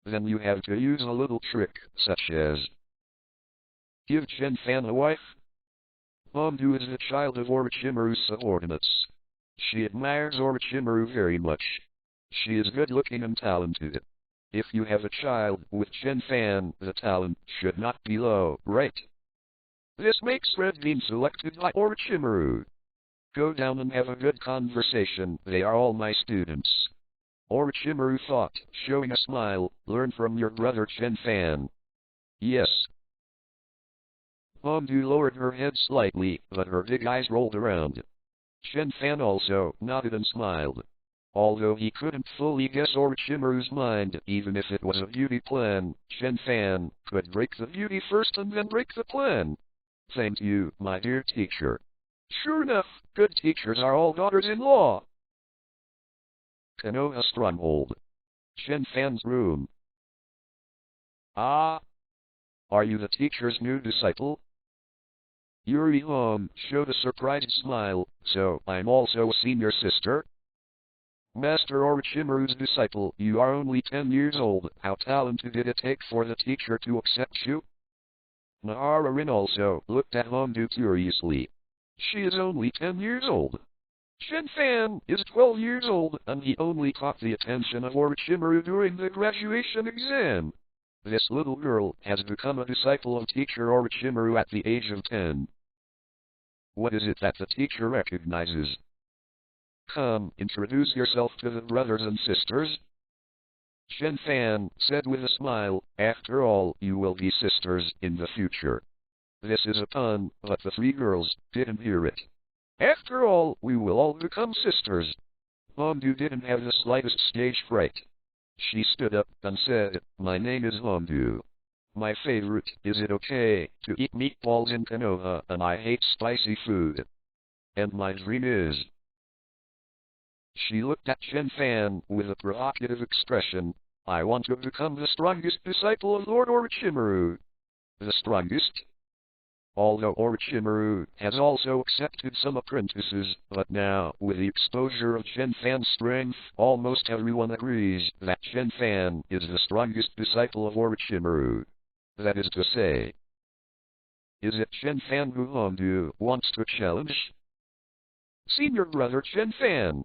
Then you have to use a little trick, such as give Chen Fan a wife. Hongdu is the child of Orochimaru's subordinates. She admires Orochimaru very much. She is good-looking and talented. If you have a child with Chen Fan, the talent should not be low, right? This makes Red Bean selected by Orochimaru. Go down and have a good conversation, they are all my students. Orochimaru thought, showing a smile, learn from your brother Chen Fan. Yes. Hongdu lowered her head slightly, but her big eyes rolled around. Chen Fan also nodded and smiled. Although he couldn't fully guess Orochimaru's mind, even if it was a beauty plan, Chen Fan could break the beauty first and then break the plan. Thank you, my dear teacher. Sure enough, good teachers are all daughters-in-law. Konoha Stronghold. Chen Fan's room. Ah. Are you the teacher's new disciple? Yuri Hong showed a surprised smile. So, I'm also a senior sister? Master Orochimaru's disciple, you are only 10 years old. How talented did it take for the teacher to accept you? Nahara Rin also looked at Hondu curiously. She is only 10 years old. Chen Fan is 12 years old, and he only caught the attention of Orochimaru during the graduation exam. This little girl has become a disciple of teacher Orochimaru at the age of 10. What is it that the teacher recognizes? Come, introduce yourself to the brothers and sisters. Chen Fan said with a smile, after all, you will be sisters in the future. This is a pun, but the three girls didn't hear it. After all, we will all become sisters. Hondu didn't have the slightest stage fright. She stood up and said, my name is Hondu. My favorite, is it okay, to eat meatballs in Konoha, and I hate spicy food. And my dream is... She looked at Chen Fan with a provocative expression. I want to become the strongest disciple of Lord Orochimaru. The strongest? Although Orochimaru has also accepted some apprentices, but now, with the exposure of Chen Fan's strength, almost everyone agrees that Chen Fan is the strongest disciple of Orochimaru. That is to say, is it Chen Fan who Hondu wants to challenge? Senior brother Chen Fan,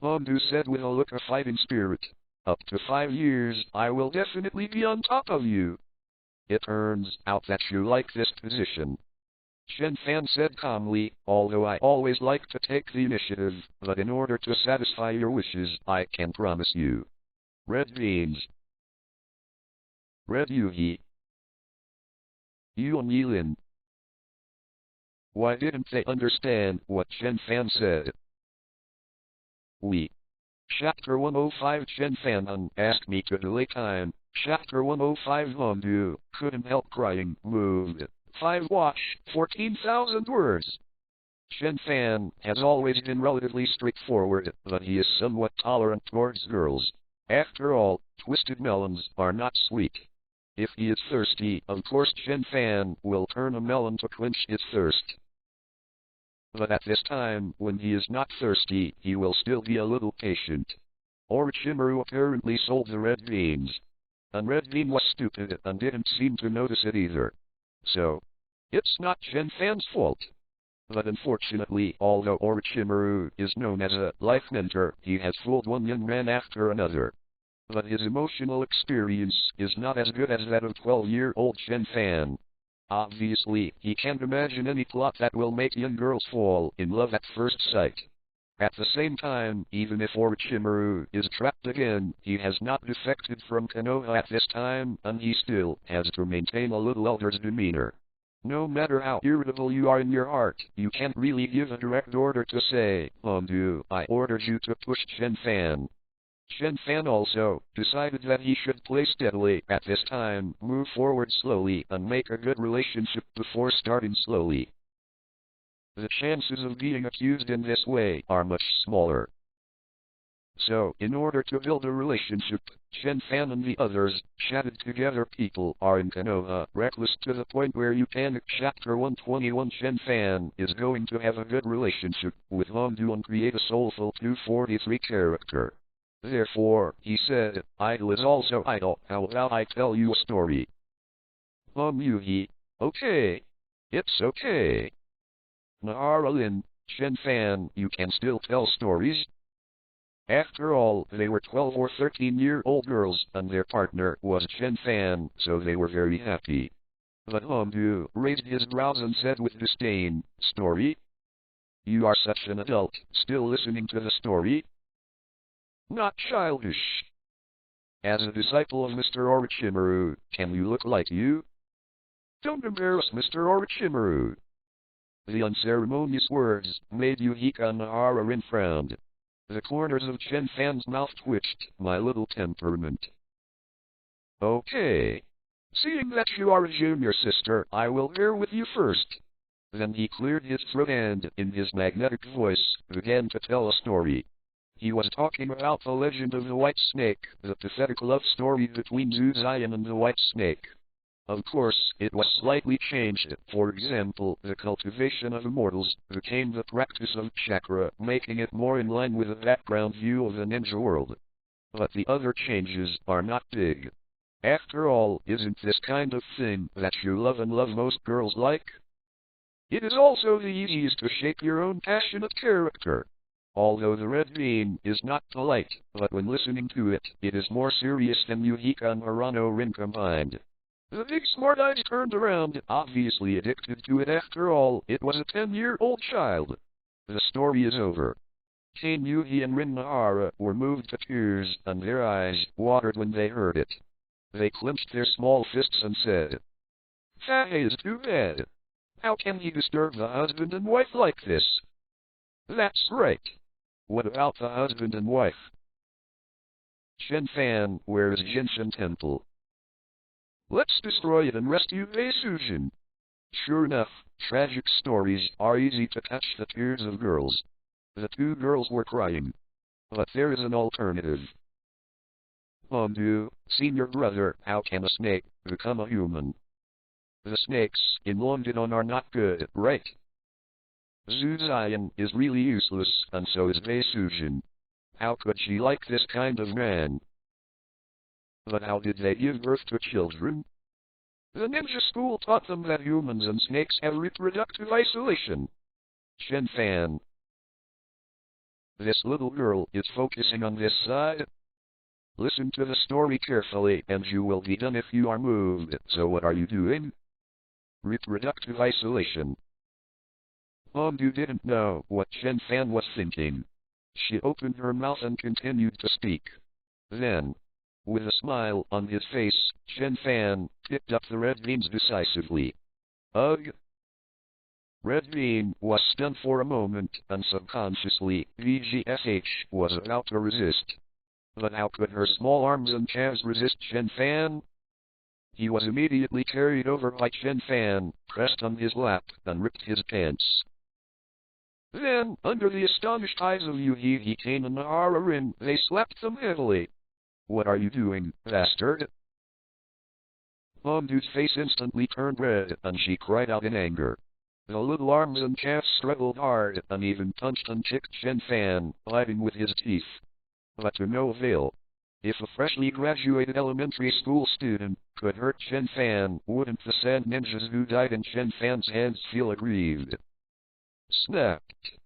Hondu said with a look of fighting spirit. Up to 5 years, I will definitely be on top of you. It turns out that you like this position. Chen Fan said calmly, although I always like to take the initiative, but in order to satisfy your wishes, I can promise you. Red beans. Red Yuhi. Yuan Yilin. Why didn't they understand what Chen Fan said? We. Chapter 105 Chen Fan asked me to delay time. Chapter 105 Hondu couldn't help crying, moved. 5 watch, 14,000 words. Chen Fan has always been relatively straightforward, but he is somewhat tolerant towards girls. After all, twisted melons are not sweet. If he is thirsty, of course Chen Fan will turn a melon to quench his thirst. But at this time, when he is not thirsty, he will still be a little patient. Orochimaru apparently sold the red beans. And Red Bean was stupid and didn't seem to notice it either. So, it's not Chen Fan's fault. But unfortunately, although Orochimaru is known as a life mentor, he has fooled one young man after another. But his emotional experience is not as good as that of 12-year-old Chen Fan. Obviously, he can't imagine any plot that will make young girls fall in love at first sight. At the same time, even if Orochimaru is trapped again, he has not defected from Konoha at this time, and he still has to maintain a little elder's demeanor. No matter how irritable you are in your heart, you can't really give a direct order to say, Hondu, I ordered you to push Chen Fan. Chen Fan also decided that he should play steadily at this time, move forward slowly, and make a good relationship before starting slowly. The chances of being accused in this way are much smaller. So, in order to build a relationship, Chen Fan and the others chatted together. People are in Konoha Reckless to the point where you panic. Chapter 121 Chen Fan is going to have a good relationship with Hondu and create a soulful 243 character. Therefore, he said, idle is also idle. How about I tell you a story? Yuhi. Okay. It's okay. Nahara Lin, Chen Fan, you can still tell stories? After all, they were 12 or 13-year-old girls, and their partner was Chen Fan, so they were very happy. But Hondu raised his brows and said with disdain, story? You are such an adult, still listening to the story? Not childish. As a disciple of Mr. Orochimaru, can you look like you? Don't embarrass Mr. Orochimaru. The unceremonious words made Yuhika and Nahara Rin frowned. The corners of Chen Fan's mouth twitched. My little temperament. Okay. Seeing that you are a junior sister, I will bear with you first. Then he cleared his throat and, in his magnetic voice, began to tell a story. He was talking about the legend of the White Snake, the pathetic love story between Zhu Ziyan and the White Snake. Of course, it was slightly changed. For example, the cultivation of immortals became the practice of chakra, making it more in line with a background view of the ninja world. But the other changes are not big. After all, isn't this kind of thing that you love and love most girls like? It is also the easiest to shape your own passionate character. Although the red bean is not polite, but when listening to it, it is more serious than Yuhika and Harano Rin combined. The big smart eyes turned around, obviously addicted to it after all, it was a 10-year-old child. The story is over. Kane Yuhi and Rin Nahara were moved to tears, and their eyes watered when they heard it. They clenched their small fists and said, "That is too bad. How can he disturb the husband and wife like this?" "That's right. What about the husband and wife?" "Chen Fan, where is Jinshin Temple?" "Let's destroy it and rescue Beisujin." Sure enough, tragic stories are easy to touch the tears of girls. The two girls were crying. But there is an alternative. Hondu, senior brother, how can a snake become a human? The snakes in Longdon are not good, right? Zuzayan is really useless, and so is Beisujin. How could she like this kind of man? But how did they give birth to children? The ninja school taught them that humans and snakes have reproductive isolation. Chen Fan. This little girl is focusing on this side. Listen to the story carefully and you will be done if you are moved. So what are you doing? Reproductive isolation. Hondu didn't know what Chen Fan was thinking. She opened her mouth and continued to speak. Then, with a smile on his face, Chen Fan picked up the red beans decisively. Ugh! Red Bean was stunned for a moment, and subconsciously, VGSH was about to resist. But how could her small arms and calves resist Chen Fan? He was immediately carried over by Chen Fan, pressed on his lap, and ripped his pants. Then, under the astonished eyes of Yuhi Kane and Nahara Rin, they slapped them heavily. What are you doing, bastard? Hondu's face instantly turned red, and she cried out in anger. The little arms and calves struggled hard, and even punched and kicked Chen Fan, biting with his teeth. But to no avail. If a freshly graduated elementary school student could hurt Chen Fan, wouldn't the sand ninjas who died in Chen Fan's hands feel aggrieved? Snapped.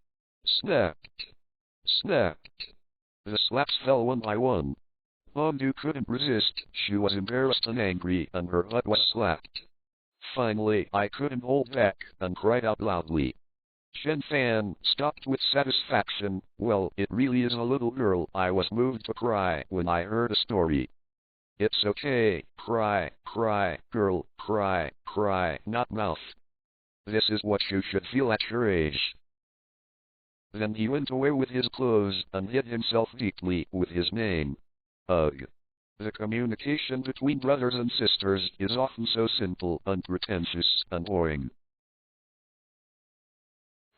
Snapped. Snapped. The slaps fell one by one. Hondu couldn't resist, she was embarrassed and angry, and her butt was slapped. Finally, I couldn't hold back, and cried out loudly. Chen Fan stopped with satisfaction. Well, it really is a little girl. I was moved to cry when I heard a story. It's okay, cry, cry, girl, cry, cry, not mouth. This is what you should feel at your age. Then he went away with his clothes and hid himself deeply with his name. Ugh. The communication between brothers and sisters is often so simple, unpretentious, and boring.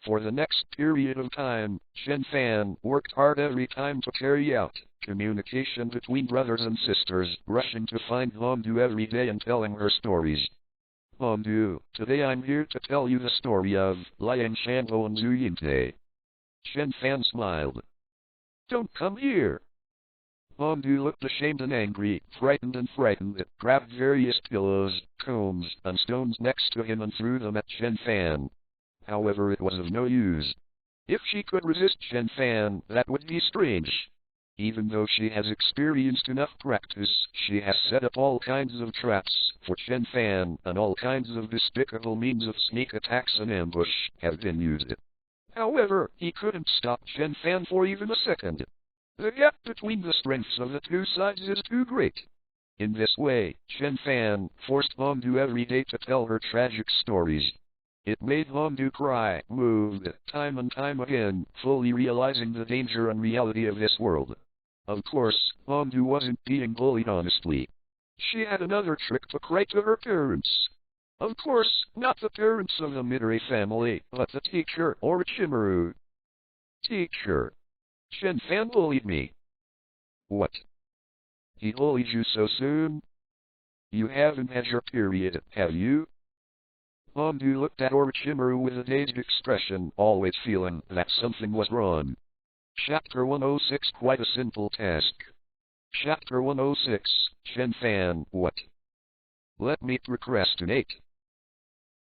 For the next period of time, Chen Fan worked hard every time to carry out communication between brothers and sisters, rushing to find Hondu every day and telling her stories. Hondu, today I'm here to tell you the story of Liang Shanbo and Zhu Yingte. Chen Fan smiled. Don't come here. Hondu looked ashamed and angry, frightened, grabbed various pillows, combs, and stones next to him and threw them at Chen Fan. However, it was of no use. If she could resist Chen Fan, that would be strange. Even though she has experienced enough practice, she has set up all kinds of traps for Chen Fan, and all kinds of despicable means of sneak attacks and ambush have been used. However, he couldn't stop Chen Fan for even a second. The gap between the strengths of the two sides is too great. In this way, Chen Fan forced Hondu every day to tell her tragic stories. It made Hondu cry, moved, time and time again, fully realizing the danger and reality of this world. Of course, Hondu wasn't being bullied honestly. She had another trick to cry to her parents. Of course, not the parents of the Midori family, but the teacher, Orochimaru. Teacher. Chen Fan bullied me. What? He bullied you so soon? You haven't had your period, have you? Hondu looked at Orochimaru with a dazed expression, always feeling that something was wrong. Chapter 106 Quite a simple task. Chapter 106 Chen Fan What? Let me procrastinate.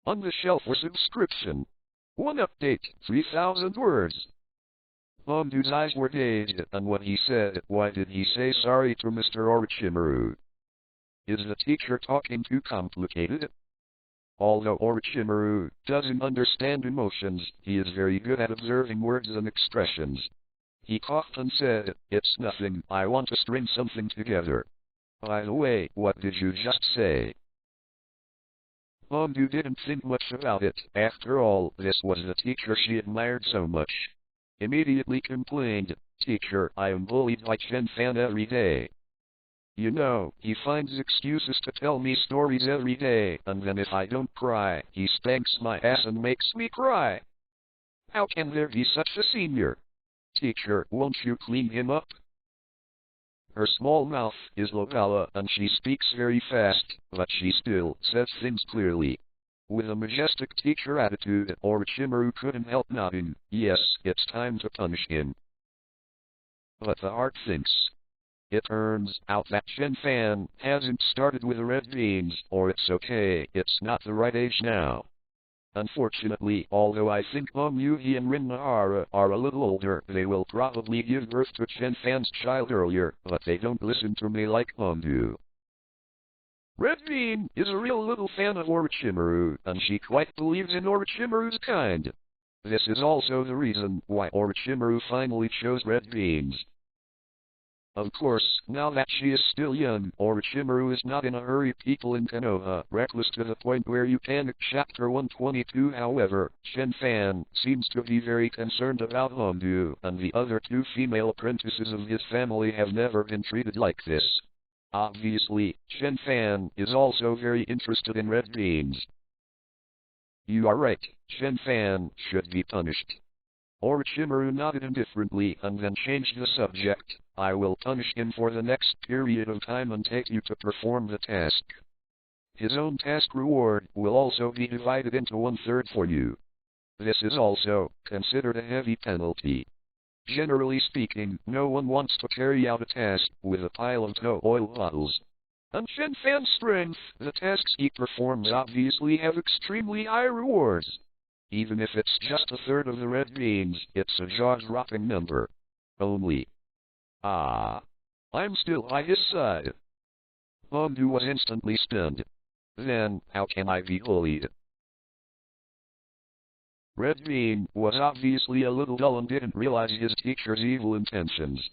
On the shelf for subscription. One update, 3,000 words. Hondu's eyes were dazed, and when he said, why did he say sorry to Mr. Orochimaru? Is the teacher talking too complicated? Although Orochimaru doesn't understand emotions, he is very good at observing words and expressions. He coughed and said, it's nothing, I want to string something together. By the way, what did you just say? Hondu didn't think much about it. After all, this was the teacher she admired so much. Immediately complained, Teacher, I am bullied by Chen Fan every day. You know, he finds excuses to tell me stories every day, and then if I don't cry, he spanks my ass and makes me cry. How can there be such a senior? Teacher, won't you clean him up? Her small mouth is logala, and she speaks very fast, but she still says things clearly. With a majestic teacher attitude, Orochimaru couldn't help nodding. Yes, it's time to punish him. But the heart thinks. It turns out that Chen Fan hasn't started with the red beans, or it's okay, it's not the right age now. Unfortunately, although I think Yuhi and Rin Nahara are a little older, they will probably give birth to Chen Fan's child earlier, but they don't listen to me like Hondu. Red Bean is a real little fan of Orochimaru, and she quite believes in Orochimaru's kind. This is also the reason why Orochimaru finally chose Red Beans. Of course, now that she is still young, Orochimaru is not in a hurry. People in Konoha Reckless to the point where you panic. Chapter 122 However, Chen Fan seems to be very concerned about Hondu, and the other two female apprentices of his family have never been treated like this. Obviously, Chen Fan is also very interested in Red Beans. You are right, Chen Fan should be punished. Orochimaru nodded indifferently and then changed the subject. I will punish him for the next period of time and take you to perform the task. His own task reward will also be divided into 1/3 for you. This is also considered a heavy penalty. Generally speaking, no one wants to carry out a task with a pile of tow oil bottles. On Chen Fan's strength, the tasks he performs obviously have extremely high rewards. Even if it's just 1/3 of the red beans, it's a jaw-dropping number. Only. I'm still by his side. Hondu was instantly stunned. Then, how can I be bullied? Red Bean was obviously a little dull and didn't realize his teacher's evil intentions.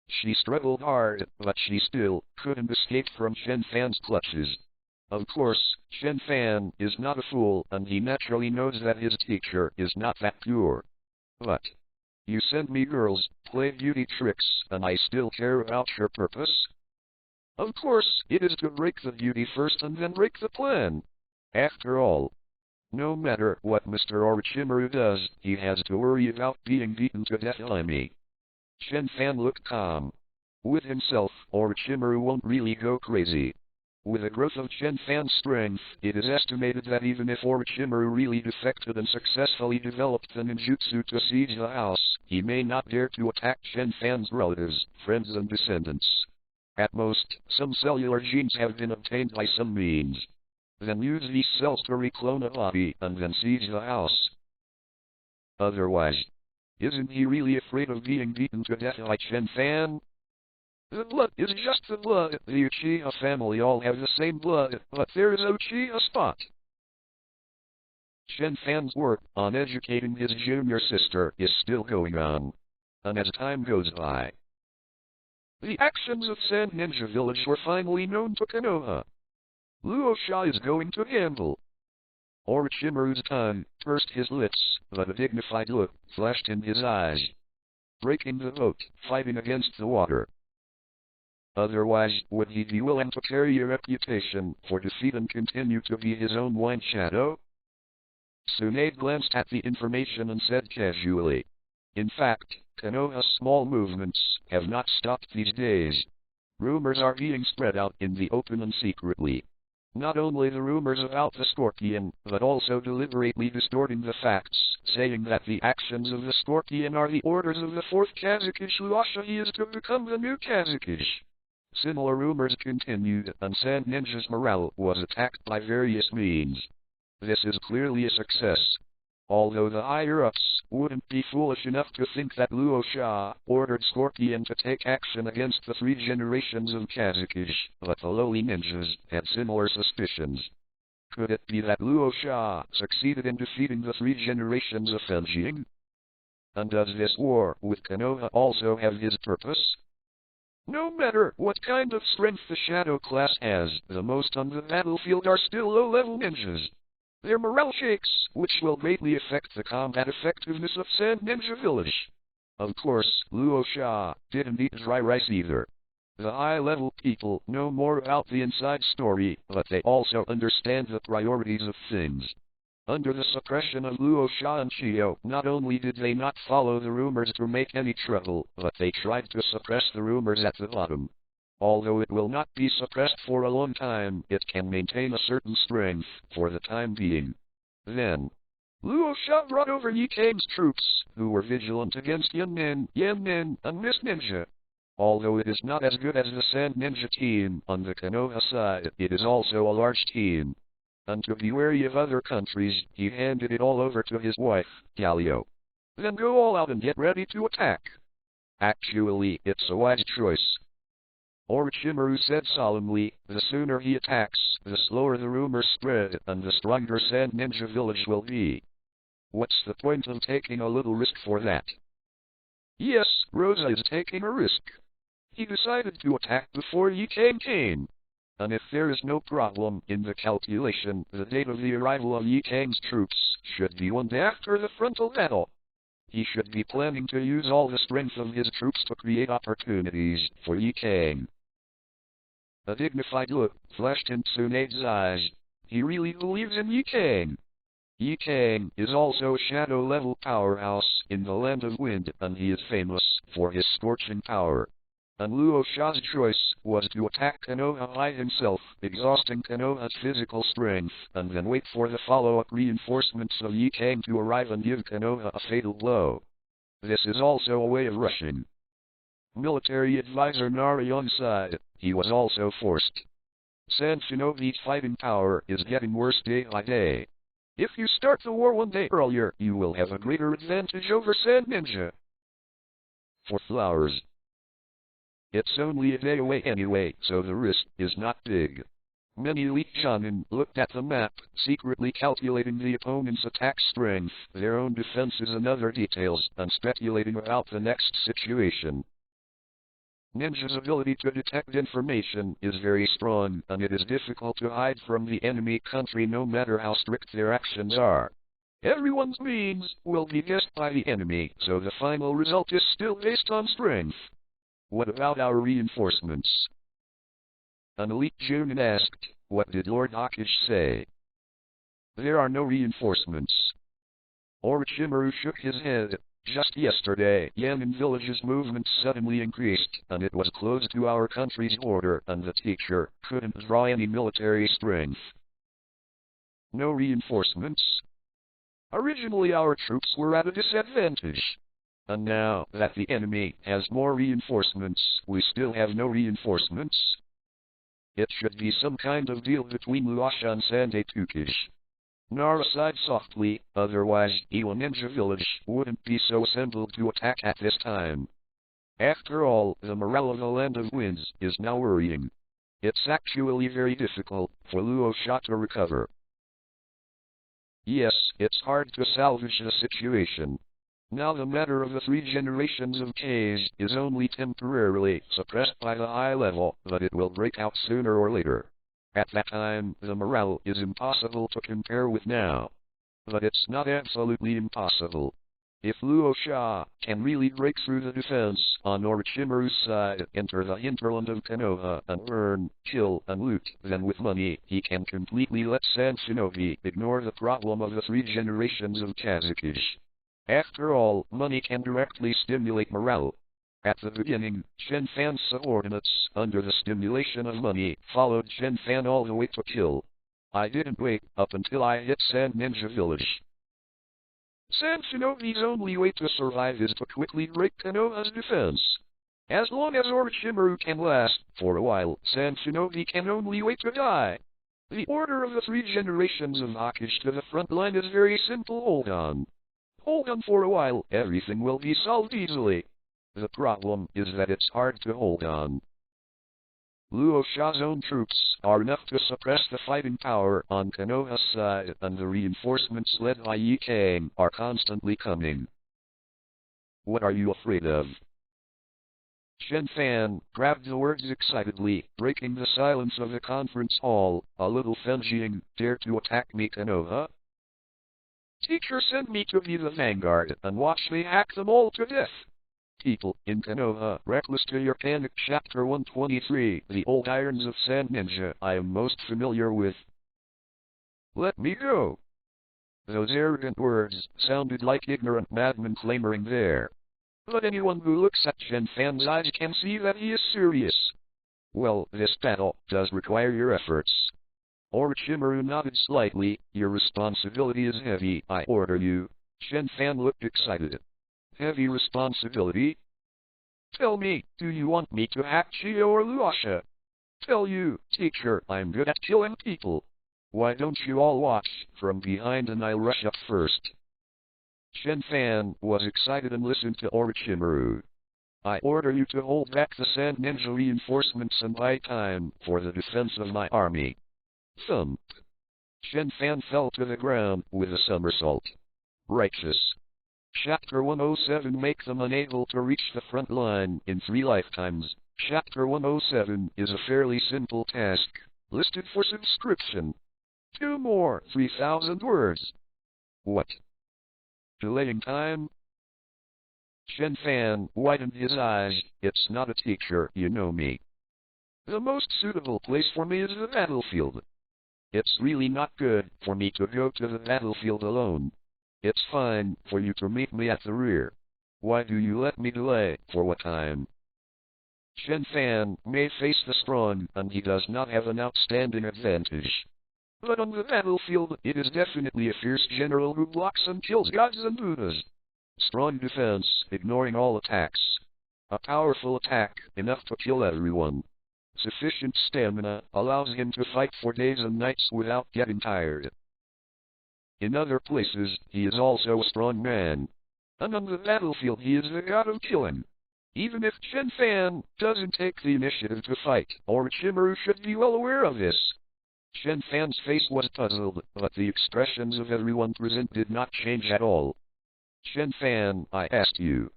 She struggled hard, but she still couldn't escape from Chen Fan's clutches. Of course, Chen Fan is not a fool, and he naturally knows that his teacher is not that pure. But you send me girls, play beauty tricks, and I still care about your purpose? Of course, it is to break the beauty first and then break the plan. After all, no matter what Mr. Orochimaru does, he has to worry about being beaten to death by me. Chen Fan looked calm. With himself, Orochimaru won't really go crazy. With the growth of Chen Fan's strength, it is estimated that even if Orochimaru really defected and successfully developed the ninjutsu to siege the house, he may not dare to attack Chen Fan's relatives, friends and descendants. At most, some cellular genes have been obtained by some means. Then use these cells to reclone a body and then siege the house. Otherwise, isn't he really afraid of being beaten to death by Chen Fan? The blood is just the blood. The Uchiha family all have the same blood, but there is a Uchiha spot. Chen Fan's work on educating his junior sister is still going on. And as time goes by, the actions of Sand Ninja Village were finally known to Konoha. Luosha is going to handle. Orochimaru's tongue pursed his lips, but a dignified look flashed in his eyes. Breaking the boat, fighting against the water. Otherwise, would he be willing to carry a reputation for defeat and continue to be his own blind shadow? Tsunade glanced at the information and said casually. In fact, Konoha's small movements have not stopped these days. Rumors are being spread out in the open and secretly. Not only the rumors about the Scorpion, but also deliberately distorting the facts, saying that the actions of the Scorpion are the orders of the fourth Kazakh Luasha he is to become the new Kazakh. Similar rumors continued, and Sand Ninja's morale was attacked by various means. This is clearly a success. Although the higher-ups wouldn't be foolish enough to think that Luo Sha ordered Scorpion to take action against the three generations of Kazakish, but the lowly ninjas had similar suspicions. Could it be that Luo Sha succeeded in defeating the three generations of Fenjing? And does this war with Konoha also have his purpose? No matter what kind of strength the Shadow class has, the most on the battlefield are still low-level ninjas. Their morale shakes, which will greatly affect the combat effectiveness of Sand Ninja Village. Of course, Luo Sha didn't eat dry rice either. The high-level people know more about the inside story, but they also understand the priorities of things. Under the suppression of Luo Sha and Chio, not only did they not follow the rumors to make any trouble, but they tried to suppress the rumors at the bottom. Although it will not be suppressed for a long time, it can maintain a certain strength for the time being. Then, Luo Sha brought over Yi Kang's troops, who were vigilant against Yan Nen, and Miss Ninja. Although it is not as good as the Sand Ninja team on the Konoha side, it is also a large team. And to be wary of other countries, he handed it all over to his wife, Galio. Then go all out and get ready to attack. Actually, it's a wise choice. Orochimaru said solemnly, the sooner he attacks, the slower the rumors spread, and the stronger Sand Ninja Village will be. What's the point of taking a little risk for that? Yes, Rosa is taking a risk. He decided to attack before Yi Kang came. And if there is no problem in the calculation, the date of the arrival of Yi Kang's troops should be one day after the frontal battle. He should be planning to use all the strength of his troops to create opportunities for Yi Kang. A dignified look flashed in Tsunade's eyes. He really believes in Yi Kang. Yi Kang is also a shadow-level powerhouse in the Land of Wind, and he is famous for his scorching power. And Luo Sha's choice was to attack Konoha by himself, exhausting Konoha's physical strength, and then wait for the follow-up reinforcements of Yi Kang to arrive and give Konoha a fatal blow. This is also a way of rushing. Military advisor Nari on side, he was also forced. Sand Shinobi's fighting power is getting worse day by day. If you start the war one day earlier, you will have a greater advantage over Sand Ninja. For flowers. It's only a day away anyway, so the risk is not big. Many elite shonen looked at the map, secretly calculating the opponent's attack strength, their own defenses and other details, and speculating about the next situation. Ninja's ability to detect information is very strong, and it is difficult to hide from the enemy country no matter how strict their actions are. Everyone's means will be guessed by the enemy, so the final result is still based on strength. What about our reinforcements? An elite Junin asked, what did Lord Hokage say? There are no reinforcements. Orochimaru shook his head. Just yesterday, Yanin Village's movement suddenly increased, and it was close to our country's border, and the teacher couldn't draw any military strength. No reinforcements? Originally our troops were at a disadvantage. And now that the enemy has more reinforcements, we still have no reinforcements? It should be some kind of deal between Luasha and Sandae-Tukish. Nara sighed softly, otherwise Iwa Ninja Village wouldn't be so assembled to attack at this time. After all, the morale of the Land of Winds is now worrying. It's actually very difficult for Luo Sha to recover. Yes, it's hard to salvage the situation. Now the matter of the three generations of K's is only temporarily suppressed by the high level, but it will break out sooner or later. At that time, the morale is impossible to compare with now. But it's not absolutely impossible. If Luo Sha can really break through the defense on Orochimaru's side, enter the hinterland of Konoha, and earn, kill, and loot, then with money, he can completely let Sand Shinobi ignore the problem of the three generations of Kazakish. After all, money can directly stimulate morale. At the beginning, Chen Fan's subordinates, under the stimulation of money, followed Chen Fan all the way to kill. I didn't wait up until I hit Sand Ninja Village. Sand Shinobi's only way to survive is to quickly break Konoha's defense. As long as Orochimaru can last, for a while, Sand Shinobi can only wait to die. The order of the 3 generations of Hokage to the front line is very simple. Hold on. Hold on for a while, everything will be solved easily. The problem is that it's hard to hold on. Luo Sha's own troops are enough to suppress the fighting power on Konoha's side, and the reinforcements led by Yi Kang are constantly coming. What are you afraid of? Chen Fan grabbed the words excitedly, breaking the silence of the conference hall. A little Fenjing, dare to attack me, Konoha? Teacher sent me to be the vanguard and watch me hack them all to death. People in Konoha Reckless to your panic. Chapter 123, the old irons of Sand Ninja I am most familiar with. Let me go. Those arrogant words sounded like ignorant madmen clamoring there. But anyone who looks at Chen Fan's eyes can see that he is serious. Well, this battle does require your efforts. Orochimaru nodded slightly. Your responsibility is heavy, I order you. Chen Fan looked excited. Heavy responsibility? Tell me, do you want me to hack Chio or Luasha? Tell you, teacher, I'm good at killing people. Why don't you all watch from behind and I'll rush up first? Chen Fan was excited and listened to Orochimaru. I order you to hold back the Sand Ninja reinforcements and buy time for the defense of my army. Thump. Chen Fan fell to the ground with a somersault. Righteous. Chapter 107, make them unable to reach the front line in 3 lifetimes. Chapter 107 is a fairly simple task, listed for subscription. 2 more, 3,000 words. What? Delaying time? Chen Fan widened his eyes. It's not a teacher, you know me. The most suitable place for me is the battlefield. It's really not good for me to go to the battlefield alone. It's fine for you to meet me at the rear. Why do you let me delay? For what time? Chen Fan may face the strong, and he does not have an outstanding advantage. But on the battlefield, it is definitely a fierce general who blocks and kills gods and buddhas. Strong defense, ignoring all attacks. A powerful attack, enough to kill everyone. Sufficient stamina, allows him to fight for days and nights without getting tired. In other places, he is also a strong man. And on the battlefield he is the god of killing. Even if Chen Fan doesn't take the initiative to fight, Orochimaru should be well aware of this. Chen Fan's face was puzzled, but the expressions of everyone present did not change at all. Chen Fan, I asked you.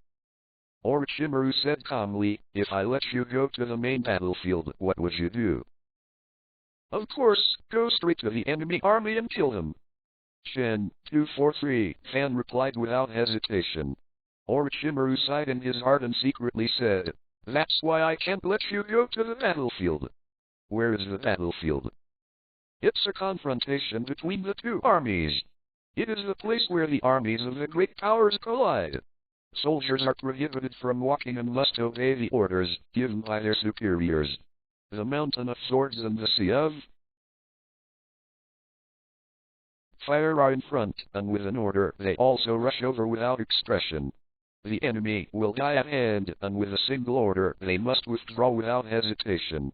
Orochimaru said calmly, if I let you go to the main battlefield, what would you do? Of course, go straight to the enemy army and kill him. Chen, 243, Fan replied without hesitation. Orochimaru sighed in his heart and secretly said, that's why I can't let you go to the battlefield. Where is the battlefield? It's a confrontation between the 2 armies. It is the place where the armies of the great powers collide. Soldiers are prohibited from walking and must obey the orders given by their superiors. The mountain of swords and the sea of fire are in front, and with an order they also rush over without expression. The enemy will die at hand, and with a single order they must withdraw without hesitation.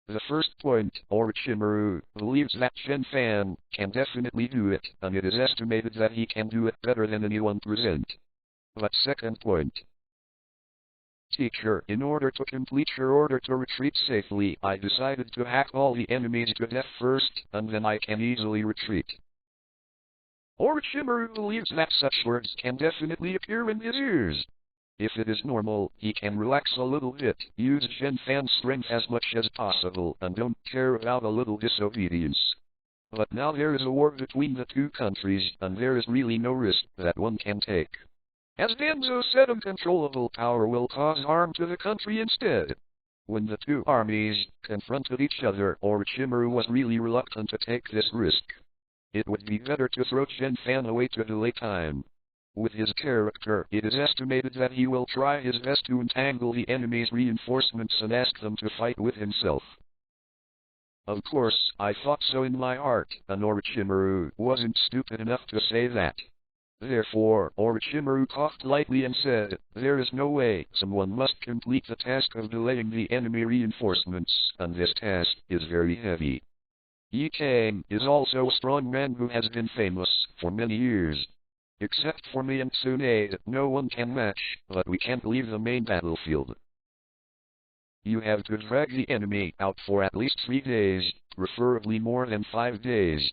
The first point, Orochimaru believes that Chen Fan can definitely do it, and it is estimated that he can do it better than anyone present. But second point. Teacher, in order to complete your order to retreat safely, I decided to hack all the enemies to death first, and then I can easily retreat. Orochimaru believes that such words can definitely appear in his ears. If it is normal, he can relax a little bit, use Chen Fan's strength as much as possible, and don't care about a little disobedience. But now there is a war between the 2 countries, and there is really no risk that one can take. As Danzo said, uncontrollable power will cause harm to the country instead. When the 2 armies confronted each other, Orochimaru was really reluctant to take this risk. It would be better to throw Chen Fan away to delay time. With his character, it is estimated that he will try his best to entangle the enemy's reinforcements and ask them to fight with himself. Of course, I thought so in my heart, and Orochimaru wasn't stupid enough to say that. Therefore, Orochimaru coughed lightly and said, "There is no way, someone must complete the task of delaying the enemy reinforcements, and this task is very heavy. Yi Kang is also a strong man who has been famous for many years. Except for me and Tsunade, no one can match, but we can't leave the main battlefield. You have to drag the enemy out for at least 3 days, preferably more than 5 days.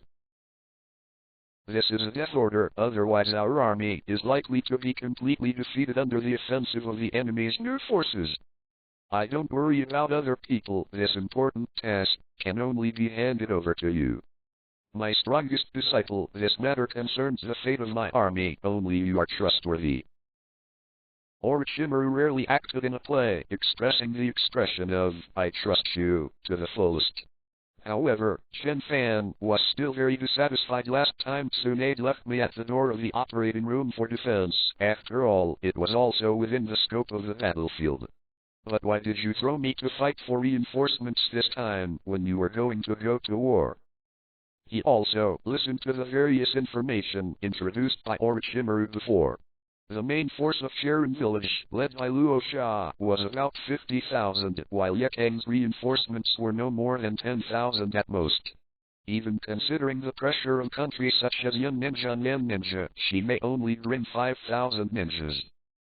This is a death order, otherwise our army is likely to be completely defeated under the offensive of the enemy's new forces. I don't worry about other people, this important task can only be handed over to you. My strongest disciple, this matter concerns the fate of my army, only you are trustworthy." Orochimaru rarely acted in a play, expressing the expression of, "I trust you," to the fullest. However, Chen Fan was still very dissatisfied last time Tsunade left me at the door of the operating room for defense. After all, it was also within the scope of the battlefield. "But why did you throw me to fight for reinforcements this time, when you were going to go to war?" He also listened to the various information introduced by Orochimaru before. The main force of Sharon village, led by Luo Sha, was about 50,000, while Ye Kang's reinforcements were no more than 10,000 at most. Even considering the pressure of countries such as Yan Ninja and Yan Ninja, she may only bring 5,000 ninjas.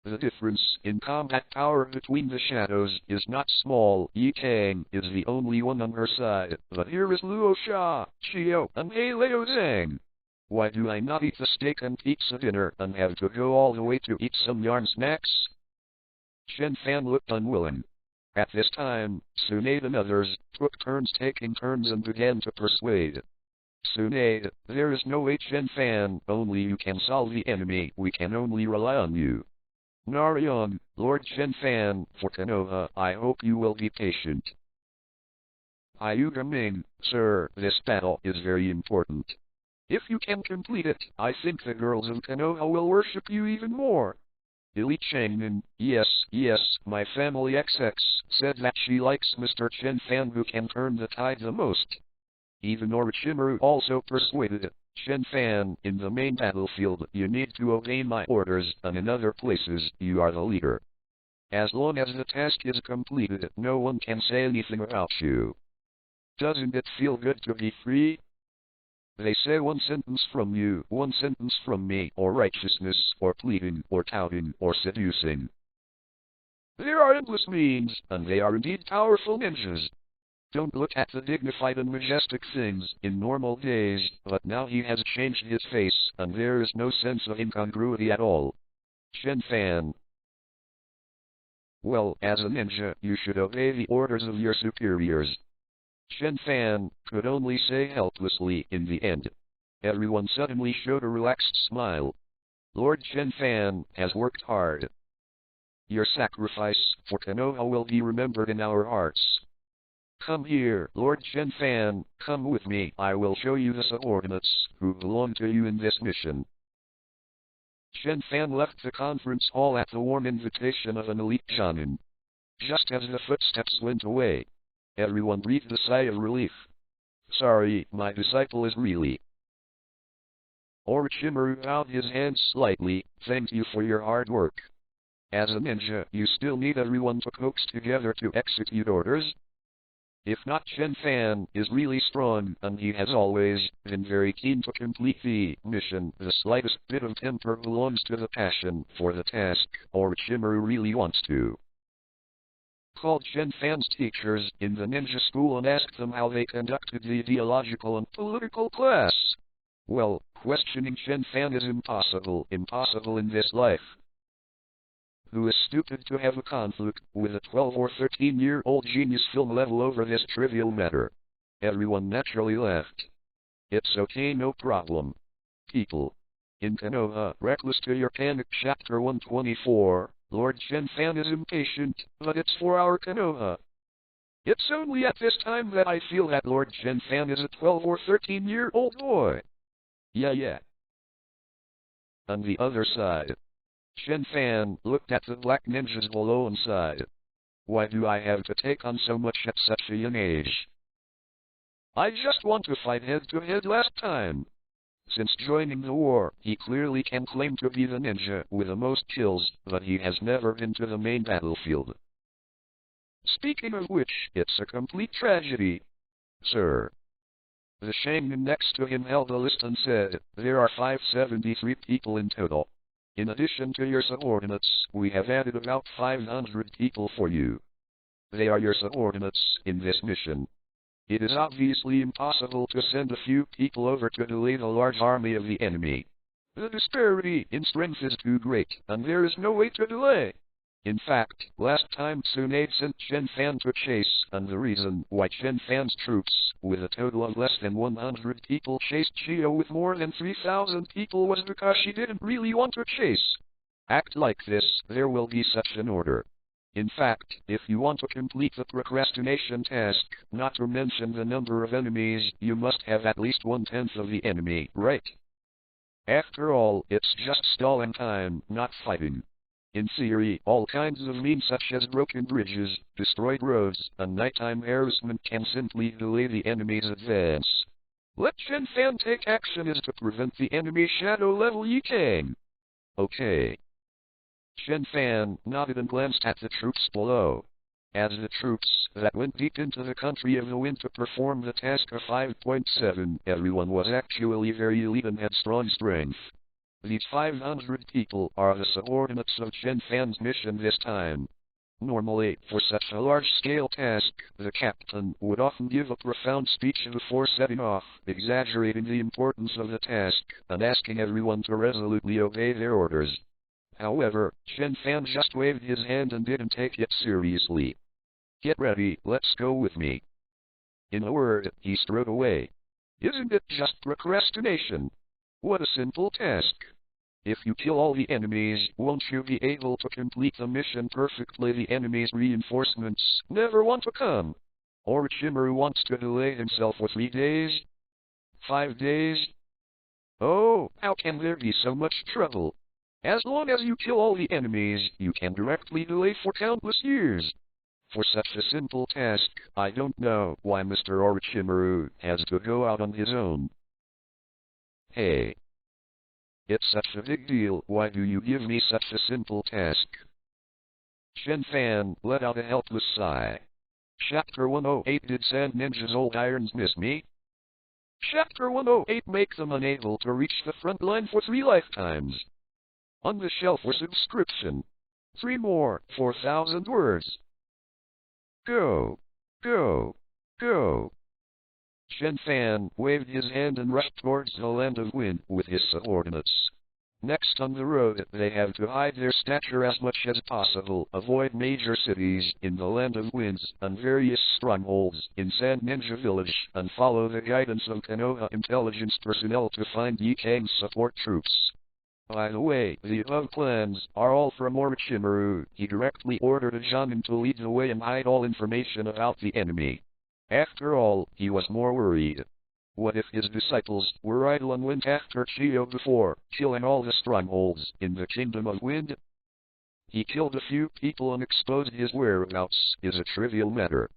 The difference in combat power between the shadows is not small. Yi Kang is the only one on her side, but here is Luo Sha, Chio, and Leo Zhang. Why do I not eat the steak and pizza dinner and have to go all the way to eat some yarn snacks? Chen Fan looked unwilling. At this time, Tsunade and others took turns taking turns and began to persuade. "Tsunade, there is no way, Chen Fan, only you can solve the enemy, we can only rely on you." "Narayan, Lord Chen Fan, for Konoha, I hope you will be patient." "Hyuga Ming, sir, this battle is very important. If you can complete it, I think the girls of Konoha will worship you even more." Elite Changmin, yes, my family XX, said that she likes Mr. Chen Fan who can turn the tide the most. Even Orochimaru also persuaded Chen Fan, in the main battlefield, you need to obey my orders, and in other places, you are the leader. As long as the task is completed, no one can say anything about you. Doesn't it feel good to be free? They say one sentence from you, one sentence from me, or righteousness, or pleading, or touting, or seducing. There are endless means, and they are indeed powerful ninjas. Don't look at the dignified and majestic things in normal days, but now he has changed his face, and there is no sense of incongruity at all. Chen Fan. Well, as a ninja, you should obey the orders of your superiors. Chen Fan could only say helplessly in the end. Everyone suddenly showed a relaxed smile. Lord Chen Fan has worked hard. Your sacrifice for Konoha will be remembered in our hearts. Come here, Lord Chen Fan, come with me. I will show you the subordinates who belong to you in this mission. Chen Fan left the conference hall at the warm invitation of an elite shaman. Just as the footsteps went away, everyone breathed a sigh of relief. Sorry, my disciple is really. Orochimaru bowed his hands slightly. Thank you for your hard work. As a ninja, you still need everyone to coax together to execute orders. If not, Chen Fan is really strong, and he has always been very keen to complete the mission. The slightest bit of temper belongs to the passion for the task Orochimaru really wants to. Called Chen Fan's teachers in the ninja school and asked them how they conducted the ideological and political class. Well, questioning Chen Fan is impossible in this life. Who is stupid to have a conflict with a 12 or 13-year-old genius film level over this trivial matter? Everyone naturally laughed. It's okay, no problem. People. In Konoha Reckless to Your Panic Chapter 124, Lord Chen Fan is impatient, but it's for our Konoha. It's only at this time that I feel that Lord Chen Fan is a 12 or 13-year-old boy. Yeah. On the other side, Chen Fan looked at the black ninjas below and sighed. Why do I have to take on so much at such a young age? I just want to fight head-to-head last time. Since joining the war, he clearly can claim to be the ninja with the most kills, but he has never been to the main battlefield. Speaking of which, it's a complete tragedy, sir. The shaman next to him held a list and said, there are 573 people in total. In addition to your subordinates, we have added about 500 people for you. They are your subordinates in this mission. It is obviously impossible to send a few people over to delay the large army of the enemy. The disparity in strength is too great, and there is no way to delay. In fact, last time Tsunade sent Chen Fan to chase, and the reason why Chen Fan's troops, with a total of less than 100 people, chased Chio with more than 3,000 people was because she didn't really want to chase. Act like this, there will be such an order. In fact, if you want to complete the procrastination task, not to mention the number of enemies, you must have at least 1/10 of the enemy, right? After all, it's just stalling time, not fighting. In theory, all kinds of means such as broken bridges, destroyed roads, and nighttime harassment can simply delay the enemy's advance. Let Chen Fan take action is to prevent the enemy shadow level Yikang. Okay. Chen Fan nodded and glanced at the troops below. As the troops that went deep into the country of the wind to perform the task of 5.7, everyone was actually very elite and had strong strength. These 500 people are the subordinates of Chen Fan's mission this time. Normally, for such a large-scale task, the captain would often give a profound speech before setting off, exaggerating the importance of the task, and asking everyone to resolutely obey their orders. However, Chen Fan just waved his hand and didn't take it seriously. Get ready, let's go with me. In a word, he strode away. Isn't it just procrastination? What a simple task. If you kill all the enemies, won't you be able to complete the mission perfectly? The enemy's reinforcements never want to come. Orochimaru wants to delay himself for 3 days? 5 days? Oh, how can there be so much trouble? As long as you kill all the enemies, you can directly delay for countless years. For such a simple task, I don't know why Mr. Orochimaru has to go out on his own. Hey. It's such a big deal, why do you give me such a simple task? Chen Fan let out a helpless sigh. Chapter 108 Did Sand Ninja's old irons miss me? Chapter 108 Make them unable to reach the front line for 3 lifetimes. On the shelf for subscription. 3 more, 4,000 words. Go. Go. Go. Chen Fan waved his hand and rushed towards the land of wind with his subordinates. Next on the road, they have to hide their stature as much as possible, avoid major cities in the land of winds, and various strongholds in Sand Ninja Village, and follow the guidance of Konoha intelligence personnel to find Yikang's support troops. By the way, the above plans are all from Orochimaru. He directly ordered a Jonin to lead the way and hide all information about the enemy. After all, he was more worried. What if his disciples were idle and went after Chio before killing all the strongholds in the Kingdom of Wind? He killed a few people and exposed his whereabouts is a trivial matter.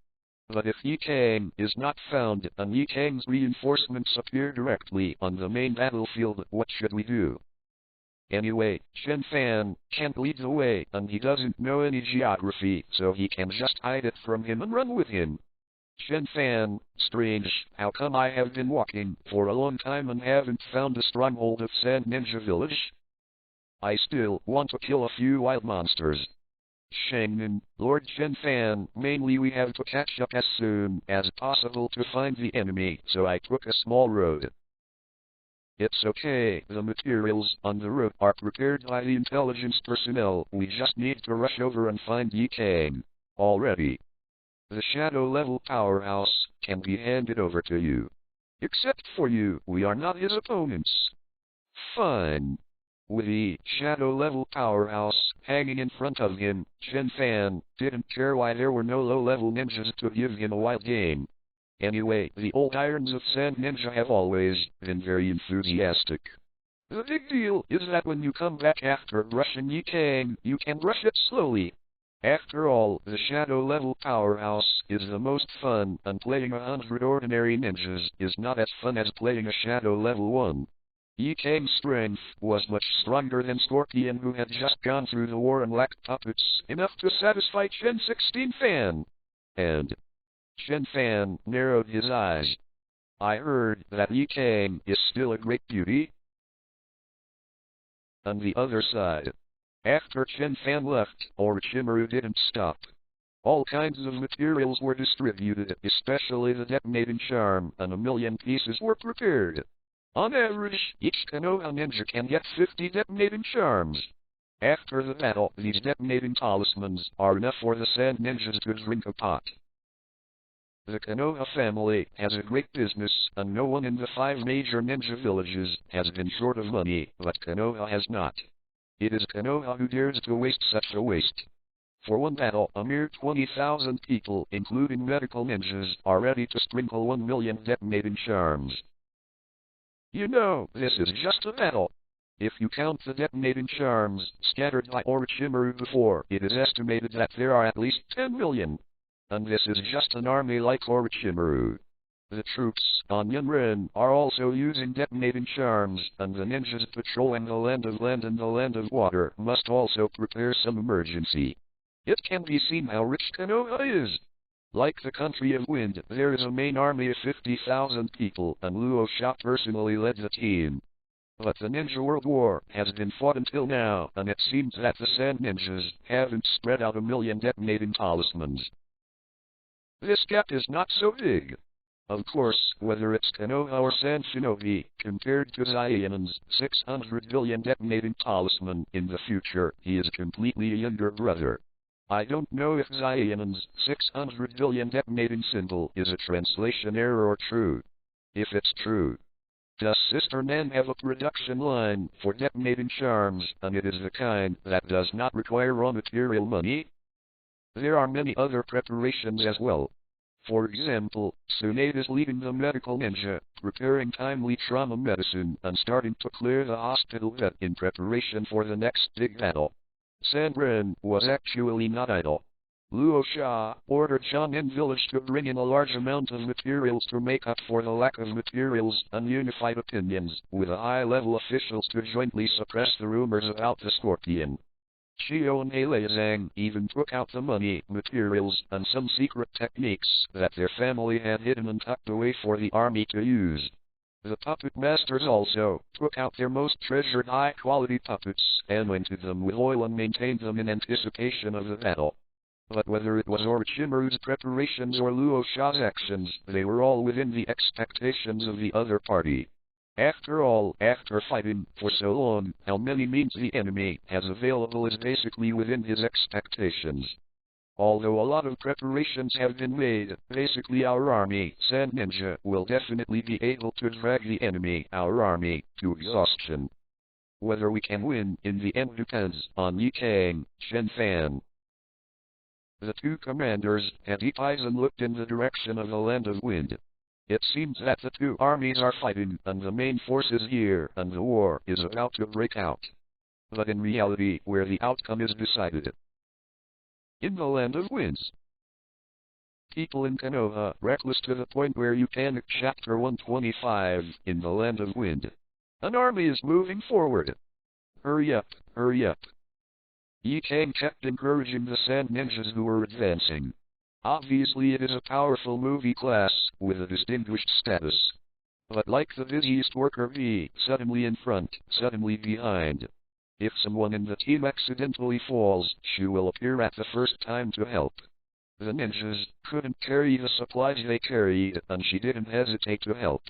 But if Yikang is not found and Yikang's reinforcements appear directly on the main battlefield, what should we do? Anyway, Chen Fan can't lead the way and he doesn't know any geography, so he can just hide it from him and run with him. Chen Fan, strange, how come I have been walking for a long time and haven't found the stronghold of Sand Ninja Village? I still want to kill a few wild monsters. Shaman, Lord Chen Fan, mainly we have to catch up as soon as possible to find the enemy, so I took a small road. It's okay, the materials on the road are prepared by the intelligence personnel, we just need to rush over and find Yikang. Already. The shadow level powerhouse can be handed over to you. Except for you, we are not his opponents. Fine. With the shadow level powerhouse hanging in front of him, Chen Fan didn't care why there were no low-level ninjas to give him a wild game. Anyway, the old irons of Sand Ninja have always been very enthusiastic. The big deal is that when you come back after brushing Yikang, you can brush it slowly. After all, the shadow level powerhouse is the most fun, and playing 100 ordinary ninjas is not as fun as playing a shadow level 1. Yikang's strength was much stronger than Scorpion, who had just gone through the war and lacked puppets enough to satisfy Chen Fan. And Chen Fan narrowed his eyes. I heard that Yikang is still a great beauty. On the other side, after Chen Fan left, Orochimaru didn't stop. All kinds of materials were distributed, especially the detonating charm, and 1,000,000 pieces were prepared. On average, each Konoha ninja can get 50 detonating charms. After the battle, these detonating talismans are enough for the sand ninjas to drink a pot. The Konoha family has a great business, and no one in the 5 major ninja villages has been short of money, but Konoha has not. It is Konoha who dares to waste such a waste. For one battle, a mere 20,000 people, including medical ninjas, are ready to sprinkle 1,000,000 detonating charms. You know, this is just a battle. If you count the detonating charms scattered by Orochimaru before, it is estimated that there are at least 10,000,000. And this is just an army like Orochimaru. The troops on Yunren are also using detonating charms, and the ninjas patrolling the land of land and the land of water must also prepare some emergency. It can be seen how rich Konoha is. Like the country of wind, there is a main army of 50,000 people, and Luo Sha personally led the team. But the Ninja World War has been fought until now, and it seems that the Sand Ninjas haven't spread out 1,000,000 detonating talismans. This gap is not so big. Of course, whether it's Konoha or Sand Shinobi, compared to Zayan's 600 billion detonating talisman in the future, he is completely a younger brother. I don't know if Zayan's 600 billion detonating symbol is a translation error or true. If it's true, does Sister Nan have a production line for detonating charms, and it is the kind that does not require raw material money? There are many other preparations as well. For example, Tsunade is leading the medical ninja, preparing timely trauma medicine and starting to clear the hospital vet in preparation for the next big battle. Sandren was actually not idle. Luo Sha ordered Shonin village to bring in a large amount of materials to make up for the lack of materials and unified opinions, with the high-level officials to jointly suppress the rumors about the Scorpion. Shio and Heilezang even took out the money, materials, and some secret techniques that their family had hidden and tucked away for the army to use. The puppet masters also took out their most treasured high-quality puppets and anointed them with oil and maintained them in anticipation of the battle. But whether it was Orochimaru's preparations or Luo Sha's actions, they were all within the expectations of the other party. After all, after fighting for so long, how many means the enemy has available is basically within his expectations. Although a lot of preparations have been made, basically our army, Sand Ninja, will definitely be able to drag the enemy, our army, to exhaustion. Whether we can win in the end depends on Yikang, Chen Fan. The two commanders had deep eyes and looked in the direction of the land of wind. It seems that the two armies are fighting, and the main force is here, and the war is about to break out. But in reality, where the outcome is decided. In the land of winds. People in Konoha, reckless to the point where you panic. Chapter 125, in the land of wind. An army is moving forward. Hurry up, hurry up. Yikang kept encouraging the Sand Ninjas who were advancing. Obviously it is a powerful movie class, with a distinguished status. But like the busiest worker bee, suddenly in front, suddenly behind. If someone in the team accidentally falls, she will appear at the first time to help. The ninjas couldn't carry the supplies they carried, and she didn't hesitate to help.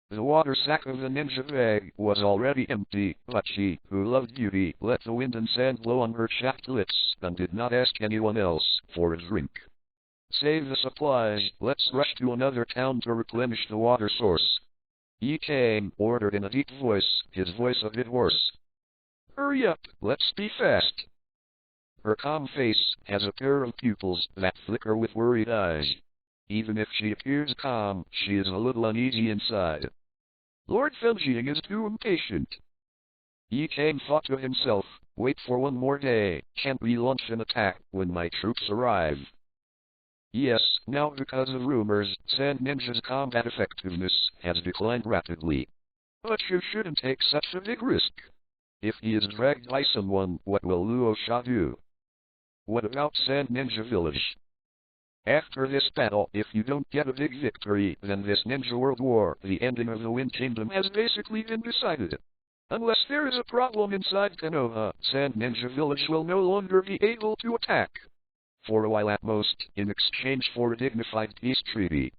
The water sack of the ninja bag was already empty, but she, who loved beauty, let the wind and sand blow on her chapped lips, and did not ask anyone else for a drink. Save the supplies, let's rush to another town to replenish the water source. Yikang ordered in a deep voice, his voice a bit hoarse. Hurry up, let's be fast. Her calm face has a pair of pupils that flicker with worried eyes. Even if she appears calm, she is a little uneasy inside. Lord Fenjing is too impatient. Yi Kang thought to himself, wait for one more day, can't we launch an attack when my troops arrive? Yes, now because of rumors, Sand Ninja's combat effectiveness has declined rapidly. But you shouldn't take such a big risk. If he is dragged by someone, what will Luo Sha do? What about Sand Ninja Village? After this battle, if you don't get a big victory, then this Ninja World War, the ending of the Wind Kingdom, has basically been decided. Unless there is a problem inside Konoha, Sand Ninja Village will no longer be able to attack. For a while at most, in exchange for a dignified peace treaty.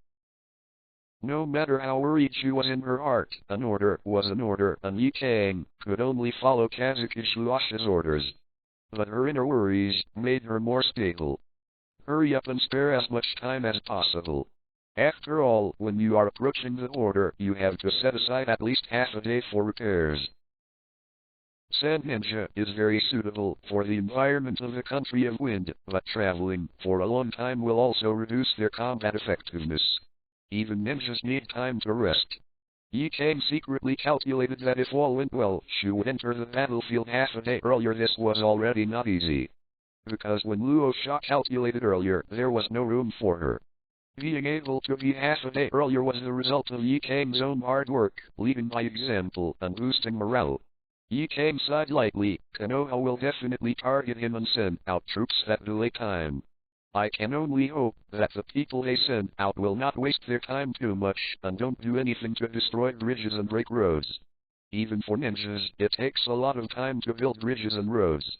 No matter how worried she was in her heart, an order was an order, and Yi Kang could only follow Kazuki Shuasha's orders. But her inner worries made her more stable. Hurry up and spare as much time as possible. After all, when you are approaching the order, you have to set aside at least half a day for repairs. Sand Ninja is very suitable for the environment of the country of wind, but traveling for a long time will also reduce their combat effectiveness. Even ninjas need time to rest. Yi Kang secretly calculated that if all went well, she would enter the battlefield half a day earlier. This was already not easy. Because when Luo Sha calculated earlier, there was no room for her. Being able to be half a day earlier was the result of Yi Kang's own hard work, leading by example and boosting morale. Yi Kang sighed lightly. Konoha will definitely target him and send out troops that delay time. I can only hope that the people they send out will not waste their time too much and don't do anything to destroy bridges and break roads. Even for ninjas, it takes a lot of time to build bridges and roads.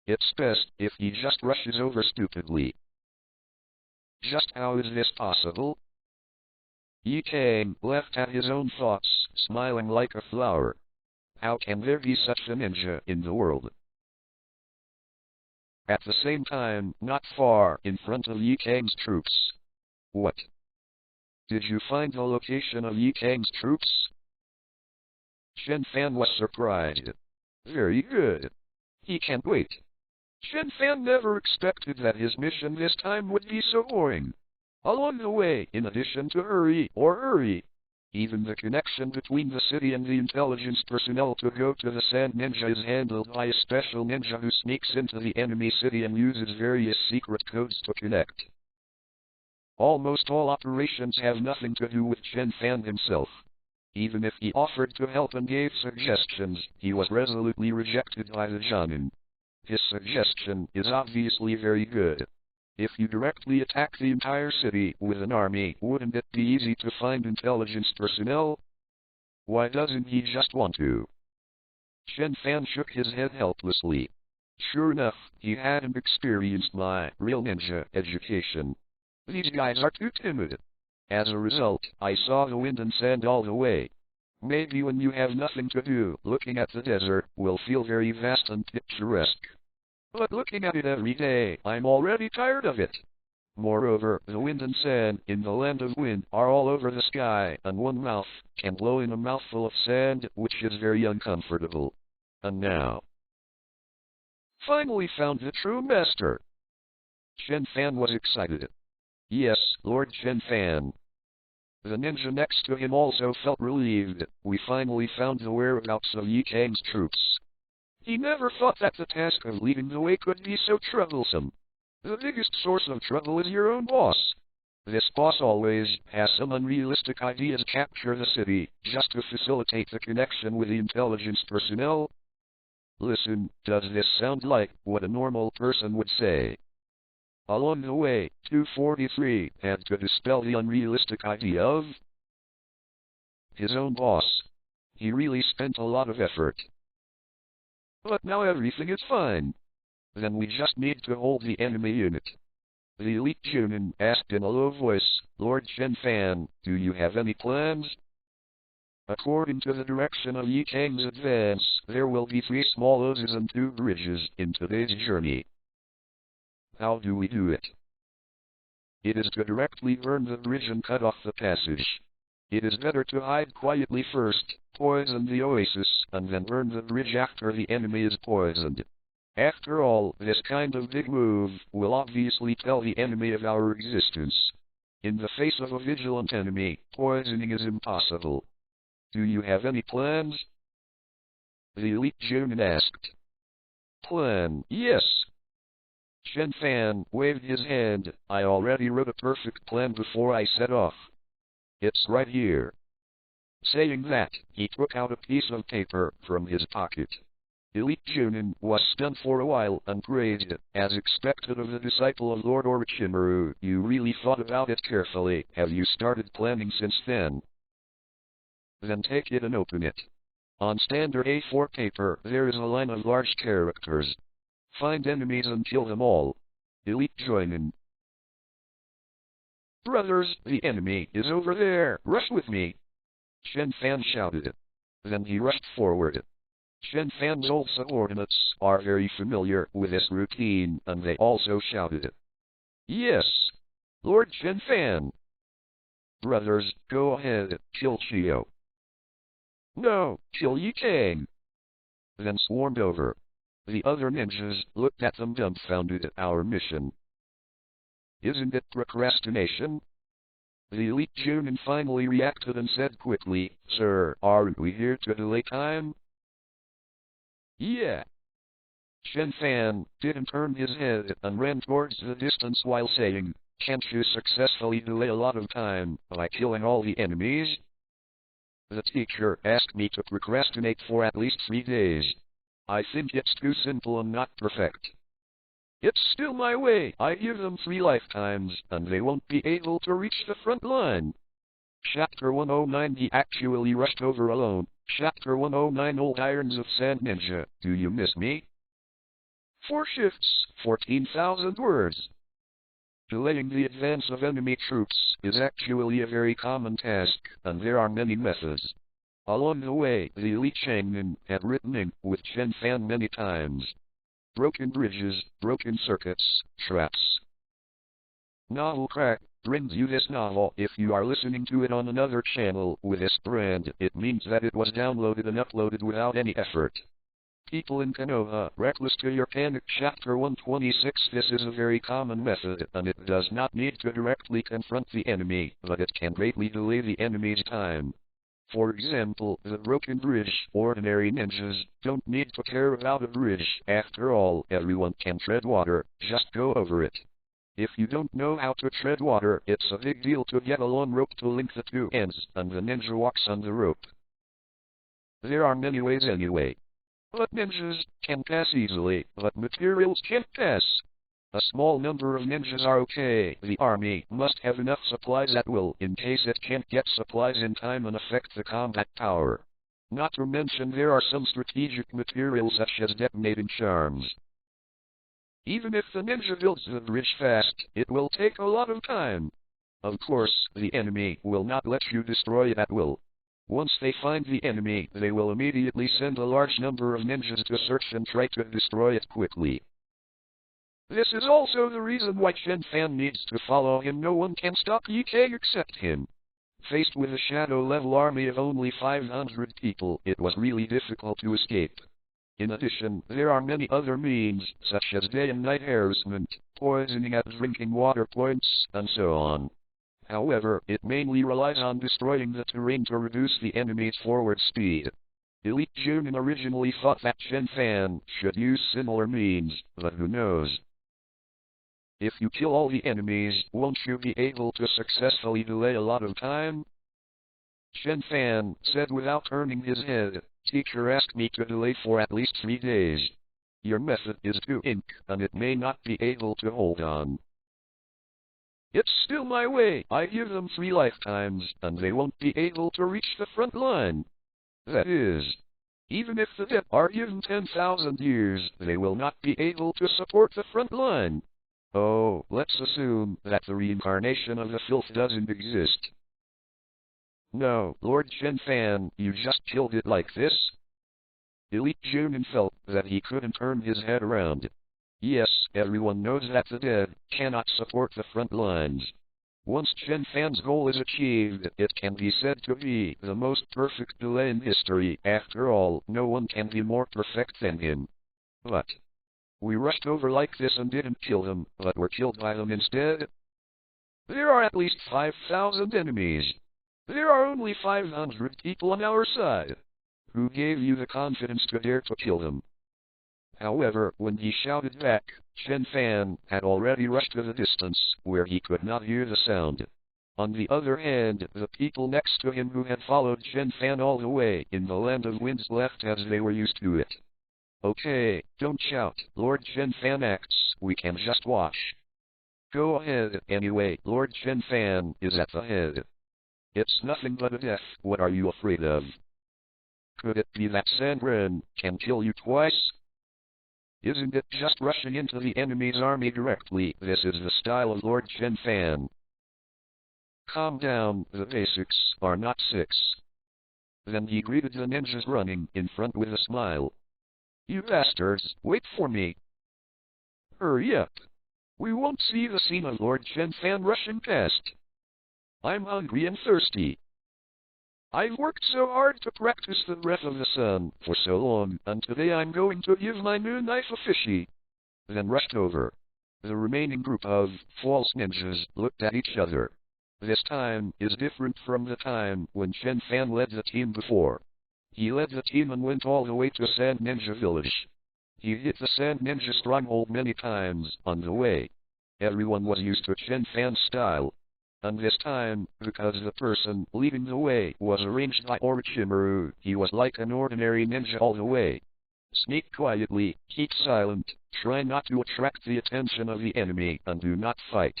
It's best if he just rushes over stupidly. Just how is this possible? Yi Kang left at his own thoughts, smiling like a flower. How can there be such a ninja in the world? At the same time, not far in front of Yi Kang's troops. What? Did you find the location of Yi Kang's troops? Chen Fan was surprised. Very good. He can't wait. Chen Fan never expected that his mission this time would be so boring. Along the way, in addition to hurry, even the connection between the city and the intelligence personnel to go to the Sand Ninja is handled by a special ninja who sneaks into the enemy city and uses various secret codes to connect. Almost all operations have nothing to do with Chen Fan himself. Even if he offered to help and gave suggestions, he was resolutely rejected by the Jonin. His suggestion is obviously very good. If you directly attack the entire city with an army, wouldn't it be easy to find intelligence personnel? Why doesn't he just want to? Chen Fan shook his head helplessly. Sure enough, he hadn't experienced my real ninja education. These guys are too timid. As a result, I saw the wind and sand all the way. Maybe when you have nothing to do, looking at the desert will feel very vast and picturesque. But looking at it every day, I'm already tired of it. Moreover, the wind and sand in the land of wind are all over the sky, and one mouth can blow in a mouthful of sand, which is very uncomfortable. And now, finally found the true master. Chen Fan was excited. Yes, Lord Chen Fan. The ninja next to him also felt relieved. We finally found the whereabouts of Yi Kang's troops. He never thought that the task of leading the way could be so troublesome. The biggest source of trouble is your own boss. This boss always has some unrealistic ideas to capture the city, just to facilitate the connection with the intelligence personnel. Listen, does this sound like what a normal person would say? Along the way, 243 had to dispel the unrealistic idea of his own boss. He really spent a lot of effort. But now everything is fine. Then we just need to hold the enemy unit. The elite Junin asked in a low voice, Lord Chen Fan, do you have any plans? According to the direction of Yi Kang's advance, there will be 3 small oases and 2 bridges in today's journey. How do we do it? It is to directly burn the bridge and cut off the passage. It is better to hide quietly first, poison the oasis, and then burn the bridge after the enemy is poisoned. After all, this kind of big move will obviously tell the enemy of our existence. In the face of a vigilant enemy, poisoning is impossible. Do you have any plans? The elite Junin asked. Plan, yes. Chen Fan waved his hand. I already wrote a perfect plan before I set off. It's right here. Saying that, he took out a piece of paper from his pocket. Elite Junin was stunned for a while and praised, as expected of the disciple of Lord Orochimaru. You really thought about it carefully. Have you started planning since then? Then take it and open it. On standard A4 paper, there is a line of large characters. Find enemies and kill them all. Elite Junin. Brothers, the enemy is over there. Rush with me. Chen Fan shouted. Then he rushed forward. Chen Fan's old subordinates are very familiar with this routine, and they also shouted. Yes, Lord Chen Fan. Brothers, go ahead, kill Chio. No, kill Yi Kang. Then swarmed over. The other ninjas looked at them dumbfounded. Our mission. Isn't it procrastination? The elite Junin finally reacted and said quickly, Sir, aren't we here to delay time? Yeah. Chen Fan didn't turn his head and ran towards the distance while saying, can't you successfully delay a lot of time by killing all the enemies? The teacher asked me to procrastinate for at least 3 days. I think it's too simple and not perfect. It's still my way. I give them 3 lifetimes, and they won't be able to reach the front line. Chapter 109 He actually rushed over alone. Chapter 109 Old Irons of Sand Ninja. Do you miss me? 4 shifts, 14,000 words. Delaying the advance of enemy troops is actually a very common task, and there are many methods. Along the way, the elite Changmin had written in with Chen Fan many times. Broken bridges, broken circuits, traps. Novel Crack brings you this novel. If you are listening to it on another channel with this brand, it means that it was downloaded and uploaded without any effort. People in Konoha Reckless to your panic. Chapter 126 This is a very common method, and it does not need to directly confront the enemy, but it can greatly delay the enemy's time. For example, the broken bridge. Ordinary ninjas don't need to care about a bridge. After all, everyone can tread water, just go over it. If you don't know how to tread water, it's a big deal to get a long rope to link the 2 ends, and the ninja walks on the rope. There are many ways anyway. But ninjas can pass easily, but materials can't pass. A small number of ninjas are okay. The army must have enough supplies at will in case it can't get supplies in time and affect the combat power. Not to mention there are some strategic materials such as detonating charms. Even if the ninja builds the bridge fast, it will take a lot of time. Of course, the enemy will not let you destroy it at will. Once they find the enemy, they will immediately send a large number of ninjas to search and try to destroy it quickly. This is also the reason why Chen Fan needs to follow him. No one can stop Yi Kang except him. Faced with a shadow-level army of only 500 people, it was really difficult to escape. In addition, there are many other means, such as day and night harassment, poisoning at drinking water points, and so on. However, it mainly relies on destroying the terrain to reduce the enemy's forward speed. Elite Junin originally thought that Chen Fan should use similar means, but who knows? If you kill all the enemies, won't you be able to successfully delay a lot of time? Chen Fan said without turning his head. Teacher asked me to delay for at least 3 days. Your method is too ink, and it may not be able to hold on. It's still my way. I give them 3 lifetimes, and they won't be able to reach the front line. That is, even if the dead are given 10,000 years, they will not be able to support the front line. Oh, let's assume that the reincarnation of the filth doesn't exist. No, Lord Chen Fan, you just killed it like this? Elite Junin felt that he couldn't turn his head around. Yes, everyone knows that the dead cannot support the front lines. Once Chen Fan's goal is achieved, it can be said to be the most perfect delay in history. After all, no one can be more perfect than him. But we rushed over like this and didn't kill them, but were killed by them instead. There are at least 5,000 enemies. There are only 500 people on our side. Who gave you the confidence to dare to kill them? However, when he shouted back, Chen Fan had already rushed to the distance, where he could not hear the sound. On the other hand, the people next to him who had followed Chen Fan all the way in the Land of Winds left as they were used to it. Okay, don't shout, Lord Chen Fan acts, we can just watch. Go ahead, anyway, Lord Chen Fan is at the head. It's nothing but a death, what are you afraid of? Could it be that Sandren can kill you twice? Isn't it just rushing into the enemy's army directly? This is the style of Lord Chen Fan. Calm down, the basics are not 6. Then he greeted the ninjas running in front with a smile. You bastards, wait for me. Hurry up. We won't see the scene of Lord Chen Fan rushing past. I'm hungry and thirsty. I've worked so hard to practice the breath of the sun for so long, and today I'm going to give my new knife a fishy. Then rushed over. The remaining group of false ninjas looked at each other. This time is different from the time when Chen Fan led the team before. He led the team and went all the way to Sand Ninja Village. He hit the Sand Ninja stronghold many times on the way. Everyone was used to Chen Fan's style. And this time, because the person leading the way was arranged by Orochimaru, he was like an ordinary ninja all the way. Sneak quietly, keep silent, try not to attract the attention of the enemy, and do not fight.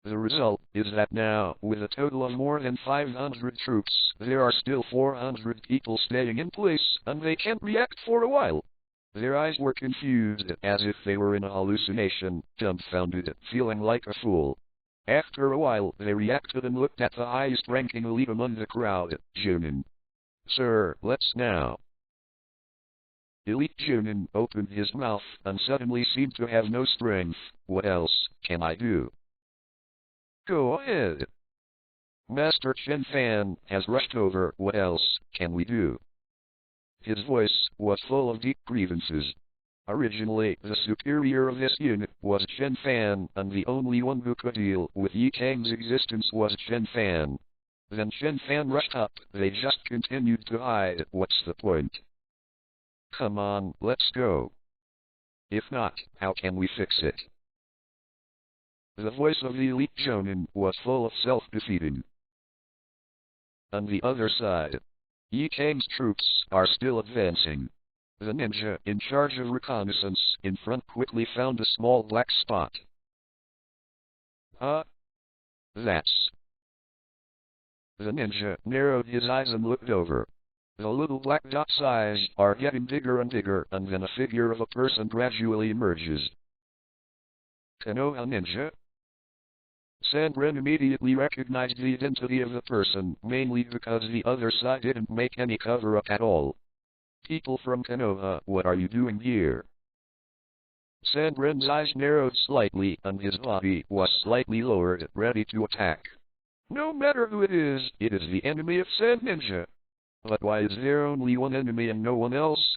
The result is that now, with a total of more than 500 troops, there are still 400 people staying in place, and they can't react for a while. Their eyes were confused, as if they were in a hallucination, dumbfounded, feeling like a fool. After a while, they reacted and looked at the highest-ranking elite among the crowd, Junin. Sir, let's now. Elite Junin opened his mouth, and suddenly seemed to have no strength. What else can I do? Go ahead. Master Chen Fan has rushed over. What else can we do? His voice was full of deep grievances. Originally, the superior of this unit was Chen Fan, and the only one who could deal with Yi Kang's existence was Chen Fan. Then Chen Fan rushed up. They just continued to hide. What's the point? Come on, let's go. If not, how can we fix it? The voice of the elite Jonin was full of self-defeating. On the other side, Yi Kang's troops are still advancing. The ninja in charge of reconnaissance in front quickly found a small black spot. That's... The ninja narrowed his eyes and looked over. The little black dot's eyes are getting bigger and bigger, and then a figure of a person gradually emerges. Konoha ninja? Sandren immediately recognized the identity of the person, mainly because the other side didn't make any cover-up at all. People from Konoha, what are you doing here? Sandren's eyes narrowed slightly, and his body was slightly lowered, ready to attack. No matter who it is the enemy of Sand Ninja. But why is there only one enemy and no one else?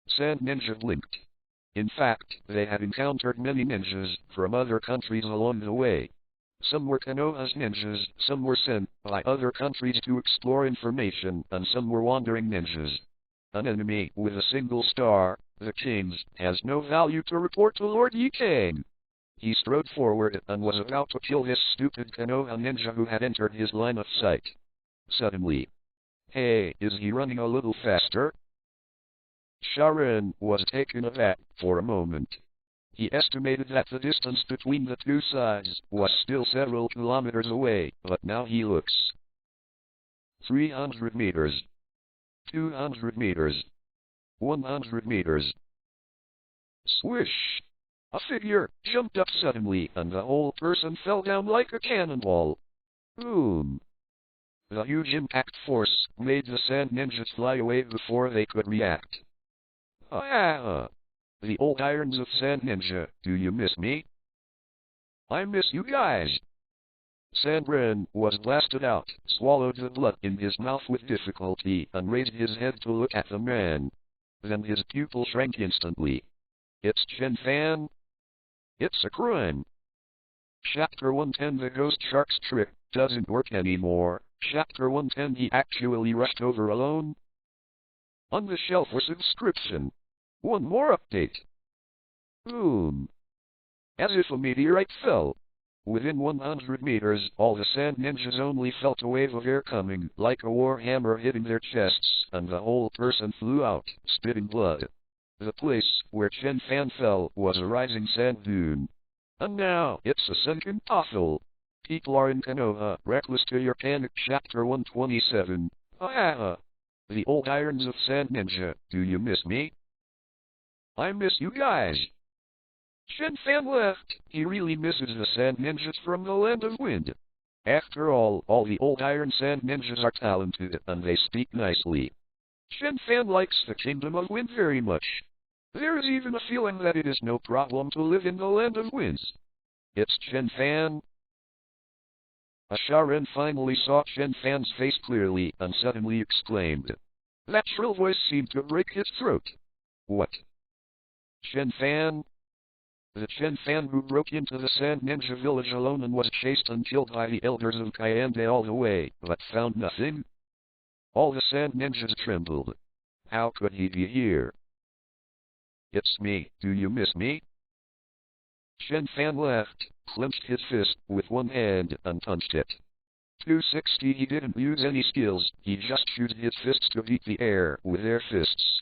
Sand Ninja blinked. In fact, they had encountered many ninjas from other countries along the way. Some were Konoha's ninjas, some were sent by other countries to explore information, and some were wandering ninjas. An enemy with a single star, the king's, has no value to report to Lord Yi Kang. He strode forward and was about to kill this stupid Konoha ninja who had entered his line of sight. Suddenly. Hey, is he running a little faster? Sharon was taken aback for a moment. He estimated that the distance between the two sides was still several kilometers away, but now he looks. 300 meters. 200 meters. 100 meters. Swish! A figure jumped up suddenly, and the whole person fell down like a cannonball. Boom! The huge impact force made the Sand Ninjas fly away before they could react. The old irons of Sand Ninja, do you miss me? I miss you guys. Sandren was blasted out, swallowed the blood in his mouth with difficulty, and raised his head to look at the man. Then his pupil shrank instantly. It's Chen Fan? It's a crime. Chapter 110 The Ghost Shark's trick doesn't work anymore. Chapter 110 He actually rushed over alone? On the shelf for subscription. One more update. Boom. As if a meteorite fell. Within 100 meters, all the sand ninjas only felt a wave of air coming, like a warhammer hitting their chests, and the whole person flew out, spitting blood. The place where Chen Fan fell was a rising sand dune. And now, it's a sunken pothole. People are in Konoha Reckless to your panic chapter 127. Ah, the old irons of Sand Ninja, do you miss me? I miss you guys. Chen Fan left. He really misses the Sand Ninjas from the Land of Wind. After all the old Iron Sand Ninjas are talented, and they speak nicely. Chen Fan likes the Kingdom of Wind very much. There is even a feeling that it is no problem to live in the Land of Winds. It's Chen Fan. Sharon finally saw Chen Fan's face clearly, and suddenly exclaimed. That shrill voice seemed to break his throat. What? Chen Fan? The Chen Fan who broke into the Sand Ninja village alone and was chased and killed by the elders of Kayande all the way, but found nothing? All the Sand Ninjas trembled. How could he be here? It's me, do you miss me? Chen Fan left, clenched his fist with one hand, and punched it. 260 he didn't use any skills, he just used his fists to beat the air with their fists.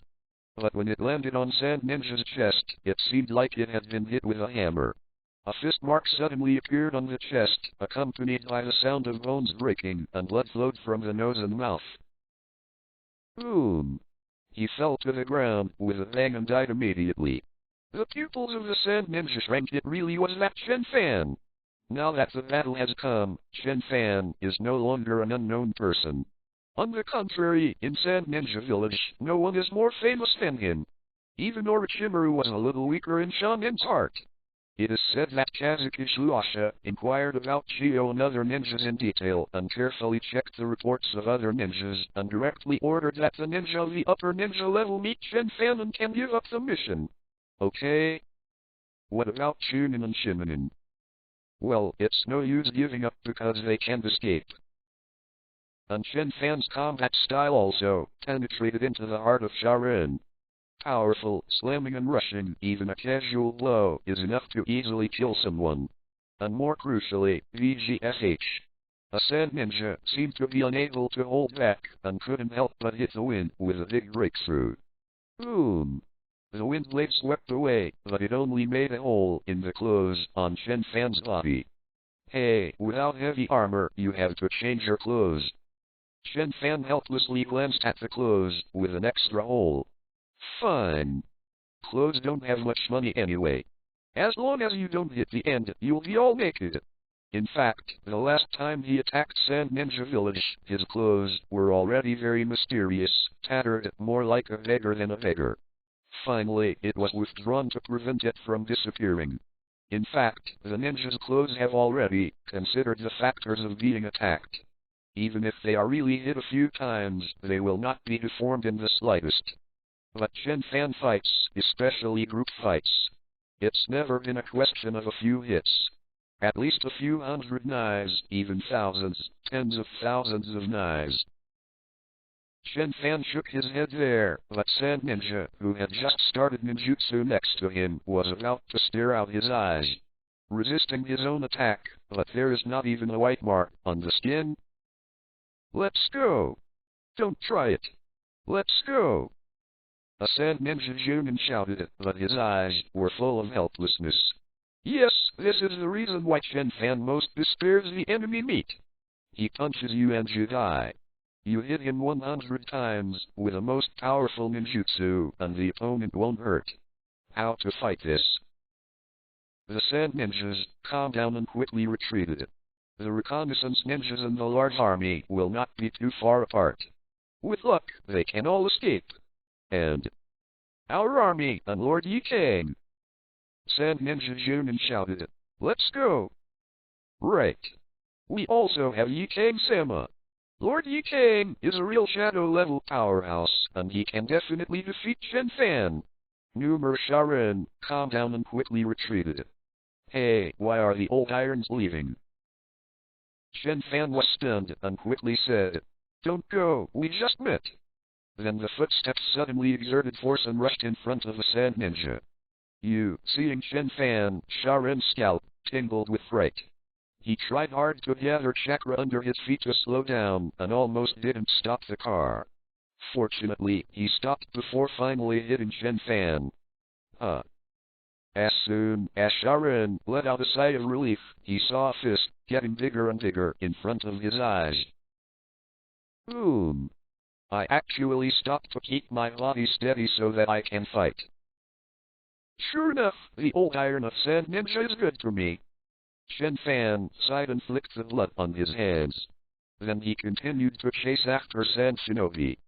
But when it landed on Sand Ninja's chest, it seemed like it had been hit with a hammer. A fist mark suddenly appeared on the chest, accompanied by the sound of bones breaking, and blood flowed from the nose and mouth. Boom! He fell to the ground with a bang and died immediately. The pupils of the Sand Ninja shrank. It really was that Chen Fan. Now that the battle has come, Chen Fan is no longer an unknown person. On the contrary, in Sand Ninja Village, no one is more famous than him. Even Orochimaru was a little weaker in Shonin's heart. It is said that Kazuki Shuasha inquired about Chio and other ninjas in detail, and carefully checked the reports of other ninjas, and directly ordered that the ninja of the upper ninja level meet Chen Fan and can give up the mission. Okay. What about Chunin and Shimonin? Well, it's no use giving up because they can't escape. And Chen Fan's combat style also penetrated into the heart of Sharon. Powerful, slamming and rushing, even a casual blow is enough to easily kill someone. And more crucially, VGFH. A Sand Ninja seemed to be unable to hold back, and couldn't help but hit the wind with a big breakthrough. Boom! The wind blade swept away, but it only made a hole in the clothes on Chen Fan's body. Hey, without heavy armor, you have to change your clothes. Chen Fan helplessly glanced at the clothes, with an extra hole. Fine. Clothes don't have much money anyway. As long as you don't hit the end, you'll be all naked. In fact, the last time he attacked Sand Ninja Village, his clothes were already very mysterious, tattered, more like a beggar than a beggar. Finally, it was withdrawn to prevent it from disappearing. In fact, the ninja's clothes have already considered the factors of being attacked. Even if they are really hit a few times, they will not be deformed in the slightest. But Chen Fan fights, especially group fights. It's never been a question of a few hits. At least a few hundred knives, even thousands, tens of thousands of knives. Chen Fan shook his head there, but Sand Ninja, who had just started ninjutsu next to him, was about to stare out his eyes, resisting his own attack, but there is not even a white mark on the skin. Let's go! Don't try it! Let's go! A Sand Ninja Junin shouted, but his eyes were full of helplessness. Yes, this is the reason why Chen Fan most despairs the enemy meet. He punches you and you die. You hit him 100 times with the most powerful ninjutsu, and the opponent won't hurt. How to fight this? The Sand Ninjas calmed down and quickly retreated. The reconnaissance ninjas and the large army will not be too far apart. With luck, they can all escape. And our army and Lord Yi Kang. Sand Ninja Junin shouted, let's go. Right. We also have Yi Kang-sama. Lord Yi Kang is a real shadow-level powerhouse, and he can definitely defeat Chen Fan. Numer Sharon calmed down and quickly retreated. Hey, why are the old irons leaving? Chen Fan was stunned and quickly said, don't go, we just met. Then the footsteps suddenly exerted force and rushed in front of the sand ninja. Seeing Chen Fan, Sharin's scalp tingled with fright. He tried hard to gather chakra under his feet to slow down, and almost didn't stop the car. Fortunately, he stopped before finally hitting Chen Fan. As soon as Sharin let out a sigh of relief, he saw a fist getting bigger and bigger in front of his eyes. Boom! I actually stopped to keep my body steady so that I can fight. Sure enough, the old iron of Sand Ninja is good for me. Chen Fan sighed and flicked the blood on his hands. Then he continued to chase after Sand Shinobi.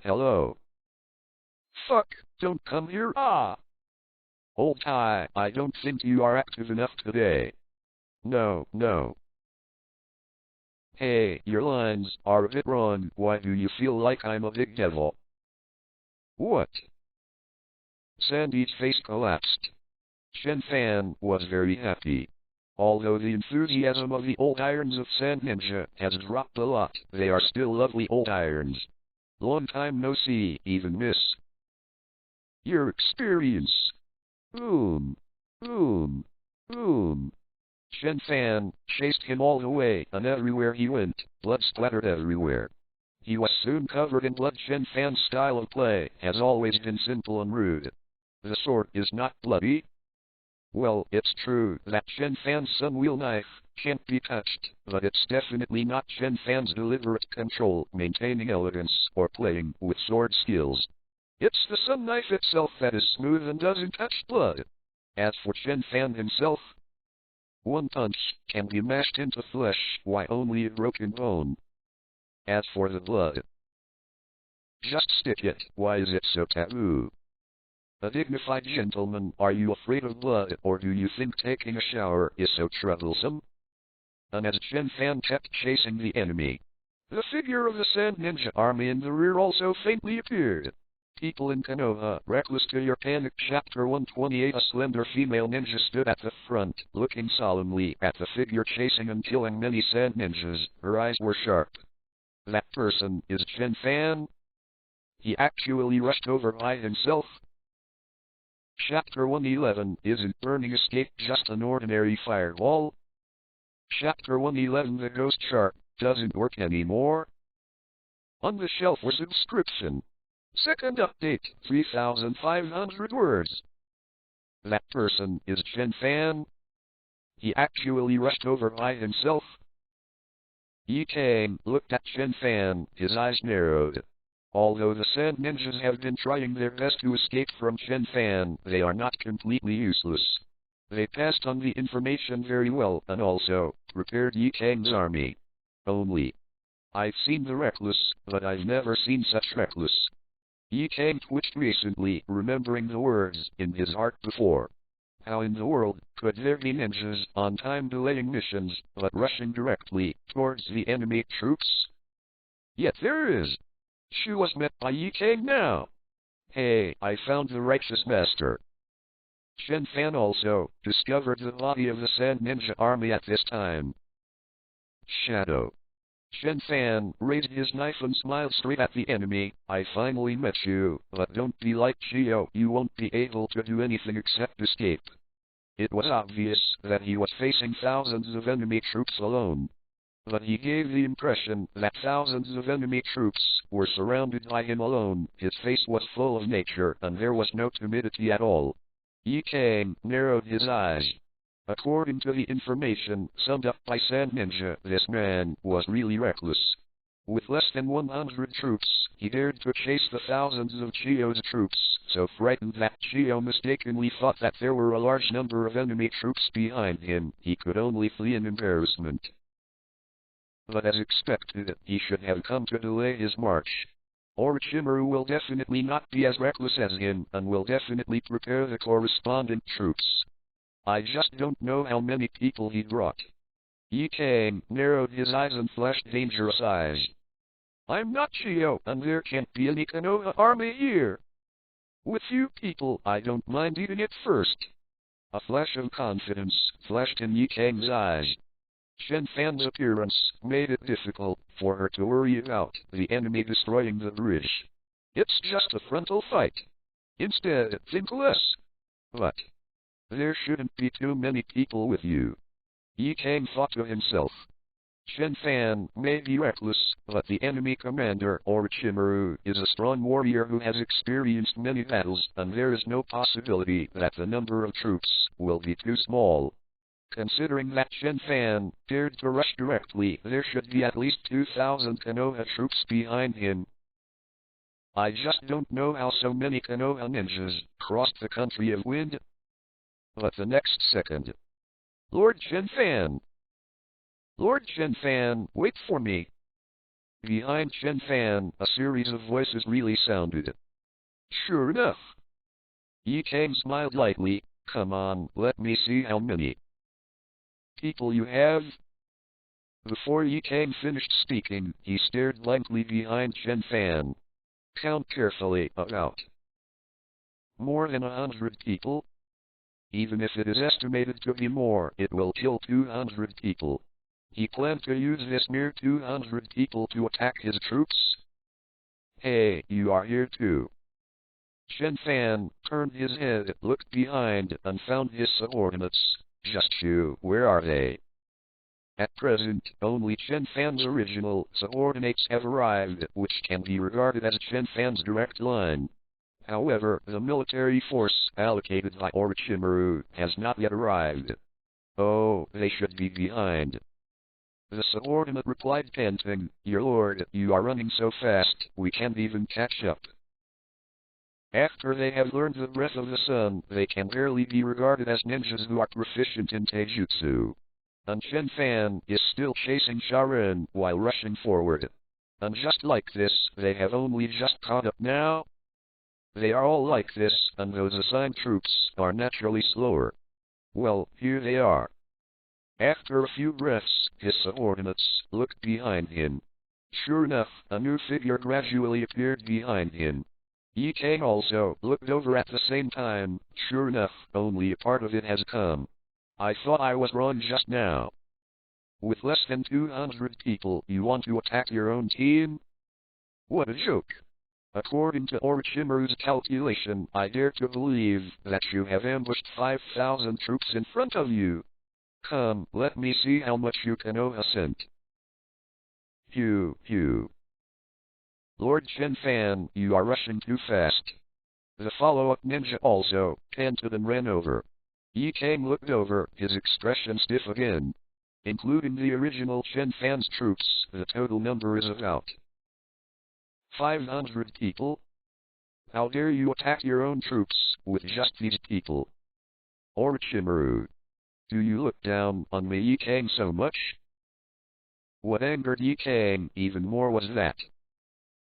Hello. Fuck, don't come here, Old guy, I don't think you are active enough today. No. Hey, your lines are a bit wrong. Why do you feel like I'm a big devil? What? Sandy's face collapsed. Chen Fan was very happy. Although the enthusiasm of the old irons of Sand Ninja has dropped a lot, they are still lovely old irons. Long time no see, even miss. Your experience. Boom. Chen Fan chased him all the way, and everywhere he went, blood splattered everywhere. He was soon covered in blood. Chen Fan's style of play has always been simple and rude. The sword is not bloody. Well, it's true that Chen Fan's sun-wheel knife can't be touched, but it's definitely not Chen Fan's deliberate control, maintaining elegance, or playing with sword skills. It's the sun knife itself that is smooth and doesn't touch blood. As for Chen Fan himself, one punch can be mashed into flesh, while only a broken bone. As for the blood, just stick it. Why is it so taboo? A dignified gentleman, are you afraid of blood, or do you think taking a shower is so troublesome? And as Chen Fan kept chasing the enemy, the figure of the Sand Ninja army in the rear also faintly appeared. People in Konoha Reckless to your panic. Chapter 128. A slender female ninja stood at the front, looking solemnly at the figure chasing and killing many sand ninjas. Her eyes were sharp. That person is Chen Fan? He actually rushed over by himself? Chapter 111. Isn't burning escape just an ordinary fireball? Chapter 111. The ghost shark doesn't work anymore. On the shelf for subscription. Second update, 3,500 words. That person is Chen Fan? He actually rushed over by himself? Yi Kang looked at Chen Fan, his eyes narrowed. Although the Sand Ninjas have been trying their best to escape from Chen Fan, they are not completely useless. They passed on the information very well and also prepared Yi Kang's army. Only, I've seen the Reckless, but I've never seen such Reckless. Yi Kang twitched recently, remembering the words in his heart before. How in the world could there be ninjas on time delaying missions, but rushing directly towards the enemy troops? Yet there is. She was met by Yi Kang now. Hey, I found the righteous master. Chen Fan also discovered the body of the Sand Ninja army at this time. Shadow. Chen Fan raised his knife and smiled straight at the enemy. I finally met you, but don't be like Chio. You won't be able to do anything except escape. It was obvious that he was facing thousands of enemy troops alone. But he gave the impression that thousands of enemy troops were surrounded by him alone. His face was full of nature, and there was no timidity at all. Yi Kang narrowed his eyes. According to the information summed up by Sand Ninja, this man was really reckless. With less than 100 troops, he dared to chase the thousands of Chio's troops, so frightened that Chio mistakenly thought that there were a large number of enemy troops behind him. He could only flee in embarrassment. But as expected, he should have come to delay his march. Orochimaru will definitely not be as reckless as him, and will definitely prepare the corresponding troops. I just don't know how many people he brought. Yi Kang narrowed his eyes and flashed dangerous eyes. I'm not Chio, and there can't be any Konoha army here. With few people, I don't mind eating it first. A flash of confidence flashed in Yi Kang's eyes. Chen Fan's appearance made it difficult for her to worry about the enemy destroying the bridge. It's just a frontal fight. Instead, think less. But there shouldn't be too many people with you. Ye Kang thought to himself. Chen Fan may be reckless, but the enemy commander, Orochimaru, is a strong warrior who has experienced many battles, and there is no possibility that the number of troops will be too small. Considering that Chen Fan dared to rush directly, there should be at least 2,000 Konoha troops behind him. I just don't know how so many Konoha ninjas crossed the country of wind. But the next second, Lord Chen Fan! Lord Chen Fan, wait for me! Behind Chen Fan, a series of voices really sounded. Sure enough. Ye Kang smiled lightly. Come on, let me see how many people you have. Before Ye Kang finished speaking, he stared blankly behind Chen Fan. Count carefully. About more than 100 people. Even if it is estimated to be more, it will kill 200 people. He planned to use this mere 200 people to attack his troops. Hey, you are here too. Chen Fan turned his head, looked behind, and found his subordinates. Just you, where are they? At present, only Chen Fan's original subordinates have arrived, which can be regarded as Chen Fan's direct line. However, the military force allocated by Orochimaru has not yet arrived. Oh, they should be behind. The subordinate replied panting, Your lord, you are running so fast, we can't even catch up. After they have learned the breath of the sun, they can barely be regarded as ninjas who are proficient in taijutsu. And Chen Fan is still chasing Sharin while rushing forward. And just like this, they have only just caught up now. They are all like this, and those assigned troops are naturally slower. Well, here they are. After a few breaths, his subordinates looked behind him. Sure enough, a new figure gradually appeared behind him. Ye Kang also looked over at the same time. Sure enough, only a part of it has come. I thought I was wrong just now. With less than 200 people, you want to attack your own team? What a joke. According to Orochimaru's calculation, I dare to believe that you have ambushed 5,000 troops in front of you. Come, let me see how much you Konoha sent. Phew. Lord Chen Fan, you are rushing too fast. The follow-up ninja also panted and ran over. Ye Kang looked over, his expression stiff again. Including the original Chen Fan's troops, the total number is about 500 people. How dare you attack your own troops with just these people? Orochimaru, do you look down on me, Ye Kang, so much? What angered Ye Kang even more was that.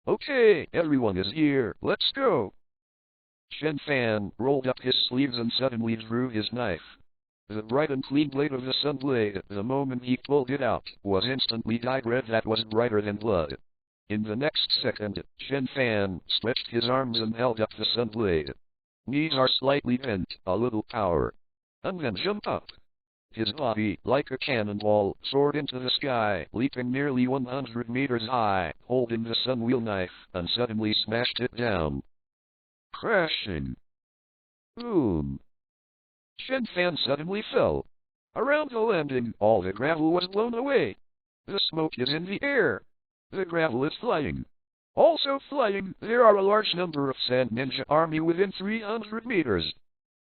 Okay, everyone is here, let's go. Chen Fan rolled up his sleeves and suddenly drew his knife. The bright and clean blade of the sun blade, the moment he pulled it out, was instantly dyed red that was brighter than blood. In the next second, Chen Fan stretched his arms and held up the sun blade. Knees are slightly bent, a little power. And then jump up. His body, like a cannonball, soared into the sky, leaping nearly 100 meters high, holding the sun wheel knife, and suddenly smashed it down. Crashing. Boom. Chen Fan suddenly fell. Around the landing, all the gravel was blown away. The smoke is in the air. The gravel is flying. Also flying, there are a large number of Sand Ninja army within 300 meters.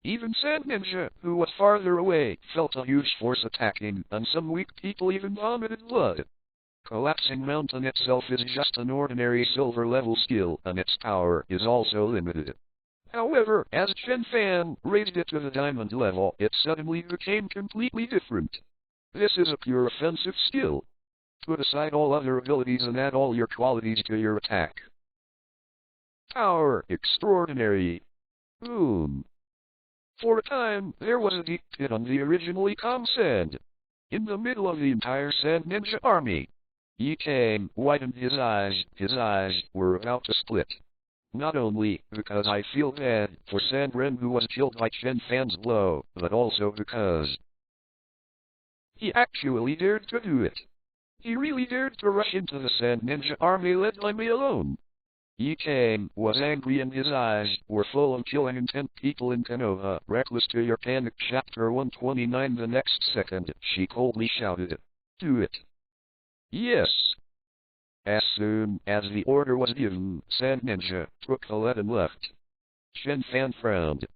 Even Sand Ninja, who was farther away, felt a huge force attacking, and some weak people even vomited blood. Collapsing Mountain itself is just an ordinary silver level skill, and its power is also limited. However, as Chen Fan raised it to the diamond level, it suddenly became completely different. This is a pure offensive skill. Put aside all other abilities and add all your qualities to your attack. Power extraordinary. Boom. For a time, there was a deep pit on the originally calm sand. In the middle of the entire Sand Ninja army. Ye Kang widened his eyes were about to split. Not only because I feel bad for Sandren who was killed by Chen Fan's blow, but also because he actually dared to do it. He really dared to rush into the Sand Ninja army led by me alone. Ye Kang was angry and his eyes were full of killing intent. People in Konoha Reckless to your panic. Chapter 129. The next second, she coldly shouted, "Do it." Yes. As soon as the order was given, Sand Ninja took the lead and left. Chen Fan frowned.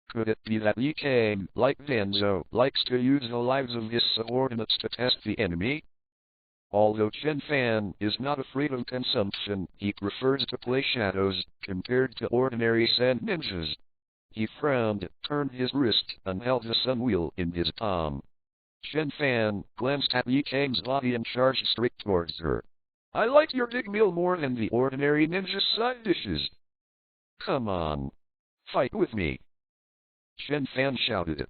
Could it be that Ye Kang, like Danzo, likes to use the lives of his subordinates to test the enemy? Although Chen Fan is not afraid of consumption, he prefers to play shadows, compared to ordinary sand ninjas. He frowned, turned his wrist, and held the sun wheel in his palm. Chen Fan glanced at Ye Kang's body and charged straight towards her. "I like your big meal more than the ordinary ninja side dishes. Come on. Fight with me." Chen Fan shouted.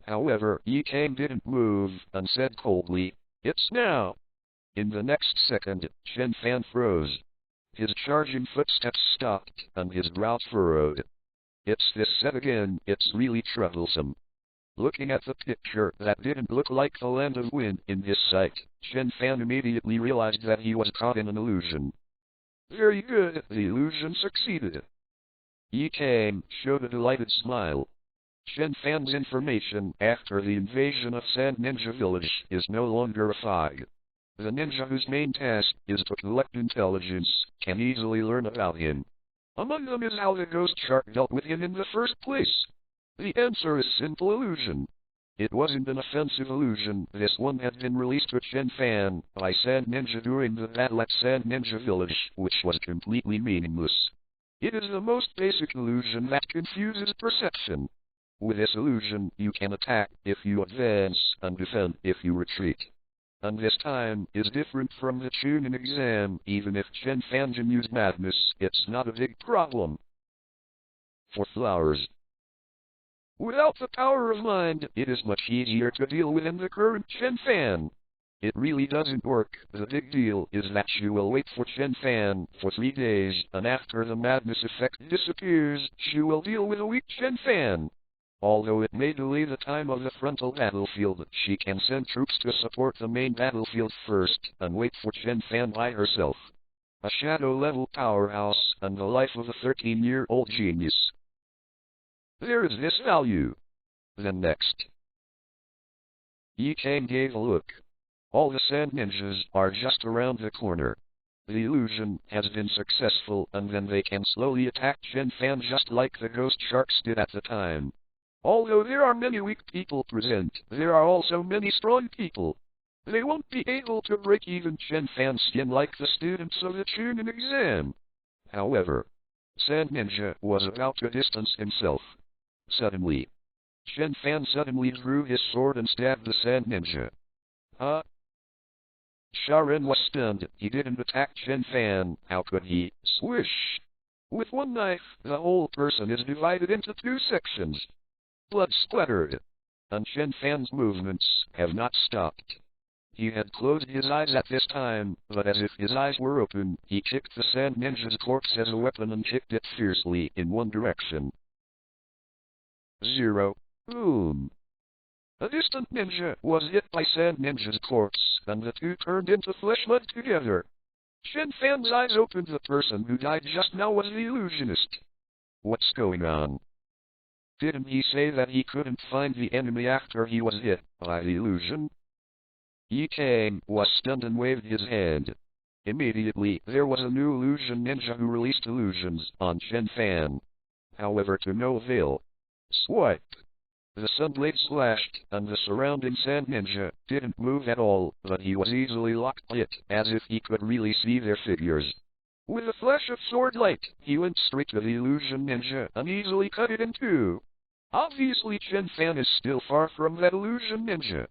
However, Ye Kang didn't move, and said coldly, "It's now." In the next second, Chen Fan froze. His charging footsteps stopped, and his brows furrowed. It's this set again, it's really troublesome. Looking at the picture that didn't look like the land of wind in his sight, Chen Fan immediately realized that he was caught in an illusion. Very good, the illusion succeeded. Ye Kang showed a delighted smile. Chen Fan's information after the invasion of Sand Ninja Village is no longer a fog. The ninja whose main task is to collect intelligence can easily learn about him. Among them is how the ghost shark dealt with him in the first place. The answer is simple illusion. It wasn't an offensive illusion. This one had been released to Chen Fan by Sand Ninja during the battle at Sand Ninja Village, which was completely meaningless. It is the most basic illusion that confuses perception. With this illusion, you can attack if you advance, and defend if you retreat. And this time is different from the Chunin exam. Even if Chen Fan used madness, it's not a big problem. For flowers. Without the power of mind, it is much easier to deal with in the current Chen Fan. It really doesn't work. The big deal is that she will wait for Chen Fan for 3 days, and after the madness effect disappears, she will deal with a weak Chen Fan. Although it may delay the time of the frontal battlefield, she can send troops to support the main battlefield first, and wait for Chen Fan by herself. A shadow-level powerhouse, and the life of a 13-year-old genius. There is this value. Then next. Ye Kang gave a look. All the sand ninjas are just around the corner. The illusion has been successful, and then they can slowly attack Chen Fan just like the ghost sharks did at the time. Although there are many weak people present, there are also many strong people. They won't be able to break even Chen Fan's skin like the students of the Chunin exam. However, Sand Ninja was about to distance himself. Suddenly, Chen Fan suddenly drew his sword and stabbed the Sand Ninja. Huh? Sharon was stunned. He didn't attack Chen Fan. How could he? Swish! With one knife, the whole person is divided into 2 sections. Blood splattered. And Chen Fan's movements have not stopped. He had closed his eyes at this time, but as if his eyes were open, he kicked the Sand Ninja's corpse as a weapon and kicked it fiercely in one direction. 0. Boom. A distant ninja was hit by Sand Ninja's corpse, and the two turned into flesh mud together. Chen Fan's eyes opened. The person who died just now was the illusionist. What's going on? Didn't he say that he couldn't find the enemy after he was hit by the illusion? Ye Kang was stunned and waved his hand. Immediately, there was a new illusion ninja who released illusions on Chen Fan. However, to no avail. Swipe. The sunblade slashed, and the surrounding Sand Ninja didn't move at all, but he was easily locked hit, as if he could really see their figures. With a flash of sword light, he went straight to the illusion ninja and easily cut it in 2. Obviously Chen Fan is still far from that illusion ninja.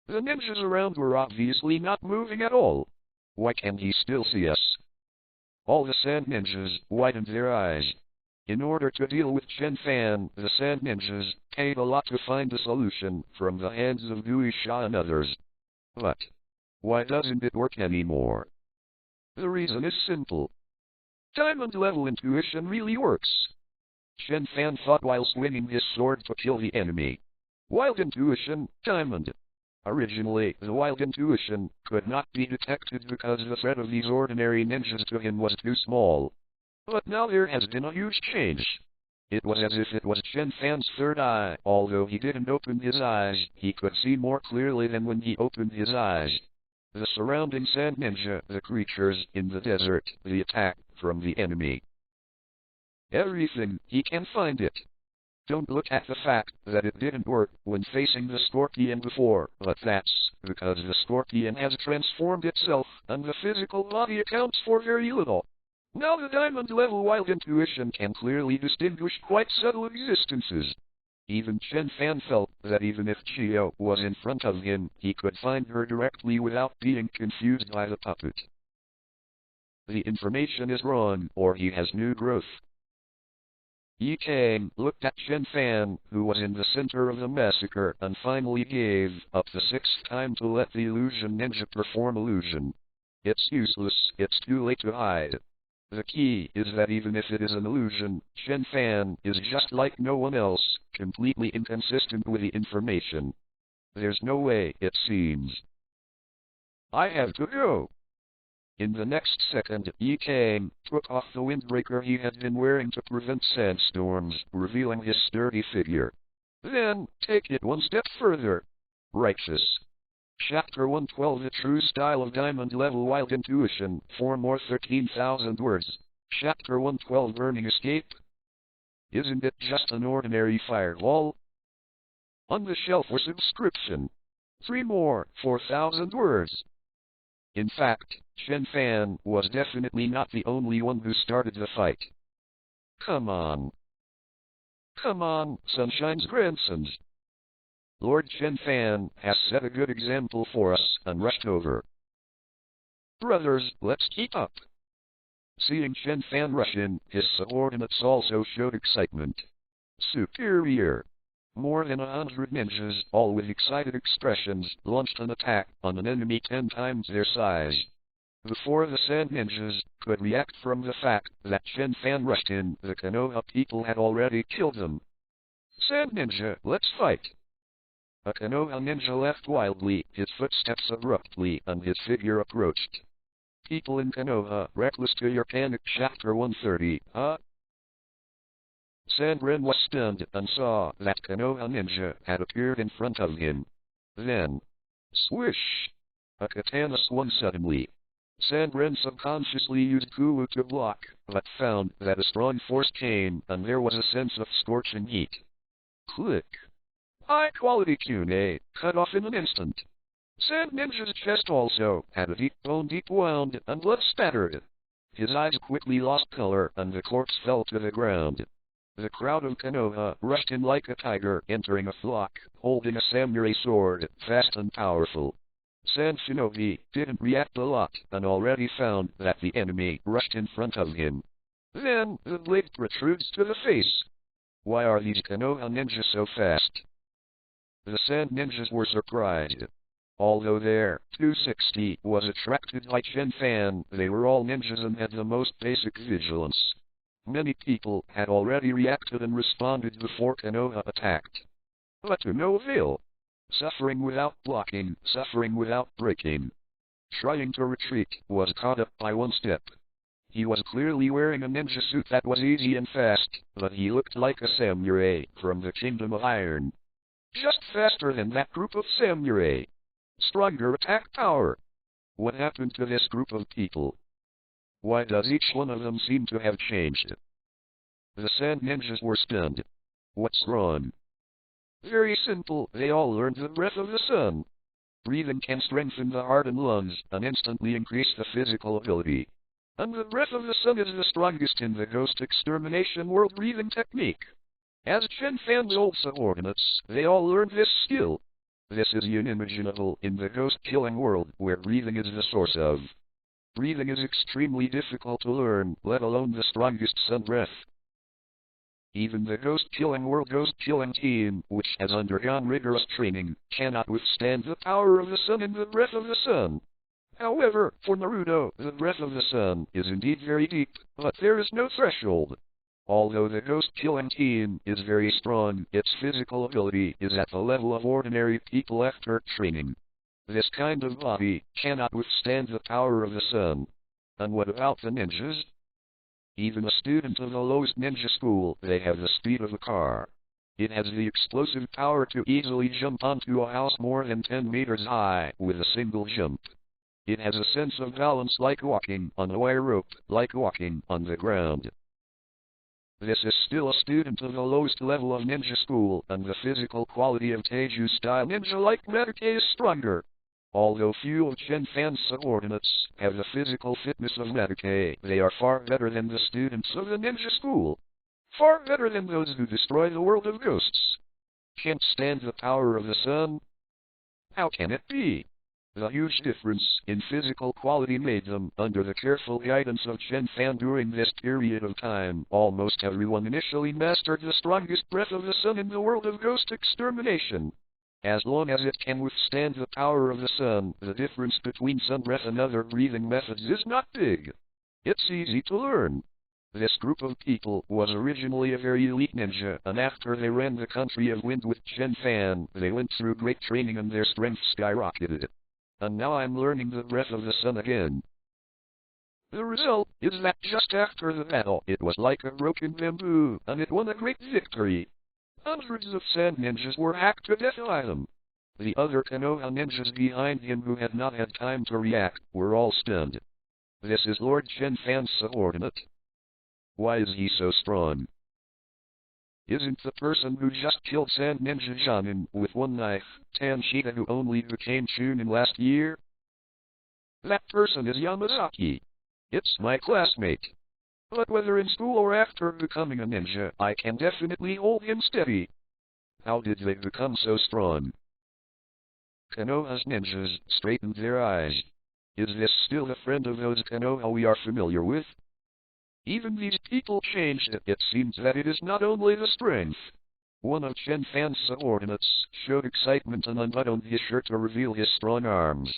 The ninjas around were obviously not moving at all. Why can't he still see us? All the Sand Ninjas widened their eyes. In order to deal with Chen Fan, the Sand Ninjas paid a lot to find a solution from the hands of Gui Sha and others. But why doesn't it work anymore? The reason is simple. Diamond level intuition really works. Chen Fan thought while swinging his sword to kill the enemy. Wild intuition, diamond. Originally, the wild intuition could not be detected because the threat of these ordinary ninjas to him was too small. But now there has been a huge change. It was as if it was Chen Fan's third eye. Although he didn't open his eyes, he could see more clearly than when he opened his eyes. The surrounding sand ninja, the creatures in the desert, the attack from the enemy. Everything, he can find it. Don't look at the fact that it didn't work when facing the scorpion before, but that's because the scorpion has transformed itself, and the physical body accounts for very little. Now the diamond level wild intuition can clearly distinguish quite subtle existences. Even Chen Fan felt that even if Chio was in front of him, he could find her directly without being confused by the puppet. The information is wrong, or he has new growth. Yi Kang looked at Chen Fan, who was in the center of the massacre, and finally gave up the sixth time to let the illusion ninja perform illusion. It's useless, it's too late to hide. The key is that even if it is an illusion, Chen Fan is just like no one else, completely inconsistent with the information. There's no way, it seems. I have to go. In the next second, Yi Kang took off the windbreaker he had been wearing to prevent sandstorms, revealing his sturdy figure. Then, take it one step further. Righteous. Chapter 112 The True Style of Diamond Level Wild Intuition, 4 more 13,000 words. Chapter 112 Burning Escape. Isn't it just an ordinary firewall? On the shelf for subscription. 3 more 4,000 words. In fact, Chen Fan was definitely not the only one who started the fight. Come on. Come on, Sunshine's grandsons. Lord Chen Fan has set a good example for us, and rushed over. Brothers, let's keep up. Seeing Chen Fan rush in, his subordinates also showed excitement. Superior. More than 100 ninjas, all with excited expressions, launched an attack on an enemy 10 times their size. Before the sand ninjas could react from the fact that Chen Fan rushed in, the Konoha people had already killed them. Sand ninja, let's fight. A Konoha ninja left wildly, his footsteps abruptly, and his figure approached. People in Konoha, reckless to your panic. Chapter 130, Sandren was stunned and saw that Konoha ninja had appeared in front of him. Then, swish! A katana swung suddenly. Sandren subconsciously used Kulu to block, but found that a strong force came, and there was a sense of scorching heat. Click! High-quality Kyune, cut off in an instant. Sand Ninja's chest also had a deep bone deep wound, and blood spattered. His eyes quickly lost color, and the corpse fell to the ground. The crowd of Konoha rushed in like a tiger entering a flock, holding a samurai sword, fast and powerful. Sand Shinobi didn't react a lot, and already found that the enemy rushed in front of him. Then, the blade protrudes to the face. Why are these Konoha ninjas so fast? The sand ninjas were surprised. Although their 260 was attracted by Chen Fan, they were all ninjas and had the most basic vigilance. Many people had already reacted and responded before Konoha attacked. But to no avail. Suffering without blocking, suffering without breaking. Trying to retreat, was caught up by one step. He was clearly wearing a ninja suit that was easy and fast, but he looked like a samurai from the Kingdom of Iron. Just faster than that group of samurai. Stronger attack power. What happened to this group of people? Why does each one of them seem to have changed? The sand ninjas were stunned. What's wrong? Very simple, they all learned the breath of the sun. Breathing can strengthen the heart and lungs, and instantly increase the physical ability. And the breath of the sun is the strongest in the ghost extermination world breathing technique. As Chen Fan's old subordinates, they all learned this skill. This is unimaginable in the ghost-killing world, where breathing is the source of. Breathing is extremely difficult to learn, let alone the strongest sun breath. Even the ghost-killing world ghost-killing team, which has undergone rigorous training, cannot withstand the power of the sun and the breath of the sun. However, for Naruto, the breath of the sun is indeed very deep, but there is no threshold. Although the ghost-killing team is very strong, its physical ability is at the level of ordinary people after training. This kind of body cannot withstand the power of the sun. And what about the ninjas? Even a student of the lowest ninja school, they have the speed of a car. It has the explosive power to easily jump onto a house more than 10 meters high with a single jump. It has a sense of balance like walking on a wire rope, like walking on the ground. This is still a student of the lowest level of ninja school, and the physical quality of Teiju-style ninja like Banquet is stronger. Although few of Chen Fan's subordinates have the physical fitness of Banquet, they are far better than the students of the ninja school. Far better than those who destroy the world of ghosts. Can't stand the power of the sun? How can it be? The huge difference in physical quality made them, under the careful guidance of Chen Fan during this period of time, almost everyone initially mastered the strongest breath of the sun in the world of ghost extermination. As long as it can withstand the power of the sun, the difference between sun breath and other breathing methods is not big. It's easy to learn. This group of people was originally a very elite ninja, and after they ran the country of wind with Chen Fan, they went through great training and their strength skyrocketed. And now I'm learning the breath of the sun again. The result is that just after the battle, it was like a broken bamboo, and it won a great victory. Hundreds of sand ninjas were hacked to death by them. The other Konoha ninjas behind him who had not had time to react were all stunned. This is Lord Chen Fan's subordinate. Why is he so strong? Isn't the person who just killed Sand Ninja Jonin with one knife, Tanshita, who only became Chunin last year? That person is Yamazaki. It's my classmate. But whether in school or after becoming a ninja, I can definitely hold him steady. How did they become so strong? Konoha's ninjas straightened their eyes. Is this still a friend of those Konoha we are familiar with? Even these people changed. It seems that it is not only the strength. One of Chen Fan's subordinates showed excitement and unbuttoned his shirt to reveal his strong arms.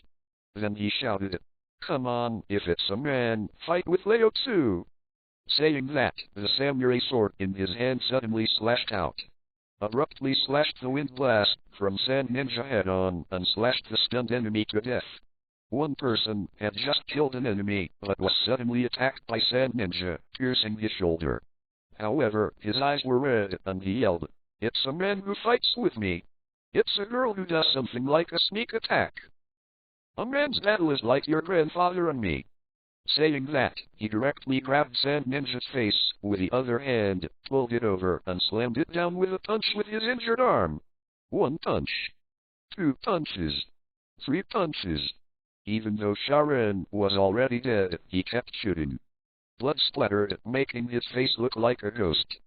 Then he shouted, "Come on, if it's a man, fight with Leo Tsu." Saying that, the samurai sword in his hand suddenly slashed out. Abruptly slashed the wind blast from Sand Ninja head-on and slashed the stunned enemy to death. One person had just killed an enemy, but was suddenly attacked by Sand Ninja, piercing his shoulder. However, his eyes were red, and he yelled, "It's a man who fights with me. It's a girl who does something like a sneak attack. A man's battle is like your grandfather and me." Saying that, he directly grabbed Sand Ninja's face with the other hand, pulled it over, and slammed it down with a punch with his injured arm. 1 punch. 2 punches. 3 punches. Even though Sharon was already dead, he kept shooting. Blood splattered, making his face look like a ghost.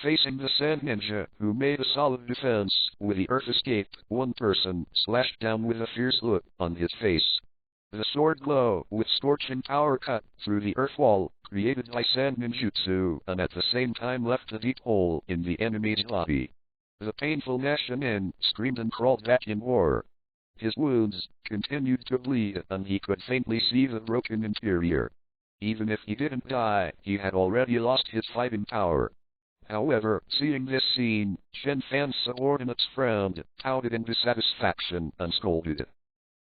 Facing the Sand Ninja, who made a solid defense, with the earth escape, one person slashed down with a fierce look on his face. The sword glow, with scorching power cut through the earth wall, created by Sand Ninjutsu, and at the same time left a deep hole in the enemy's body. The painful Nashinin screamed and crawled back in horror. His wounds continued to bleed, and he could faintly see the broken interior. Even if he didn't die, he had already lost his fighting power. However, seeing this scene, Chen Fan's subordinates frowned, pouted in dissatisfaction, and scolded.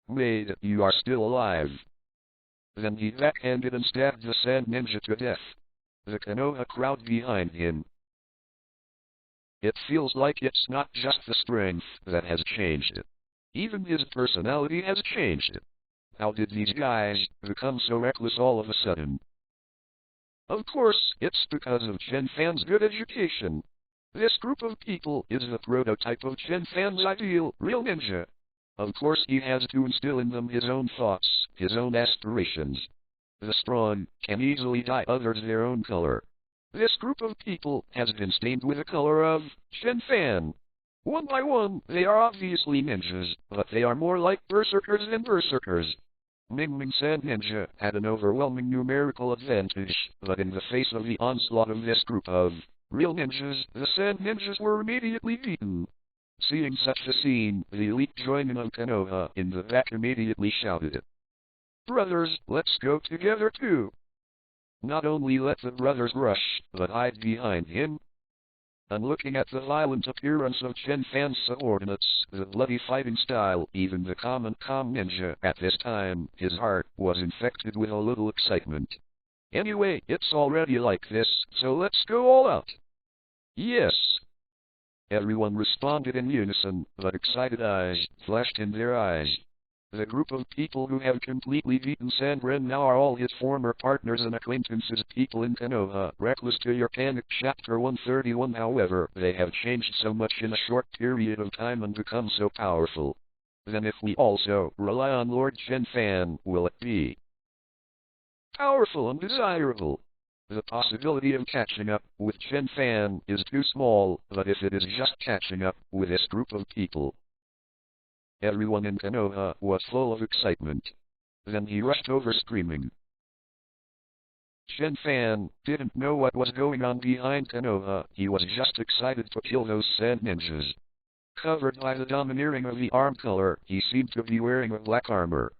"Maid, you are still alive." Then he backhanded and stabbed the Sand Ninja to death. The Konoha crowd behind him. It feels like it's not just the strength that has changed. Even his personality has changed. How did these guys become so reckless all of a sudden? Of course, it's because of Chen Fan's good education. This group of people is the prototype of Chen Fan's ideal, real ninja. Of course he has to instill in them his own thoughts, his own aspirations. The strong can easily dye others their own color. This group of people has been stained with the color of Chen Fan. One by one, they are obviously ninjas, but they are more like berserkers than berserkers. Ming Sand Ninja had an overwhelming numerical advantage, but in the face of the onslaught of this group of real ninjas, the Sand Ninjas were immediately beaten. Seeing such a scene, the elite joining of Konoha in the back immediately shouted, "Brothers, let's go together too." Not only let the brothers rush, but hide behind him. And looking at the violent appearance of Chen Fan's subordinates, the bloody fighting style, even the common ninja at this time, his heart was infected with a little excitement. Anyway, it's already like this, so let's go all out. Yes. Everyone responded in unison, but excited eyes flashed in their eyes. The group of people who have completely beaten Sandren now are all his former partners and acquaintances, people in Konoha Reckless to your Panic Chapter 131. However, they have changed so much in a short period of time and become so powerful. Then if we also rely on Lord Chen Fan, will it be powerful and desirable? The possibility of catching up with Chen Fan is too small, but if it is just catching up with this group of people. Everyone in Konoha was full of excitement. Then he rushed over screaming. Chen Fan didn't know what was going on behind Konoha, he was just excited to kill those sand ninjas. Covered by the domineering of the arm color, he seemed to be wearing a black armor.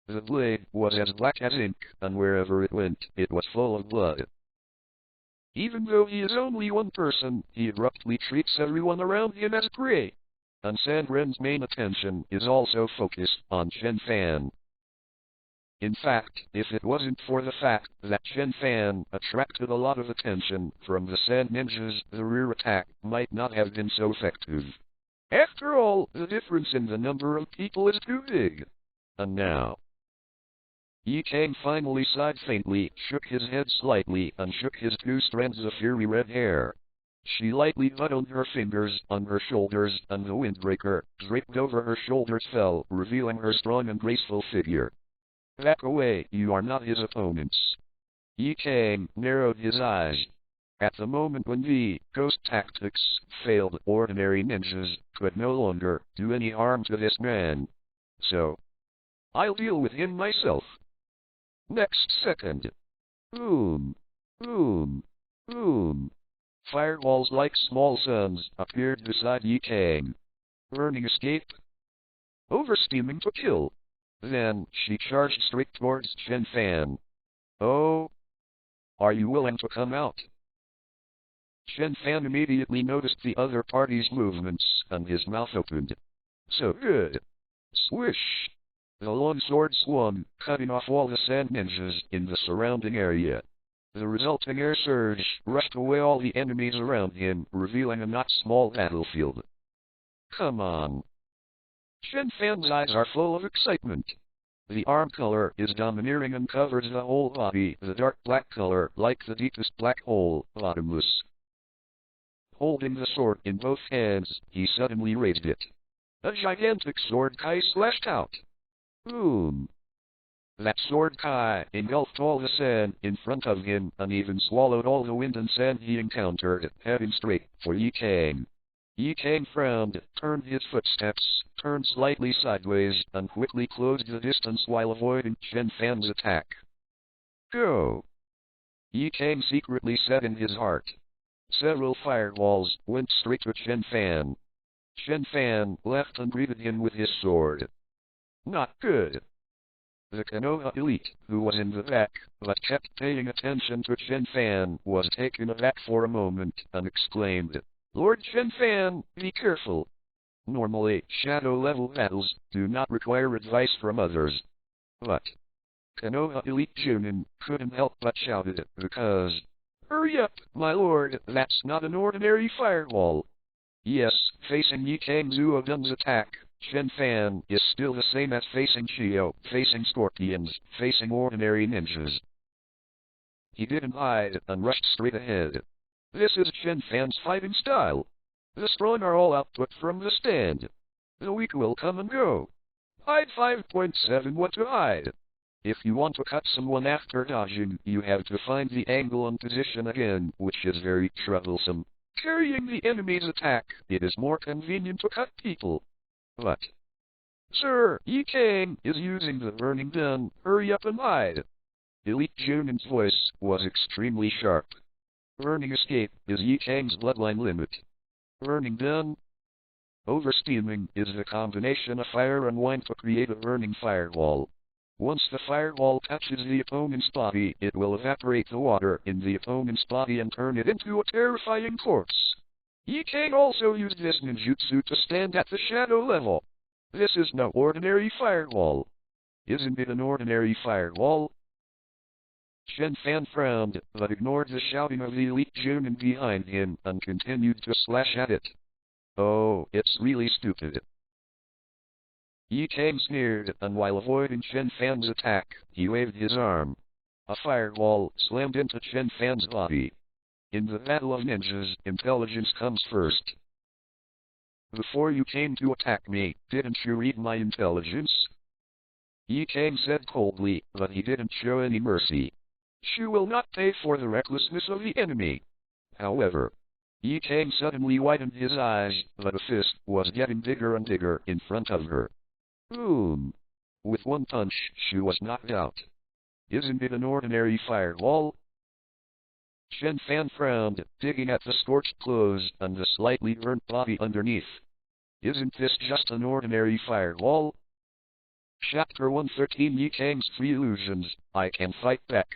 The blade was as black as ink, and wherever it went, it was full of blood. Even though he is only one person, he abruptly treats everyone around him as prey. And Sandren's main attention is also focused on Chen Fan. In fact, if it wasn't for the fact that Chen Fan attracted a lot of attention from the sand ninjas, the rear attack might not have been so effective. After all, the difference in the number of people is too big. And now, Yi Kang finally sighed faintly, shook his head slightly, and shook his 2 strands of fiery red hair. She lightly buttoned her fingers on her shoulders, and the windbreaker, draped over her shoulders, fell, revealing her strong and graceful figure. Back away, you are not his opponents. Yi Kang narrowed his eyes. At the moment when the ghost tactics failed, ordinary ninjas could no longer do any harm to this man. So, I'll deal with him myself. Next second. Boom. Boom. Boom. Fireballs like small suns appeared beside Yi Kang. Burning escape. Oversteaming to kill. Then she charged straight towards Chen Fan. Oh. Are you willing to come out? Chen Fan immediately noticed the other party's movements, and his mouth opened. So good. Swish. The long sword swung, cutting off all the sand ninjas in the surrounding area. The resulting air surge rushed away all the enemies around him, revealing a not small battlefield. Come on. Chen Fan's eyes are full of excitement. The arm color is domineering and covers the whole body, the dark black color, like the deepest black hole, bottomless. Holding the sword in both hands, he suddenly raised it. A gigantic sword kai slashed out. Boom. That sword kai engulfed all the sand in front of him and even swallowed all the wind and sand he encountered, heading straight for Yi Kang. Yi Kang frowned, turned his footsteps, turned slightly sideways, and quickly closed the distance while avoiding Chen Fan's attack. Go! Yi Kang secretly said in his heart. Several fireballs went straight to Chen Fan. Chen Fan left and greeted him with his sword. Not good. The Konoha elite, who was in the back, but kept paying attention to Chen Fan, was taken aback for a moment, and exclaimed, Lord Chen Fan, be careful. Normally, shadow-level battles do not require advice from others. But Konoha elite Junin couldn't help but shout it, because, hurry up, my lord, that's not an ordinary fireball. Yes, facing Yi Kang Zuodan's attack, Chen Fan is still the same as facing Chio, facing scorpions, facing ordinary ninjas. He didn't hide and rushed straight ahead. This is Chen Fan's fighting style. The strong are all output from the stand. The weak will come and go. Hide 5.7 what to hide. If you want to cut someone after dodging, you have to find the angle and position again, which is very troublesome. Carrying the enemy's attack, it is more convenient to cut people. But, sir, Yi Kang is using the burning gun, hurry up and hide. Elite Junin's voice was extremely sharp. Burning escape is Yi Kang's bloodline limit. Burning gun? Oversteaming is the combination of fire and wine to create a burning fireball. Once the fireball touches the opponent's body, it will evaporate the water in the opponent's body and turn it into a terrifying corpse. Yi Kang also used this ninjutsu to stand at the shadow level. This is no ordinary fireball. Isn't it an ordinary fireball? Chen Fan frowned, but ignored the shouting of the elite Junin behind him and continued to slash at it. Oh, it's really stupid. Yi Kang sneered, and while avoiding Chen Fan's attack, he waved his arm. A fireball slammed into Chen Fan's body. In the battle of ninjas, intelligence comes first. Before you came to attack me, didn't you read my intelligence? Yi Kang said coldly, but he didn't show any mercy. She will not pay for the recklessness of the enemy. However, Yi Kang suddenly widened his eyes, but a fist was getting bigger and bigger in front of her. Boom! With one punch, she was knocked out. Isn't it an ordinary fireball? Chen Fan frowned, digging at the scorched clothes and the slightly burnt body underneath. Isn't this just an ordinary fireball? Chapter 113 Yi Kang's Three Illusions, I Can Fight Back.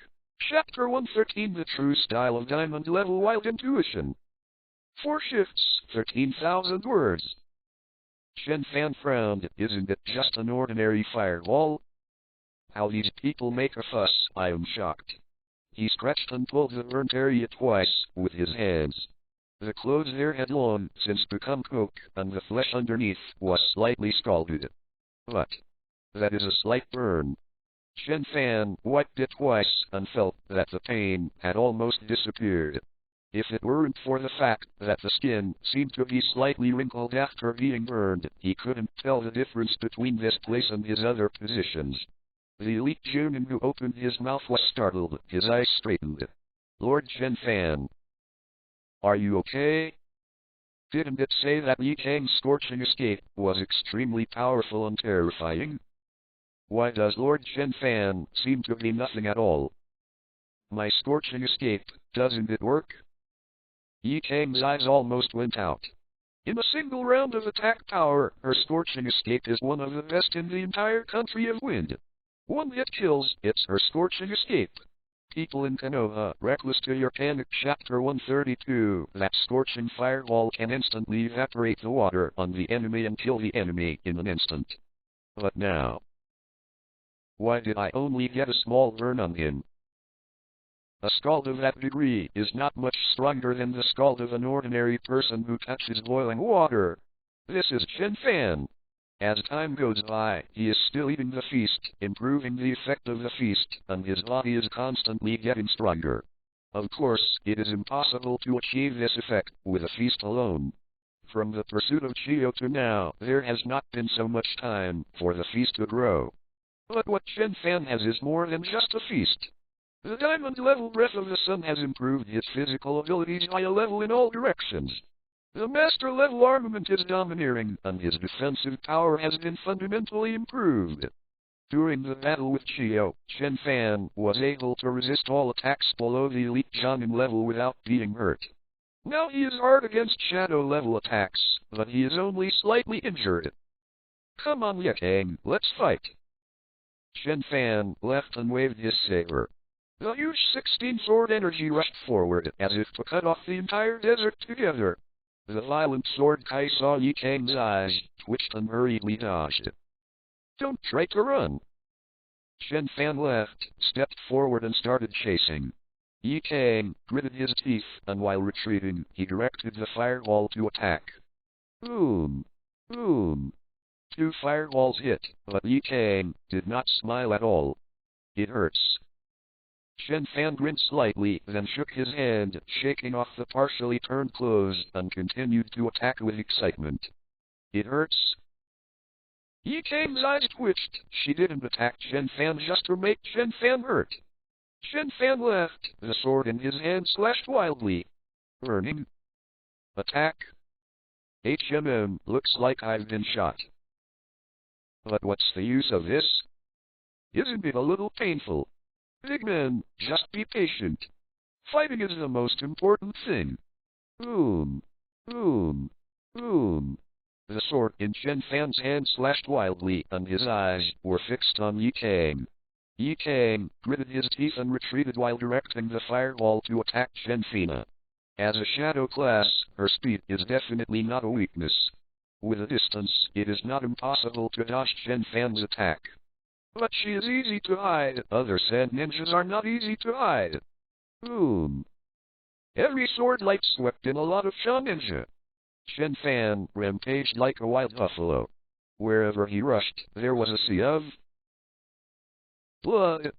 Chapter 113 The True Style of Diamond Level Wild Intuition. 4 shifts, 13,000 words. Chen Fan frowned, isn't it just an ordinary fireball? How these people make a fuss, I am shocked. He scratched and pulled the burnt area twice, with his hands. The clothes there had long since become coke, and the flesh underneath was slightly scalded. But that is a slight burn. Chen Fan wiped it twice and felt that the pain had almost disappeared. If it weren't for the fact that the skin seemed to be slightly wrinkled after being burned, he couldn't tell the difference between this place and his other positions. The elite Junin who opened his mouth was startled, his eyes straightened. Lord Chen Fan. Are you okay? Didn't it say that Yi Kang's scorching escape was extremely powerful and terrifying? Why does Lord Chen Fan seem to be nothing at all? My scorching escape, doesn't it work? Yi Kang's eyes almost went out. In a single round of attack power, her scorching escape is one of the best in the entire country of Wind. One hit kills, it's her scorching escape. People in Konoha Reckless to your panic. Chapter 132 That scorching fireball can instantly evaporate the water on the enemy and kill the enemy in an instant. But now, why did I only get a small burn on him? A scald of that degree is not much stronger than the scald of an ordinary person who touches boiling water. This is Chen Fan. As time goes by, he is still eating the feast, improving the effect of the feast, and his body is constantly getting stronger. Of course, it is impossible to achieve this effect with a feast alone. From the pursuit of Chio to now, there has not been so much time for the feast to grow. But what Chen Fan has is more than just a feast. The diamond-level Breath of the Sun has improved his physical abilities by a level in all directions. The master-level armament is domineering, and his defensive power has been fundamentally improved. During the battle with Chio, Chen Fan was able to resist all attacks below the elite Jonin level without being hurt. Now he is hard against shadow-level attacks, but he is only slightly injured. Come on Yi Kang, let's fight. Chen Fan left and waved his saber. The huge 16-sword energy rushed forward, as if to cut off the entire desert together. The violent sword Kai saw Yi Kang's eyes, twitched and hurriedly dodged. Don't try to run. Chen Fan left, stepped forward and started chasing. Yi Kang gritted his teeth, and while retreating, he directed the fireball to attack. Boom! Boom! 2 fireballs hit, but Yi Kang did not smile at all. It hurts. Chen Fan grinned slightly, then shook his hand, shaking off the partially turned clothes, and continued to attack with excitement. It hurts. Yi Kang's eyes twitched. She didn't attack Chen Fan just to make Chen Fan hurt. Chen Fan left, the sword in his hand slashed wildly. Burning. Attack. Looks like I've been shot. But what's the use of this? Isn't it a little painful? Big man, just be patient. Fighting is the most important thing. Boom. Boom. Boom. The sword in Chen Fan's hand slashed wildly, and his eyes were fixed on Yi Kang. Yi Kang gritted his teeth and retreated while directing the fireball to attack Chen Fan. As a shadow class, her speed is definitely not a weakness. With a distance, it is not impossible to dodge Chen Fan's attack. But she is easy to hide. Other sand ninjas are not easy to hide. Boom. Every sword light swept in a lot of Sha ninja. Chen Fan rampaged like a wild buffalo. Wherever he rushed, there was a sea of blood.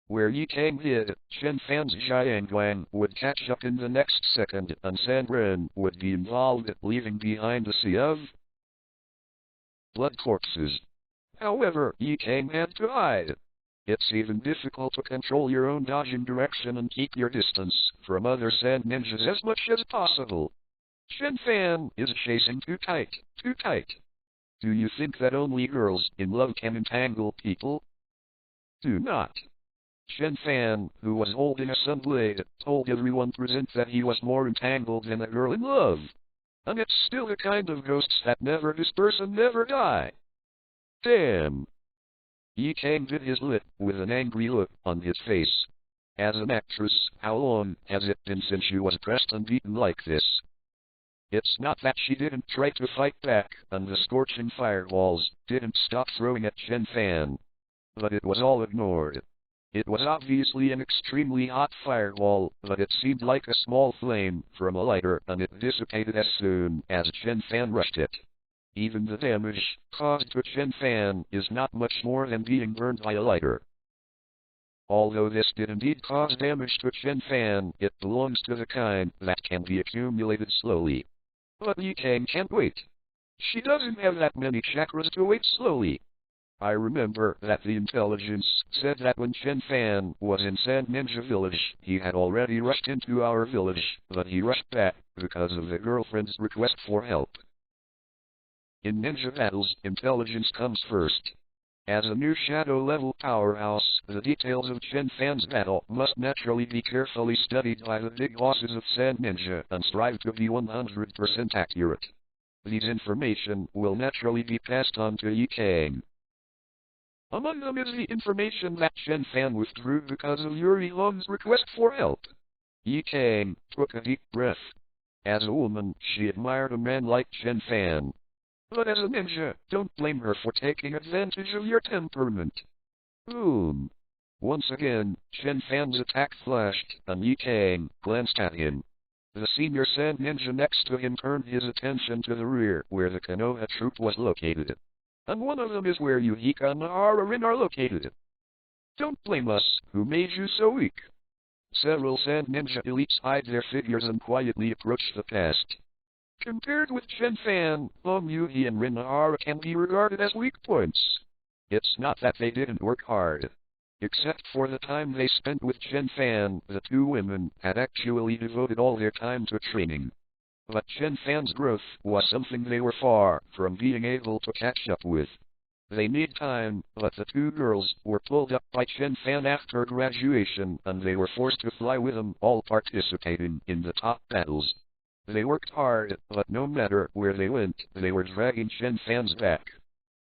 Where Yi Kang hid, Chen Fan's Jiangguang would catch up in the next second, and San Ren would be involved, leaving behind a sea of blood corpses. However, Yi Kang had to hide. It's even difficult to control your own dodging direction and keep your distance from other sand ninjas as much as possible. Chen Fan is chasing too tight, too tight. Do you think that only girls in love can entangle people? Do not. Chen Fan, who was holding a sunblade, told everyone present that he was more entangled than a girl in love. And it's still the kind of ghosts that never disperse and never die. Damn. Yi Kang bit his lip with an angry look on his face. As an actress, how long has it been since she was pressed and beaten like this? It's not that she didn't try to fight back, and the scorching fireballs didn't stop throwing at Chen Fan. But it was all ignored. It was obviously an extremely hot fireball, but it seemed like a small flame from a lighter, and it dissipated as soon as Chen Fan rushed it. Even the damage caused to Chen Fan is not much more than being burned by a lighter. Although this did indeed cause damage to Chen Fan, it belongs to the kind that can be accumulated slowly. But Yi Kang can't wait. She doesn't have that many chakras to wait slowly. I remember that the intelligence said that when Chen Fan was in Sand Ninja Village, he had already rushed into our village, but he rushed back because of the girlfriend's request for help. In ninja battles, intelligence comes first. As a new shadow-level powerhouse, the details of Chen Fan's battle must naturally be carefully studied by the big bosses of Sand Ninja and strive to be 100% accurate. These information will naturally be passed on to Yi Kang. Among them is the information that Chen Fan withdrew because of Yuri Long's request for help. Yi Kang took a deep breath. As a woman, she admired a man like Chen Fan. But as a ninja, don't blame her for taking advantage of your temperament. Boom. Once again, Chen Fan's attack flashed, and Yi Kang glanced at him. The senior sand ninja next to him turned his attention to the rear, where the Konoha troop was located. And one of them is where Yuhika and Rin are located. Don't blame us, who made you so weak. Several sand ninja elites hide their figures and quietly approach the past. Compared with Chen Fan, Yuhi and Rin can be regarded as weak points. It's not that they didn't work hard. Except for the time they spent with Chen Fan, the two women had actually devoted all their time to training. But Chen Fan's growth was something they were far from being able to catch up with. They need time, but the two girls were pulled up by Chen Fan after graduation, and they were forced to fly with him, all participating in the top battles. They worked hard, but no matter where they went, they were dragging Chen Fan's back.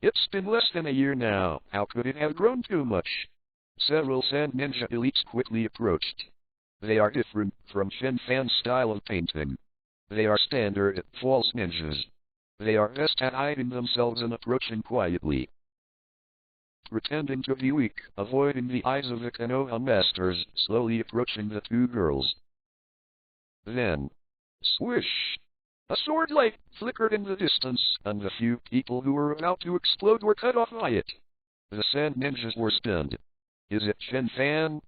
It's been less than a year now, how could it have grown too much? Several sand ninja elites quickly approached. They are different from Chen Fan's style of painting. They are standard, false ninjas. They are best at hiding themselves and approaching quietly. Pretending to be weak, avoiding the eyes of the Konoha masters, slowly approaching the two girls. Then, swish! A sword light flickered in the distance, and the few people who were about to explode were cut off by it. The sand ninjas were stunned. Is it Chen Fan?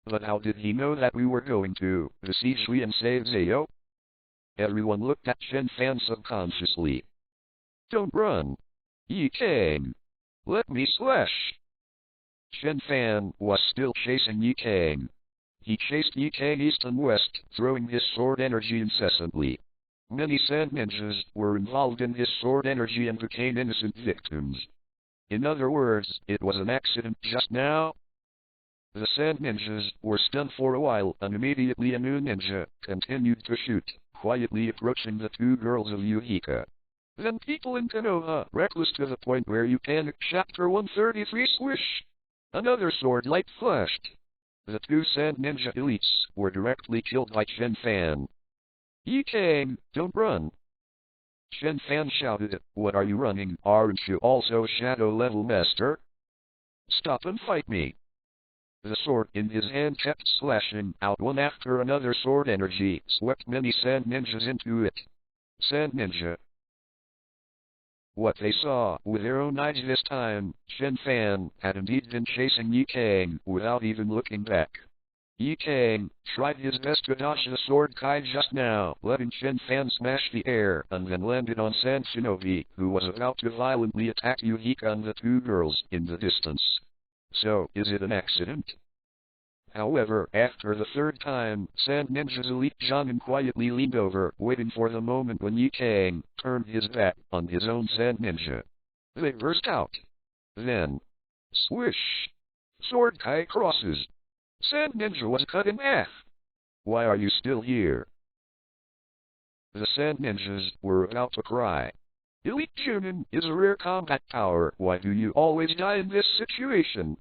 But how did he know that we were going to besiege Shui and save Zayo? Everyone looked at Chen Fan subconsciously. Don't run. Yi Kang. Let me slash. Chen Fan was still chasing Yi Kang. He chased Yi Kang east and west, throwing his sword energy incessantly. Many sand ninjas were involved in his sword energy and became innocent victims. In other words, it was an accident just now. The sand ninjas were stunned for a while, and immediately a new ninja continued to shoot, quietly approaching the two girls of Yuhika. Then people in Konoha Reckless to the point where you panic. Chapter 133 swish! Another sword light flashed. The two sand ninja elites were directly killed by Chen Fan. Yi Kang, don't run! Chen Fan shouted, what are you running? Aren't you also Shadow Level Master? Stop and fight me. The sword in his hand kept slashing out one after another. Sword energy swept many sand ninjas into it. Sand ninja. What they saw with their own eyes this time, Chen Fan had indeed been chasing Yi Kang without even looking back. Yi Kang tried his best to dodge the sword Kai just now, letting Chen Fan smash the air, and then landed on Sand Shinobi, who was about to violently attack Yuhika and the two girls in the distance. So, is it an accident? However, after the third time, Sand Ninja's elite Jonin quietly leaned over, waiting for the moment when Yi Kang turned his back on his own Sand Ninja. They burst out. Then, swish! Sword Kai crosses. Sand Ninja was cut in half. Why are you still here? The Sand Ninjas were about to cry. Elite Jonin is a rare combat power. Why do you always die in this situation?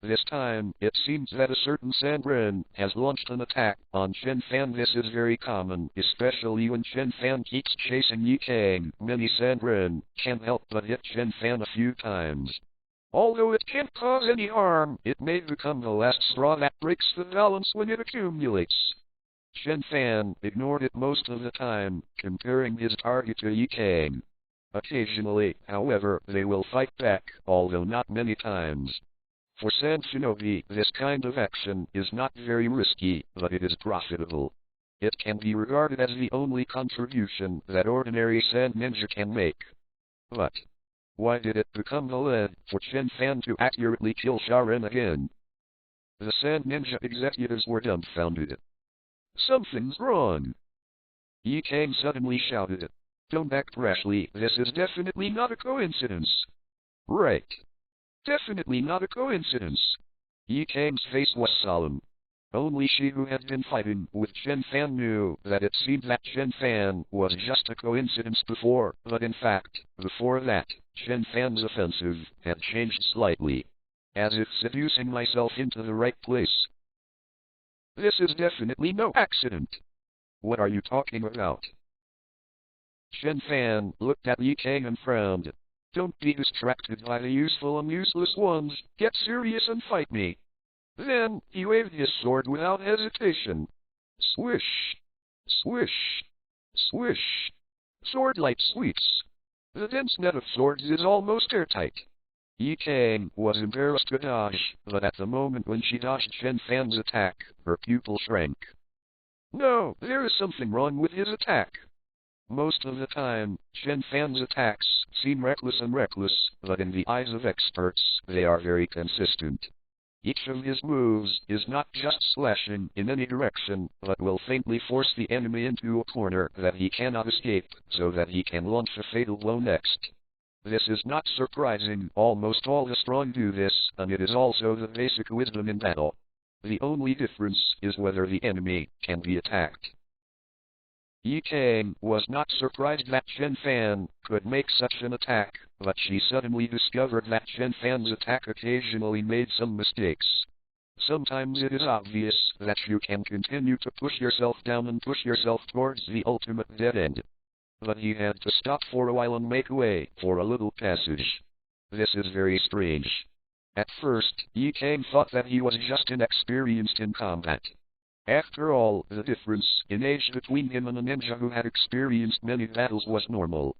This time, it seems that a certain Sand Ren has launched an attack on Chen Fan. This is very common, especially when Chen Fan keeps chasing Yi Kang. Many Sand Ren can't help but hit Chen Fan a few times. Although it can't cause any harm, it may become the last straw that breaks the balance when it accumulates. Chen Fan ignored it most of the time, comparing his target to Yi Kang. Occasionally, however, they will fight back, although not many times. For Sand Shinobi, this kind of action is not very risky, but it is profitable. It can be regarded as the only contribution that ordinary Sand Ninja can make. But why did it become the lead for Chen Fan to accurately kill Sharin again? The Sand Ninja executives were dumbfounded. Something's wrong. Yi Kang suddenly shouted. Don't act rashly, this is definitely not a coincidence. Right. Definitely not a coincidence. Yi Kang's face was solemn. Only she who had been fighting with Chen Fan knew that it seemed that Chen Fan was just a coincidence before, but in fact, before that, Chen Fan's offensive had changed slightly. As if seducing myself into the right place. This is definitely no accident. What are you talking about? Chen Fan looked at Yi Kang and frowned. Don't be distracted by the useful and useless ones, get serious and fight me. Then, he waved his sword without hesitation. Swish! Swish! Swish! Sword light sweeps. The dense net of swords is almost airtight. Yi Kang was embarrassed to dodge, but at the moment when she dodged Chen Fan's attack, her pupil shrank. No, there is something wrong with his attack. Most of the time, Chen Fan's attacks seem reckless, but in the eyes of experts, they are very consistent. Each of his moves is not just slashing in any direction, but will faintly force the enemy into a corner that he cannot escape, so that he can launch a fatal blow next. This is not surprising, almost all the strong do this, and it is also the basic wisdom in battle. The only difference is whether the enemy can be attacked. Yi Kang was not surprised that Chen Fan could make such an attack, but she suddenly discovered that Chen Fan's attack occasionally made some mistakes. Sometimes it is obvious that you can continue to push yourself down and push yourself towards the ultimate dead end. But he had to stop for a while and make way for a little passage. This is very strange. At first, Yi Kang thought that he was just inexperienced in combat. After all, the difference in age between him and a ninja who had experienced many battles was normal.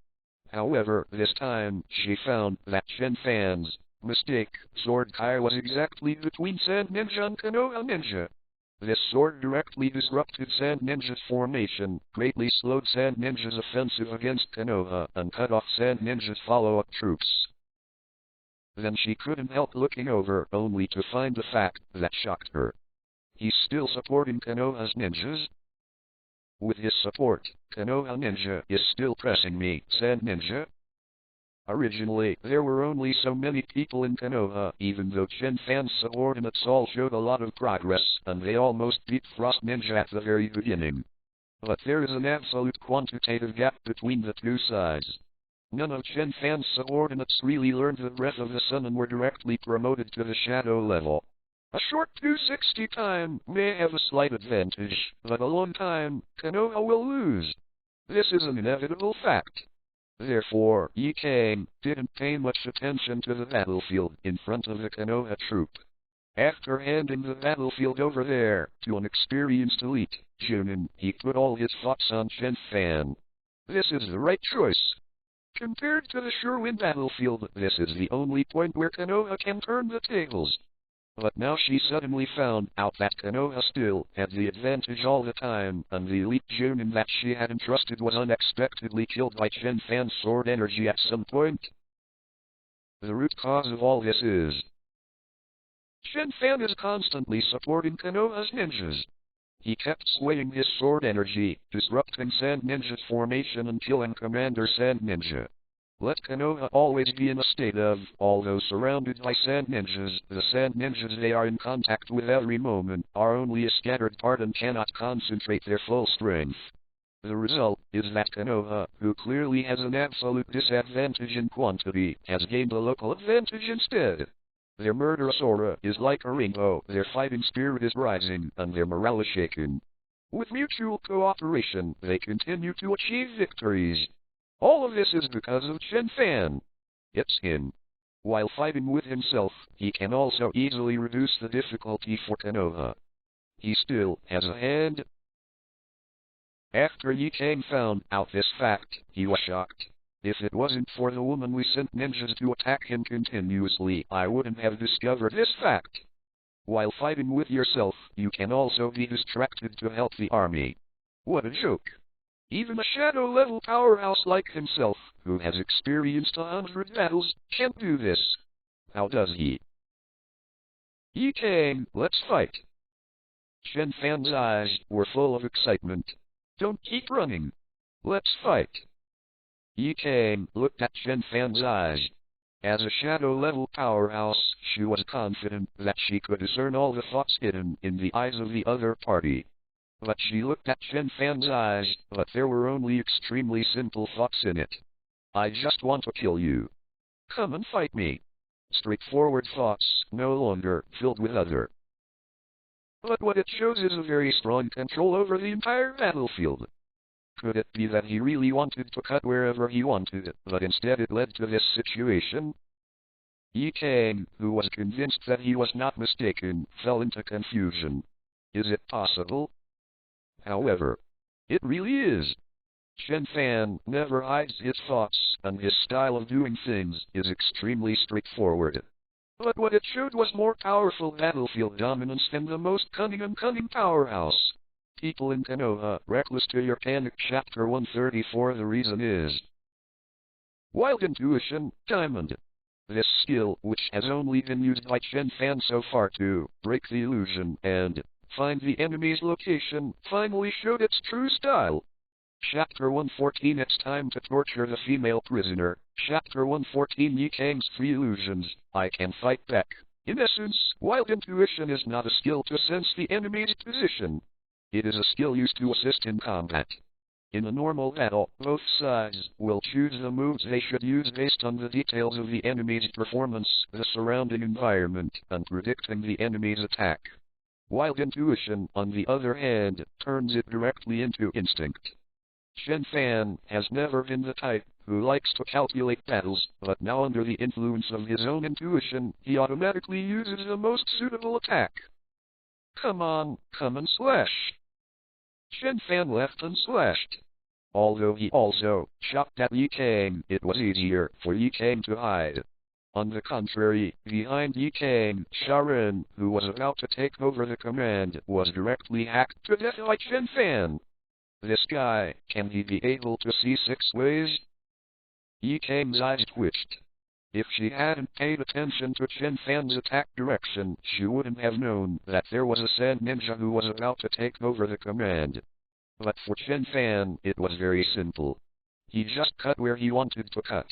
However, this time, she found that Chen Fan's mistake sword Kai was exactly between Sand Ninja and Konoha Ninja. This sword directly disrupted Sand Ninja's formation, greatly slowed Sand Ninja's offensive against Konoha, and cut off Sand Ninja's follow-up troops. Then she couldn't help looking over, only to find the fact that shocked her. He's still supporting Konoha's ninjas? With his support, Konoha Ninja is still pressing me, Sand Ninja. Originally, there were only so many people in Konoha, even though Chen Fan's subordinates all showed a lot of progress, and they almost beat Frost Ninja at the very beginning. But there is an absolute quantitative gap between the two sides. None of Chen Fan's subordinates really learned the breath of the sun and were directly promoted to the shadow level. A short 260 time may have a slight advantage, but a long time, Konoha will lose. This is an inevitable fact. Therefore, Ye Kang didn't pay much attention to the battlefield in front of the Konoha troop. After handing the battlefield over there to an experienced elite, Junin, he put all his thoughts on Chen Fan. This is the right choice. Compared to the Sherwin battlefield, this is the only point where Konoha can turn the tables. But now she suddenly found out that Konoha still had the advantage all the time, and the elite Junin that she had entrusted was unexpectedly killed by Chen Fan's sword energy at some point. The root cause of all this is Chen Fan is constantly supporting Konoha's ninjas. He kept swaying his sword energy, disrupting Sand Ninja's formation and killing Commander Sand Ninja. Let Konoha always be in a state of, although surrounded by Sand Ninjas, the Sand Ninjas they are in contact with every moment are only a scattered part and cannot concentrate their full strength. The result is that Konoha, who clearly has an absolute disadvantage in quantity, has gained a local advantage instead. Their murderous aura is like a rainbow, their fighting spirit is rising, and their morale is shaken. With mutual cooperation, they continue to achieve victories. All of this is because of Chen Fan. It's him. While fighting with himself, he can also easily reduce the difficulty for Konoha. He still has a hand. After Ye Kang found out this fact, he was shocked. If it wasn't for the woman we sent ninjas to attack him continuously, I wouldn't have discovered this fact. While fighting with yourself, you can also be distracted to help the army. What a joke. Even a shadow-level powerhouse like himself, who has experienced 100 battles, can't do this. How does he? Ye Kang, let's fight. Chen Fan's eyes were full of excitement. Don't keep running. Let's fight. Ye Kang looked at Chen Fan's eyes. As a shadow-level powerhouse, she was confident that she could discern all the thoughts hidden in the eyes of the other party. But she looked at Chen Fan's eyes, but there were only extremely simple thoughts in it. I just want to kill you. Come and fight me. Straightforward thoughts, no longer filled with other. But what it shows is a very strong control over the entire battlefield. Could it be that he really wanted to cut wherever he wanted, but instead it led to this situation? Ye Kang, who was convinced that he was not mistaken, fell into confusion. Is it possible? However, it really is. Chen Fan never hides his thoughts, and his style of doing things is extremely straightforward. But what it showed was more powerful battlefield dominance than the most cunning powerhouse. People in Konoha Reckless to your panic chapter 134. The reason is Wild Intuition, Diamond. This skill, which has only been used by Chen Fan so far to break the illusion and find the enemy's location, finally showed its true style. Chapter 114. It's time to torture the female prisoner. Chapter 114. Ye Kang's 3 illusions. I can fight back. In essence, Wild Intuition is not a skill to sense the enemy's position. It is a skill used to assist in combat. In a normal battle, both sides will choose the moves they should use based on the details of the enemy's performance, the surrounding environment, and predicting the enemy's attack. Wild Intuition, on the other hand, turns it directly into instinct. Chen Fan has never been the type who likes to calculate battles, but now under the influence of his own intuition, he automatically uses the most suitable attack. Come on, come and slash. Chen Fan left and slashed. Although he also chopped at Ye Kang, it was easier for Ye Kang to hide. On the contrary, behind Ye Kang, Sharon, who was about to take over the command, was directly hacked to death by Chen Fan. This guy, can he be able to see 6 ways? Ye Kang's eyes twitched. If she hadn't paid attention to Chen Fan's attack direction, she wouldn't have known that there was a Sand Ninja who was about to take over the command. But for Chen Fan, it was very simple. He just cut where he wanted to cut.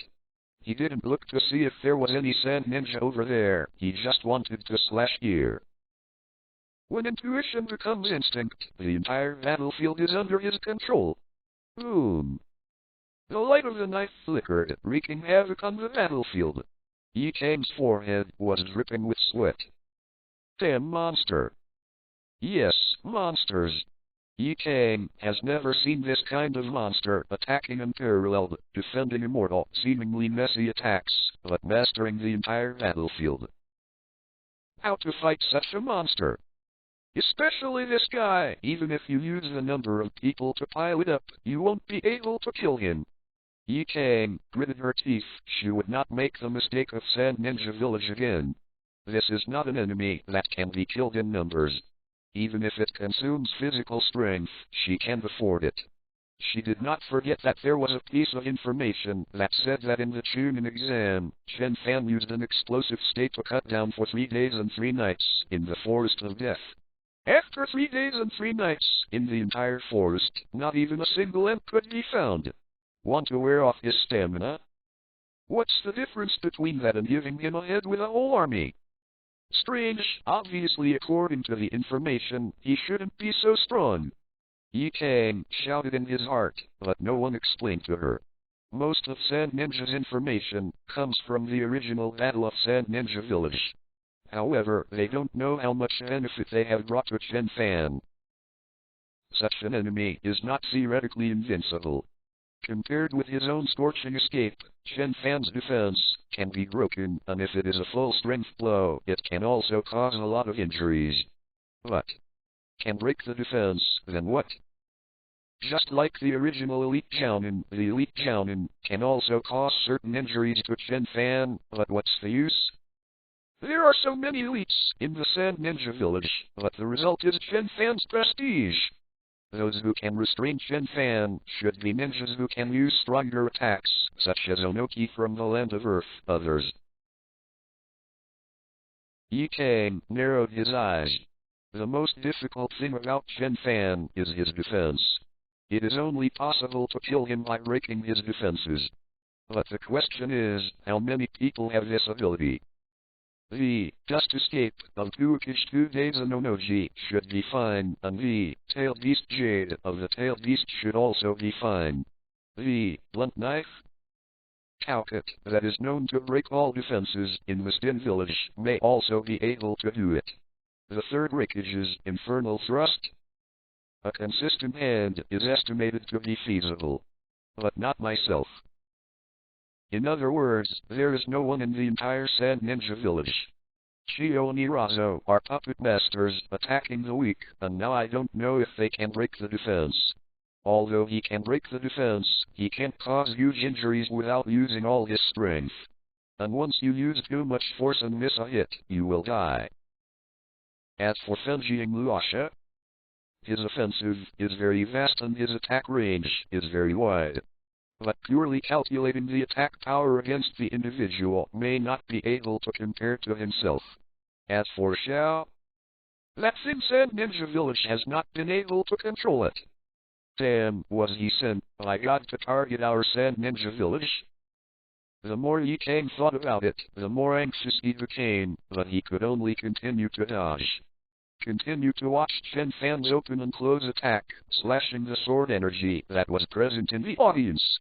He didn't look to see if there was any Sand Ninja over there, he just wanted to slash here. When intuition becomes instinct, the entire battlefield is under his control. Boom. The light of the knife flickered, wreaking havoc on the battlefield. Ye Kang's forehead was dripping with sweat. Damn monster. Yes, monsters. Yi Kang has never seen this kind of monster attacking unparalleled, defending immortal, seemingly messy attacks, but mastering the entire battlefield. How to fight such a monster? Especially this guy. Even if you use a number of people to pile it up, you won't be able to kill him. Yi Kang gritted her teeth. She would not make the mistake of Sand Ninja Village again. This is not an enemy that can be killed in numbers. Even if it consumes physical strength, she can afford it. She did not forget that there was a piece of information that said that in the Chunin exam, Chen Fan used an explosive state to cut down for 3 days and 3 nights in the Forest of Death. After 3 days and 3 nights in the entire forest, not even a single ant could be found. Want to wear off his stamina? What's the difference between that and giving him a head with a whole army? Strange. Obviously, according to the information, he shouldn't be so strong. Yi Kang shouted in his heart, but no one explained to her. Most of Sand Ninja's information comes from the original Battle of Sand Ninja Village. However, they don't know how much benefit they have brought to Chen Fan. Such an enemy is not theoretically invincible. Compared with his own scorching escape, Chen Fan's defense can be broken, and if it is a full-strength blow, it can also cause a lot of injuries. But can break the defense, then what? Just like the original Elite Jounin, the Elite Jounin can also cause certain injuries to Chen Fan, but what's the use? There are so many elites in the Sand Ninja Village, but the result is Chen Fan's prestige. Those who can restrain Chen Fan should be ninjas who can use stronger attacks, such as Onoki from the Land of Earth, others. Yi Kang narrowed his eyes. The most difficult thing about Chen Fan is his defense. It is only possible to kill him by breaking his defenses. But the question is, how many people have this ability? The dust escape of Hokage 2 days and Onoji should be fine, and the tailed beast jade of the tailed beast should also be fine. The blunt knife Calcut that is known to break all defenses in the Stin village may also be able to do it. The third Rickage's infernal thrust. A consistent hand is estimated to be feasible. But not myself. In other words, there is no one in the entire Sand Ninja Village. Chio and Irazo are puppet masters attacking the weak, and now I don't know if they can break the defense. Although he can break the defense, he can't cause huge injuries without using all his strength. And once you use too much force and miss a hit, you will die. As for Fenji Luasha, his offensive is very vast and his attack range is very wide. But purely calculating the attack power against the individual may not be able to compare to himself. As for Xiao, that thing Sand Ninja Village has not been able to control it. Damn, was he sent by God to target our Sand Ninja Village? The more Yi Kang thought about it, the more anxious he became, but he could only continue to dodge. Continue to watch Chen Fan's open and close attack, slashing the sword energy that was present in the audience.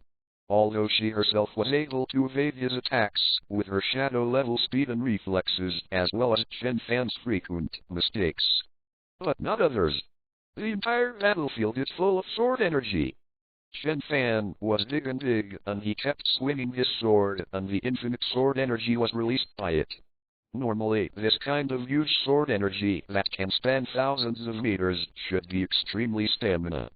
Although she herself was able to evade his attacks with her shadow-level speed and reflexes, as well as Chen Fan's frequent mistakes. But not others. The entire battlefield is full of sword energy. Chen Fan was dig and dig, and he kept swinging his sword, and the infinite sword energy was released by it. Normally, this kind of huge sword energy that can span thousands of meters should be extremely stamina.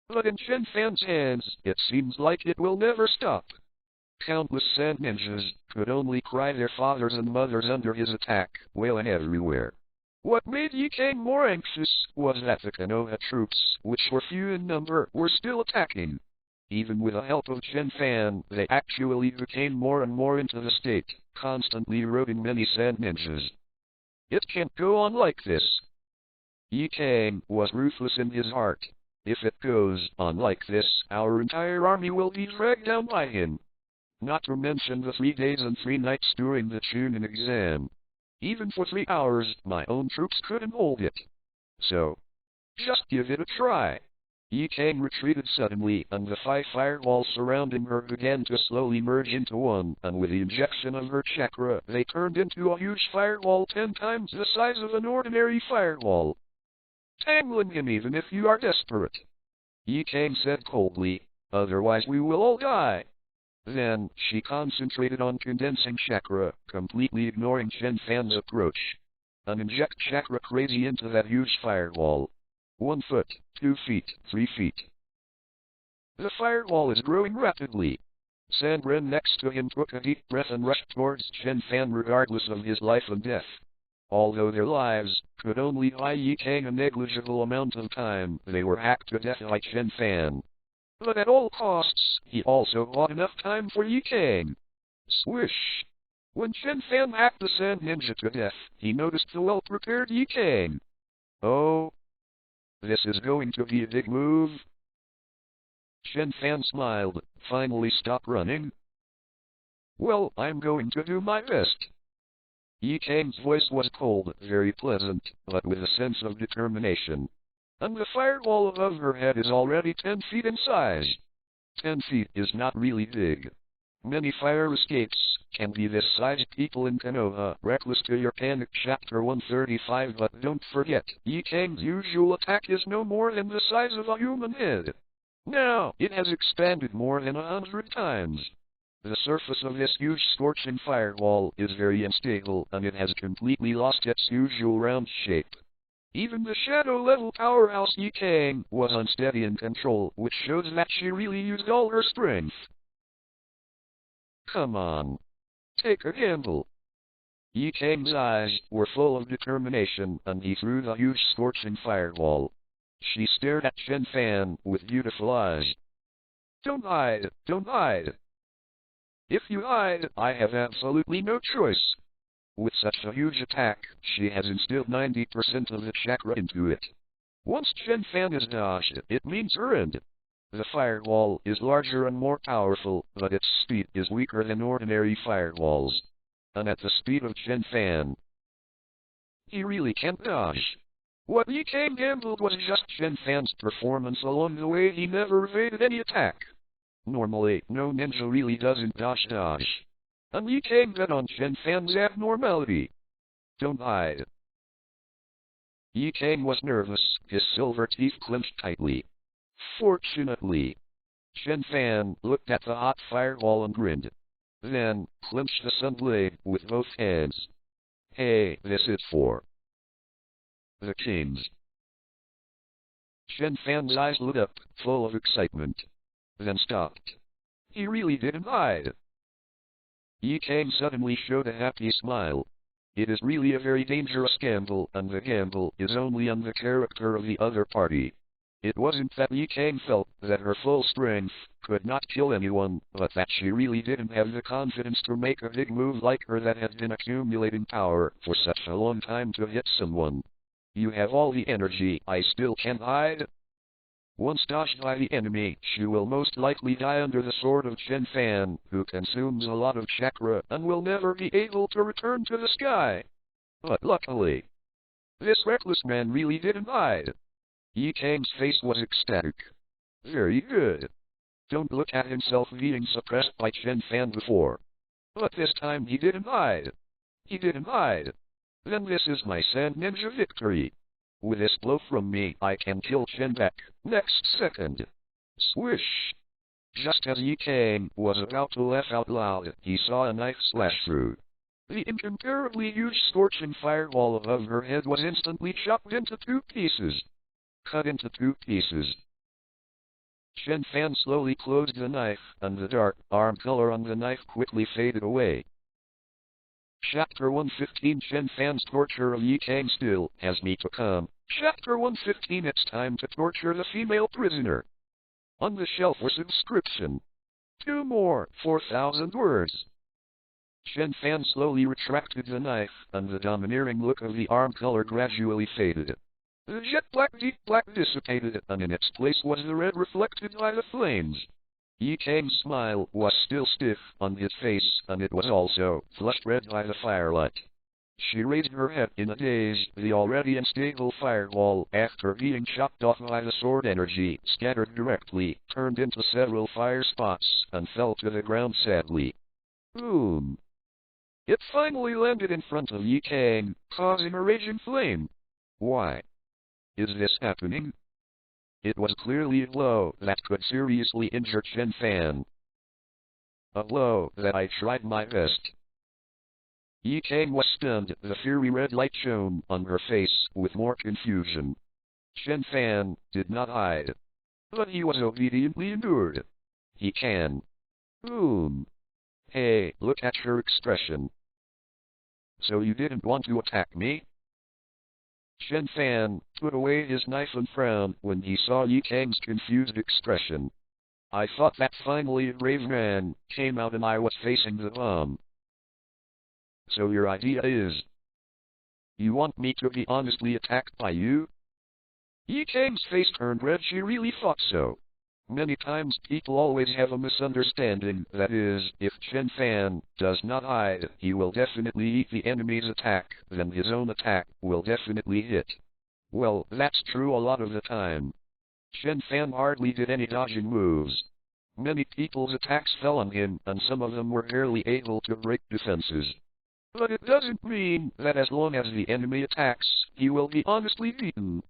But in Chen Fan's hands, it seems like it will never stop. Countless Sand Ninjas could only cry their fathers and mothers under his attack, wailing everywhere. What made Yi Kang more anxious was that the Konoha troops, which were few in number, were still attacking. Even with the help of Chen Fan, they actually became more and more into the state, constantly eroding many Sand Ninjas. It can't go on like this. Yi Kang was ruthless in his heart. If it goes on like this, our entire army will be dragged down by him. Not to mention the 3 days and 3 nights during the Chunin exam. Even for 3 hours, my own troops couldn't hold it. So, just give it a try. Yi Kang retreated suddenly, and the 5 firewalls surrounding her began to slowly merge into one, and with the injection of her chakra, they turned into a huge firewall 10 times the size of an ordinary firewall. tangling him even if you are desperate," Yi Kang said coldly. "Otherwise we will all die." Then, she concentrated on condensing chakra, completely ignoring Chen Fan's approach. And inject chakra crazy into that huge firewall. 1 foot, 2 feet, 3 feet. The firewall is growing rapidly. Sandren next to him took a deep breath and rushed towards Chen Fan regardless of his life and death. Although their lives could only buy Yi Kang a negligible amount of time, they were hacked to death by Chen Fan. But at all costs, he also bought enough time for Yi Kang. Swish! When Chen Fan hacked the Sand Ninja to death, he noticed the well-prepared Yi Kang. Oh, this is going to be a big move. Chen Fan smiled. Finally stop running. Well, I'm going to do my best. Yi Kang's voice was cold, very pleasant, but with a sense of determination. And the firewall above her head is already 10 feet in size. 10 feet is not really big. Many fire escapes can be this size. People in Konoha Reckless to your panic chapter 135. But don't forget, Yi Kang's usual attack is no more than the size of a human head. Now, it has expanded more than 100 times. The surface of this huge scorching firewall is very unstable and it has completely lost its usual round shape. Even the shadow-level powerhouse Yi Kang was unsteady in control, which shows that she really used all her strength. Come on. Take a gamble. Yi Kang's eyes were full of determination and he threw the huge scorching firewall. She stared at Chen Fan with beautiful eyes. Don't hide, don't hide. If you hide, I have absolutely no choice. With such a huge attack, she has instilled 90% of the chakra into it. Once Chen Fan is dodged, it means her end. The firewall is larger and more powerful, but its speed is weaker than ordinary firewalls. And at the speed of Chen Fan, he really can't dodge. What Yi Kang gambled was just Chen Fan's performance along the way. He never evaded any attack. Normally, no ninja really doesn't dodge. And Yi Kang bet on Chen Fan's abnormality. Don't hide. Yi Kang was nervous, his silver teeth clenched tightly. Fortunately, Chen Fan looked at the hot firewall and grinned. Then, clenched the sun blade with both hands. Hey, this is for the kings. Chen Fan's eyes lit up, full of excitement. Then stopped. He really didn't hide. Yi Kang suddenly showed a happy smile. It is really a very dangerous gamble, and the gamble is only on the character of the other party. It wasn't that Yi Kang felt that her full strength could not kill anyone, but that she really didn't have the confidence to make a big move like her that had been accumulating power for such a long time to hit someone. You have all the energy, I still can't hide. Once dodged by the enemy, she will most likely die under the sword of Chen Fan, who consumes a lot of chakra and will never be able to return to the sky. But luckily, this reckless man really didn't hide. Yi Kang's face was ecstatic. Very good. Don't look at himself being suppressed by Chen Fan before. But this time he didn't hide. He didn't hide. Then this is my Sand Ninja victory. With this blow from me, I can kill Chen back next second. Swish! Just as Yi Kang was about to laugh out loud, he saw a knife slash through. The incomparably huge scorching firewall above her head was instantly chopped into 2 pieces. Cut into 2 pieces. Chen Fan slowly closed the knife, and the dark arm color on the knife quickly faded away. Chapter 115 Chen Fan's torture of Yi Kang still has me to come. Chapter 115 It's time to torture the female prisoner. On the shelf was inscription. 2 more, 4,000 words. Chen Fan slowly retracted the knife, and the domineering look of the arm color gradually faded. The jet black deep black dissipated, and in its place was the red reflected by the flames. Yi Kang's smile was still stiff on his face, and it was also flushed red by the firelight. She raised her head in a daze. The already unstable firewall, after being chopped off by the sword energy, scattered directly, turned into several fire spots, and fell to the ground sadly. Boom! It finally landed in front of Yi Kang, causing a raging flame. Why? Is this happening? It was clearly a blow that could seriously injure Chen Fan. A blow that I tried my best. Yi Kang was stunned, the fiery red light shone on her face with more confusion. Chen Fan did not hide. But he was obediently endured. He can. Boom. Hey, look at her expression. So you didn't want to attack me? Chen Fan put away his knife and frowned when he saw Yi Kang's confused expression. I thought that finally a brave man came out and I was facing the bomb. So your idea is, you want me to be honestly attacked by you? Yi Kang's face turned red. She really thought so. Many times people always have a misunderstanding, that is, if Chen Fan does not hide, he will definitely eat the enemy's attack, then his own attack will definitely hit. Well, that's true a lot of the time. Chen Fan hardly did any dodging moves. Many people's attacks fell on him, and some of them were barely able to break defenses. But it doesn't mean that as long as the enemy attacks, he will be honestly beaten.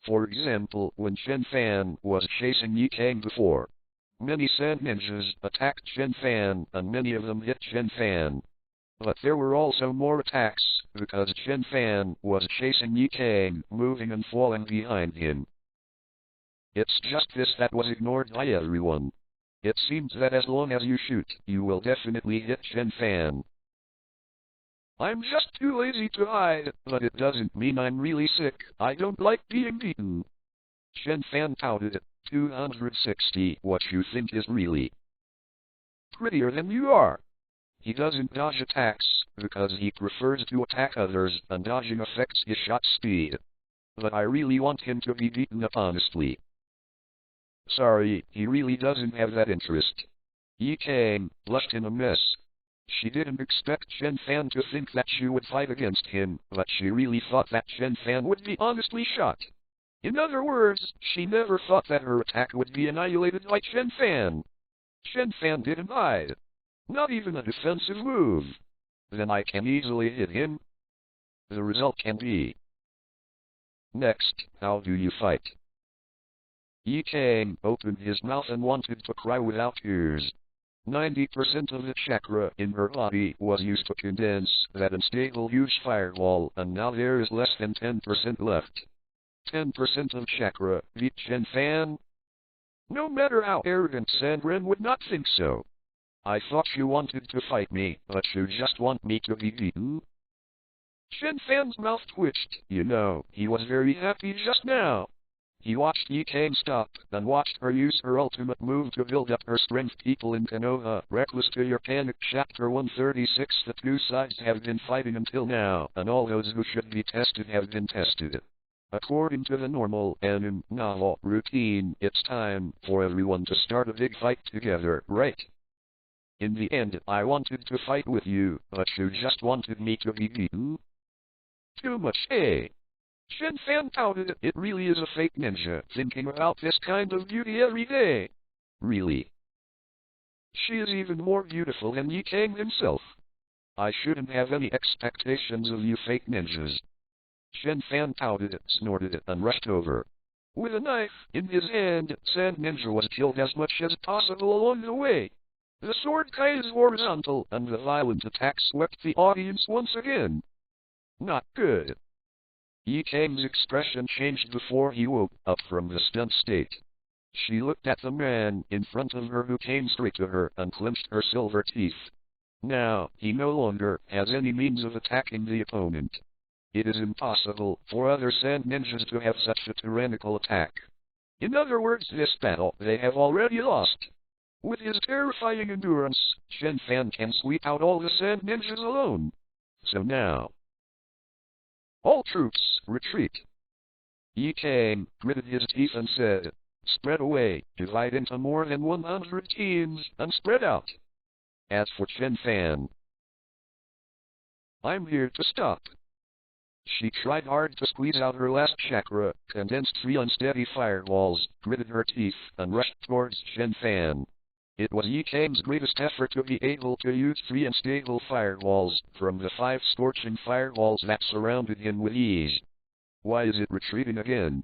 For example, when Chen Fan was chasing Yi Kang before, many sand ninjas attacked Chen Fan, and many of them hit Chen Fan. But there were also more attacks, because Chen Fan was chasing Yi Kang, moving and falling behind him. It's just this that was ignored by everyone. It seems that as long as you shoot, you will definitely hit Chen Fan. I'm just too lazy to hide, but it doesn't mean I'm really sick. I don't like being beaten. Chen Fan touted, 260. What you think is really prettier than you are. He doesn't dodge attacks, because he prefers to attack others, and dodging affects his shot speed. But I really want him to be beaten up honestly. Sorry, he really doesn't have that interest. Yi Kang blushed in a mess. She didn't expect Chen Fan to think that she would fight against him, but she really thought that Chen Fan would be honestly shot. In other words, she never thought that her attack would be annihilated by Chen Fan. Chen Fan didn't hide. Not even a defensive move. Then I can easily hit him. The result can be. Next, how do you fight? Yi Kang opened his mouth and wanted to cry without tears. 90% of the chakra in her body was used to condense that unstable huge fireball, and now there is less than 10% left. 10% of chakra beat Chen Fan? No matter how arrogant Sandren would not think so. I thought you wanted to fight me, but you just want me to be beaten? Chen Fan's mouth twitched. You know, he was very happy just now. He watched Yi Kang stop, and watched her use her ultimate move to build up her strength. People in Konoha Reckless to your panic. Chapter 136. The two sides have been fighting until now, and all those who should be tested have been tested. According to the normal anime novel routine, it's time for everyone to start a big fight together, right? In the end, I wanted to fight with you, but you just wanted me to be beaten? Too much, eh? Chen Fan touted, it really is a fake ninja, thinking about this kind of beauty every day. Really? She is even more beautiful than Yi Kang himself. I shouldn't have any expectations of you fake ninjas. Chen Fan touted, snorted, and rushed over. With a knife in his hand, Sand Ninja was killed as much as possible along the way. The sword Kai is horizontal, and the violent attack swept the audience once again. Not good. Yi Kang's expression changed before he woke up from the stunned state. She looked at the man in front of her who came straight to her and clenched her silver teeth. Now, he no longer has any means of attacking the opponent. It is impossible for other sand ninjas to have such a tyrannical attack. In other words, this battle they have already lost. With his terrifying endurance, Chen Fan can sweep out all the sand ninjas alone. So now, all troops, retreat. Yi Kang gritted his teeth and said, spread away, divide into more than 100 teams, and spread out. As for Chen Fan, I'm here to stop. She tried hard to squeeze out her last chakra, condensed 3 unsteady fireballs, gritted her teeth, and rushed towards Chen Fan. It was Yi Kang's greatest effort to be able to use 3 unstable fireballs from the 5 scorching fireballs that surrounded him with ease. Why is it retreating again?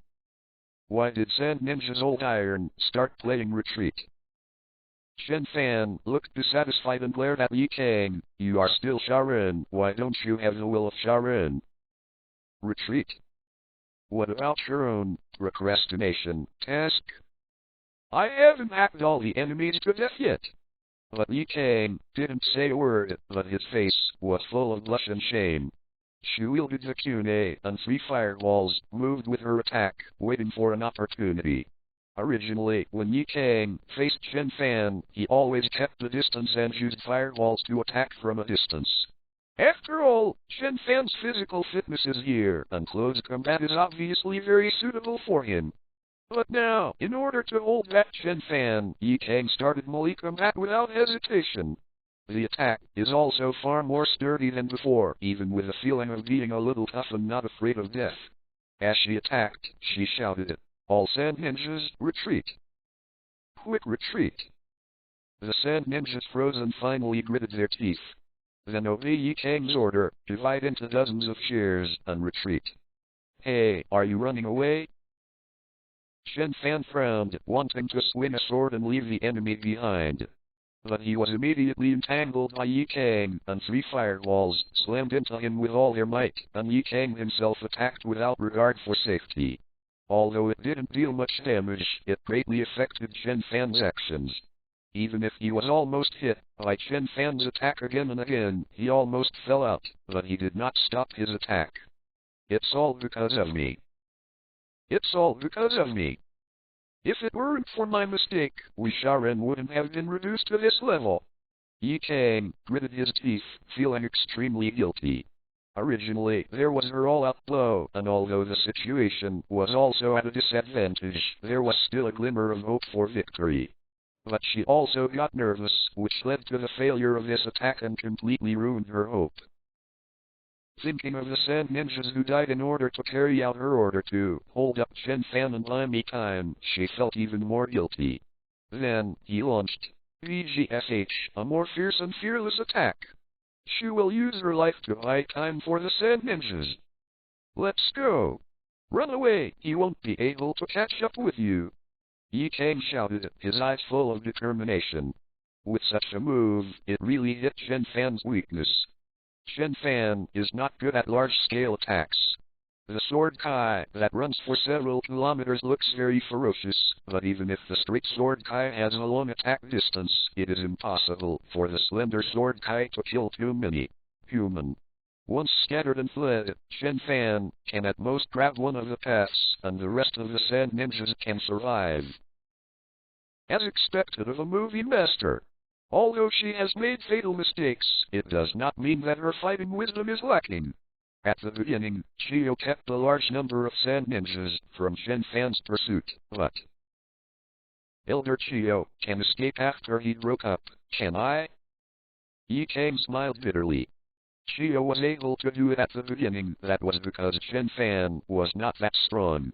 Why did Sand Ninja's old iron start playing retreat? Chen Fan looked dissatisfied and glared at Yi Kang. You are still Sharin, why don't you have the will of Sharin? Retreat? What about your own procrastination task? I haven't hacked all the enemies to death yet. But Yi Kang didn't say a word, but his face was full of blush and shame. She wielded the kunai and 3 fireballs, moved with her attack, waiting for an opportunity. Originally, when Yi Kang faced Chen Fan, he always kept the distance and used fireballs to attack from a distance. After all, Chen Fan's physical fitness is here, and close combat is obviously very suitable for him. But now, in order to hold back Chen Fan, Yi Kang started melee combat without hesitation. The attack is also far more sturdy than before, even with a feeling of being a little tough and not afraid of death. As she attacked, she shouted, "All Sand Ninjas, retreat! Quick retreat!" The Sand Ninjas froze and finally gritted their teeth. Then obey Yi Kang's order, divide into dozens of shares, and retreat. Hey, are you running away? Chen Fan frowned, wanting to swing a sword and leave the enemy behind. But he was immediately entangled by Yi Kang, and 3 fireballs slammed into him with all their might, and Yi Kang himself attacked without regard for safety. Although it didn't deal much damage, it greatly affected Chen Fan's actions. Even if he was almost hit by Chen Fan's attack again and again, he almost fell out, but he did not stop his attack. It's all because of me. It's all because of me. If it weren't for my mistake, we Sharin wouldn't have been reduced to this level. Yi Kang gritted his teeth, feeling extremely guilty. Originally, there was her all-out blow, and although the situation was also at a disadvantage, there was still a glimmer of hope for victory. But she also got nervous, which led to the failure of this attack and completely ruined her hope. Thinking of the Sand Ninjas who died in order to carry out her order to hold up Chen Fan and buy me time, she felt even more guilty. Then, he launched VGFH, a more fierce and fearless attack. She will use her life to buy time for the Sand Ninjas. Let's go. Run away, he won't be able to catch up with you. Yi Kang shouted, his eyes full of determination. With such a move, it really hit Chen Fan's weakness. Chen Fan is not good at large-scale attacks. The sword Kai that runs for several kilometers looks very ferocious, but even if the straight sword Kai has a long attack distance, it is impossible for the slender sword Kai to kill too many human. Once scattered and fled, Chen Fan can at most grab one of the paths, and the rest of the Sand Ninjas can survive. As expected of a movie master. Although she has made fatal mistakes, it does not mean that her fighting wisdom is lacking. At the beginning, Chiyo kept a large number of Sand Ninjas from Chen Fan's pursuit, but Elder Chiyo can escape after he broke up, can I? Yi Kang smiled bitterly. Chiyo was able to do it at the beginning, that was because Chen Fan was not that strong.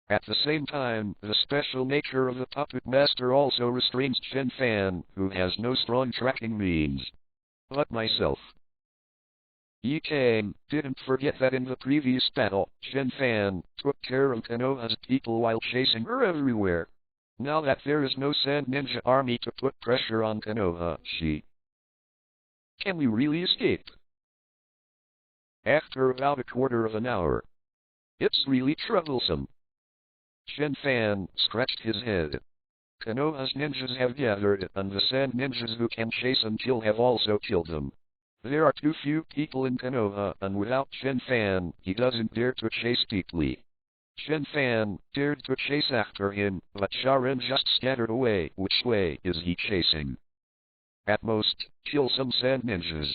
At the same time, the special nature of the puppet master also restrains Chen Fan, who has no strong tracking means. But myself. Yi Kang didn't forget that in the previous battle, Chen Fan took care of Konoha's people while chasing her everywhere. Now that there is no Sand Ninja army to put pressure on Konoha, Can we really escape? After about a quarter of an hour. It's really troublesome. Chen Fan scratched his head. Konoha's ninjas have gathered, and the Sand Ninjas who can chase and kill have also killed them. There are too few people in Konoha, and without Chen Fan, he doesn't dare to chase deeply. Chen Fan dared to chase after him, but Sharin just scattered away. Which way is he chasing? At most, kill some Sand Ninjas.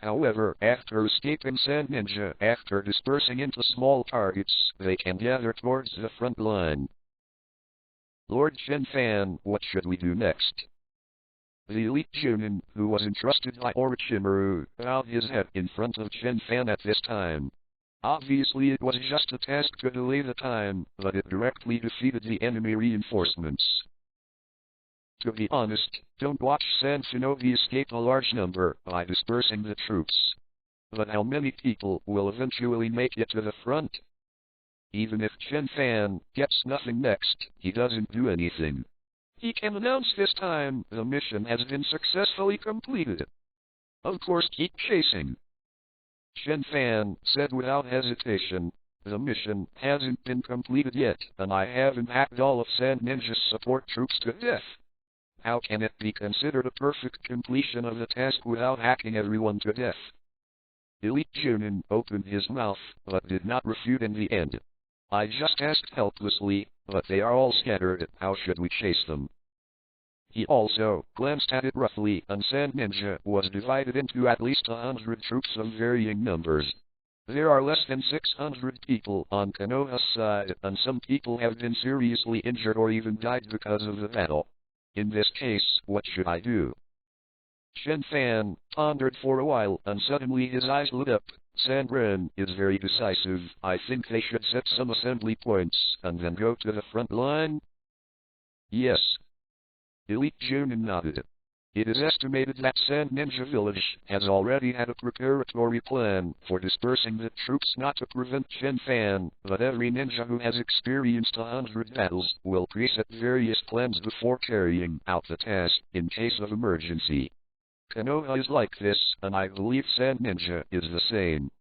However, after escaping Sand Ninja, after dispersing into small targets, they can gather towards the front line. Lord Chen Fan, what should we do next? The elite Chunin, who was entrusted by Orochimaru, bowed his head in front of Chen Fan at this time. Obviously it was just a task to delay the time, but it directly defeated the enemy reinforcements. To be honest, don't watch Sand Shinobi escape a large number by dispersing the troops. But how many people will eventually make it to the front? Even if Chen Fan gets nothing next, he doesn't do anything. He can announce this time the mission has been successfully completed. Of course, keep chasing. Chen Fan said without hesitation, the mission hasn't been completed yet, and I haven't hacked all of Sand Ninja's support troops to death. How can it be considered a perfect completion of the task without hacking everyone to death? Elite Junin opened his mouth, but did not refute in the end. I just asked helplessly, but they are all scattered, how should we chase them? He also glanced at it roughly, and Sand Ninja was divided into at least 100 troops of varying numbers. There are less than 600 people on Konoha's side, and some people have been seriously injured or even died because of the battle. In this case, what should I do? Chen Fan pondered for a while, and suddenly his eyes lit up. Sandren is very decisive. I think they should set some assembly points, and then go to the front line? Yes. Elite Junin nodded. It is estimated that Sand Ninja Village has already had a preparatory plan for dispersing the troops not to prevent Chen Fan, but every ninja who has experienced 100 battles will preset various plans before carrying out the task in case of emergency. Konoha is like this, and I believe Sand Ninja is the same.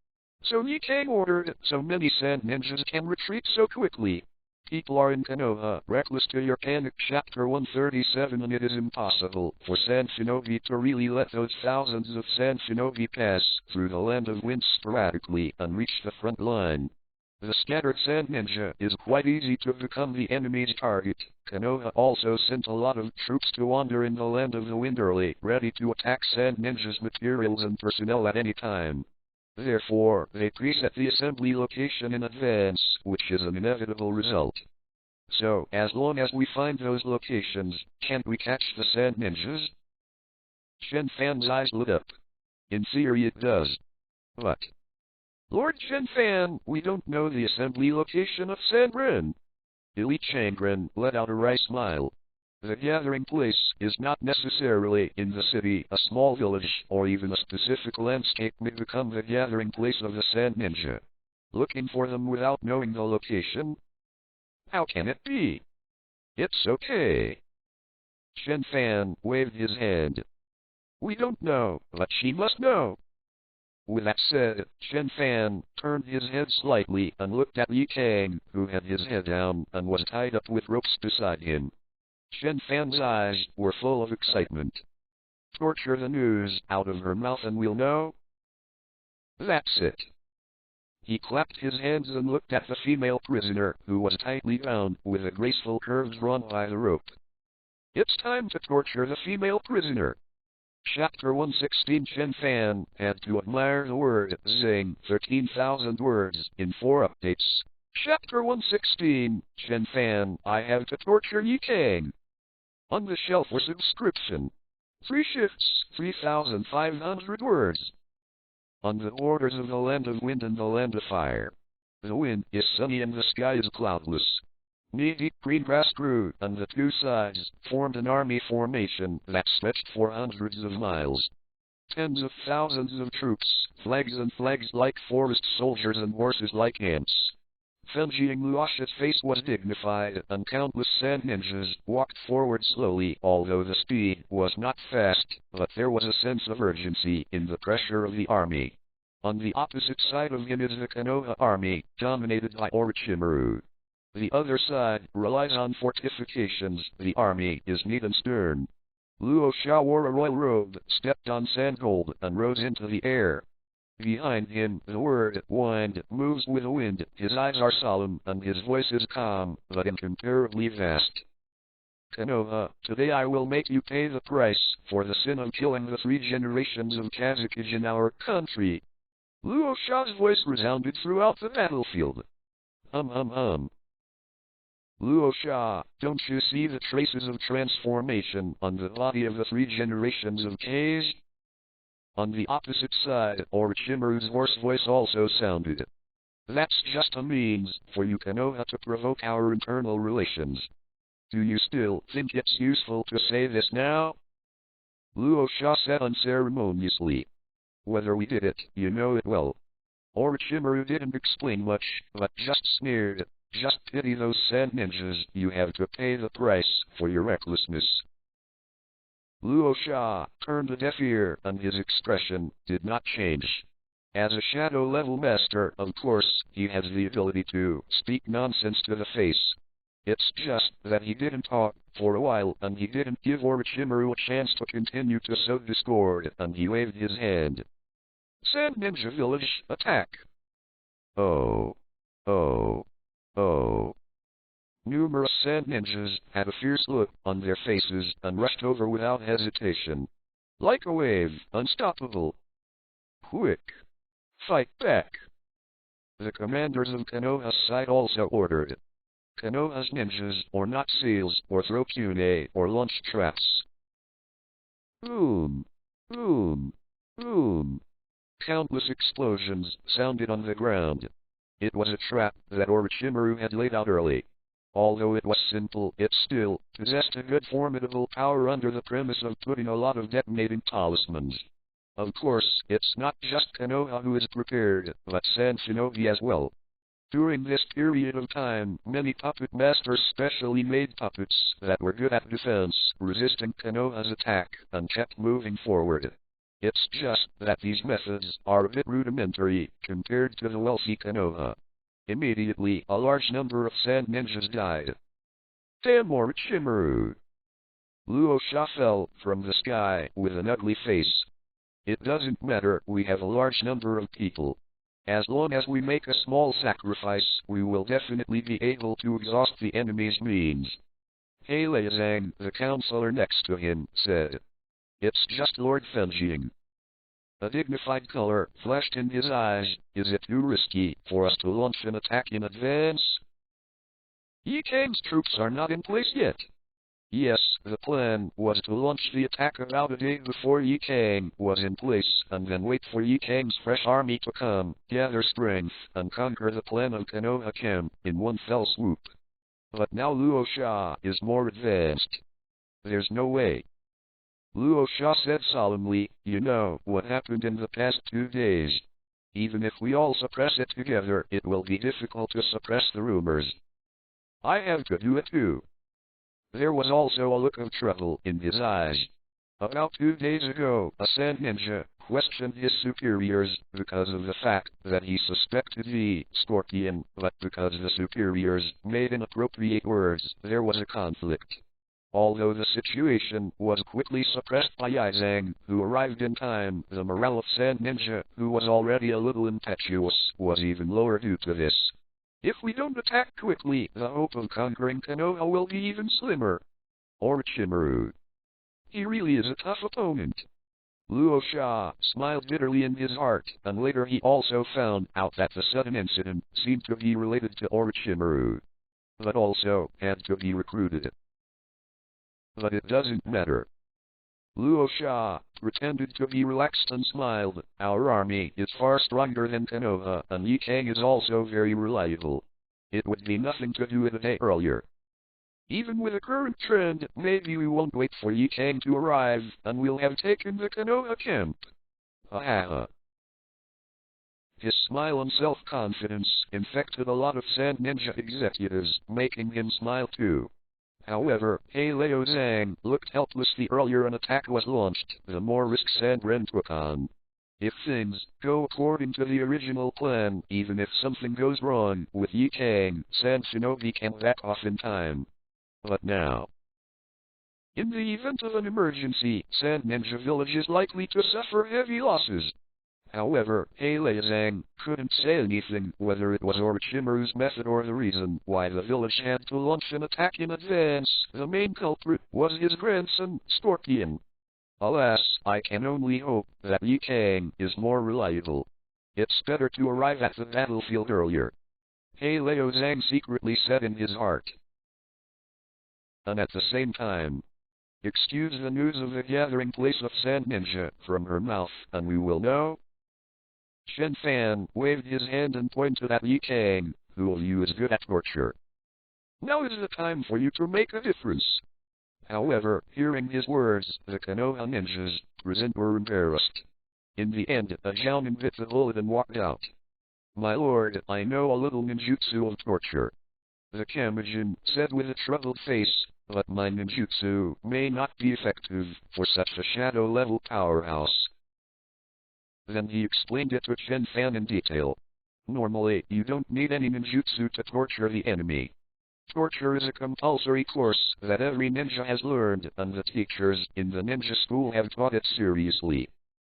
So Nikkei ordered so many Sand Ninjas can retreat so quickly. People are in Konoha Reckless to your panic. Chapter 137. And it is impossible for Sand Shinobi to really let those thousands of Sand Shinobi pass through the land of wind sporadically and reach the front line. The scattered Sand Ninja is quite easy to become the enemy's target. Konoha also sent a lot of troops to wander in the land of the wind early, ready to attack Sand Ninja's materials and personnel at any time. Therefore, they preset the assembly location in advance, which is an inevitable result. So, as long as we find those locations, can't we catch the Sand Ninjas? Chen Fan's eyes lit up. In theory it does. But Lord Chen Fan, we don't know the assembly location of Sandren. Elite Changren let out a wry smile. The gathering place is not necessarily in the city. A small village, or even a specific landscape may become the gathering place of the Sand Ninja. Looking for them without knowing the location? How can it be? It's okay. Chen Fan waved his hand. We don't know, but she must know. With that said, Chen Fan turned his head slightly and looked at Yi Kang, who had his head down and was tied up with ropes beside him. Chen Fan's eyes were full of excitement. Torture the news out of her mouth and we'll know. That's it. He clapped his hands and looked at the female prisoner, who was tightly bound with a graceful curve drawn by the rope. It's time to torture the female prisoner. Chapter 116. Chen Fan had to admire the word zing 13,000 words in 4 updates. Chapter 116. Chen Fan, I have to torture Yi Kang. On the shelf for subscription. 3 shifts, 3,500 words. On the borders of the land of wind and the land of fire. The wind is sunny and the sky is cloudless. Knee-deep green grass grew, and the two sides formed an army formation that stretched for hundreds of miles. Tens of thousands of troops, flags and flags like forest soldiers and horses like ants. Fenjing Luosha's face was dignified, and countless Sand Ninjas walked forward slowly, although the speed was not fast, but there was a sense of urgency in the pressure of the army. On the opposite side of him is the Konoha army, dominated by Orochimaru. The other side relies on fortifications. The army is neat and stern. Luo Sha wore a royal robe, stepped on sandgold, and rose into the air. Behind him, the word wind moves with the wind. His eyes are solemn, and his voice is calm, but incomparably vast. Konoha, today I will make you pay the price for the sin of killing the 3 generations of Kazakage in our country. Luo Sha's voice resounded throughout the battlefield. Luo Sha, don't you see the traces of transformation on the body of the 3 generations of Kage? On the opposite side, Orochimaru's hoarse voice also sounded. That's just a means for you Konoha to provoke our internal relations. Do you still think it's useful to say this now? Luo Sha said unceremoniously. Whether we did it, you know it well. Orochimaru didn't explain much, but just sneered. Just pity those sand ninjas, you have to pay the price for your recklessness. Luo Sha turned a deaf ear, and his expression did not change. As a shadow-level master, of course, he has the ability to speak nonsense to the face. It's just that he didn't talk for a while, and he didn't give Orochimaru a chance to continue to sow discord, and he waved his hand. Sand Ninja Village, attack! Oh. Oh. Oh. Numerous sand ninjas had a fierce look on their faces and rushed over without hesitation. Like a wave, unstoppable. Quick! Fight back! The commanders of Konoha's side also ordered. Konoha's ninjas, or not seals, or throw kunai, or launch traps. Boom! Boom! Boom! Countless explosions sounded on the ground. It was a trap that Orochimaru had laid out early. Although it was simple, it still possessed a good formidable power under the premise of putting a lot of detonating talismans. Of course, it's not just Konoha who is prepared, but Sand Shinobi as well. During this period of time, many puppet masters specially made puppets that were good at defense, resisting Konoha's attack, and kept moving forward. It's just that these methods are a bit rudimentary compared to the wealthy Konoha. Immediately, a large number of sand ninjas died. Damn Orochimaru! Luo Sha fell from the sky with an ugly face. It doesn't matter, we have a large number of people. As long as we make a small sacrifice, we will definitely be able to exhaust the enemy's means. He Leizang, the counselor next to him, said. It's just Lord Fenjing. A dignified color flashed in his eyes. Is it too risky for us to launch an attack in advance? Ye Kang's troops are not in place yet. Yes, the plan was to launch the attack about a day before Ye Kang was in place, and then wait for Ye Kang's fresh army to come, gather strength, and conquer the plan of Konoha camp in one fell swoop. But now Luo Sha is more advanced. There's no way. Luo Sha said solemnly, you know what happened in the past 2 days. Even if we all suppress it together, it will be difficult to suppress the rumors. I have to do it too. There was also a look of trouble in his eyes. About 2 days ago, a sand ninja questioned his superiors because of the fact that he suspected the scorpion, but because the superiors made inappropriate words, there was a conflict. Although the situation was quickly suppressed by Yaizang, who arrived in time, the morale of Sand Ninja, who was already a little impetuous, was even lower due to this. If we don't attack quickly, the hope of conquering Konoha will be even slimmer. Orochimaru. He really is a tough opponent. Luo Sha smiled bitterly in his heart, and later he also found out that the sudden incident seemed to be related to Orochimaru, but also had to be recruited. But it doesn't matter. Luo Sha pretended to be relaxed and smiled. Our army is far stronger than Konoha, and Ye Kang is also very reliable. It would be nothing to do it a day earlier. Even with the current trend, maybe we won't wait for Ye Kang to arrive, and we'll have taken the Konoha camp. Ha ha ha. His smile and self-confidence infected a lot of Sand Ninja executives, making him smile too. However, He Leizang looked helpless the earlier an attack was launched, the more risk Sand Ren took on. If things go according to the original plan, even if something goes wrong with Ye Kang, Sand Shinobi can back off in time. But now, in the event of an emergency, Sand Ninja Village is likely to suffer heavy losses. However, He Leizang couldn't say anything whether it was Orochimaru's method or the reason why the village had to launch an attack in advance. The main culprit was his grandson, Scorpion. Alas, I can only hope that Ye Kang is more reliable. It's better to arrive at the battlefield earlier. He Leizang secretly said in his heart. And at the same time, excuse the news of the gathering place of Sand Ninja from her mouth, and we will know. Chen Fan waved his hand and pointed at Ye Kang, who you is good at torture. Now is the time for you to make a difference. However, hearing his words, the Konoha ninjas present were embarrassed. In the end, a Jounin bit the bullet and walked out. My lord, I know a little ninjutsu of torture. The Kamijin said with a troubled face, but my ninjutsu may not be effective for such a shadow-level powerhouse. Then he explained it to Chen Fan in detail. Normally, you don't need any ninjutsu to torture the enemy. Torture is a compulsory course that every ninja has learned, and the teachers in the ninja school have taught it seriously.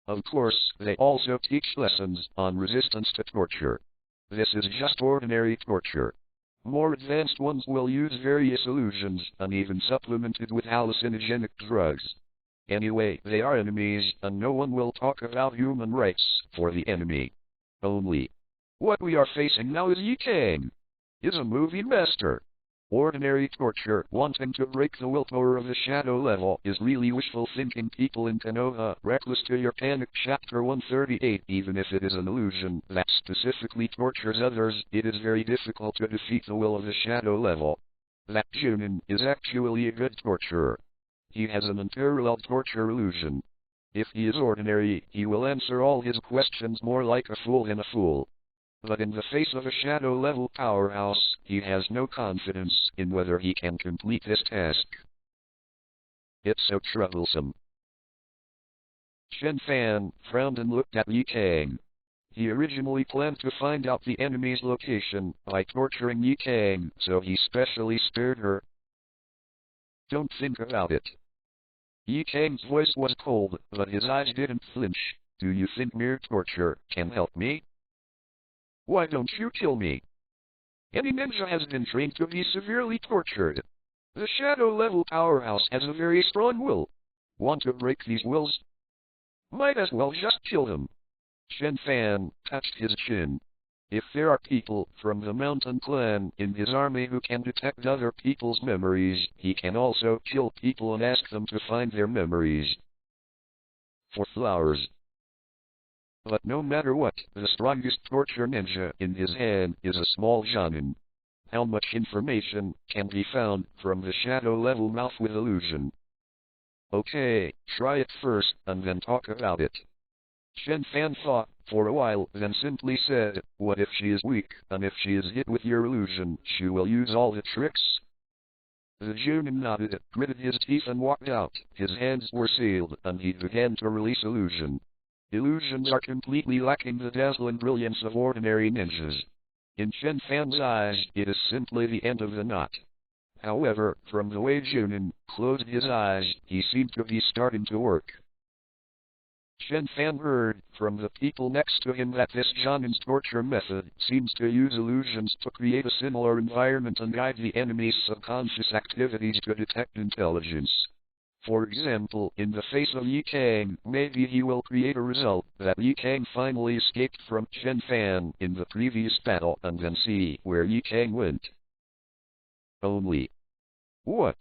Of course, they also teach lessons on resistance to torture. This is just ordinary torture. More advanced ones will use various illusions, and even supplemented with hallucinogenic drugs. Anyway, they are enemies, and no one will talk about human rights for the enemy. Only. What we are facing now is Yi Kang. Is a movie master. Ordinary torture, wanting to break the willpower of the shadow level, is really wishful thinking. People in Konoha Reckless to your panic chapter 138. Even if it is an illusion that specifically tortures others, it is very difficult to defeat the will of the shadow level. That Junin is actually a good torturer. He has an unparalleled torture illusion. If he is ordinary, he will answer all his questions more like a fool than a fool. But in the face of a shadow-level powerhouse, he has no confidence in whether he can complete this task. It's so troublesome. Chen Fan frowned and looked at Yi Kang. He originally planned to find out the enemy's location by torturing Yi Kang, so he specially spared her. Don't think about it. Yi Kang's voice was cold, but his eyes didn't flinch. Do you think mere torture can help me? Why don't you kill me? Any ninja has been trained to be severely tortured. The shadow-level powerhouse has a very strong will. Want to break these wills? Might as well just kill him. Chen Fan touched his chin. If there are people from the mountain clan in his army who can detect other people's memories, he can also kill people and ask them to find their memories. For flowers. But no matter what, the strongest torture ninja in his hand is a small Jonin. How much information can be found from the shadow-level mouth with illusion? Okay, try it first, and then talk about it. Chen Fan thought for a while, then simply said, what if she is weak, and if she is hit with your illusion, she will use all the tricks? The Junin nodded, gritted his teeth and walked out. His hands were sealed, and he began to release illusion. Illusions are completely lacking the dazzling brilliance of ordinary ninjas. In Chen Fan's eyes, it is simply the end of the knot. However, from the way Junin closed his eyes, he seemed to be starting to work. Chen Fan heard from the people next to him that this Jonin's torture method seems to use illusions to create a similar environment and guide the enemy's subconscious activities to detect intelligence. For example, in the face of Yi Kang, maybe he will create a result that Yi Kang finally escaped from Chen Fan in the previous battle and then see where Yi Kang went. Only. What?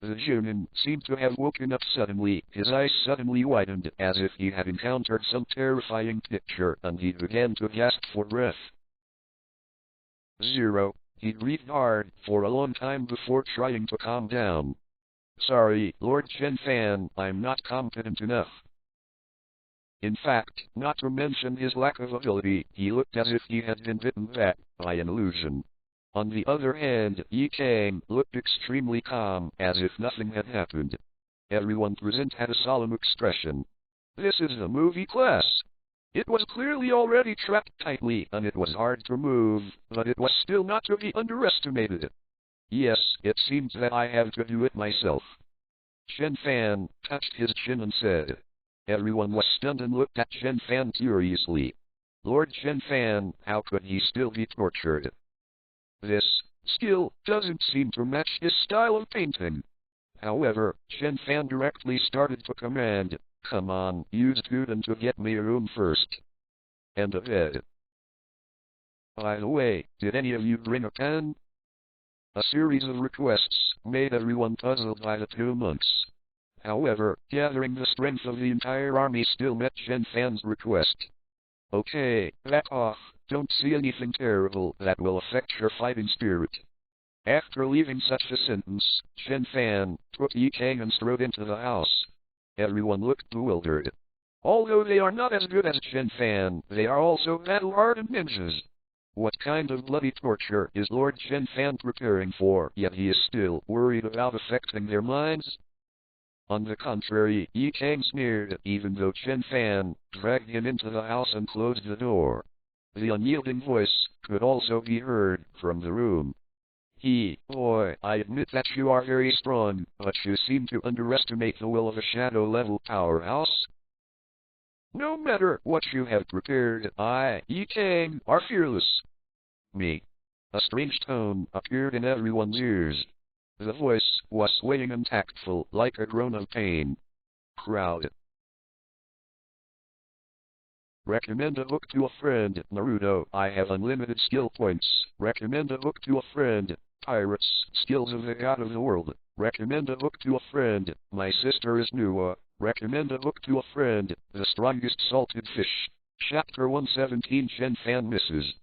The Junin seemed to have woken up suddenly. His eyes suddenly widened as if he had encountered some terrifying picture, and he began to gasp for breath. Zero. He breathed hard for a long time before trying to calm down. Sorry, Lord Chen Fan, I'm not competent enough. In fact, not to mention his lack of ability, he looked as if he had been bitten back by an illusion. On the other hand, Yi Kang looked extremely calm, as if nothing had happened. Everyone present had a solemn expression. This is the movie class. It was clearly already trapped tightly, and it was hard to move, but it was still not to be underestimated. Yes, it seems that I have to do it myself. Chen Fan touched his chin and said. Everyone was stunned and looked at Chen Fan curiously. Lord Chen Fan, how could he still be tortured? This skill doesn't seem to match his style of painting. However, Chen Fan directly started to command, come on, use Guden to get me a room first. And a bed. By the way, did any of you bring a pen? A series of requests made everyone puzzled by the two monks. However, gathering the strength of the entire army still met Chen Fan's request. Okay, back off. Don't see anything terrible that will affect your fighting spirit. After leaving such a sentence, Chen Fan took Yi Kang and strode into the house. Everyone looked bewildered. Although they are not as good as Chen Fan, they are also battle-hardened ninjas. What kind of bloody torture is Lord Chen Fan preparing for, yet he is still worried about affecting their minds? On the contrary, Yi Kang sneered, even though Chen Fan dragged him into the house and closed the door. The unyielding voice could also be heard from the room. Boy, I admit that you are very strong, but you seem to underestimate the will of a shadow-level powerhouse. No matter what you have prepared, Yi Kang, are fearless. Me. A strange tone appeared in everyone's ears. The voice was swaying and tactful, like a groan of pain. Crowd. Recommend a book to a friend, Naruto. I have unlimited skill points. Recommend a book to a friend, Pirates, Skills of the God of the World. Recommend a book to a friend, My Sister is Nuwa. Recommend a book to a friend, The Strongest Salted Fish. Chapter 117 Chen Fan Misses.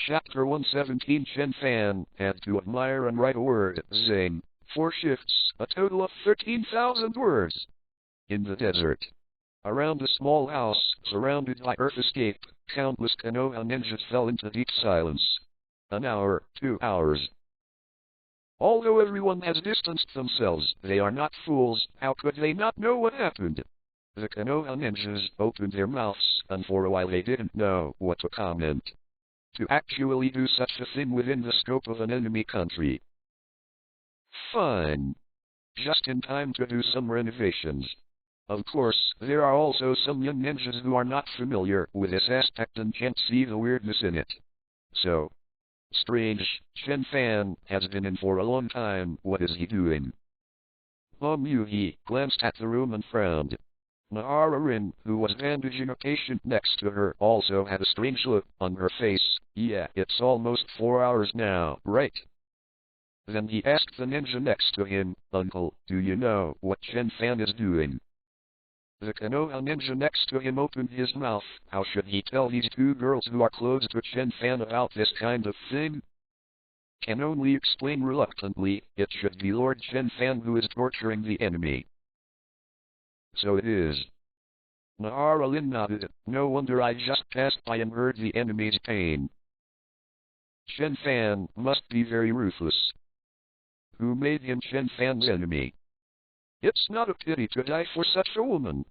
Chapter 117 Chen Fan had to admire and write a word, zing. 4 shifts, a total of 13,000 words. In the desert. Around a small house, surrounded by Earth escape, countless Konoha ninjas fell into deep silence. An hour, 2 hours. Although everyone has distanced themselves, they are not fools. How could they not know what happened? The Konoha ninjas opened their mouths, and for a while they didn't know what to comment. To actually do such a thing within the scope of an enemy country. Fine. Just in time to do some renovations. Of course, there are also some young ninjas who are not familiar with this aspect and can't see the weirdness in it. So, strange, Chen Fan has been in for a long time. What is he doing? Yuhi glanced at the room and frowned. Nahara Rin, who was bandaging a patient next to her, also had a strange look on her face. Yeah, it's almost 4 hours now, right? Then he asked the ninja next to him, Uncle, do you know what Chen Fan is doing? The Konoha ninja next to him opened his mouth. How should he tell these 2 girls who are close to Chen Fan about this kind of thing? Can only explain reluctantly, it should be Lord Chen Fan who is torturing the enemy. So it is. Nahara Lin nodded. No wonder I just passed by and heard the enemy's pain. Chen Fan must be very ruthless. Who made him Chen Fan's enemy? It's not a pity to die for such a woman.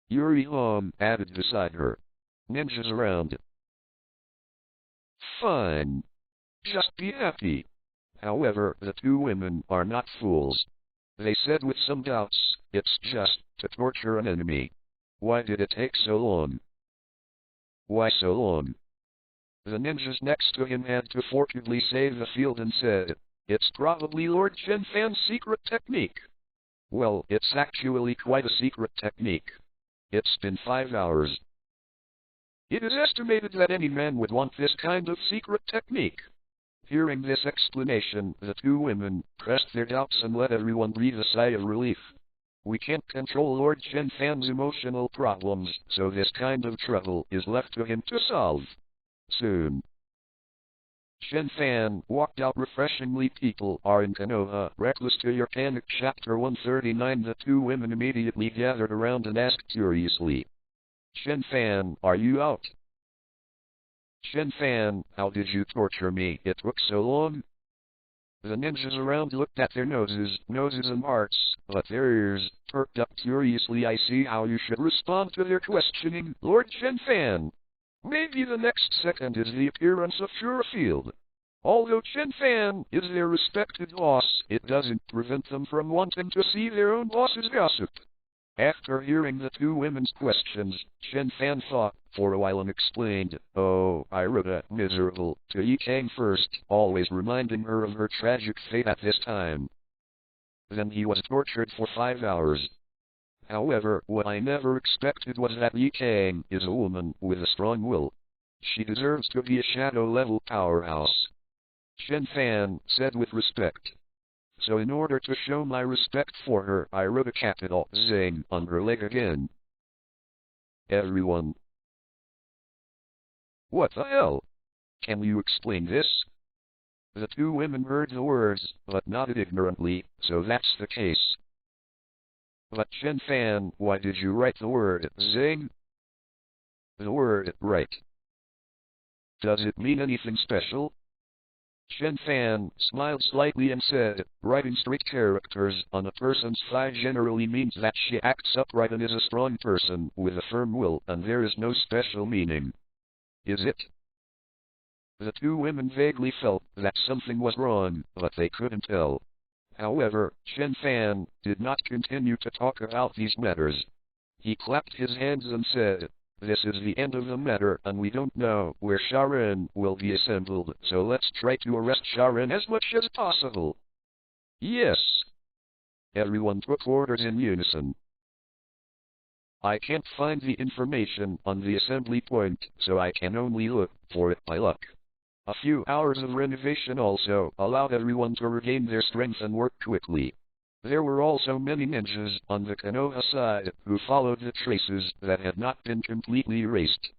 Yuri Hong added beside her. Ninjas around. Fine. Just be happy. However, the 2 women are not fools. They said with some doubts, it's just to torture an enemy. Why did it take so long? Why so long? The ninjas next to him had to forcibly save the field and said, it's probably Lord Chen Fan's secret technique. Well, it's actually quite a secret technique. It's been 5 hours. It is estimated that any man would want this kind of secret technique. Hearing this explanation, the 2 women pressed their doubts and let everyone breathe a sigh of relief. We can't control Lord Chen Fan's emotional problems, so this kind of trouble is left to him to solve. Soon. Chen Fan walked out refreshingly. People are in Konoha Reckless to your panic. Chapter 139 The 2 women immediately gathered around and asked curiously. Chen Fan, are you out? Chen Fan, how did you torture me? It took so long. The ninjas around looked at their noses and hearts, but their ears perked up curiously. I see how you should respond to their questioning, Lord Chen Fan. Maybe the next second is the appearance of Field. Although Chen Fan is their respected boss, it doesn't prevent them from wanting to see their own boss's gossip. After hearing the 2 women's questions, Chen Fan thought for a while and explained, oh, I wrote a miserable to Yi Kang first, always reminding her of her tragic fate at this time. Then he was tortured for 5 hours. However, what I never expected was that Yi Kang is a woman with a strong will. She deserves to be a shadow-level powerhouse. Chen Fan said with respect. So in order to show my respect for her, I wrote a capital zing on her leg again. Everyone. What the hell? Can you explain this? The 2 women heard the words, but nodded ignorantly, so that's the case. But Chen Fan, why did you write the word zing? The word right. Does it mean anything special? Chen Fan smiled slightly and said, writing straight characters on a person's thigh generally means that she acts upright and is a strong person with a firm will, and there is no special meaning. Is it? The two women vaguely felt that something was wrong, but they couldn't tell. However, Chen Fan did not continue to talk about these matters. He clapped his hands and said, this is the end of the matter, and we don't know where Sharon will be assembled, so let's try to arrest Sharon as much as possible. Yes. Everyone took orders in unison. I can't find the information on the assembly point, so I can only look for it by luck. A few hours of renovation also allowed everyone to regain their strength and work quickly. There were also many ninjas on the Konoha side who followed the traces that had not been completely erased.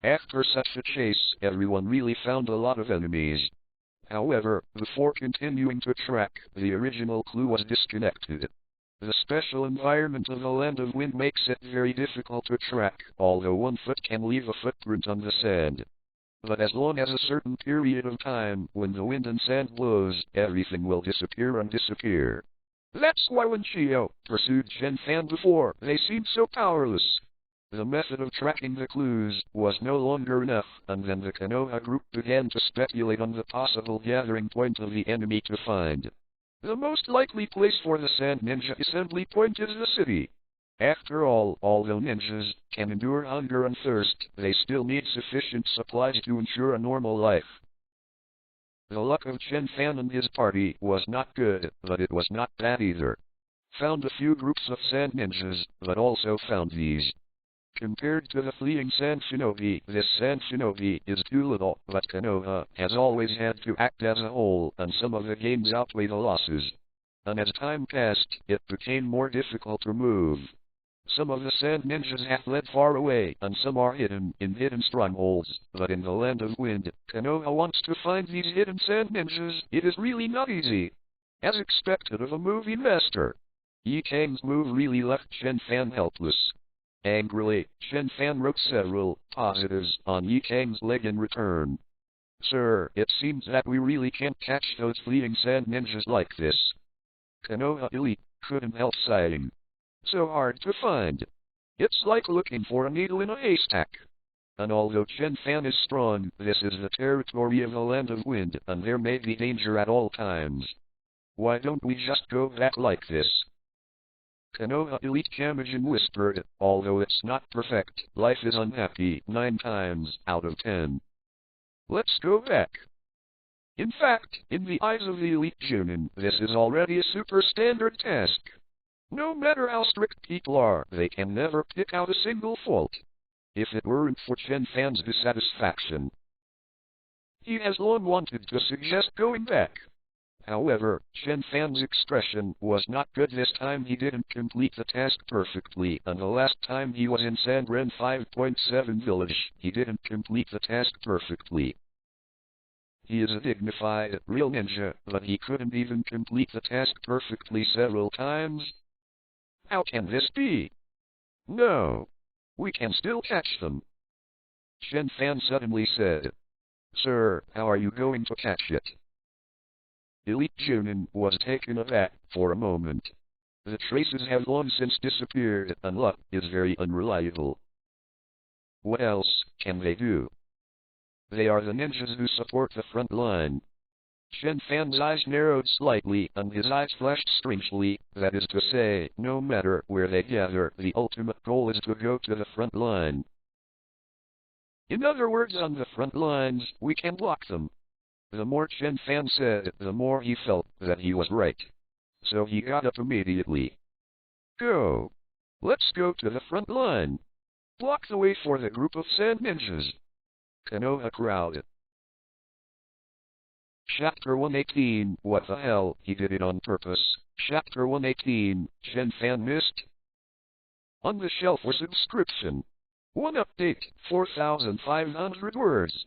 After such a chase, everyone really found a lot of enemies. However, before continuing to track, the original clue was disconnected. The special environment of the Land of Wind makes it very difficult to track, although 1 foot can leave a footprint on the sand. But as long as a certain period of time, when the wind and sand blows, everything will disappear and disappear. That's why when Chio pursued Chen Fan before, they seemed so powerless. The method of tracking the clues was no longer enough, and then the Konoha group began to speculate on the possible gathering point of the enemy to find. The most likely place for the Sand Ninja assembly point is the city. After all, although ninjas can endure hunger and thirst, they still need sufficient supplies to ensure a normal life. The luck of Chen Fan and his party was not good, but it was not bad either. Found a few groups of sand ninjas, but also found these. Compared to the fleeing sand shinobi, this sand shinobi is too little, but Konoha has always had to act as a whole, and some of the gains outweigh the losses. And as time passed, it became more difficult to move. Some of the sand ninjas have fled far away, and some are hidden in hidden strongholds, but in the Land of Wind, Konoha wants to find these hidden sand ninjas. It is really not easy. As expected of a movie master. Yi Kang's move really left Chen Fan helpless. Angrily, Chen Fan wrote several positives on Yi Kang's leg in return. Sir, it seems that we really can't catch those fleeing sand ninjas like this. Konoha Elite couldn't help sighing. So hard to find. It's like looking for a needle in a haystack. And although Chen Fan is strong, this is the territory of the Land of Wind, and there may be danger at all times. Why don't we just go back like this? Konoha Elite Kamijin whispered, although it's not perfect, life is unhappy 9 times out of 10. Let's go back. In fact, in the eyes of the Elite Junin, this is already a super standard task. No matter how strict people are, they can never pick out a single fault. If it weren't for Chen Fan's dissatisfaction, he has long wanted to suggest going back. However, Chen Fan's expression was not good this time. He didn't complete the task perfectly, and the last time he was in Sandren 5.7 village, he didn't complete the task perfectly. He is a dignified, real ninja, but he couldn't even complete the task perfectly several times. How can this be? No. We can still catch them. Chen Fan suddenly said. Sir, how are you going to catch it? Elite Junin was taken aback for a moment. The traces have long since disappeared, and luck is very unreliable. What else can they do? They are the ninjas who support the front line. Chen Fan's eyes narrowed slightly, and his eyes flashed strangely. That is to say, no matter where they gather, the ultimate goal is to go to the front line. In other words, on the front lines, we can block them. The more Chen Fan said, the more he felt that he was right. So he got up immediately. Go. Let's go to the front line. Block the way for the group of sand ninjas. Konoha crowd. Chapter 118, what the hell, he did it on purpose. Chapter 118, Chen Fan missed. On the shelf for subscription. One update, 4,500 words.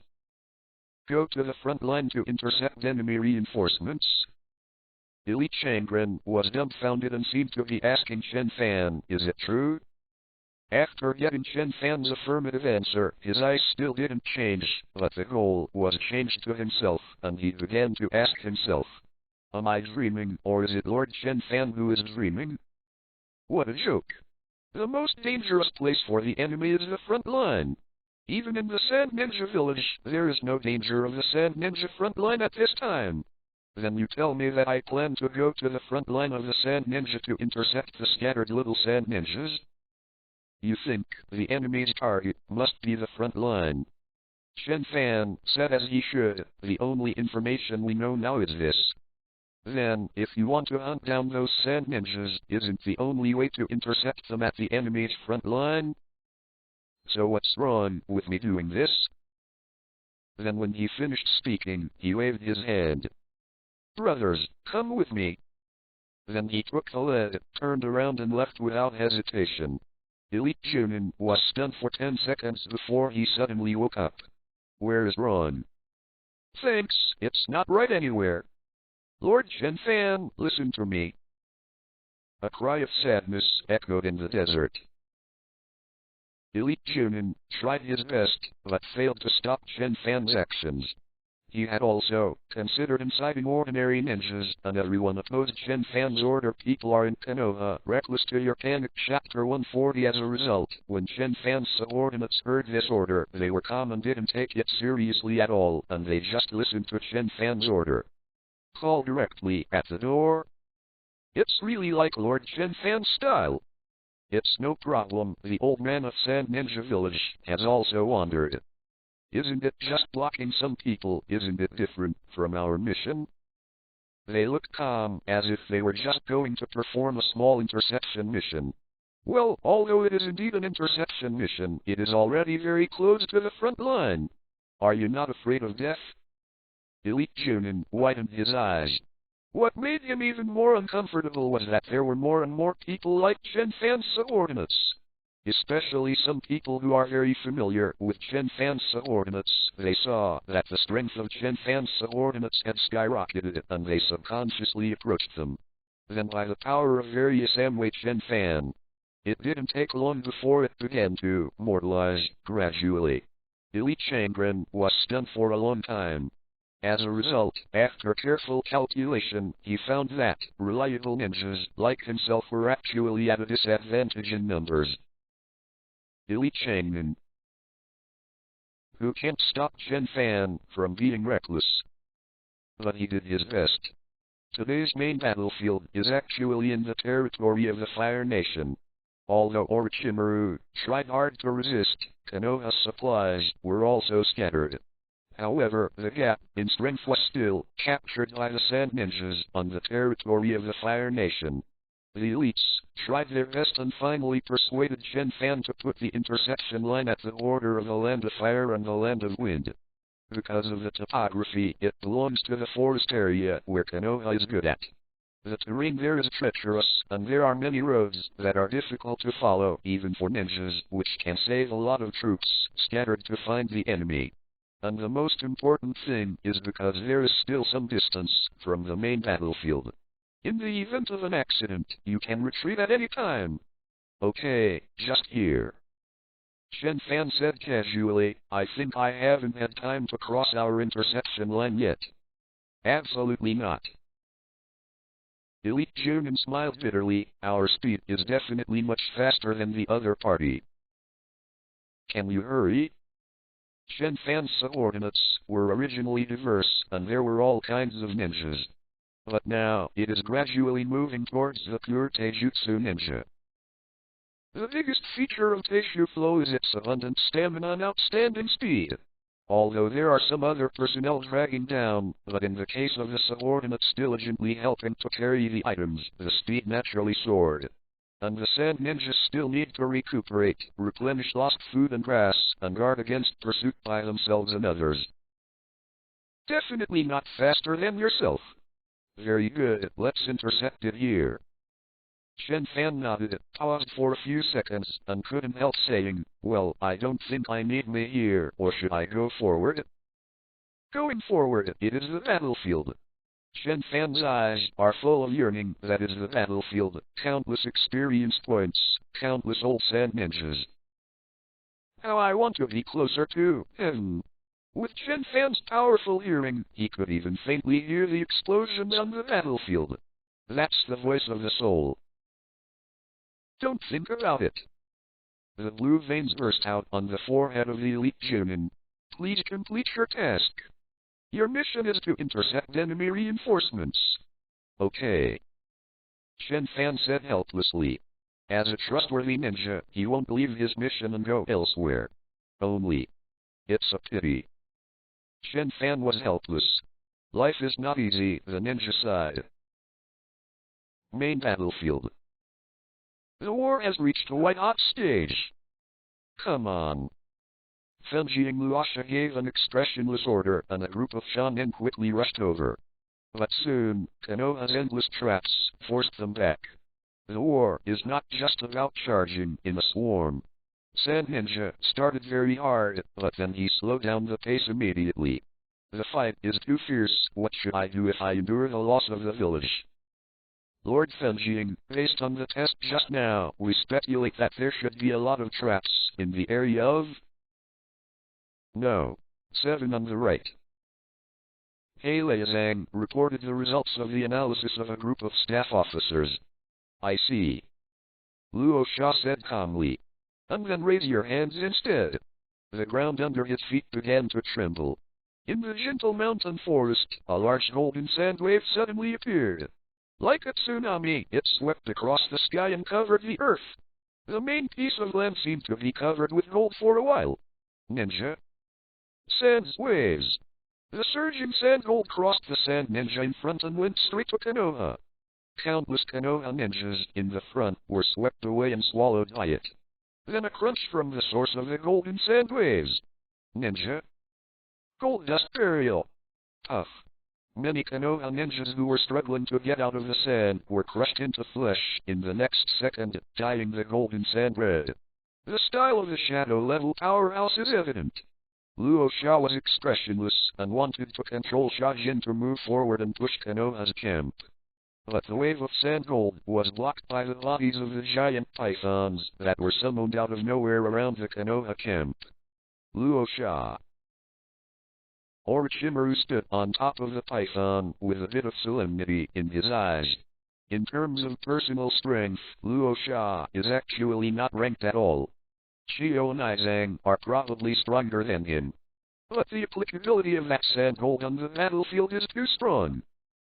Go to the front line to intercept enemy reinforcements. Li Changren was dumbfounded and seemed to be asking Chen Fan, is it true? After getting Chen Fan's affirmative answer, his eyes still didn't change, but the goal was changed to himself, and he began to ask himself, am I dreaming, or is it Lord Chen Fan who is dreaming? What a joke. The most dangerous place for the enemy is the front line. Even in the Sand Ninja village, there is no danger of the Sand Ninja front line at this time. Then you tell me that I plan to go to the front line of the Sand Ninja to intercept the scattered little Sand Ninjas? You think the enemy's target must be the front line. Chen Fan said as he should, the only information we know now is this. Then, if you want to hunt down those Sand Ninjas, isn't the only way to intercept them at the enemy's front line? So what's wrong with me doing this? Then when he finished speaking, he waved his hand. Brothers, come with me. Then he took the lead, turned around and left without hesitation. Elite Junin was stunned for 10 seconds before he suddenly woke up. Where is Ron? Thanks, it's not right anywhere. Lord Chen Fan, listen to me. A cry of sadness echoed in the desert. Elite Junin tried his best, but failed to stop Chen Fan's actions. He had also considered inciting ordinary ninjas, and everyone opposed Chen Fan's order. People are in Konoha Reckless to your panic chapter 140. As a result, when Chen Fan's subordinates heard this order, they were calm and didn't take it seriously at all, and they just listened to Chen Fan's order. Call directly at the door. It's really like Lord Chen Fan's style. It's no problem, the old man of Sand Ninja Village has also wandered. Isn't it just blocking some people? Isn't it different from our mission? They looked calm, as if they were just going to perform a small interception mission. Well, although it is indeed an interception mission, it is already very close to the front line. Are you not afraid of death? Elite Junin widened his eyes. What made him even more uncomfortable was that there were more and more people like Chen Fan's subordinates. Especially some people who are very familiar with Chen Fan's subordinates. They saw that the strength of Chen Fan's subordinates had skyrocketed, and they subconsciously approached them. Then by the power of various Amway Chen Fan, it didn't take long before it began to mortalize gradually. Elite Changren was stunned for a long time. As a result, after careful calculation, he found that reliable ninjas like himself were actually at a disadvantage in numbers. Elite Changren, who can't stop Chen Fan from being reckless. But he did his best. Today's main battlefield is actually in the territory of the Fire Nation. Although Orochimaru tried hard to resist, Konoha's supplies were also scattered. However, the gap in strength was still captured by the Sand Ninjas on the territory of the Fire Nation. The elites tried their best and finally persuaded Chen Fan to put the intersection line at the border of the Land of Fire and the Land of Wind. Because of the topography, it belongs to the forest area where Konoha is good at. The terrain there is treacherous, and there are many roads that are difficult to follow even for ninjas, which can save a lot of troops scattered to find the enemy. And the most important thing is because there is still some distance from the main battlefield. In the event of an accident, you can retreat at any time. Okay, just here. Chen Fan said casually, I think I haven't had time to cross our intersection line yet. Absolutely not. Elite Junin smiled bitterly, our speed is definitely much faster than the other party. Can you hurry? Chen Fan's subordinates were originally diverse, and there were all kinds of ninjas. But now, it is gradually moving towards the pure Taijutsu ninja. The biggest feature of Taishu Flow is its abundant stamina and outstanding speed. Although there are some other personnel dragging down, but in the case of the subordinates diligently helping to carry the items, the speed naturally soared. And the Sand Ninjas still need to recuperate, replenish lost food and grass, and guard against pursuit by themselves and others. Definitely not faster than yourself. Very good, let's intercept it here. Chen Fan nodded, paused for a few seconds, and couldn't help saying, well, I don't think I need me here, or should I go forward? Going forward, it is the battlefield. Chen Fan's eyes are full of yearning. That is the battlefield. Countless experience points. Countless old sand ninjas. How I want to be closer to him. With Chen Fan's powerful hearing, he could even faintly hear the explosions on the battlefield. That's the voice of the soul. Don't think about it. The blue veins burst out on the forehead of the elite Junin. Please complete your task. Your mission is to intercept enemy reinforcements. Okay. Chen Fan said helplessly. As a trustworthy ninja, he won't leave his mission and go elsewhere. Only. It's a pity. Chen Fan was helpless. Life is not easy, the ninja sighed. Main battlefield. The war has reached a white-hot stage. Come on. Fenjing Luasha gave an expressionless order, and a group of shonen quickly rushed over. But soon, Konoha's endless traps forced them back. The war is not just about charging in a swarm. Sand Ninja started very hard, but then he slowed down the pace immediately. The fight is too fierce. What should I do if I endure the loss of the village? Lord Fenjing, based on the test just now, we speculate that there should be a lot of traps in the area of... No. 7 on the right. Hei Zhang reported the results of the analysis of a group of staff officers. I see. Luo Sha said calmly. And then raise your hands instead. The ground under his feet began to tremble. In the gentle mountain forest, a large golden sand wave suddenly appeared. Like a tsunami, it swept across the sky and covered the earth. The main piece of land seemed to be covered with gold for a while. Ninja. Sand waves. The surging sand gold crossed the sand ninja in front and went straight to Konoha. Countless Konoha ninjas in the front were swept away and swallowed by it. Then a crunch from the source of the golden sand waves. Ninja. Gold dust burial. Tough. Many Konoha ninjas who were struggling to get out of the sand were crushed into flesh in the next second, dyeing the golden sand red. The style of the shadow-level powerhouse is evident. Luo Sha was expressionless and wanted to control Shajin to move forward and push Konoha's camp. But the wave of sand gold was blocked by the bodies of the giant pythons that were summoned out of nowhere around the Konoha camp. Luo Sha. Orochimaru stood on top of the python with a bit of solemnity in his eyes. In terms of personal strength, Luo Sha is actually not ranked at all. Chio and Izang are probably stronger than him. But the applicability of that sand gold on the battlefield is too strong.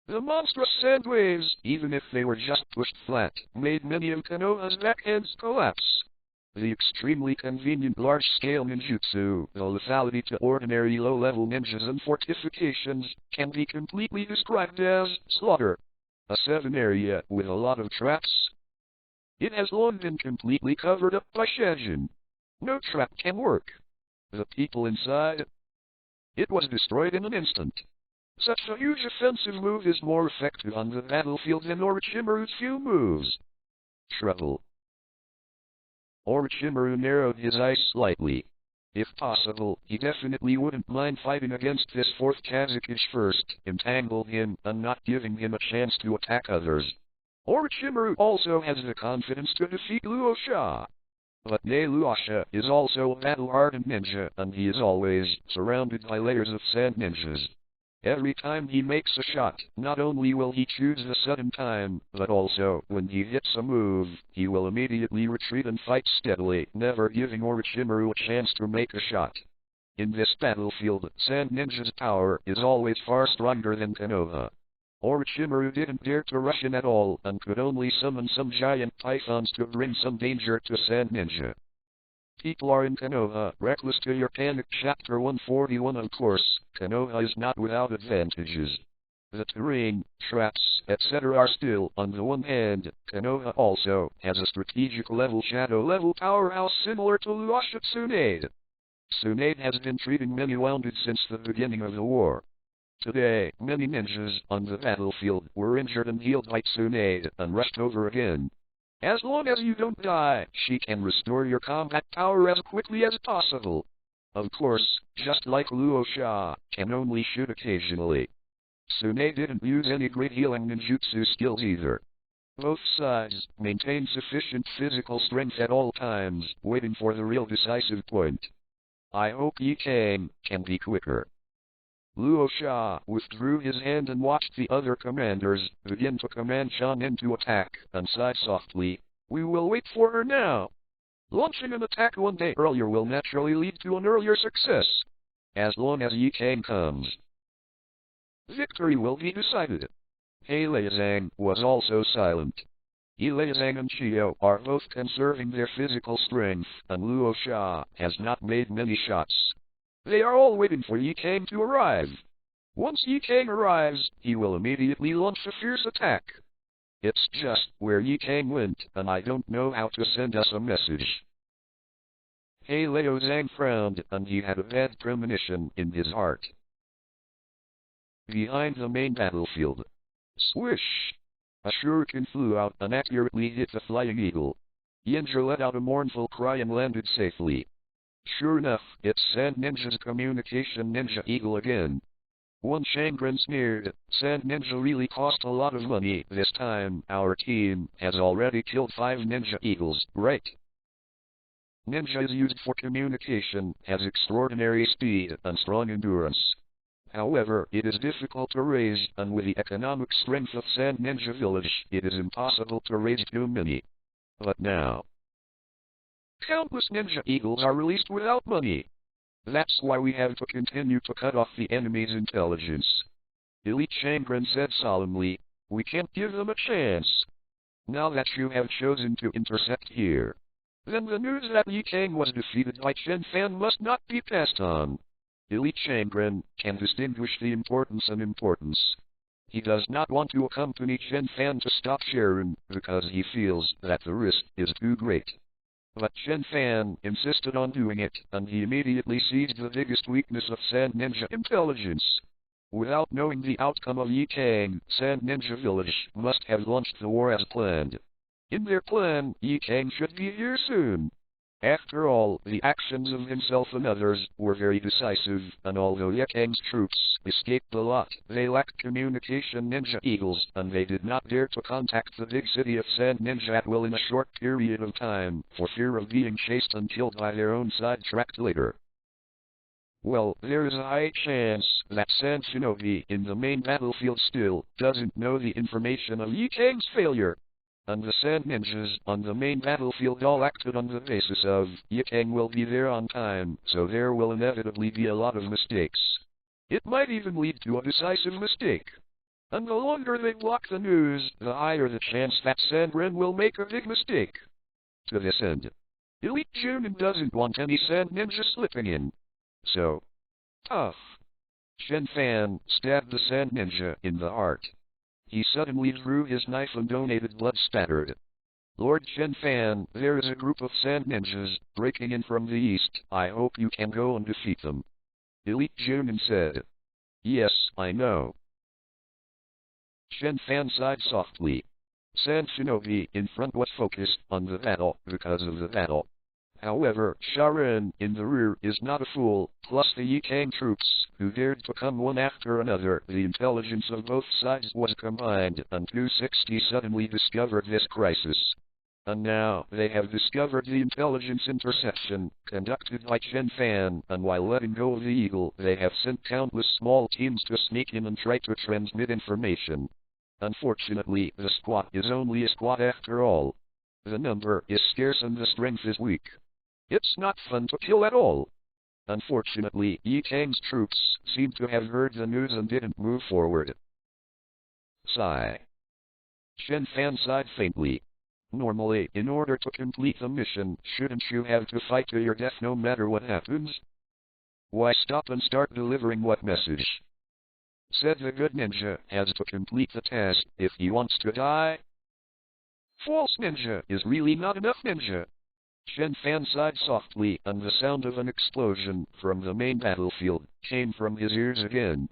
The monstrous sand waves, even if they were just pushed flat, made many of Konoha's backhands collapse. The extremely convenient large-scale ninjutsu, the lethality to ordinary low-level ninjas and fortifications, can be completely described as slaughter. A 7 area with a lot of traps. It has long been completely covered up by Shajin. No trap can work. The people inside... It was destroyed in an instant. Such a huge offensive move is more effective on the battlefield than Orochimaru's few moves. Trouble. Orochimaru narrowed his eyes slightly. If possible, he definitely wouldn't mind fighting against this 4th Kazakish first, entangle him, and not giving him a chance to attack others. Orochimaru also has the confidence to defeat Luo Sha. But Nei Luasha is also a battle-hardened ninja, and he is always surrounded by layers of sand ninjas. Every time he makes a shot, not only will he choose the sudden time, but also, when he hits a move, he will immediately retreat and fight steadily, never giving Orochimaru a chance to make a shot. In this battlefield, Sand Ninja's power is always far stronger than Konoha. Orochimaru didn't dare to rush in at all, and could only summon some giant pythons to bring some danger to Sand Ninja. People are in Konoha Reckless to your panic chapter 141. Of course, Konoha is not without advantages. The terrain, traps, etc. are still, on the one hand, Konoha also has a strategic level shadow level powerhouse similar to Luasha Tsunade. Tsunade has been treating many wounded since the beginning of the war. Today, many ninjas on the battlefield were injured and healed by Tsunade and rushed over again. As long as you don't die, she can restore your combat power as quickly as possible. Of course, just like Luo Sha, can only shoot occasionally. Sune didn't use any great healing ninjutsu skills either. Both sides maintained sufficient physical strength at all times, waiting for the real decisive point. I hope Yi Kang can be quicker. Luo Sha withdrew his hand and watched the other commanders begin to command Shanin to attack, and sighed softly. We will wait for her now. Launching an attack one day earlier will naturally lead to an earlier success. As long as Yi Kang comes, victory will be decided. He Leizang was also silent. Yi Leizang and Chiyo are both conserving their physical strength, and Luo Sha has not made many shots. They are all waiting for Yi Kang to arrive. Once Yi Kang arrives, he will immediately launch a fierce attack. It's just where Yi Kang went, and I don't know how to send us a message. He Leizang frowned, and he had a bad premonition in his heart. Behind the main battlefield. Swish! A shuriken flew out and accurately hit the flying eagle. Yinja let out a mournful cry and landed safely. Sure enough, it's Sand Ninja's communication ninja eagle again. One Shangren sneered, Sand Ninja really cost a lot of money this time. Our team has already killed 5 ninja eagles, right? Ninja is used for communication, has extraordinary speed and strong endurance. However, it is difficult to raise, and with the economic strength of Sand Ninja Village, it is impossible to raise too many. But now, countless ninja eagles are released without money. That's why we have to continue to cut off the enemy's intelligence. Elite Shangren said solemnly, we can't give them a chance. Now that you have chosen to intercept here, then the news that Yi Kang was defeated by Chen Fan must not be passed on. Elite Shangren can distinguish the importance and importance. He does not want to accompany Chen Fan to stop Sharon, because he feels that the risk is too great. But Chen Fan insisted on doing it, and he immediately seized the biggest weakness of Sand Ninja intelligence. Without knowing the outcome of Yi Kang, Sand Ninja Village must have launched the war as planned. In their plan, Yi Kang should be here soon. After all, the actions of himself and others were very decisive, and although Yi Kang's troops escaped a lot, they lacked communication ninja eagles, and they did not dare to contact the big city of Sand Ninja at will in a short period of time, for fear of being chased and killed by their own sidetracked later. Well, there is a high chance that Sand Shinobi in the main battlefield still doesn't know the information of Yi Kang's failure. And the Sand Ninjas on the main battlefield all acted on the basis of, Yi Kang will be there on time, so there will inevitably be a lot of mistakes. It might even lead to a decisive mistake. And the longer they block the news, the higher the chance that Sandren will make a big mistake. To this end, Elite Junin doesn't want any Sand Ninja slipping in. So, tough. Chen Fan stabbed the Sand Ninja in the heart. He suddenly drew his knife and donated blood spattered. Lord Chen Fan, there is a group of Sand Ninjas breaking in from the east. I hope you can go and defeat them. Elite Junin said. Yes, I know. Chen Fan sighed softly. Sand Shinobi in front was focused on the battle because of the battle. However, Sharon in the rear is not a fool, plus the Yi Kang troops, who dared to come one after another. The intelligence of both sides was combined, and 260 suddenly discovered this crisis. And now, they have discovered the intelligence interception, conducted by Chen Fan, and while letting go of the Eagle, they have sent countless small teams to sneak in and try to transmit information. Unfortunately, the squad is only a squad after all. The number is scarce and the strength is weak. It's not fun to kill at all. Unfortunately, Yi Kang's troops seem to have heard the news and didn't move forward. Sigh. Chen Fan sighed faintly. Normally, in order to complete the mission, shouldn't you have to fight to your death no matter what happens? Why stop and start delivering what message? Said the good ninja has to complete the task if he wants to die. False ninja is really not enough ninja. Chen Fan sighed softly, and the sound of an explosion from the main battlefield came from his ears again.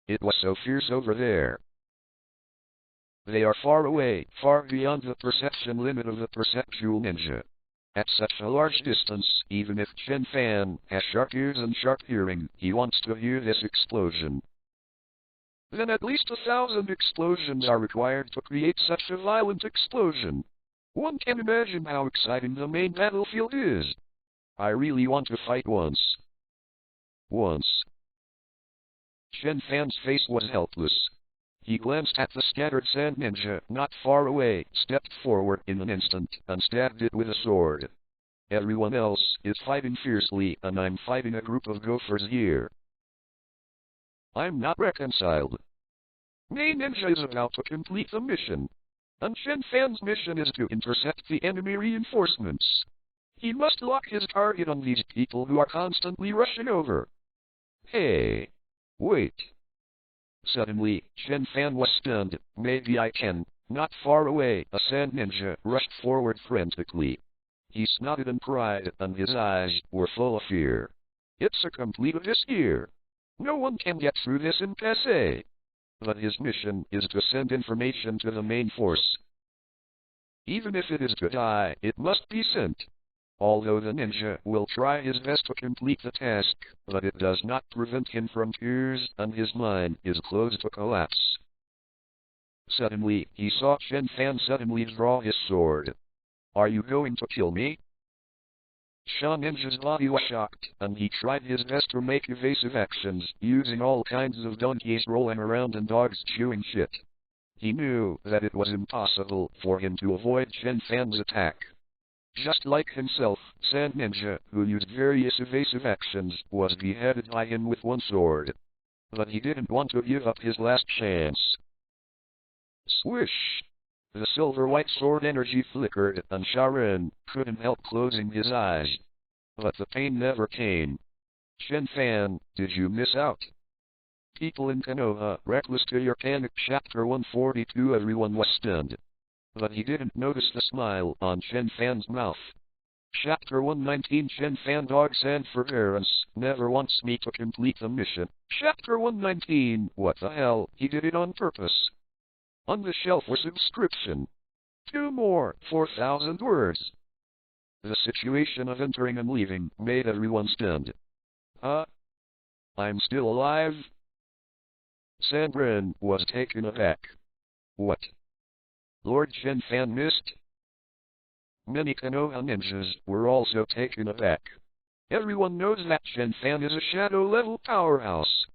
It was so fierce over there. They are far away, far beyond the perception limit of the perceptual ninja. At such a large distance, even if Chen Fan has sharp ears and sharp hearing, he wants to hear this explosion. then at least 1,000 explosions are required to create such a violent explosion. One can imagine how exciting the main battlefield is. I really want to fight once. Chen Fan's face was helpless. He glanced at the scattered sand ninja not far away, stepped forward in an instant, and stabbed it with a sword. Everyone else is fighting fiercely, and I'm fighting a group of gophers here. I'm not reconciled. Main ninja is about to complete the mission, and Chen Fan's mission is to intercept the enemy reinforcements. He must lock his target on these people who are constantly rushing over. Hey! Wait! Suddenly, Chen Fan was stunned. Maybe I can. Not far away, a sand ninja rushed forward frantically. He snotted and cried, and his eyes were full of fear. It's a complete abyss here. No one can get through this impasse. But his mission is to send information to the main force. Even if it is to die, it must be sent. Although the ninja will try his best to complete the task, but it does not prevent him from tears, and his mind is close to collapse. Suddenly, he saw Chen Fan suddenly draw his sword. Are you going to kill me? Sha Ninja's body was shocked, and he tried his best to make evasive actions, using all kinds of donkeys rolling around and dogs chewing shit. He knew that it was impossible for him to avoid Chen Fan's attack. Just like himself, Sand Ninja, who used various evasive actions, was beheaded by him with one sword. But he didn't want to give up his last chance. Swish! The silver-white sword energy flickered, and Sharon couldn't help closing his eyes. But the pain never came. Chen Fan, did you miss out? People in Konoha Reckless to your panic. Chapter 142. Everyone was stunned. But he didn't notice the smile on Chen Fan's mouth. Chapter 119. Chen Fan dogs and forbearance never wants me to complete the mission. Chapter 119. What the hell, he did it on purpose. On the shelf was subscription. 2 more, 4,000 words. The situation of entering and leaving made everyone stunned. I'm still alive? Sandrin was taken aback. What? Lord Chen Fan missed? Many Konoha ninjas were also taken aback. Everyone knows that Chen Fan is a shadow-level powerhouse.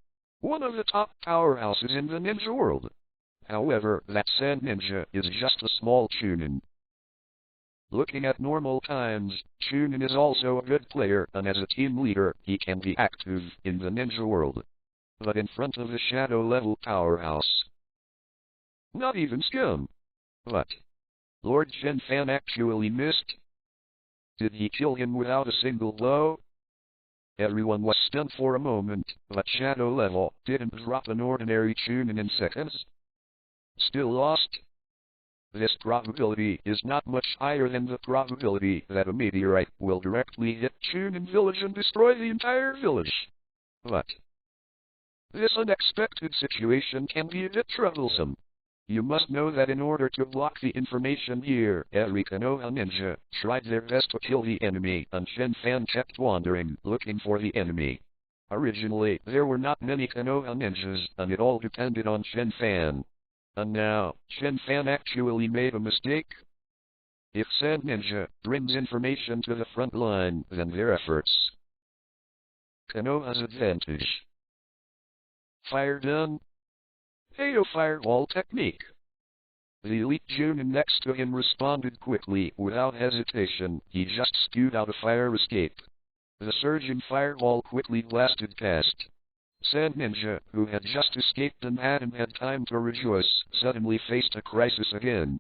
One of the top powerhouses in the ninja world. However, that sand ninja is just a small chunin. Looking at normal times, Chunin is also a good player, and as a team leader, he can be active in the ninja world. But in front of the shadow-level powerhouse, not even scum. But Lord Chen Fan actually missed? Did he kill him without a single blow? Everyone was stunned for a moment, but shadow level didn't drop an ordinary Chunin in seconds. Still lost? This probability is not much higher than the probability that a meteorite will directly hit Chunin village and destroy the entire village. But this unexpected situation can be a bit troublesome. You must know that in order to block the information here, every Konoha ninja tried their best to kill the enemy, and Chen Fan kept wandering, looking for the enemy. Originally, there were not many Konoha ninjas, and it all depended on Chen Fan. And now, Chen Fan actually made a mistake? If Sand Ninja brings information to the front line, then their efforts. Konoha's advantage. Fire done. Heyo firewall technique. The elite Junin next to him responded quickly, without hesitation. He just spewed out a fire escape. The surging firewall quickly blasted past. Sand Ninja, who had just escaped and hadn't had time to rejoice, suddenly faced a crisis again.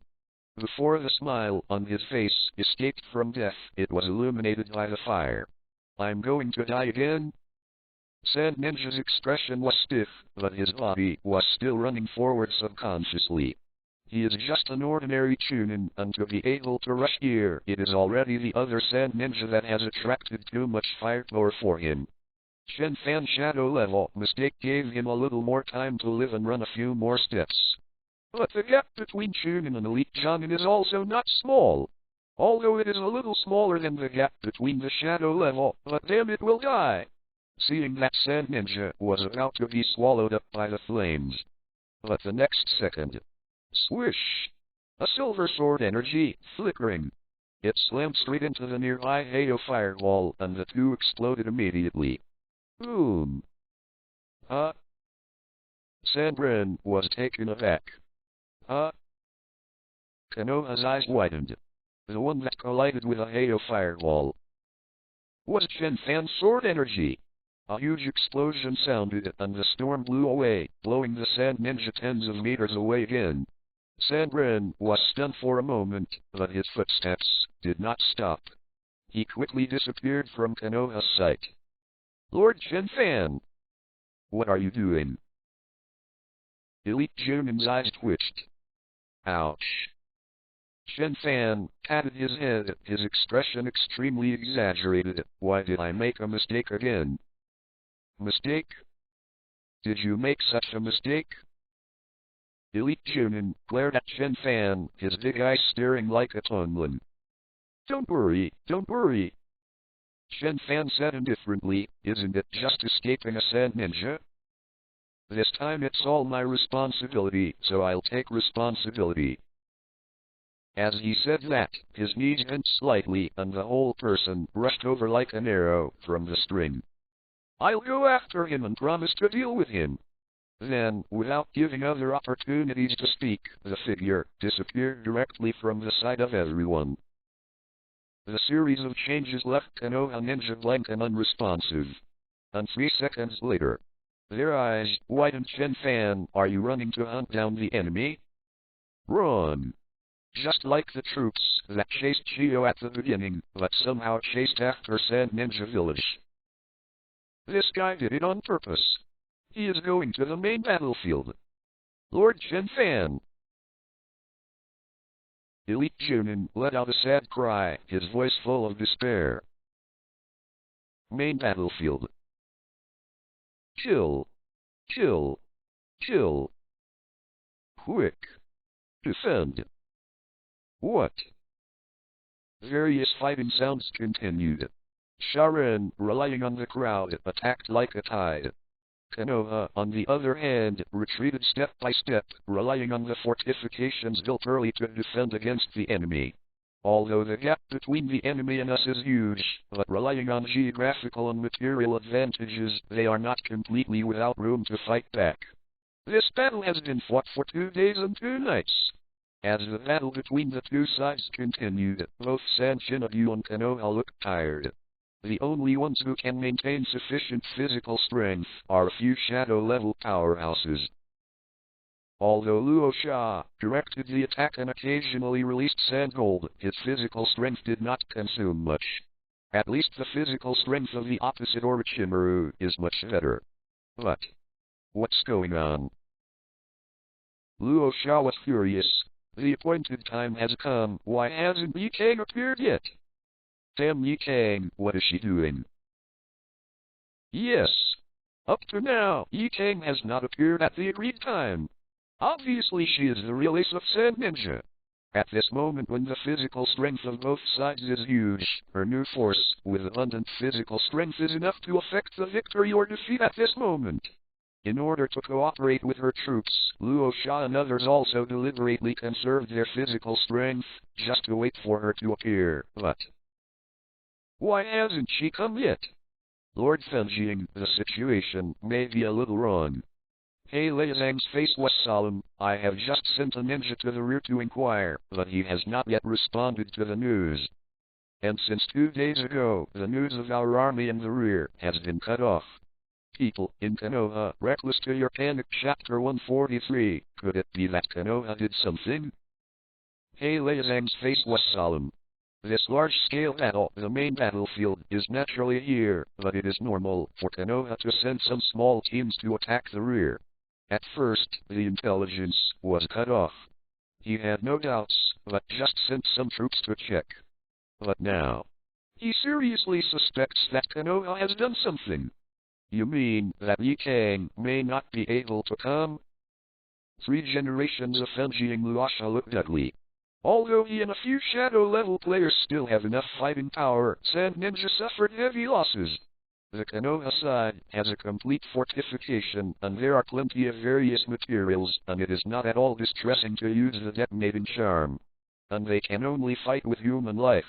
Before the smile on his face escaped from death, it was illuminated by the fire. I'm going to die again? Sand Ninja's expression was stiff, but his body was still running forward subconsciously. He is just an ordinary Chunin, and to be able to rush here, it is already the other Sand Ninja that has attracted too much firepower for him. Chen Fan's shadow level mistake gave him a little more time to live and run a few more steps. But the gap between Chunin and elite Jonin is also not small. Although it is a little smaller than the gap between the shadow level, but damn it will die. Seeing that Sand Ninja was about to be swallowed up by the flames, but the next second, swish! A silver sword energy, flickering. It slammed straight into the nearby Heyo firewall, and the two exploded immediately. Boom! Huh? Sandrin was taken aback. Huh? Konoha's eyes widened. The one that collided with a Heyo firewall was Chen Fan's sword energy. A huge explosion sounded, and the storm blew away, blowing the sand ninja tens of meters away again. Sandrin was stunned for a moment, but his footsteps did not stop. He quickly disappeared from Konoha's sight. Lord Chen Fan! What are you doing? Elite Junin's eyes twitched. Ouch. Chen Fan patted his head, his expression extremely exaggerated. Why did I make a mistake again? Mistake? Did you make such a mistake? Elite Junin glared at Chen Fan, his big eyes staring like a tumbling. Don't worry, don't worry. Chen Fan said indifferently, isn't it just escaping a sand ninja? This time it's all my responsibility, so I'll take responsibility. As he said that, his knees bent slightly, and the whole person rushed over like an arrow from the string. I'll go after him and promise to deal with him. Then, without giving other opportunities to speak, the figure disappeared directly from the sight of everyone. The series of changes left Konoha Ninja blank and unresponsive. And 3 seconds later, their eyes widened. Chen Fan, are you running to hunt down the enemy? Run! Just like the troops that chased Chiyo at the beginning, but somehow chased after Sand Ninja Village. This guy did it on purpose. He is going to the main battlefield. Lord Chen Fan! Elite Junin let out a sad cry, his voice full of despair. Main battlefield. Chill. Chill. Chill. Quick. Defend. What? Various fighting sounds continued. Sharon, relying on the crowd, attacked like a tide. Konoha, on the other hand, retreated step by step, relying on the fortifications built early to defend against the enemy. Although the gap between the enemy and us is huge, but relying on geographical and material advantages, they are not completely without room to fight back. This battle has been fought for 2 days and 2 nights. As the battle between the two sides continued, both San Shinobu and Konoha looked tired. The only ones who can maintain sufficient physical strength are a few shadow-level powerhouses. Although Luo Sha directed the attack and occasionally released Sandgold, his physical strength did not consume much. At least the physical strength of the opposite Orochimaru is much better. But what's going on? Luo Sha was furious. The appointed time has come. Why hasn't Yikang appeared yet? Damn Yikang, what is she doing? Yes. Up to now, Yikang has not appeared at the agreed time. Obviously she is the real ace of Sand Ninja. At this moment when the physical strength of both sides is huge, her new force, with abundant physical strength, is enough to affect the victory or defeat at this moment. In order to cooperate with her troops, Luo Sha and others also deliberately conserved their physical strength, just to wait for her to appear, but why hasn't she come yet? Lord Fenjing, the situation may be a little wrong. He Leizang's face was solemn. I have just sent a ninja to the rear to inquire, but he has not yet responded to the news. And since 2 days ago, the news of our army in the rear has been cut off. People in Konoha Reckless to your panic. Chapter 143. Could it be that Konoha did something? He Leizang's face was solemn. This large-scale battle, the main battlefield, is naturally here, but it is normal for Konoha to send some small teams to attack the rear. At first, the intelligence was cut off. He had no doubts, but just sent some troops to check. But now, he seriously suspects that Konoha has done something. You mean that Yikang may not be able to come? 3 generations of Fenjing Luasha looked ugly. Although he and a few shadow-level players still have enough fighting power, Sand Ninja suffered heavy losses. The Konoha side has a complete fortification, and there are plenty of various materials, and it is not at all distressing to use the detonating charm. And they can only fight with human life.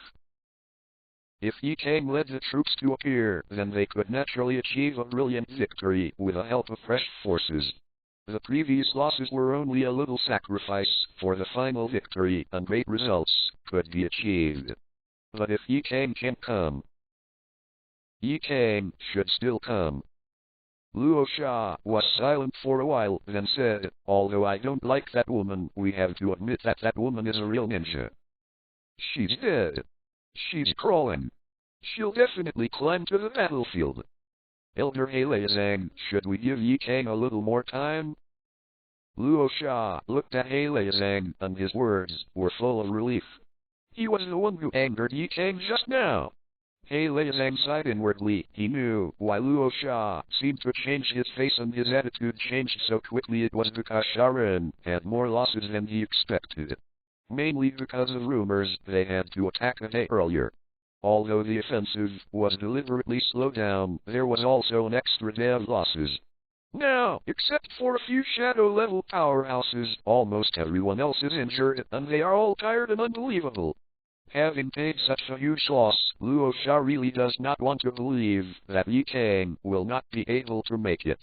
If Yi Kang led the troops to appear, then they could naturally achieve a brilliant victory with the help of fresh forces. The previous losses were only a little sacrifice for the final victory, and great results could be achieved. But if Yi Kang can't come, Yi Kang should still come. Luo Sha was silent for a while, then said, "Although I don't like that woman, we have to admit that that woman is a real ninja. She's dead. She's crawling. She'll definitely climb to the battlefield. Elder Heilezang, should we give Yi Kang a little more time?" Luo Sha looked at Heilezang, and his words were full of relief. He was the one who angered Yi Kang just now. Heilezang sighed inwardly. He knew why Luo Sha seemed to change his face and his attitude changed so quickly. It was because Sharon had more losses than he expected. Mainly because of rumors they had to attack a day earlier. Although the offensive was deliberately slowed down, there was also an extra day of losses. Now, except for a few shadow-level powerhouses, almost everyone else is injured, and they are all tired and unbelievable. Having paid such a huge loss, Luo Sha really does not want to believe that Yi Kang will not be able to make it.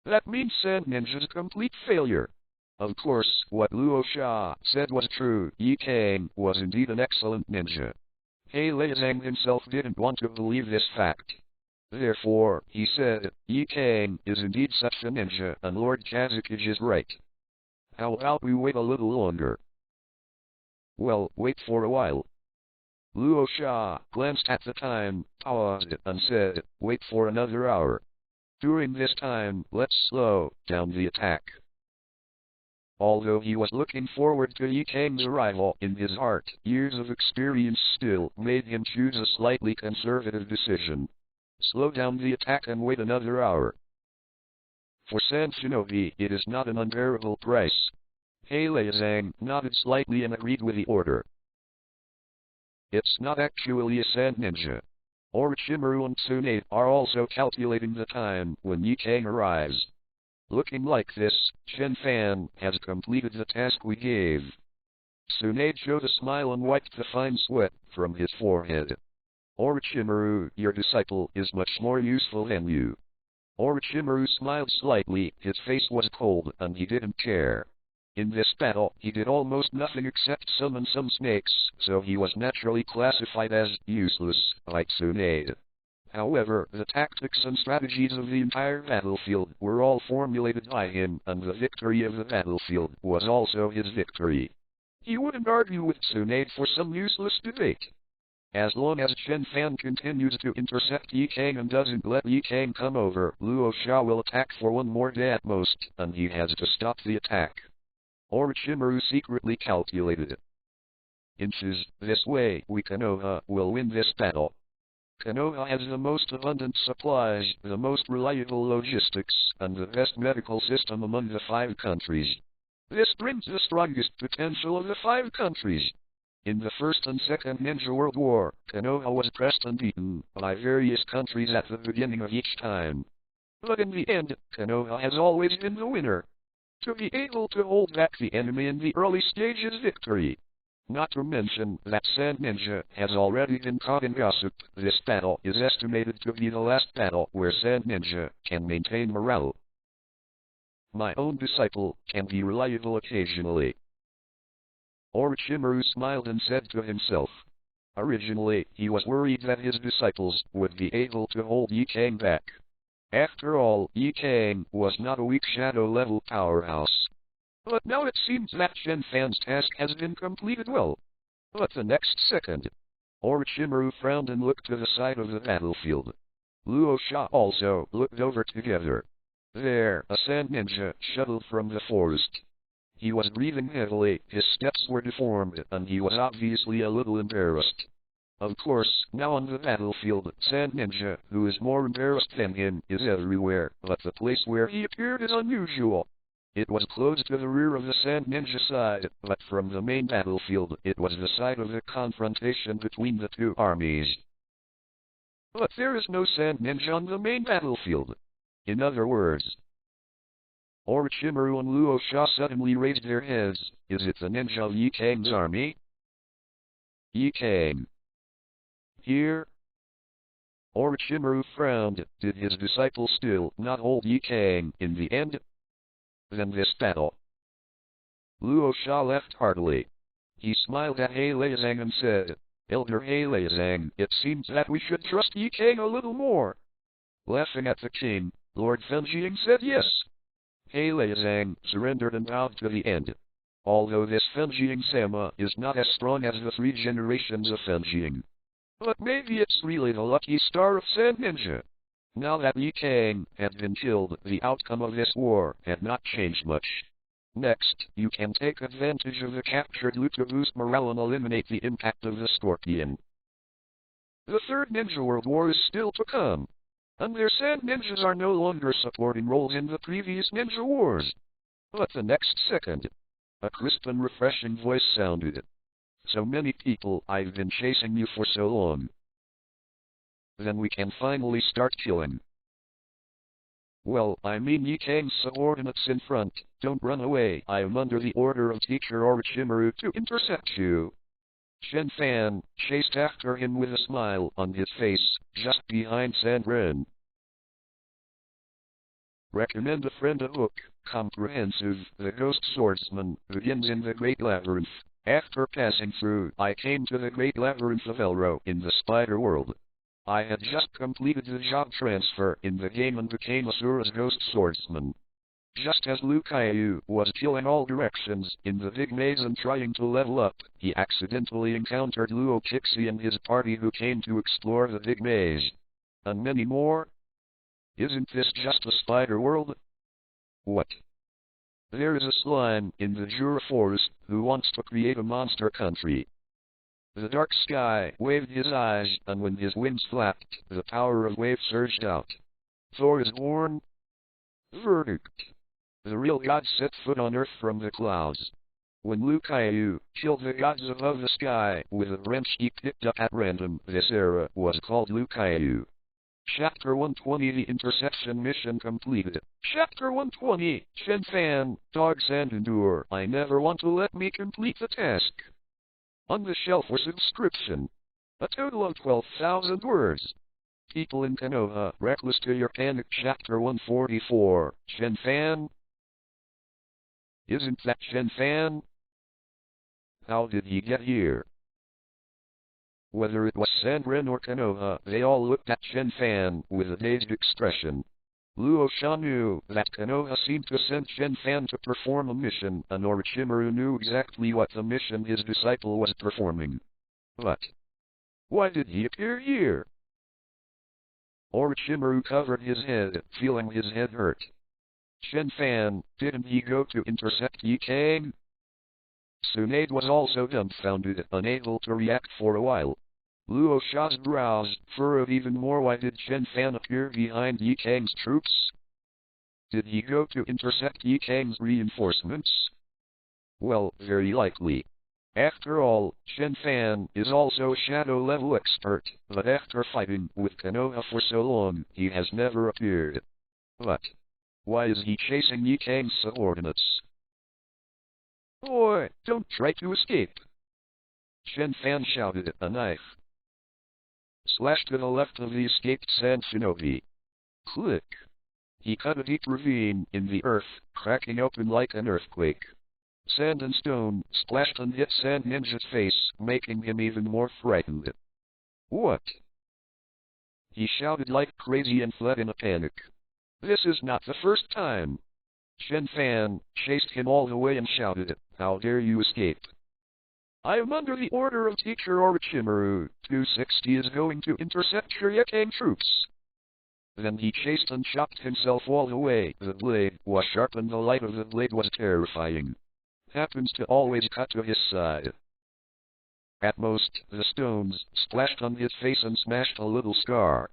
That means Sand Ninja's complete failure. Of course, what Luo Sha said was true. Yi Kang was indeed an excellent ninja. Heilezang himself didn't want to believe this fact. Therefore, he said, Yi Kang is indeed such a ninja, and Lord Kazakage is right. How about we wait a little longer? Well, wait for a while. Luo Sha glanced at the time, paused, and said, wait for another hour. During this time, let's slow down the attack. Although he was looking forward to Yi Kang's arrival, in his heart, years of experience still made him choose a slightly conservative decision. Slow down the attack and wait another hour. For Sand Shinobi, it is not an unbearable price. Heilezang nodded slightly and agreed with the order. It's not actually a Sand Ninja. Orochimaru and Tsunade are also calculating the time when Yi Kang arrives. Looking like this, Chen Fan has completed the task we gave. Tsunade showed a smile and wiped the fine sweat from his forehead. Orochimaru, your disciple is much more useful than you. Orochimaru smiled slightly, his face was cold, and he didn't care. In this battle, he did almost nothing except summon some snakes, so he was naturally classified as useless by Tsunade. However, the tactics and strategies of the entire battlefield were all formulated by him, and the victory of the battlefield was also his victory. He wouldn't argue with Tsunade for some useless debate. As long as Chen Fan continues to intercept Yi Kang and doesn't let Yi Kang come over, Luo Sha will attack for one more day at most, and he has to stop the attack. Orochimaru secretly calculated. Inches, this way, we Konoha will win this battle. Konoha has the most abundant supplies, the most reliable logistics, and the best medical system among the 5 countries. This brings the strongest potential of the 5 countries. In the First and Second Ninja World War, Konoha was pressed and beaten by various countries at the beginning of each time. But in the end, Konoha has always been the winner. To be able to hold back the enemy in the early stage is victory. Not to mention that Sand Ninja has already been caught in gossip. This battle is estimated to be the last battle where Sand Ninja can maintain morale. My own disciple can be reliable occasionally. Orochimaru smiled and said to himself. Originally, he was worried that his disciples would be able to hold Yi Kang back. After all, Yi Kang was not a weak shadow-level powerhouse. But now it seems that Chen Fan's task has been completed well. But the next second, Orochimaru frowned and looked to the side of the battlefield. Luo Sha also looked over together. There, a Sand Ninja shuttled from the forest. He was breathing heavily, his steps were deformed, and he was obviously a little embarrassed. Of course, now on the battlefield, Sand Ninja, who is more embarrassed than him, is everywhere, but the place where he appeared is unusual. It was close to the rear of the Sand Ninja side, but from the main battlefield, it was the side of the confrontation between the 2 armies. But there is no sand ninja on the main battlefield. In other words, Orochimaru and Luo Sha suddenly raised their heads. Is it the ninja of Ye Kang's army? Ye Kang. Here? Orochimaru frowned. Did his disciple still not hold Ye Kang in the end? Then this battle. Luo Sha laughed heartily. He smiled at Heilezang and said, Elder Heilezang, it seems that we should trust Ye Kang a little more. Laughing at the king, Lord Fenjiang said yes. Heilezang surrendered and bowed to the end. Although this Fenjiang-sama is not as strong as the 3 generations of Fenjiang. But maybe it's really the lucky star of Sand Ninja. Now that Ye Kang had been killed, the outcome of this war had not changed much. Next, you can take advantage of the captured loot to boost morale and eliminate the impact of the Scorpion. The 3rd Ninja World War is still to come. And their Sand Ninjas are no longer supporting roles in the previous Ninja Wars. But the next second, a crisp and refreshing voice sounded. So many people, I've been chasing you for so long. Then we can finally start killing. Well, I mean Ye Kang's subordinates in front, don't run away. I am under the order of Teacher Orochimaru to intercept you. Chen Fan chased after him with a smile on his face, just behind Sandren. Recommend a friend a book, comprehensive. The Ghost Swordsman begins in the Great Labyrinth. After passing through, I came to the Great Labyrinth of Elro in the Spider World. I had just completed the job transfer in the game and became Asura's Ghost Swordsman. Just as Liu Kaiu was killing all directions in the big maze and trying to level up, he accidentally encountered Luo Kixi and his party who came to explore the big maze. And many more. Isn't this just a spider world? What? There is a slime in the Jura Forest who wants to create a monster country. The dark sky waved his eyes, and when his wings flapped, the power of wave surged out. Thor is born. Verdict. The real gods set foot on earth from the clouds. When Liu Kaiu killed the gods above the sky with a wrench he picked up at random, this era was called Liu Kaiu. Chapter 120 The Interception Mission completed. Chapter 120 Chen Fan, Dogs and Endure. I never want to let me complete the task. On the shelf for subscription. A total of 12,000 words. People in Konoha Reckless to your panic. Chapter 144 Chen Fan. Isn't that Chen Fan? How did he get here? Whether it was Sandren or Konoha, they all looked at Chen Fan with a dazed expression. Luo Sha knew that Konoha seemed to send Chen Fan to perform a mission, and Orochimaru knew exactly what the mission his disciple was performing. But why did he appear here? Orochimaru covered his head, feeling his head hurt. Chen Fan, didn't he go to intercept Ye Kang? Tsunade was also dumbfounded, unable to react for a while. Luo Sha's brows furrowed even more. Why did Chen Fan appear behind Ye Kang's troops? Did he go to intercept Ye Kang's reinforcements? Well, very likely. After all, Chen Fan is also a shadow-level expert, but after fighting with Konoha for so long, he has never appeared. But why is he chasing Ye Kang's subordinates? Boy, don't try to escape! Chen Fan shouted at a knife. Slash to the left of the escaped Sand Shinobi. Click. He cut a deep ravine in the earth, cracking open like an earthquake. Sand and stone splashed and hit Sand Ninja's face, making him even more frightened. What? He shouted like crazy and fled in a panic. This is not the first time. Chen Fan chased him all the way and shouted, "How dare you escape? I am under the order of Teacher Orochimaru. 260 is going to intercept Ye Kang troops." Then he chased and chopped himself all the way. The blade was sharp and the light of the blade was terrifying. Happens to always cut to his side. At most, the stones splashed on his face and smashed a little scar.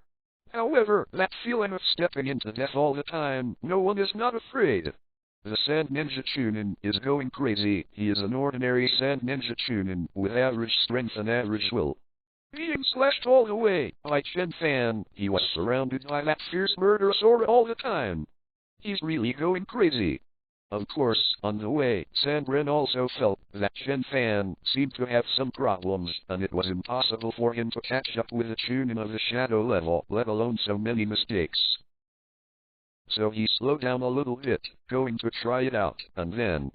However, that feeling of stepping into death all the time, no one is not afraid. The Sand Ninja Chunin is going crazy. He is an ordinary Sand Ninja Chunin with average strength and average will. being slashed all the way by Chen Fan. He was surrounded by that fierce murderous aura all the time. He's really going crazy. Of course, on the way, Sandrin also felt that Chen Fan seemed to have some problems, and it was impossible for him to catch up with the tuning of the shadow level, let alone so many mistakes. So he slowed down a little bit, going to try it out, and then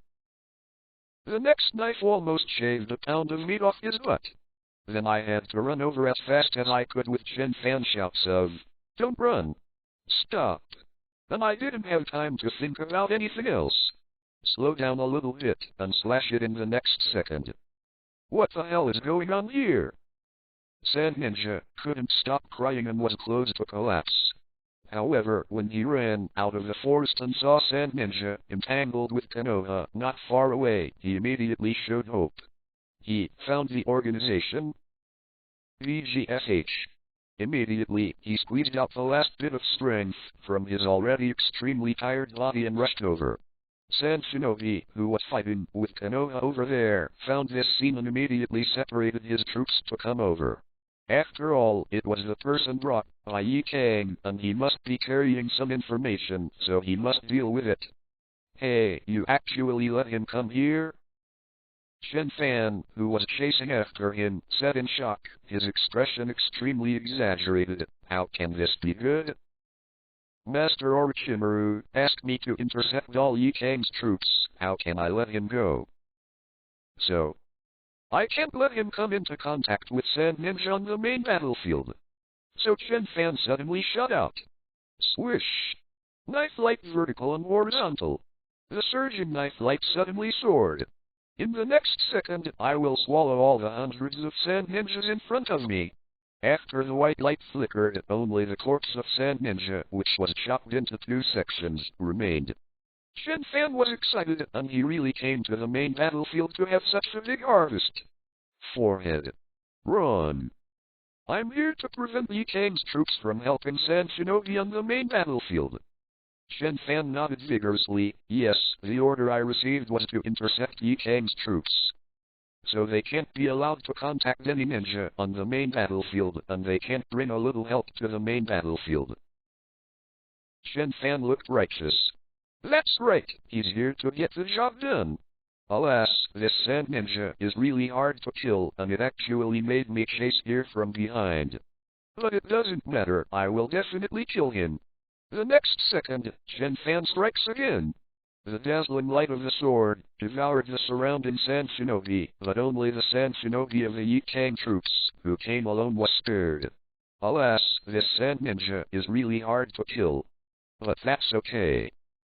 the next knife almost shaved a pound of meat off his butt. Then I had to run over as fast as I could with Chen Fan shouts of, "Don't run! Stop!" Then I didn't have time to think about anything else. Slow down a little bit and slash it in the next second. What the hell is going on here? Sand Ninja couldn't stop crying and was close to collapse. However, when he ran out of the forest and saw Sand Ninja entangled with Konoha not far away, he immediately showed hope. He found the organization VGSH. Immediately, he squeezed out the last bit of strength from his already extremely tired body and rushed over. Sand Shinobi, who was fighting with Konoha over there, found this scene and immediately separated his troops to come over. After all, it was the person brought by Yi Kang, and he must be carrying some information, so he must deal with it. Hey, you actually let him come here? Chen Fan, who was chasing after him, said in shock, his expression extremely exaggerated. How can this be good? Master Orochimaru asked me to intercept all Yi Kang's troops. How can I let him go? So, I can't let him come into contact with Sand Ninja on the main battlefield. So Chen Fan suddenly shot out. Swish! Knife light vertical and horizontal. The surging knife light suddenly soared. In the next second, I will swallow all the hundreds of Sand Ninjas in front of me. After the white light flickered, only the corpse of Sand Ninja, which was chopped into 2 sections, remained. Chen Fan was excited, and he really came to the main battlefield to have such a big harvest. Forehead. Run. I'm here to prevent Yi Kang's troops from helping Sand Shinobi on the main battlefield. Chen Fan nodded vigorously. Yes, the order I received was to intercept Yi Kang's troops. So they can't be allowed to contact any ninja on the main battlefield, and they can't bring a little help to the main battlefield. Chen Fan looked righteous. That's right, he's here to get the job done. Alas, this Sand Ninja is really hard to kill, and it actually made me chase here from behind. But it doesn't matter, I will definitely kill him. The next second, Chen Fan strikes again. The dazzling light of the sword devoured the surrounding Sand Shinobi, but only the Sand Shinobi of the Yi Kang troops, who came alone, was spared. Alas, this Sand Ninja is really hard to kill. But that's okay.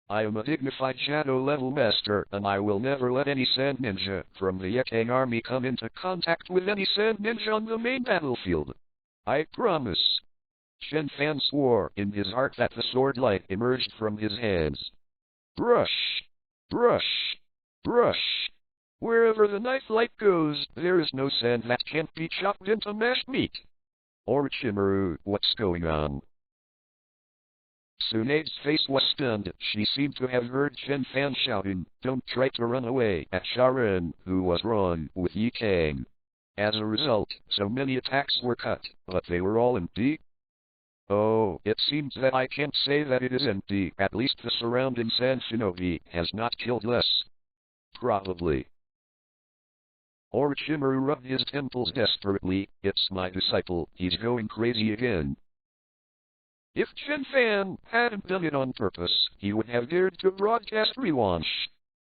I am a dignified shadow-level master, and I will never let any Sand Ninja from the Yi Kang army come into contact with any Sand Ninja on the main battlefield. I promise. Chen Fan swore in his heart that the sword light emerged from his hands. Brush! Brush! Brush! Wherever the knife light goes, there is no sand that can't be chopped into mashed meat. Orochimaru, what's going on? Tsunade's face was stunned. She seemed to have heard Chen Fan shouting, "Don't try to run away," at Sharon, who was wrong with Yi Kang. As a result, so many attacks were cut, but they were all empty. Oh, it seems that I can't say that it is empty. At least the surrounding Sand Shinobi has not killed less. Probably. Orochimaru rubbed his temples desperately. It's my disciple, he's going crazy again. If Chen Fan hadn't done it on purpose, he would have dared to broadcast rewanche.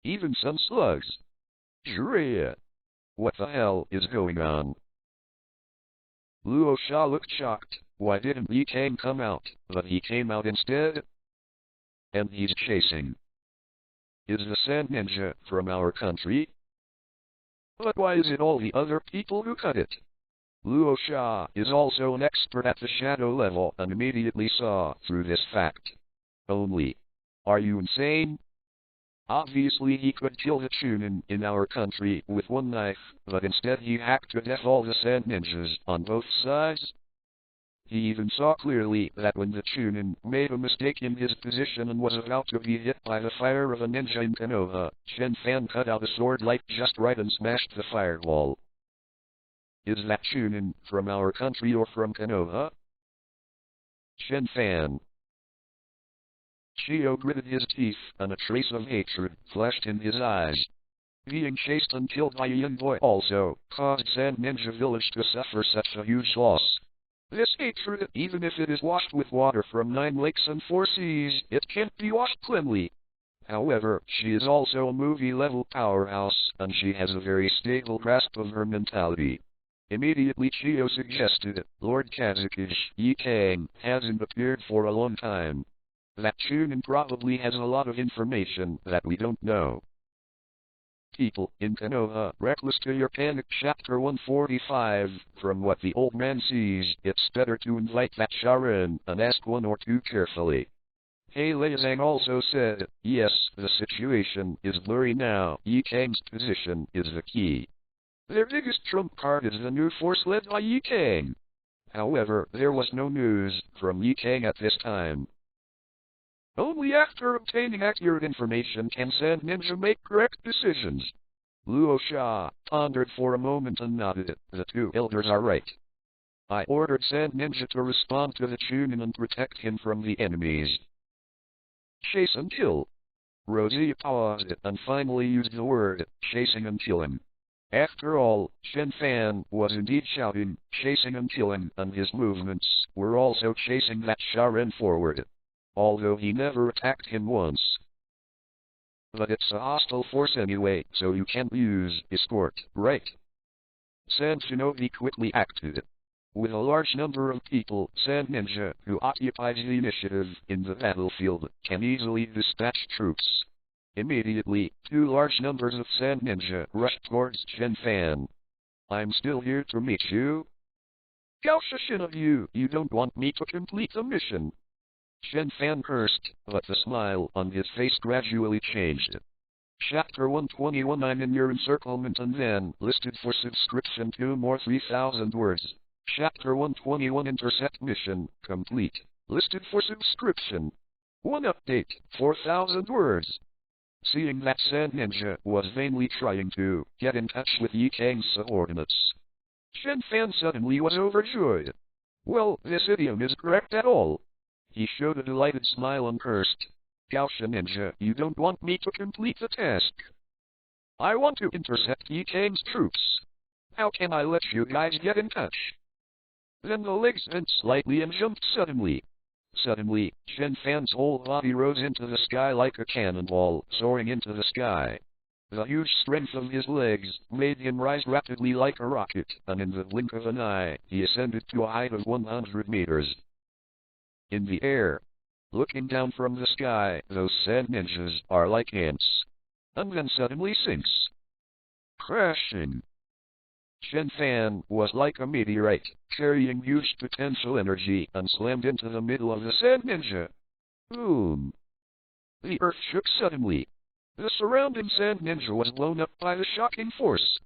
Even some slugs. Jiraiya. What the hell is going on? Luo Sha looked shocked. Why didn't Yi Kang come out? But he came out instead. And he's chasing. Is the Sand Ninja from our country? But why is it all the other people who cut it? Luo Sha is also an expert at the shadow level and immediately saw through this fact. Only. Are you insane? Obviously he could kill the Chunin in our country with one knife, but instead he hacked to death all the Sand Ninjas on both sides. He even saw clearly that when the Chunin made a mistake in his position and was about to be hit by the fire of a ninja in Konoha, Chen Fan cut out a sword light just right and smashed the firewall. Is that Chunin from our country or from Konoha? Chen Fan. Shio gritted his teeth, and a trace of hatred flashed in his eyes. Being chased and killed by a young boy also caused Sand Ninja Village to suffer such a huge loss. This hatred, even if it is washed with water from 9 lakes and 4 seas, it can't be washed cleanly. However, she is also a movie-level powerhouse, and she has a very stable grasp of her mentality. Immediately Chio suggested, Lord Kazuki's Yikang hasn't appeared for a long time. That Chunin probably has a lot of information that we don't know. People in Konoha Reckless to your panic chapter 145. From what the old man sees, it's better to invite that Sharon and ask one or two carefully. Hey Leizang also said, yes, the situation is blurry now. Yikang's position is the key. Their biggest trump card is the new force led by Yikang. However, there was no news from Yikang at this time. Only after obtaining accurate information can Sand Ninja make correct decisions. Luo Sha pondered for a moment and nodded. The two elders are right. I ordered Sand Ninja to respond to the Chunin and protect him from the enemies. Chase and kill. Rosie paused and finally used the word, chasing and killing. After all, Chen Fan was indeed shouting, chasing and killing, and his movements were also chasing that Sharon forward. Although he never attacked him once. But it's a hostile force anyway, so you can't use escort, right? Sand Shinobi quickly acted. With a large number of people, Sand Ninja, who occupies the initiative in the battlefield, can easily dispatch troops. Immediately, 2 large numbers of Sand Ninja rushed towards Chen Fan. I'm still here to meet you. Gausha Shinobu, you don't want me to complete the mission. Chen Fan cursed, but the smile on his face gradually changed. Chapter 121. I'm in your encirclement and then listed for subscription 2 more 3,000 words. Chapter 121 Intercept mission complete. Listed for subscription. 1 update, 4,000 words. Seeing that Sand Ninja was vainly trying to get in touch with Yikang's subordinates, Chen Fan suddenly was overjoyed. Well, this idiom is correct at all. He showed a delighted smile and cursed. Gausha Ninja, you don't want me to complete the task. I want to intercept Yikang's troops. How can I let you guys get in touch? Then the legs bent slightly and jumped suddenly. Suddenly, Chen Fan's whole body rose into the sky like a cannonball, soaring into the sky. The huge strength of his legs made him rise rapidly like a rocket, and in the blink of an eye, he ascended to a height of 100 meters. In the air. Looking down from the sky, those Sand Ninjas are like ants. And then suddenly sinks. Crashing. Chen Fan was like a meteorite, carrying huge potential energy, and slammed into the middle of the Sand Ninja. Boom. The earth shook suddenly. The surrounding Sand Ninja was blown up by the shocking force.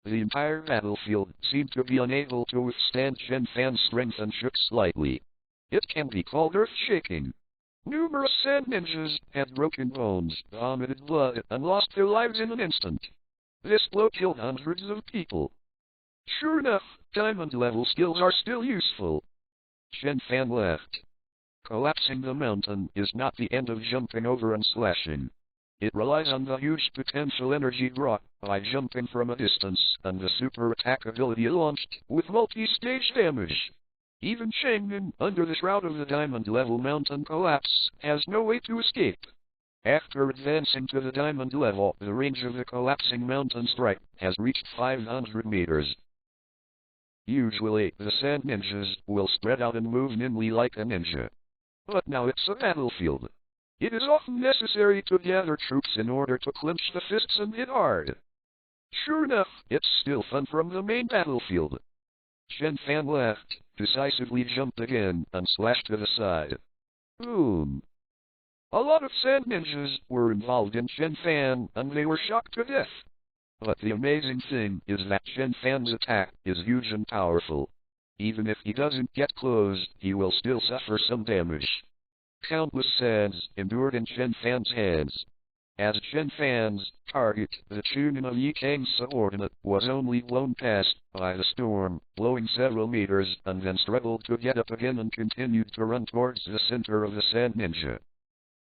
The entire battlefield seemed to be unable to withstand Chen Fan's strength and shook slightly. It can be called earth-shaking. Numerous Sand Ninjas had broken bones, vomited blood, and lost their lives in an instant. This blow killed hundreds of people. Sure enough, diamond-level skills are still useful. Chen Fan laughed. Collapsing the mountain is not the end of jumping over and slashing. It relies on the huge potential energy brought by jumping from a distance, and the super attack ability launched with multi-stage damage. Even Changmin, under the shroud of the diamond-level mountain collapse, has no way to escape. After advancing to the diamond level, the range of the collapsing mountain strike has reached 500 meters. Usually, the Sand Ninjas will spread out and move nimbly like a ninja. But now it's a battlefield. It is often necessary to gather troops in order to clench the fists and hit hard. Sure enough, it's still fun from the main battlefield. Chen Fan laughed, decisively jumped again, and slashed to the side. Boom. A lot of Sand Ninjas were involved in Chen Fan, and they were shocked to death. But the amazing thing is that Chen Fan's attack is huge and powerful. Even if he doesn't get close, he will still suffer some damage. Countless sands endured in Chen Fan's hands. As Chen Fan's target, the Chunin of Yi Kang's subordinate, was only blown past by the storm, blowing several meters, and then struggled to get up again and continued to run towards the center of the Sand Ninja.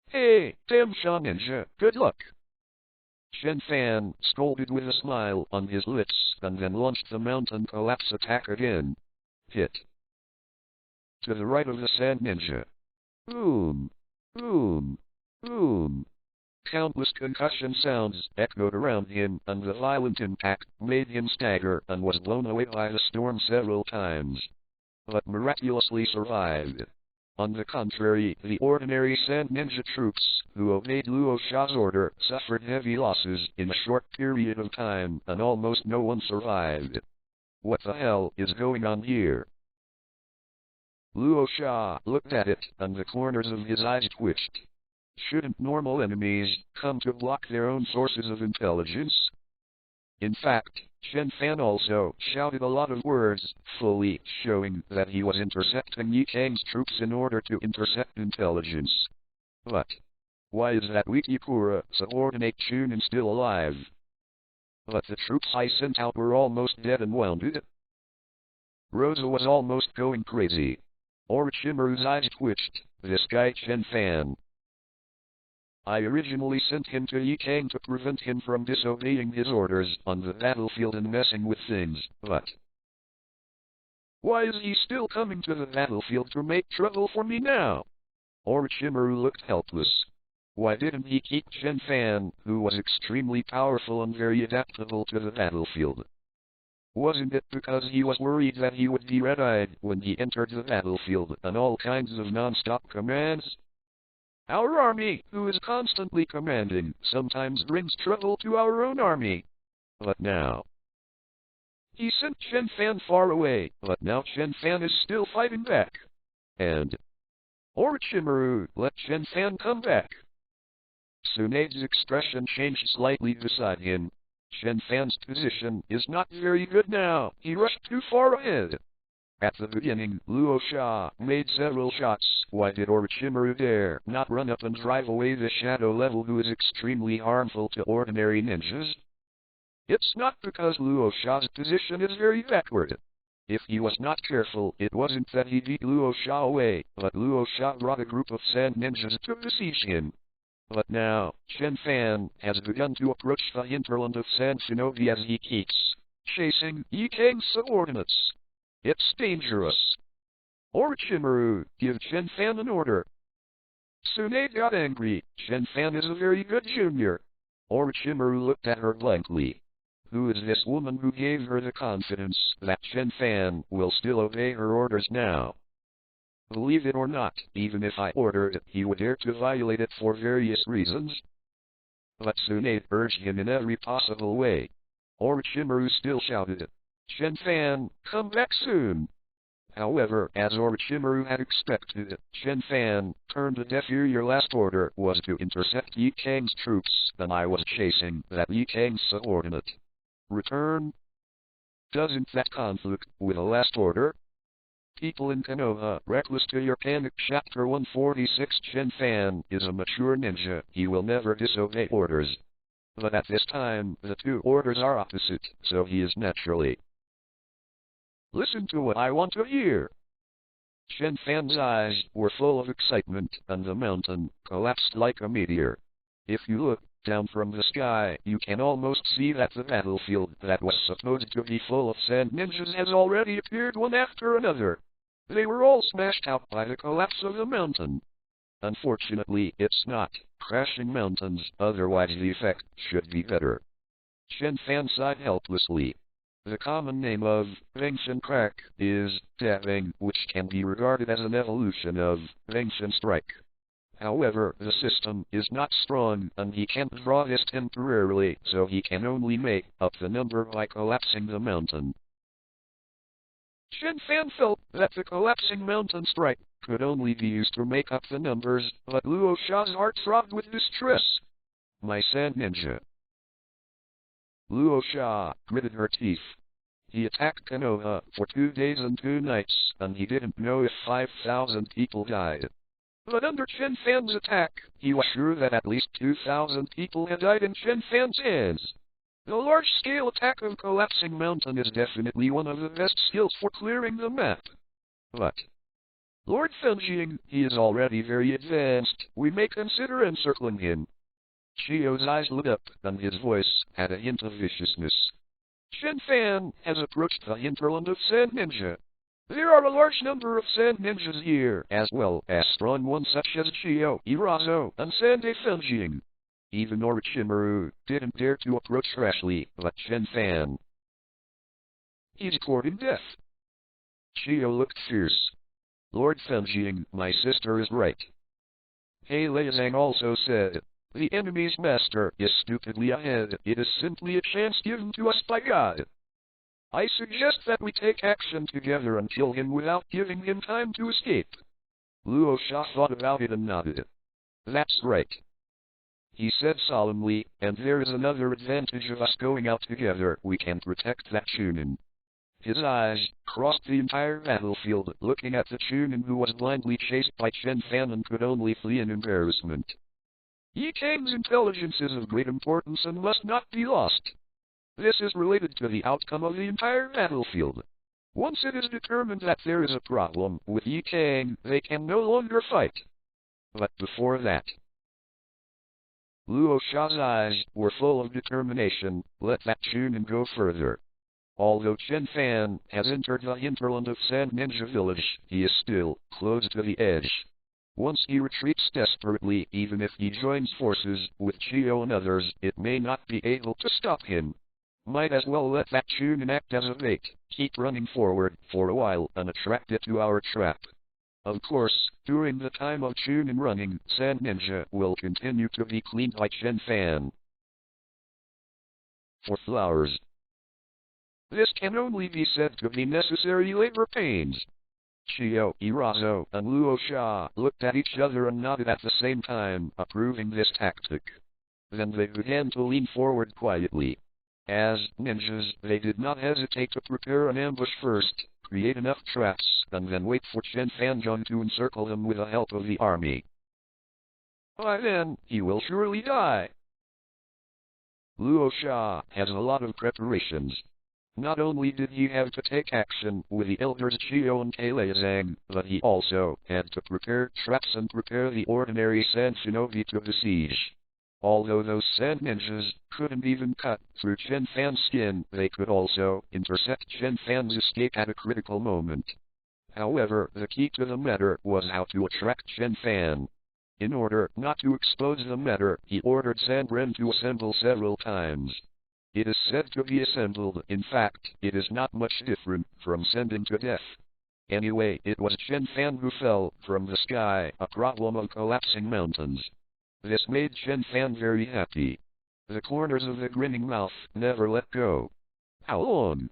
"Hey, damn Sha Ninja, good luck!" Chen Fan scolded with a smile on his lips, and then launched the mountain collapse attack again. Hit. To the right of the Sand Ninja. Boom! Boom! Boom! Countless concussion sounds echoed around him, and the violent impact made him stagger and was blown away by the storm several times. But miraculously survived. On the contrary, the ordinary Sand Ninja troops, who obeyed Luo Sha's order, suffered heavy losses in a short period of time, and almost no one survived. What the hell is going on here? Luo Sha looked at it, and the corners of his eyes twitched. Shouldn't normal enemies come to block their own sources of intelligence? In fact, Chen Fan also shouted a lot of words, fully showing that he was intercepting Yi Kang's troops in order to intercept intelligence. But why is that Wikipura subordinate Chunin still alive? But the troops I sent out were almost dead and wounded. Rosa was almost going crazy. Orochimaru's eyes twitched. This guy Chen Fan. I originally sent him to Yi Kang to prevent him from disobeying his orders on the battlefield and messing with things, but why is he still coming to the battlefield to make trouble for me now? Orochimaru looked helpless. Why didn't he keep Chen Fan, who was extremely powerful and very adaptable to the battlefield? Wasn't it because he was worried that he would be red-eyed when he entered the battlefield and all kinds of non-stop commands? Our army, who is constantly commanding, sometimes brings trouble to our own army. But now he sent Chen Fan far away, but now Chen Fan is still fighting back. And Orochimaru, let Chen Fan come back. Tsunade's expression changed slightly beside him. Chen Fan's position is not very good now. He rushed too far ahead. At the beginning, Luo Sha made several shots. Why did Orochimaru dare not run up and drive away the shadow level who is extremely harmful to ordinary ninjas? It's not because Luo Sha's position is very backward. If he was not careful, it wasn't that he beat Luo Sha away, but Luo Sha brought a group of sand ninjas to besiege him. But now, Chen Fan has begun to approach the hinterland of Sand Shinobi as he keeps chasing Yi Kang's subordinates. It's dangerous. Orochimaru, give Chen Fan an order. Tsunade got angry. Chen Fan is a very good junior. Orochimaru looked at her blankly. Who is this woman who gave her the confidence that Chen Fan will still obey her orders now? Believe it or not, even if I ordered it, he would dare to violate it for various reasons. But Tsunade urged him in every possible way. Orochimaru still shouted, Chen Fan, come back soon. However, as Orochimaru had expected, Chen Fan turned a deaf ear. Your last order was to intercept Yi Kang's troops, and I was chasing that Yi Kang's subordinate. Return? Doesn't that conflict with a last order? People in Konoha Reckless to your panic. Chapter 146. Chen Fan is a mature ninja. He will never disobey orders. But at this time, the two orders are opposite, so he is naturally. Listen to what I want to hear. Chen Fan's eyes were full of excitement, and the mountain collapsed like a meteor. If you look down from the sky, you can almost see that the battlefield that was supposed to be full of sand ninjas has already appeared one after another. They were all smashed out by the collapse of the mountain. Unfortunately, it's not crashing mountains, otherwise the effect should be better. Chen Fan sighed helplessly. The common name of Banquet crack is dabbing, which can be regarded as an evolution of Banquet strike. However, the system is not strong, and he can't draw this temporarily, so he can only make up the number by collapsing the mountain. Chen Fan felt that the collapsing mountain strike could only be used to make up the numbers, but Luo Sha's heart throbbed with distress. My sand ninja. Luo Sha gritted her teeth. He attacked Konoha for 2 days and 2 nights, and he didn't know if 5,000 people died. But under Chen Fan's attack, he was sure that at least 2,000 people had died in Chen Fan's hands. The large-scale attack of Collapsing Mountain is definitely one of the best skills for clearing the map. But Lord Fenjing, he is already very advanced. We may consider encircling him. Chio's eyes lit up, and his voice had a hint of viciousness. Chen Fan has approached the hinterland of Sand Ninja. There are a large number of Sand Ninjas here, as well as strong ones such as Chio, Irazo, and Sande Fenjing. Even Orochimaru didn't dare to approach rashly, but Chen Fan, he's courting death. Chio looked fierce. Lord Fenjing, my sister is right. He Liazang also said, the enemy's master is stupidly ahead. It is simply a chance given to us by God. I suggest that we take action together and kill him without giving him time to escape. Luo Sha thought about it and nodded. That's right, he said solemnly, and there is another advantage of us going out together. We can protect that Chunin. His eyes crossed the entire battlefield, looking at the Chunin who was blindly chased by Chen Fan and could only flee in embarrassment. Yi Kang's intelligence is of great importance and must not be lost. This is related to the outcome of the entire battlefield. Once it is determined that there is a problem with Yi Kang, they can no longer fight. But before that, Luo Sha's eyes were full of determination. Let that Chunin go further. Although Chen Fan has entered the hinterland of Sand Ninja Village, he is still close to the edge. Once he retreats desperately, even if he joins forces with Chio and others, it may not be able to stop him. Might as well let that Chunin act as a bait, keep running forward for a while and attract it to our trap. Of course, during the time of Chunin running, Sand Ninja will continue to be cleaned by Chen Fan. For flowers. This can only be said to be necessary labor pains. Chio, Irazo, and Luo Sha looked at each other and nodded at the same time, approving this tactic. Then they began to lean forward quietly. As ninjas, they did not hesitate to prepare an ambush first, create enough traps, and then wait for Chen Fanjong to encircle them with the help of the army. By then, he will surely die. Luo Sha has a lot of preparations. Not only did he have to take action with the elders Chio and Keleazang, but he also had to prepare traps and prepare the ordinary sand shinobi to besiege. Although those sand ninjas couldn't even cut through Chen Fan's skin, they could also intercept Chen Fan's escape at a critical moment. However, the key to the matter was how to attract Chen Fan. In order not to expose the matter, he ordered Sandren to assemble several times. It is said to be assembled. In fact, it is not much different from sending to death. Anyway, it was Chen Fan who fell from the sky, a problem of collapsing mountains. This made Chen Fan very happy. The corners of the grinning mouth never let go. How long?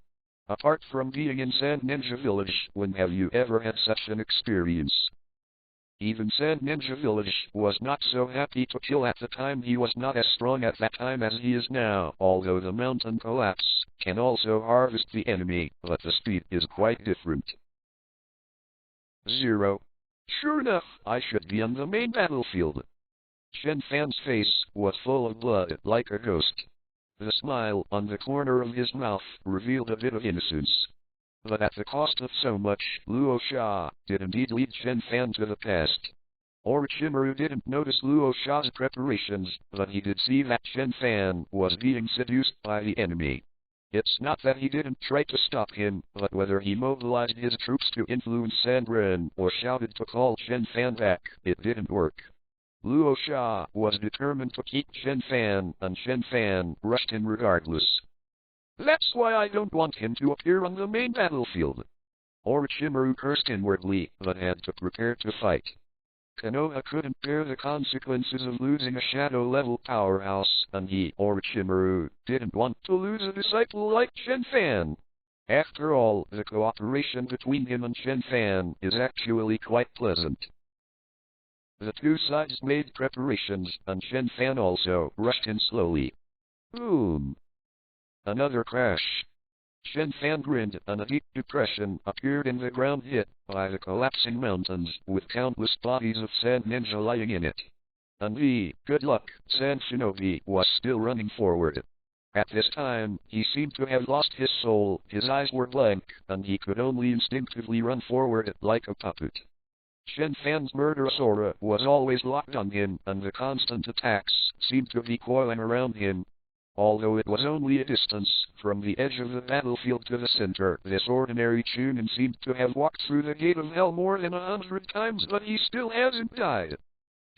Apart from being in Sand Ninja Village, when have you ever had such an experience? Even Sand Ninja Village was not so happy to kill at the time. He was not as strong at that time as he is now. Although the mountain collapse can also harvest the enemy, but the speed is quite different. 0. Sure enough, I should be on the main battlefield. Chen Fan's face was full of blood, like a ghost. The smile on the corner of his mouth revealed a bit of innocence. But at the cost of so much, Luo Sha did indeed lead Chen Fan to the past. Orochimaru didn't notice Luo Sha's preparations, but he did see that Chen Fan was being seduced by the enemy. It's not that he didn't try to stop him, but whether he mobilized his troops to influence Sandren or shouted to call Chen Fan back, it didn't work. Luo Sha was determined to keep Chen Fan, and Chen Fan rushed him regardless. That's why I don't want him to appear on the main battlefield. Orochimaru cursed inwardly, but had to prepare to fight. Konoha couldn't bear the consequences of losing a shadow-level powerhouse, and he, Orochimaru, didn't want to lose a disciple like Chen Fan. After all, the cooperation between him and Chen Fan is actually quite pleasant. The two sides made preparations, and Chen Fan also rushed in slowly. Boom! Another crash. Chen Fan grinned, and a deep depression appeared in the ground hit by the collapsing mountains, with countless bodies of sand ninja lying in it. And the good luck sand shinobi was still running forward. At this time, he seemed to have lost his soul, his eyes were blank, and he could only instinctively run forward like a puppet. Chen Fan's murderous aura was always locked on him, and the constant attacks seemed to be coiling around him. Although it was only a distance from the edge of the battlefield to the center, this ordinary Chunin seemed to have walked through the gate of hell more than 100 times, but he still hasn't died.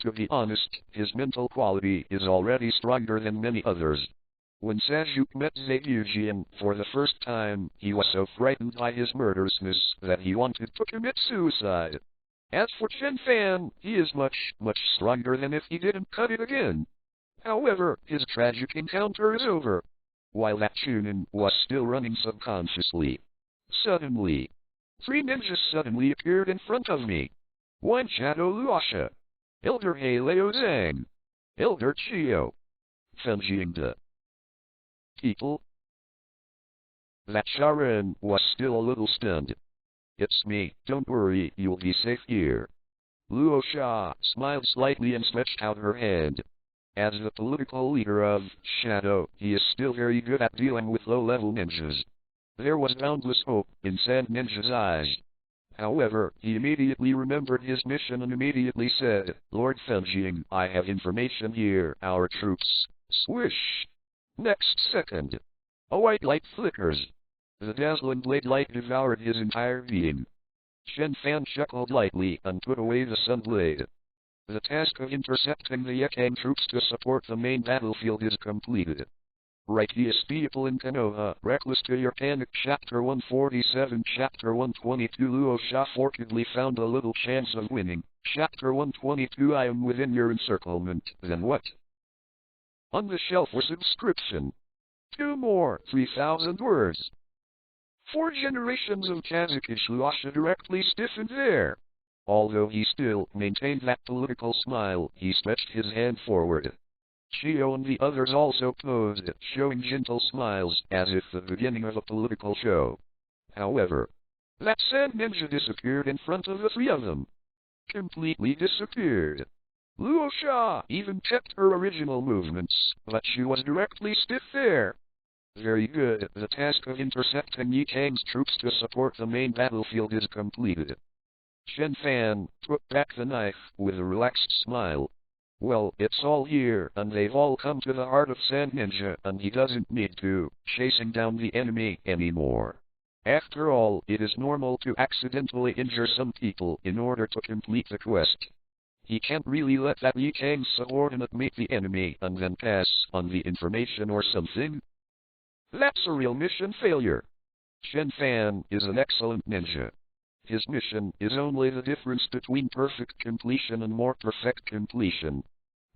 To be honest, his mental quality is already stronger than many others. When Sajuk met Zaigyujian for the first time, he was so frightened by his murderousness that he wanted to commit suicide. As for Chen Fan, he is much, much stronger than if he didn't cut it again. However, his tragic encounter is over. While that Chunin was still running subconsciously. Suddenly, 3 ninjas suddenly appeared in front of me. One Shadow Luasha. Elder Haleo Zhang. Elder Chio. Fenjingda. People. That Sharon was still a little stunned. It's me, don't worry, you'll be safe here. Luo Sha smiled slightly and stretched out her hand. As the political leader of Shadow, he is still very good at dealing with low-level ninjas. There was boundless hope in Sand Ninja's eyes. However, he immediately remembered his mission and immediately said, Lord Fenjing, I have information here, our troops. Swish! Next second, a white light flickers. The dazzling blade light devoured his entire being. Chen Fan chuckled lightly and put away the sun blade. The task of intercepting the Yekang troops to support the main battlefield is completed. Write yes people in Konoha Reckless to your panic. Chapter 147 Chapter 122 Luo Sha fortunately found a little chance of winning. Chapter 122 I am within your encirclement. Then what? On the shelf was inscription. 2 more, 3,000 words. 4 generations of Kazakish Luasha directly stiffened there. Although he still maintained that political smile, he stretched his hand forward. Chio and the others also posed, showing gentle smiles, as if the beginning of a political show. However, that sand ninja disappeared in front of the 3 of them. Completely disappeared. Luo Sha even kept her original movements, but she was directly stiff there. Very good, the task of intercepting Yikang's troops to support the main battlefield is completed. Chen Fan took back the knife with a relaxed smile. Well, it's all here, and they've all come to the heart of Sand Ninja, and he doesn't need to chasing down the enemy anymore. After all, it is normal to accidentally injure some people in order to complete the quest. He can't really let that Yikang subordinate meet the enemy and then pass on the information or something. That's a real mission failure. Chen Fan is an excellent ninja. His mission is only the difference between perfect completion and more perfect completion.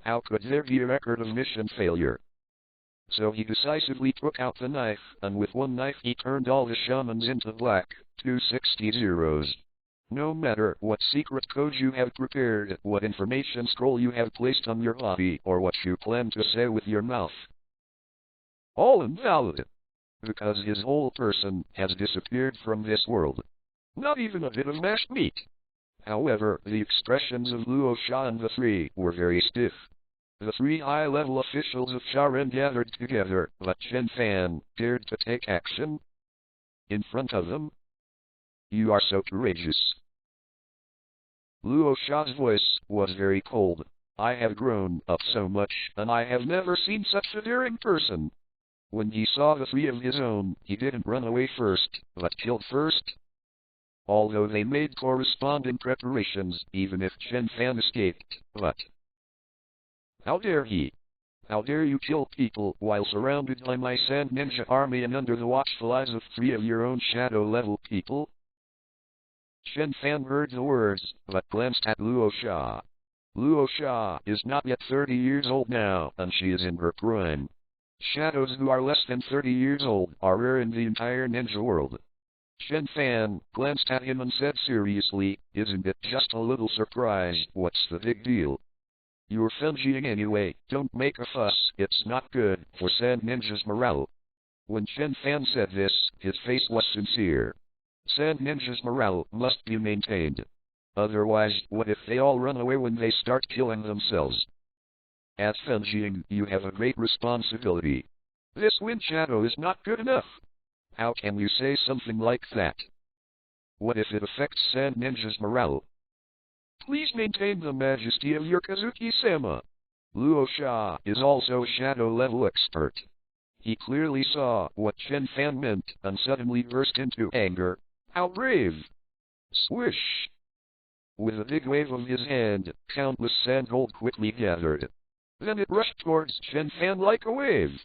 How could there be a record of mission failure? So he decisively took out the knife, and with one knife he turned all the shamans into black, 260 zeros. No matter what secret code you have prepared, what information scroll you have placed on your body, or what you plan to say with your mouth. All invalid. Because his whole person has disappeared from this world. Not even a bit of mashed meat. However, the expressions of Luo Sha and the 3 were very stiff. The 3 high-level officials of Sharan gathered together, but Chen Fan dared to take action. In front of them. You are so courageous. Luo Sha's voice was very cold. I have grown up so much, and I have never seen such a daring person. When he saw the 3 of his own, he didn't run away first, but killed first. Although they made corresponding preparations, even if Chen Fan escaped, but... How dare he? How dare you kill people while surrounded by my Sand Ninja army and under the watchful eyes of 3 of your own shadow-level people? Chen Fan heard the words, but glanced at Luo Sha. Luo Sha is not yet 30 years old now, and she is in her prime. Shadows who are less than 30 years old are rare in the entire ninja world. Chen Fan glanced at him and said seriously, isn't it just a little surprise, what's the big deal? You're Fenjing anyway, don't make a fuss, it's not good for Sand Ninja's morale. When Chen Fan said this, his face was sincere. Sand ninjas' morale must be maintained. Otherwise, what if they all run away when they start killing themselves? At Fenjing, you have a great responsibility. This wind shadow is not good enough. How can you say something like that? What if it affects Sand Ninja's morale? Please maintain the majesty of your Kazuki-sama. Luo Sha is also a shadow-level expert. He clearly saw what Chen Fan meant and suddenly burst into anger. How brave! Swish! With a big wave of his hand, countless sandgold quickly gathered. Then it rushed towards Chen Fan like a wave.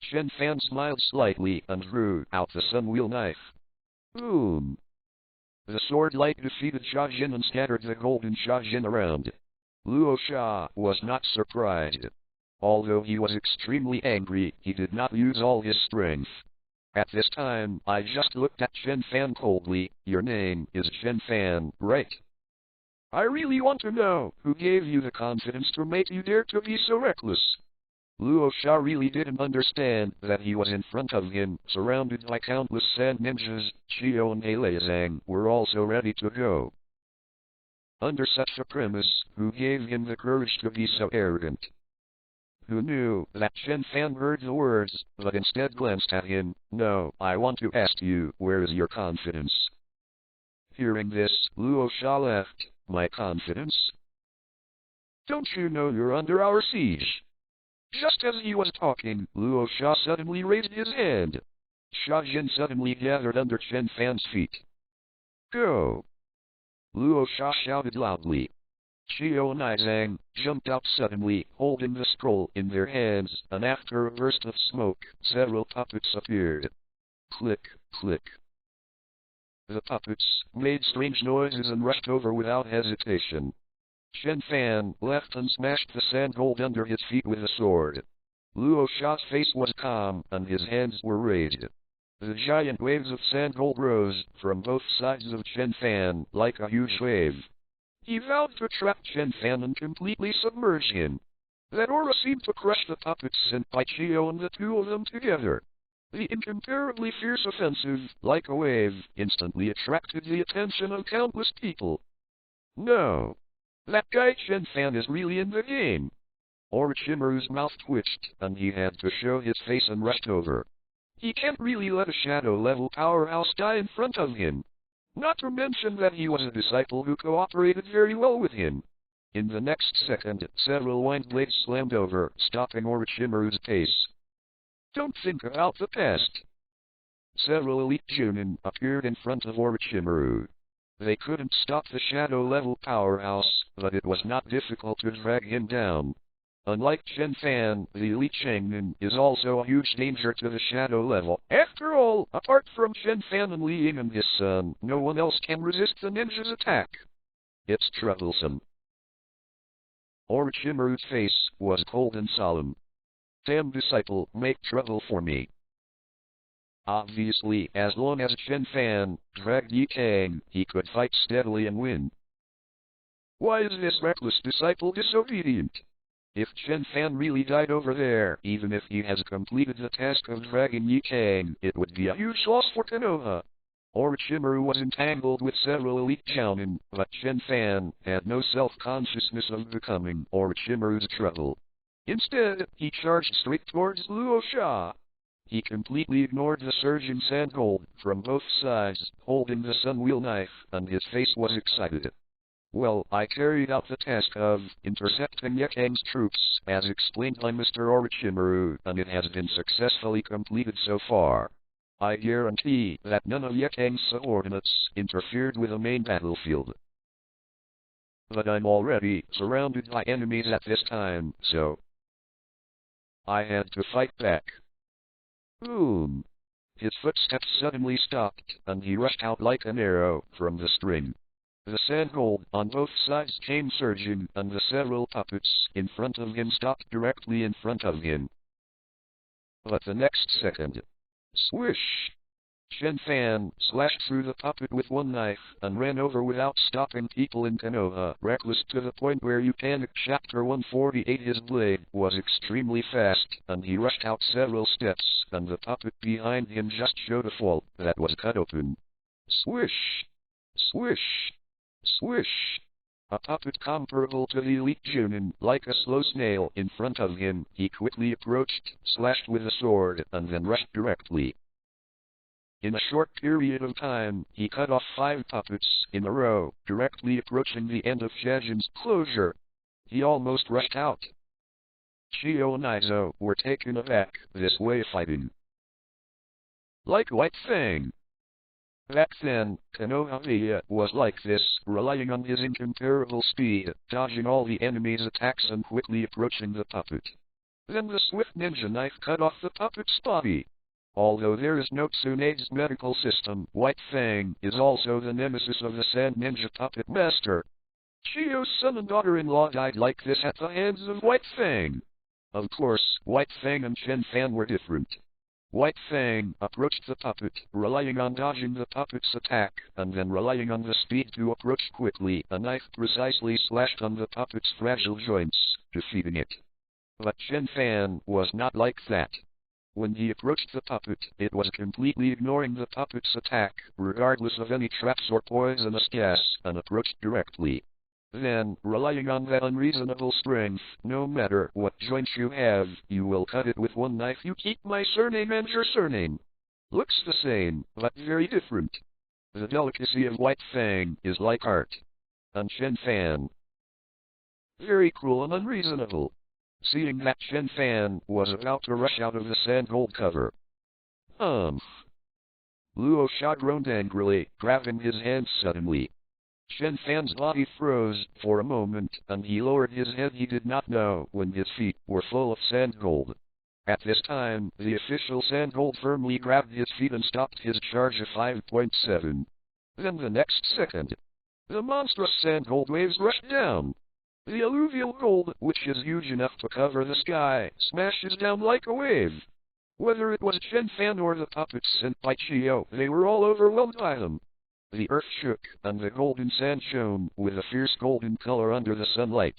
Chen Fan smiled slightly and drew out the sunwheel knife. Boom! The sword light defeated Shajin and scattered the golden Shajin around. Luo Sha was not surprised. Although he was extremely angry, he did not use all his strength. At this time, I just looked at Chen Fan coldly. Your name is Chen Fan, right? I really want to know who gave you the confidence to make you dare to be so reckless. Luo Sha really didn't understand that he was in front of him, surrounded by countless sand ninjas. Chio and Heilezang were also ready to go. Under such a premise, who gave him the courage to be so arrogant? Who knew that Chen Fan heard the words, but instead glanced at him? No, I want to ask you, where is your confidence? Hearing this, Luo Sha laughed. My confidence? Don't you know you're under our siege? Just as he was talking, Luo Sha suddenly raised his hand. Shajin suddenly gathered under Chen Fan's feet. Go! Luo Sha shouted loudly. Chio and Izang jumped out suddenly, holding the scroll in their hands, and after a burst of smoke, several puppets appeared. Click, click. The puppets made strange noises and rushed over without hesitation. Chen Fan left and smashed the sandgold under his feet with a sword. Luo Sha's face was calm, and his hands were raised. The giant waves of sandgold rose from both sides of Chen Fan like a huge wave. He vowed to trap Chen Fan and completely submerge him. That aura seemed to crush the puppets sent by Chio and the two of them together. The incomparably fierce offensive, like a wave, instantly attracted the attention of countless people. No! That guy Chen Fan is really in the game. Orochimaru's mouth twitched, and he had to show his face and rushed over. He can't really let a shadow-level powerhouse die in front of him. Not to mention that he was a disciple who cooperated very well with him. In the next second, several wind blades slammed over, stopping Orochimaru's pace. Don't think about the past. Several elite Chunin appeared in front of Orochimaru. They couldn't stop the shadow-level powerhouse, but it was not difficult to drag him down. Unlike Chen Fan, the elite Changnin is also a huge danger to the shadow level. After all, apart from Chen Fan and Li Ying and his son, no one else can resist the ninja's attack. It's troublesome. Orochimaru's face was cold and solemn. Damn disciple, make trouble for me. Obviously, as long as Chen Fan dragged Yi Kang, he could fight steadily and win. Why is this reckless disciple disobedient? If Chen Fan really died over there, even if he has completed the task of dragging Yi Kang, it would be a huge loss for Konoha. Orochimaru was entangled with several elite Jounin, but Chen Fan had no self-consciousness of becoming Orochimaru's trouble. Instead, he charged straight towards Luo Sha. He completely ignored the surging sandgold from both sides, holding the sunwheel knife, and his face was excited. Well, I carried out the task of intercepting Yekang's troops, as explained by Mr. Orochimaru, and it has been successfully completed so far. I guarantee that none of Yekang's subordinates interfered with the main battlefield. But I'm already surrounded by enemies at this time, so I had to fight back. Boom! His footsteps suddenly stopped, and he rushed out like an arrow from the string. The sandgold on both sides came surging, and the several puppets in front of him stopped directly in front of him. But the next second, swish! Chen Fan slashed through the puppet with one knife and ran over without stopping people in Konoha Reckless to the point where you panic. Chapter 148. His blade was extremely fast, and he rushed out several steps, and the puppet behind him just showed a fall that was cut open. Swish! Swish! Swish! A puppet comparable to the elite Junin, like a slow snail in front of him, he quickly approached, slashed with a sword, and then rushed directly. In a short period of time, he cut off 5 puppets in a row, directly approaching the end of Shajin's closure. He almost rushed out. Chio and Izo were taken aback this way fighting. Like White Fang. Back then, Konoha was like this, relying on his incomparable speed, dodging all the enemy's attacks and quickly approaching the puppet. Then the swift ninja knife cut off the puppet's body. Although there is no Tsunade's medical system, White Fang is also the nemesis of the Sand Ninja Puppet Master. Chio's son and daughter-in-law died like this at the hands of White Fang. Of course, White Fang and Chen Fan were different. White Fang approached the puppet, relying on dodging the puppet's attack, and then relying on the speed to approach quickly. A knife precisely slashed on the puppet's fragile joints, defeating it. But Chen Fan was not like that. When he approached the puppet, it was completely ignoring the puppet's attack, regardless of any traps or poisonous gas, and approached directly. Then, relying on that unreasonable strength, no matter what joints you have, you will cut it with one knife. You keep my surname and your surname. Looks the same, but very different. The delicacy of White Fang is like art. And Chen Fan. Very cruel and unreasonable. Seeing that Chen Fan was about to rush out of the sand-gold cover. Luo Sha groaned angrily, grabbing his hands suddenly. Chen Fan's body froze for a moment, and he lowered his head. He did not know when his feet were full of sand gold. At this time, the official sand gold firmly grabbed his feet and stopped his charge of 5.7. Then the next second, the monstrous sand gold waves rushed down. The alluvial gold, which is huge enough to cover the sky, smashes down like a wave. Whether it was Chen Fan or the puppets sent by Chio, they were all overwhelmed by them. The earth shook, and the golden sand shone with a fierce golden color under the sunlight.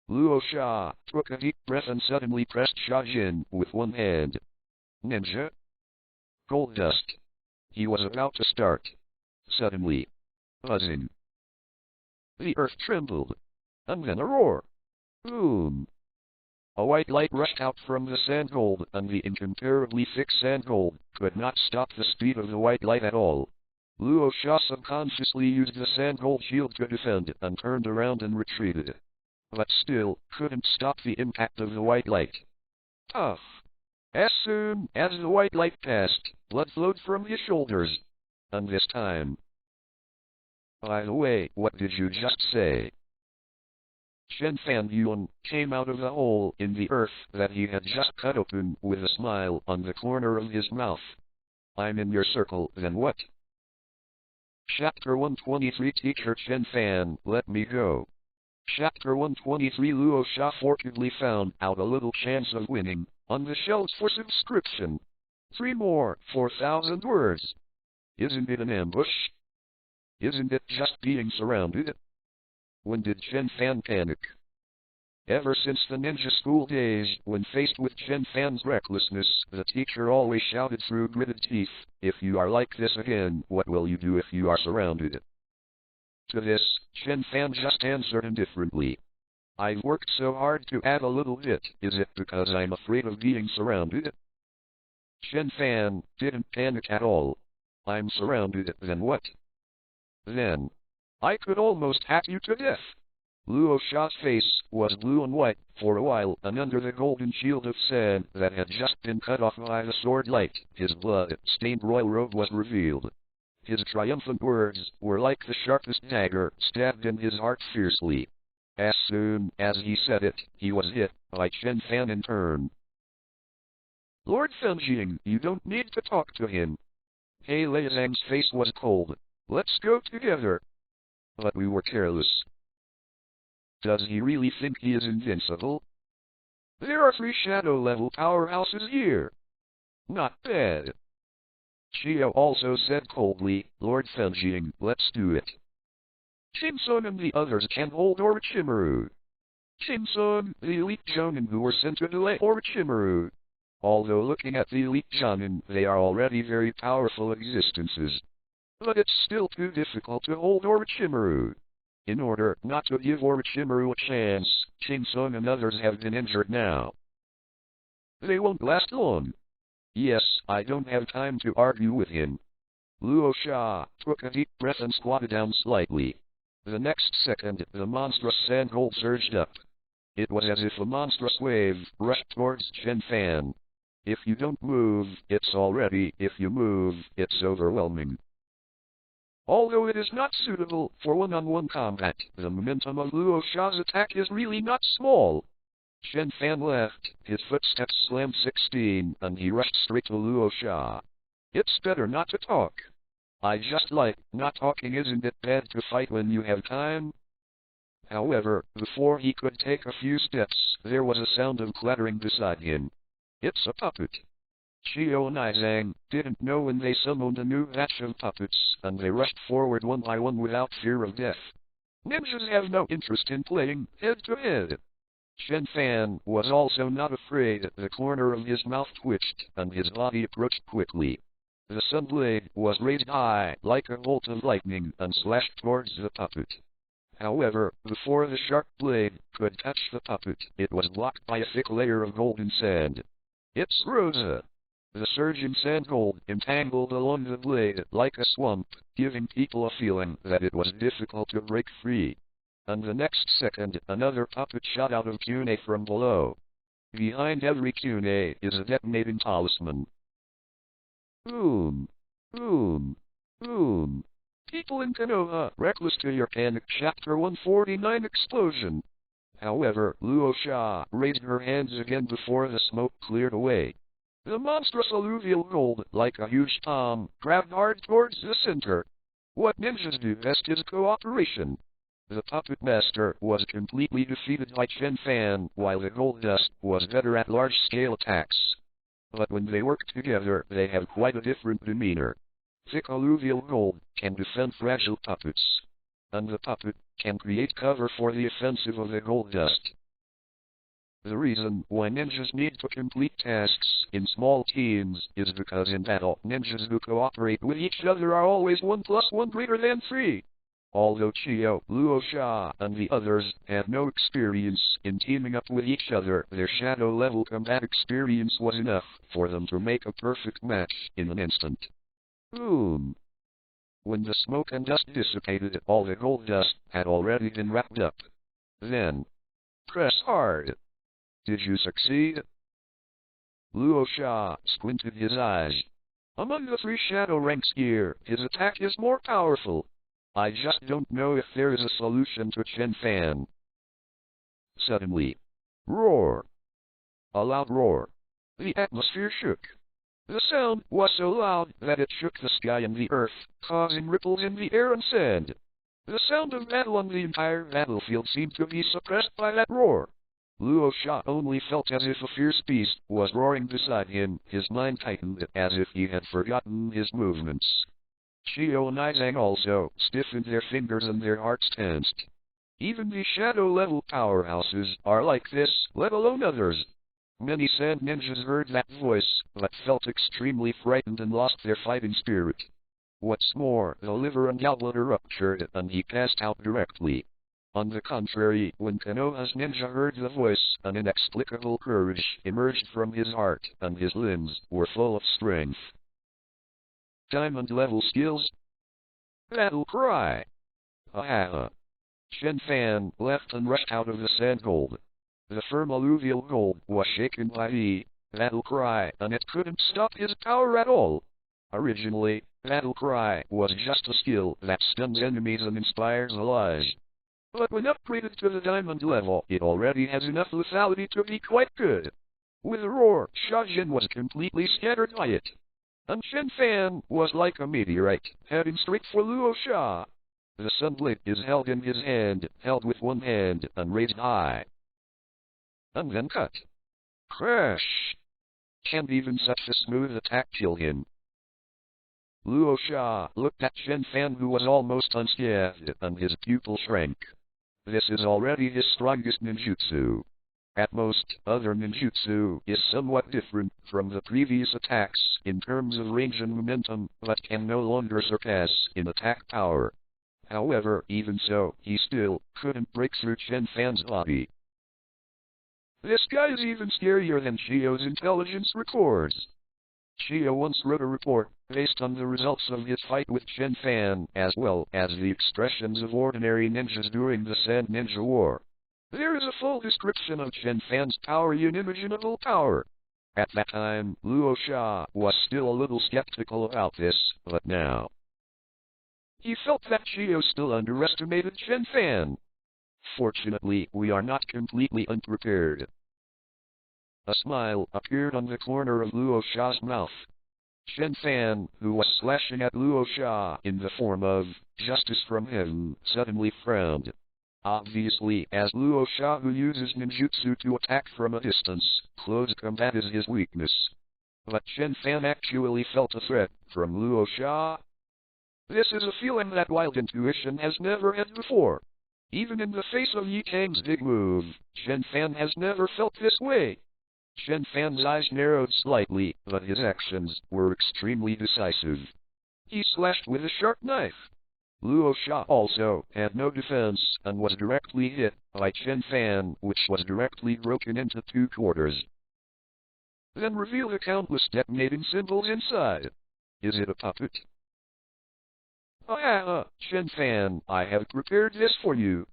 Luo Sha took a deep breath and suddenly pressed Shajin with one hand. Ninja? Gold dust. He was about to start. Suddenly. Buzzing. The earth trembled. And then a roar. Boom. A white light rushed out from the sand gold, and the incomparably thick sand gold could not stop the speed of the white light at all. Luo Sha subconsciously used the sand gold shield to defend, and turned around and retreated. But still, couldn't stop the impact of the white light. Tough. As soon as the white light passed, blood flowed from his shoulders. And this time... By the way, what did you just say? Chen Fan Yuan came out of the hole in the earth that he had just cut open with a smile on the corner of his mouth. I'm in your circle, then what? Chapter 123. Teacher Chen Fan, let me go. Chapter 123. Luo Sha fortunately found out a little chance of winning on the shelves for subscription. 3 more, 4,000 words. Isn't it an ambush? Isn't it just being surrounded? When did Chen Fan panic? Ever since the ninja school days, when faced with Chen Fan's recklessness, the teacher always shouted through gritted teeth, if you are like this again, what will you do if you are surrounded? To this, Chen Fan just answered indifferently. I've worked so hard to add a little bit, is it because I'm afraid of being surrounded? Chen Fan didn't panic at all. I'm surrounded, then what? Then, I could almost hack you to death. Luo Sha's face was blue and white for a while, and under the golden shield of sand that had just been cut off by the sword light, his blood-stained royal robe was revealed. His triumphant words were like the sharpest dagger stabbed in his heart fiercely. As soon as he said it, he was hit by Chen Fan in turn. Lord Fenjing, you don't need to talk to him. He Lei Zhang's face was cold. Let's go together. But we were careless. Does he really think he is invincible? There are 3 shadow-level powerhouses here. Not bad. Chiyo also said coldly, Lord Fenjing, let's do it. Shin-sun and the others can hold Orochimaru. Shin-sun, the elite Jonin who were sent to delay Orochimaru. Although looking at the elite Jonin, they are already very powerful existences. But it's still too difficult to hold Orochimaru. In order not to give Orochimaru a chance, Shin-sun and others have been injured now. They won't last long. Yes, I don't have time to argue with him. Luo Sha took a deep breath and squatted down slightly. The next second, the monstrous sandhole surged up. It was as if a monstrous wave rushed towards Chen Fan. If you don't move, it's already, if you move, it's overwhelming. Although it is not suitable for one-on-one combat, the momentum of Luo Sha's attack is really not small. Chen Fan left, his footsteps slammed 16, and he rushed straight to Luo Sha. It's better not to talk. I just like not talking, isn't it bad to fight when you have time? However, before he could take a few steps, there was a sound of clattering beside him. It's a puppet. Chiyo and Izang didn't know when they summoned a new batch of puppets, and they rushed forward one by one without fear of death. Ninjas have no interest in playing head-to-head. Chen Fan was also not afraid. The corner of his mouth twitched, and his body approached quickly. The sunblade was raised high, like a bolt of lightning, and slashed towards the puppet. However, before the sharp blade could touch the puppet, it was blocked by a thick layer of golden sand. It's Rosa! The surging sand gold entangled along the blade like a swamp, giving people a feeling that it was difficult to break free. And the next second, another puppet shot out of Kune from below. Behind every Kune is a detonating talisman. Boom! Boom! Boom! People in Konoha Reckless to your panic Chapter 149 Explosion. However, Luo Sha raised her hands again before the smoke cleared away. The monstrous alluvial gold, like a huge palm, grabbed hard towards the center. What ninjas do best is cooperation. The puppet master was completely defeated by Chen Fan, while the gold dust was better at large-scale attacks. But when they work together, they have quite a different demeanor. Thick alluvial gold can defend fragile puppets, and the puppet can create cover for the offensive of the gold dust. The reason why ninjas need to complete tasks in small teams is because in battle, ninjas who cooperate with each other are always 1 + 1 greater than 3. Although Chiyo, Luo Sha, and the others have no experience in teaming up with each other, their shadow-level combat experience was enough for them to make a perfect match in an instant. Boom! When the smoke and dust dissipated, all the gold dust had already been wrapped up. Then, press hard. Did you succeed? Luo Sha squinted his eyes. Among the 3 shadow ranks here, his attack is more powerful. I just don't know if there is a solution to Chen Fan. Suddenly, roar! A loud roar. The atmosphere shook. The sound was so loud that it shook the sky and the earth, causing ripples in the air and sand. The sound of battle on the entire battlefield seemed to be suppressed by that roar. Luo Sha only felt as if a fierce beast was roaring beside him. His mind tightened as if he had forgotten his movements. Chiyo and Izang also stiffened their fingers and their hearts tensed. Even the shadow-level powerhouses are like this, let alone others. Many sand ninjas heard that voice, but felt extremely frightened and lost their fighting spirit. What's more, the liver and gallbladder ruptured, and he passed out directly. On the contrary, when Konoha's ninja heard the voice, an inexplicable courage emerged from his heart, and his limbs were full of strength. Diamond-level skills. Battle cry. Ha! Chen Fan left and rushed out of the sand gold. The firm alluvial gold was shaken by the battle cry, and it couldn't stop his power at all. Originally, battle cry was just a skill that stuns enemies and inspires allies. But when upgraded to the diamond level, it already has enough lethality to be quite good. With a roar, Shajin was completely scattered by it. And Chen Fan was like a meteorite, heading straight for Luo Sha. The sunblade is held in his hand, held with one hand, and raised high. And then cut. Crash! Can't even such a smooth attack kill him. Luo Sha looked at Chen Fan, who was almost unscathed, and his pupil shrank. This is already his strongest ninjutsu. At most, other ninjutsu is somewhat different from the previous attacks in terms of range and momentum, but can no longer surpass in attack power. However, even so, he still couldn't break through Chen Fan's body. This guy is even scarier than Shio's intelligence records. Shio once wrote a report based on the results of his fight with Chen Fan, as well as the expressions of ordinary ninjas during the Sand Ninja War. There is a full description of Chen Fan's power, unimaginable power. At that time, Luo Sha was still a little skeptical about this, but now he felt that Shio still underestimated Chen Fan. Fortunately, we are not completely unprepared. A smile appeared on the corner of Luo Sha's mouth. Chen Fan, who was slashing at Luo Sha in the form of justice from heaven, suddenly frowned. Obviously, as Luo Sha, who uses ninjutsu to attack from a distance, close combat is his weakness. But Chen Fan actually felt a threat from Luo Sha. This is a feeling that wild intuition has never had before. Even in the face of Yi Kang's big move, Chen Fan has never felt this way. Chen Fan's eyes narrowed slightly, but his actions were extremely decisive. He slashed with a sharp knife. Luo Sha also had no defense and was directly hit by Chen Fan, which was directly broken into 2 quarters. Then reveal the countless detonating symbols inside. Is it a puppet? Chen Fan, I have prepared this for you.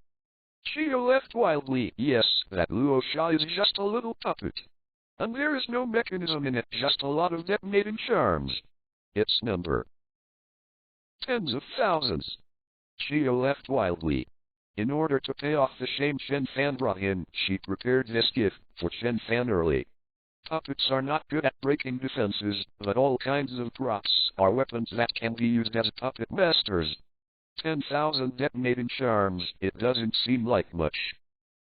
Shio laughed wildly. Yes, that Luo Sha is just a little puppet. And there is no mechanism in it, just a lot of detonating charms. Its number: tens of thousands. Shio laughed wildly. In order to pay off the shame Chen Fan brought in, she prepared this gift for Chen Fan early. Puppets are not good at breaking defenses, but all kinds of props are weapons that can be used as puppet masters. 10,000 detonating charms, it doesn't seem like much.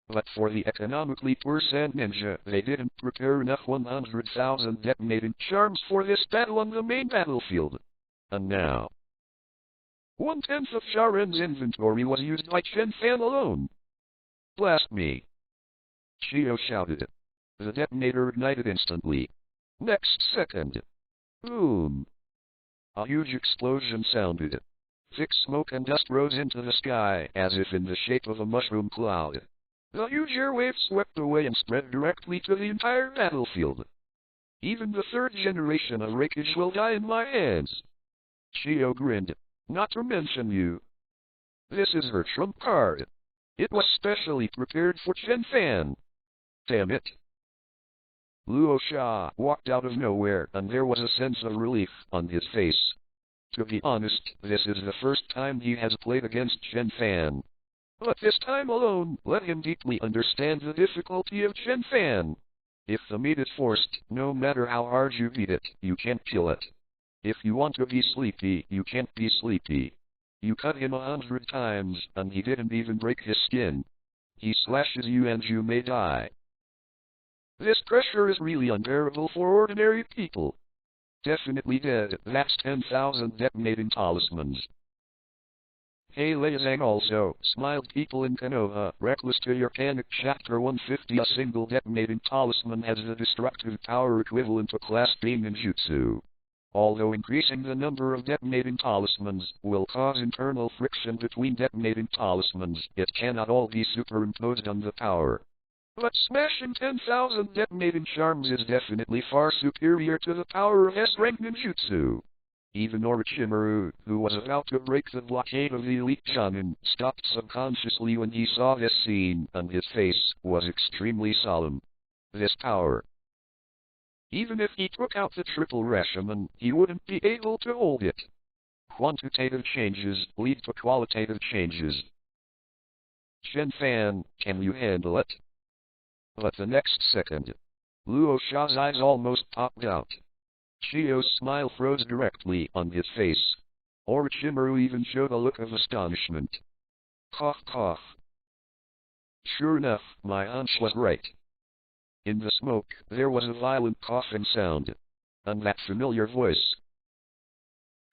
But for the economically poor Sand Ninja, they didn't prepare enough 100,000 detonating charms for this battle on the main battlefield. And now 1/10 of Sharen's inventory was used by Chen Fan alone. Blast me! Shio shouted. The detonator ignited instantly. Next second. Boom! A huge explosion sounded. Thick smoke and dust rose into the sky, as if in the shape of a mushroom cloud. The huge airwave swept away and spread directly to the entire battlefield. Even the 3rd generation of Reckless will die in my hands. Shio grinned. Not to mention you. This is her trump card. It was specially prepared for Chen Fan. Damn it. Luo Sha walked out of nowhere, and there was a sense of relief on his face. To be honest, this is the first time he has played against Chen Fan. But this time alone, let him deeply understand the difficulty of Chen Fan. If the meat is forced, no matter how hard you beat it, you can't kill it. If you want to be sleepy, you can't be sleepy. You cut him 100 times, and he didn't even break his skin. He slashes you and you may die. This pressure is really unbearable for ordinary people. Definitely dead. That's 10,000 detonating talismans. Hey Leizang also, smiled people in Konoha Reckless to your Panic Chapter 150. A single detonating talisman has the destructive power equivalent to Class B ninjutsu. Although increasing the number of detonating talismans will cause internal friction between detonating talismans, it cannot all be superimposed on the power. But smashing 10,000 detonating charms is definitely far superior to the power of S-rank ninjutsu. Even Orochimaru, who was about to break the blockade of the elite shonen, stopped subconsciously when he saw this scene, and his face was extremely solemn. This power. Even if he took out the triple Rashomon, he wouldn't be able to hold it. Quantitative changes lead to qualitative changes. Chen Fan, can you handle it? But the next second, Luo Sha's eyes almost popped out. Shio's smile froze directly on his face. Orochimaru even showed a look of astonishment. Cough cough. Sure enough, my hunch was right. In the smoke, there was a violent coughing sound. And that familiar voice.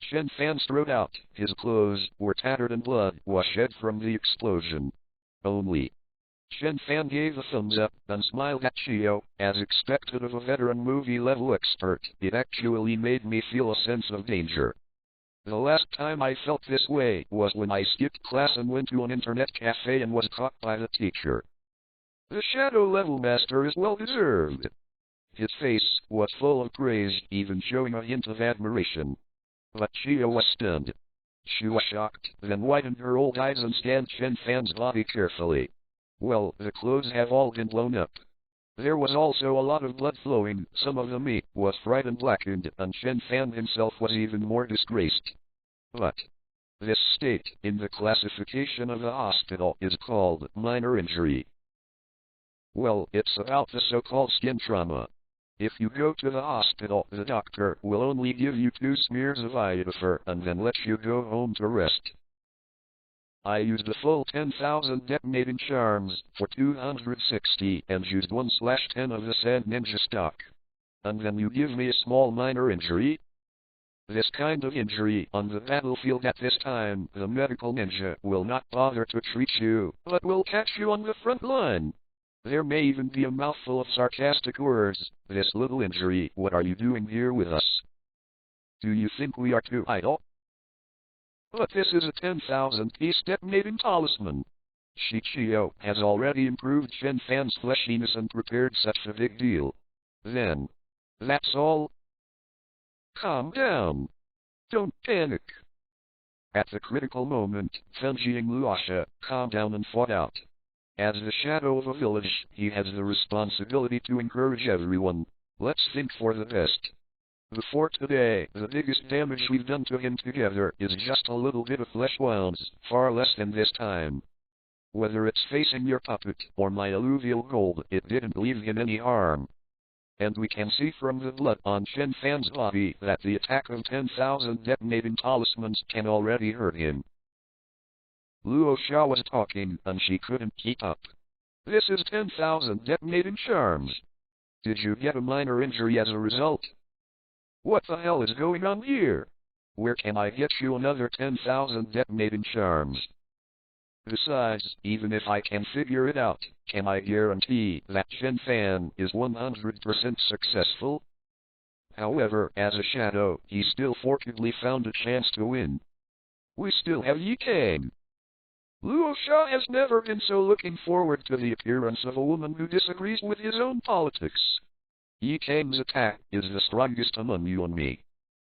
Chen Fan strode out. His clothes were tattered and blood was shed from the explosion. Only. Chen Fan gave a thumbs up and smiled at Chio. As expected of a veteran movie-level expert, it actually made me feel a sense of danger. The last time I felt this way was when I skipped class and went to an internet cafe and was caught by the teacher. The Shadow Level Master is well deserved. His face was full of praise, even showing a hint of admiration. But Chio was stunned. She was shocked, then widened her old eyes and scanned Chen Fan's body carefully. Well, the clothes have all been blown up. There was also a lot of blood flowing, some of the meat was fried and blackened, and Chen Fan himself was even more disgraced. But this state in the classification of the hospital is called minor injury. Well, it's about the so-called skin trauma. If you go to the hospital, the doctor will only give you 2 smears of Iodophor and then let you go home to rest. I used a full 10,000 detonating charms for 260 and used 1/10 of the Sand Ninja stock. And then you give me a small minor injury? This kind of injury on the battlefield at this time, the medical ninja will not bother to treat you, but will catch you on the front line. There may even be a mouthful of sarcastic words. This little injury, what are you doing here with us? Do you think we are too idle? But this is a 10,000-piece detonating talisman. Shichio has already improved Chen Fan's fleshiness and prepared such a big deal. Then, that's all? Calm down. Don't panic. At the critical moment, Fenjing Luasha calmed down and fought out. As the shadow of a village, he has the responsibility to encourage everyone. Let's think for the best. Before today, the biggest damage we've done to him together is just a little bit of flesh wounds, far less than this time. Whether it's facing your puppet or my alluvial gold, it didn't leave him any harm. And we can see from the blood on Chen Fan's body that the attack of 10,000 detonating talismans can already hurt him. Luo Xia was talking, and she couldn't keep up. This is 10,000 detonating charms. Did you get a minor injury as a result? What the hell is going on here? Where can I get you another 10,000 detonating charms? Besides, even if I can figure it out, can I guarantee that Chen Fan is 100% successful? However, as a shadow, he still fortunately found a chance to win. We still have Yi Kang. Luo Xia has never been so looking forward to the appearance of a woman who disagrees with his own politics. Yi Kang's attack is the strongest among you and me.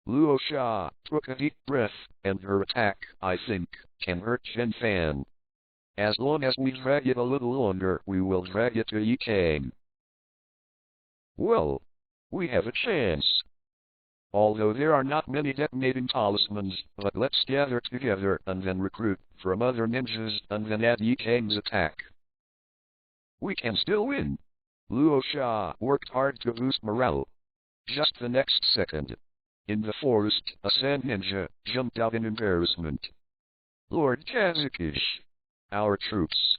Luo Xia took a deep breath, and her attack, I think, can hurt Chen Fan. As long as we drag it a little longer, we will drag it to Yi Kang. Well, we have a chance. Although there are not many detonating talismans, but let's gather together and then recruit from other ninjas and then add Yi Kang's attack. We can still win. Luo Xia worked hard to boost morale. Just the next second. In the forest, a sand ninja jumped out in embarrassment. Lord Kazukish. Our troops.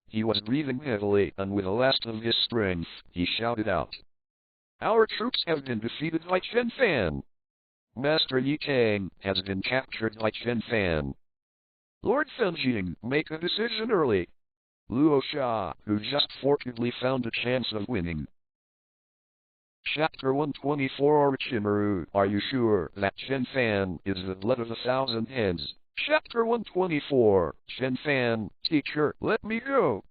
He was breathing heavily, and with the last of his strength, he shouted out. Our troops have been defeated by Chen Fan. Master Yi Kang has been captured by Chen Fan. Lord Fenjing, make a decision early. Luo Xia, who just fortunately found a chance of winning. Chapter 124 Orochimaru, are you sure that Chen Fan is the blood of 1,000 heads? Chapter 124, Chen Fan, teacher, let me go.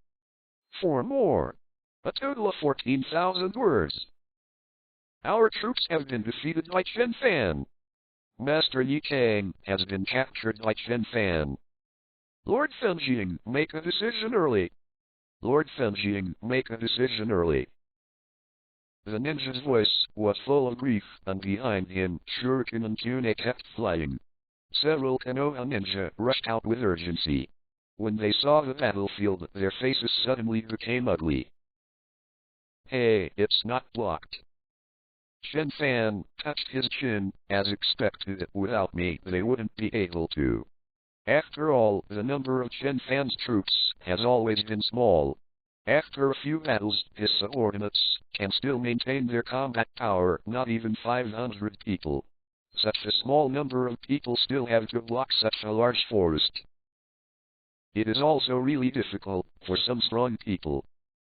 4 more. A total of 14,000 words. Our troops have been defeated by Chen Fan. Master Yi Kang has been captured by Chen Fan. Lord Fenjing, make a decision early. Lord Fenjing, make a decision early. The ninja's voice was full of grief, and behind him, shuriken and tune kept flying. Several Konoha ninja rushed out with urgency. When they saw the battlefield, their faces suddenly became ugly. Hey, it's not blocked. Chen Fan touched his chin. As expected, without me, they wouldn't be able to. After all, the number of Chen Fan's troops has always been small. After a few battles, his subordinates can still maintain their combat power, not even 500 people. such a small number of people still have to block such a large forest. It is also really difficult for some strong people,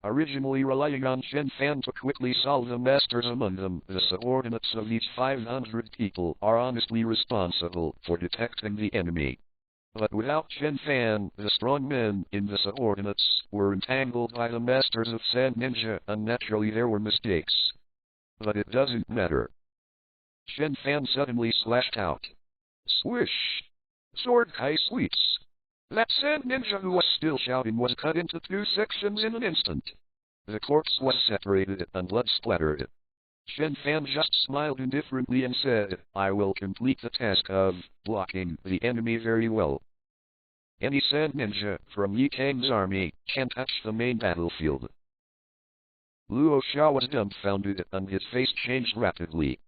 originally relying on Chen Fan to quickly solve the masters among them. The subordinates of each 500 people are honestly responsible for detecting the enemy. But without Chen Fan, the strong men in the subordinates were entangled by the masters of Sand Ninja, and naturally there were mistakes. But it doesn't matter. Chen Fan suddenly slashed out. Swish! Sword Kai sweeps! That Sand Ninja who was still shouting was cut into 2 sections in an instant. The corpse was separated and blood splattered. Chen Fan just smiled indifferently and said, I will complete the task of blocking the enemy very well. Any Sand Ninja from Yi Kang's army can touch the main battlefield. Luo Xia was dumbfounded and his face changed rapidly.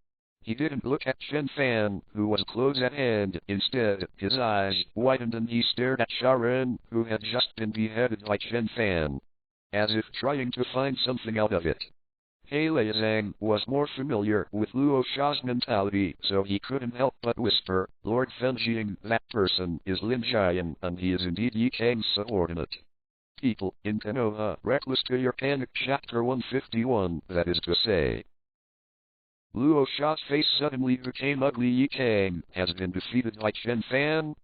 He didn't look at Chen Fan, who was close at hand. Instead, his eyes widened and he stared at Sha Ren, who had just been beheaded by Chen Fan, as if trying to find something out of it. He Leizang was more familiar with Luo Xia's mentality, so he couldn't help but whisper, Lord Fenjing, that person is Lin Jian, and he is indeed Yi Kang's subordinate. People in Konoha Reckless to your panic chapter 151, that is to say. Luo Xia's face suddenly became ugly. Yi Kang has been defeated by Chen Fan.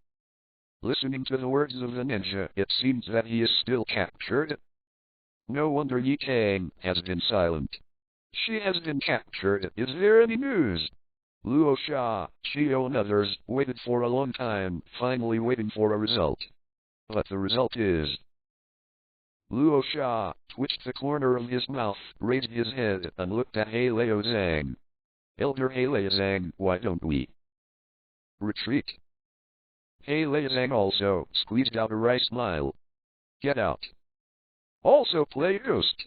Listening to the words of the ninja, it seems that he is still captured. No wonder Yi Kang has been silent. She has been captured. Is there any news? Luo Xia, Shio and others waited for a long time, finally waiting for a result. But the result is... Luo Xia twitched the corner of his mouth, raised his head, and looked at He Leizang. Elder He Leizang, why don't we retreat? He Leizang also squeezed out a wry smile. Get out. Also play Ghost.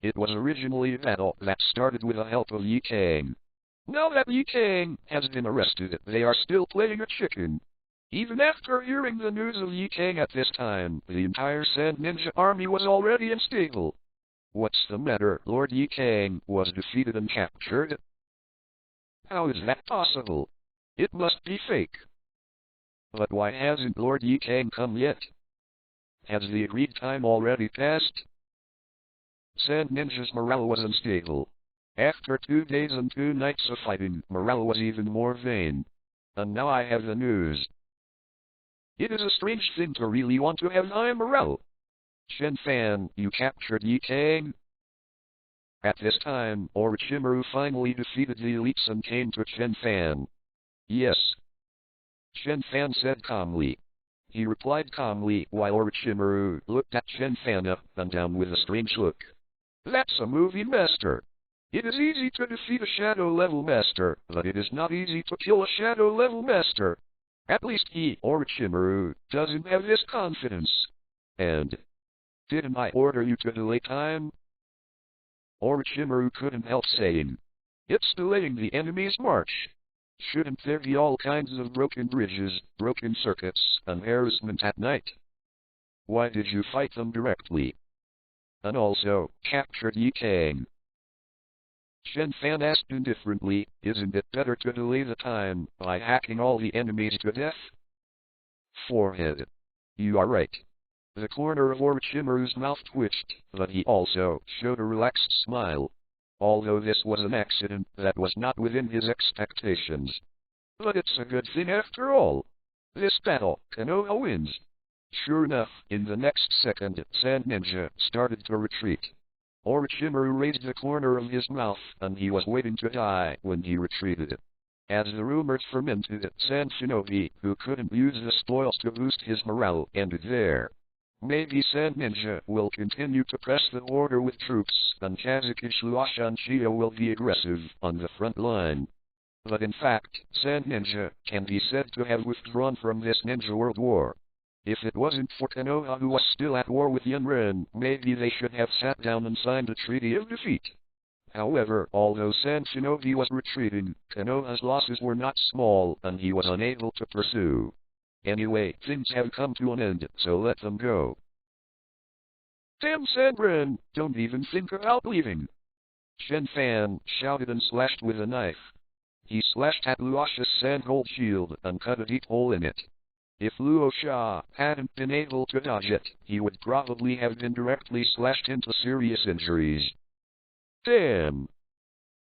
It was originally a battle that started with the help of Yi Kang. Now that Yi Kang has been arrested, they are still playing a chicken. Even after hearing the news of Yi Kang at this time, the entire Sand Ninja army was already unstable. What's the matter? Lord Yi Kang was defeated and captured? How is that possible? It must be fake. But why hasn't Lord Yi Kang come yet? Has the agreed time already passed? Sand Ninja's morale was unstable. After 2 days and 2 nights of fighting, morale was even more vain. And now I have the news. It is a strange thing to really want to have high morale. Chen Fan, you captured Yi Kang? At this time, Orochimaru finally defeated the elites and came to Chen Fan. Yes. Chen Fan said calmly. He replied calmly, while Orochimaru looked at Chen Fan up and down with a strange look. That's a movie master. It is easy to defeat a shadow-level master, but it is not easy to kill a shadow-level master. At least he, Orochimaru, doesn't have this confidence. And... didn't I order you to delay time? Orochimaru couldn't help saying. It's delaying the enemy's march. Shouldn't there be all kinds of broken bridges, broken circuits, and harassment at night? Why did you fight them directly? And also, captured Yi Kang. Chen Fan asked indifferently, isn't it better to delay the time by hacking all the enemies to death? Forehead. You are right. The corner of Orochimaru's mouth twitched, but he also showed a relaxed smile. Although this was an accident that was not within his expectations. But it's a good thing after all. This battle, Konoha wins. Sure enough, in the next second, Sand Ninja started to retreat. Orochimaru raised the corner of his mouth, and he was waiting to die when he retreated. As the rumors fermented, Sand Shinobi, who couldn't use the spoils to boost his morale, ended there. Maybe Sand Ninja will continue to press the order with troops, and Kazuki Shuasha and Shio will be aggressive on the front line. But in fact, Sand Ninja can be said to have withdrawn from this ninja world war. If it wasn't for Konoha who was still at war with Yunren, maybe they should have sat down and signed a treaty of defeat. However, although Sand Shinobi was retreating, Konoha's losses were not small, and he was unable to pursue. Anyway, things have come to an end, so let them go. Damn Sandren, don't even think about leaving. Chen Fan shouted and slashed with a knife. He slashed at Luoxia's sand-gold shield and cut a deep hole in it. If Luoxia hadn't been able to dodge it, he would probably have been directly slashed into serious injuries. Damn!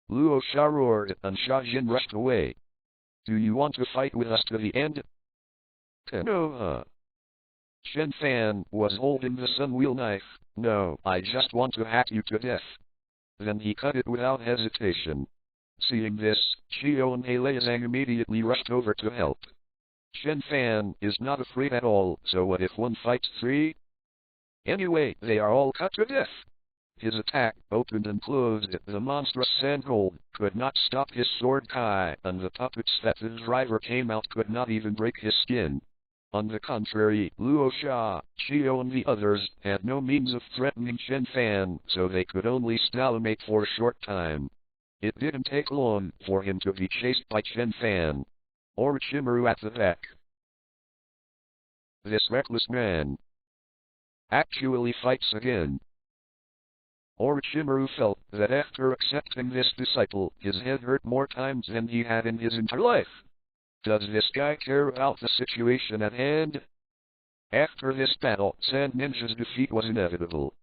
Luoxia roared, and Xiaojin rushed away. Do you want to fight with us to the end? Konoha. Chen Fan was holding the sunwheel knife. No, I just want to hack you to death. Then he cut it without hesitation. Seeing this, Chio and Heilezang immediately rushed over to help. Chen Fan is not afraid at all, so what if one fights three? Anyway, they are all cut to death. His attack opened and closed. The monstrous sandgold could not stop his sword Kai, and the puppets that the driver came out could not even break his skin. On the contrary, Luoxia, Chio and the others had no means of threatening Chen Fan, so they could only stalemate for a short time. It didn't take long for him to be chased by Chen Fan. Orochimaru at the back. This reckless man actually fights again. Orochimaru felt that after accepting this disciple, his head hurt more times than he had in his entire life. Does this guy care about the situation at hand? After this battle, Sand Ninja's defeat was inevitable.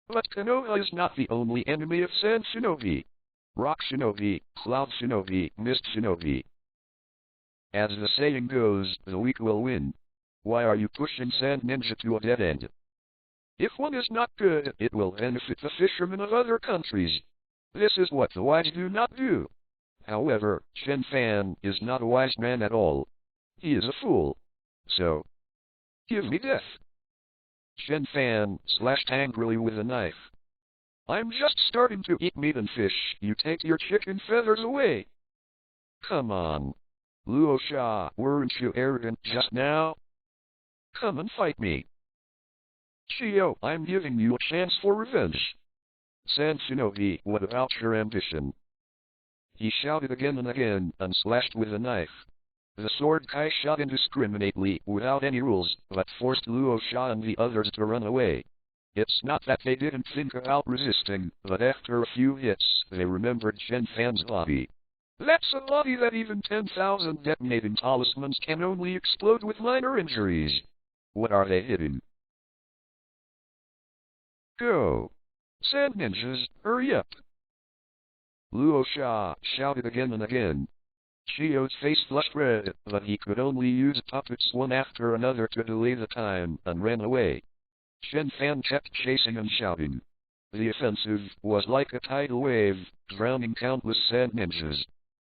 But Konoha is not the only enemy of Sand Shinobi. Rock Shinobi, Cloud Shinobi, Mist Shinobi. As the saying goes, the weak will win. Why are you pushing Sand Ninja to a dead end? If one is not good, it will benefit the fishermen of other countries. This is what the wise do not do. However, Chen Fan is not a wise man at all. He is a fool. So, give me death. Chen Fan slashed angrily with a knife. I'm just starting to eat meat and fish. You take your chicken feathers away. Come on. Luoxia, weren't you arrogant just now? Come and fight me. Chio, I'm giving you a chance for revenge. Sand Shinobi, what about your ambition? He shouted again and again, and slashed with a knife. The sword Kai shot indiscriminately, without any rules, but forced Luoxia and the others to run away. It's not that they didn't think about resisting, but after a few hits, they remembered Chen Fan's body. That's a body that even 10,000 detonating talismans can only explode with minor injuries. What are they hitting? Go! Sand Ninjas, hurry up! Luoxia shouted again and again. Chio's face flushed red, but he could only use puppets one after another to delay the time, and ran away. Chen Fan kept chasing and shouting. The offensive was like a tidal wave, drowning countless Sand Ninjas.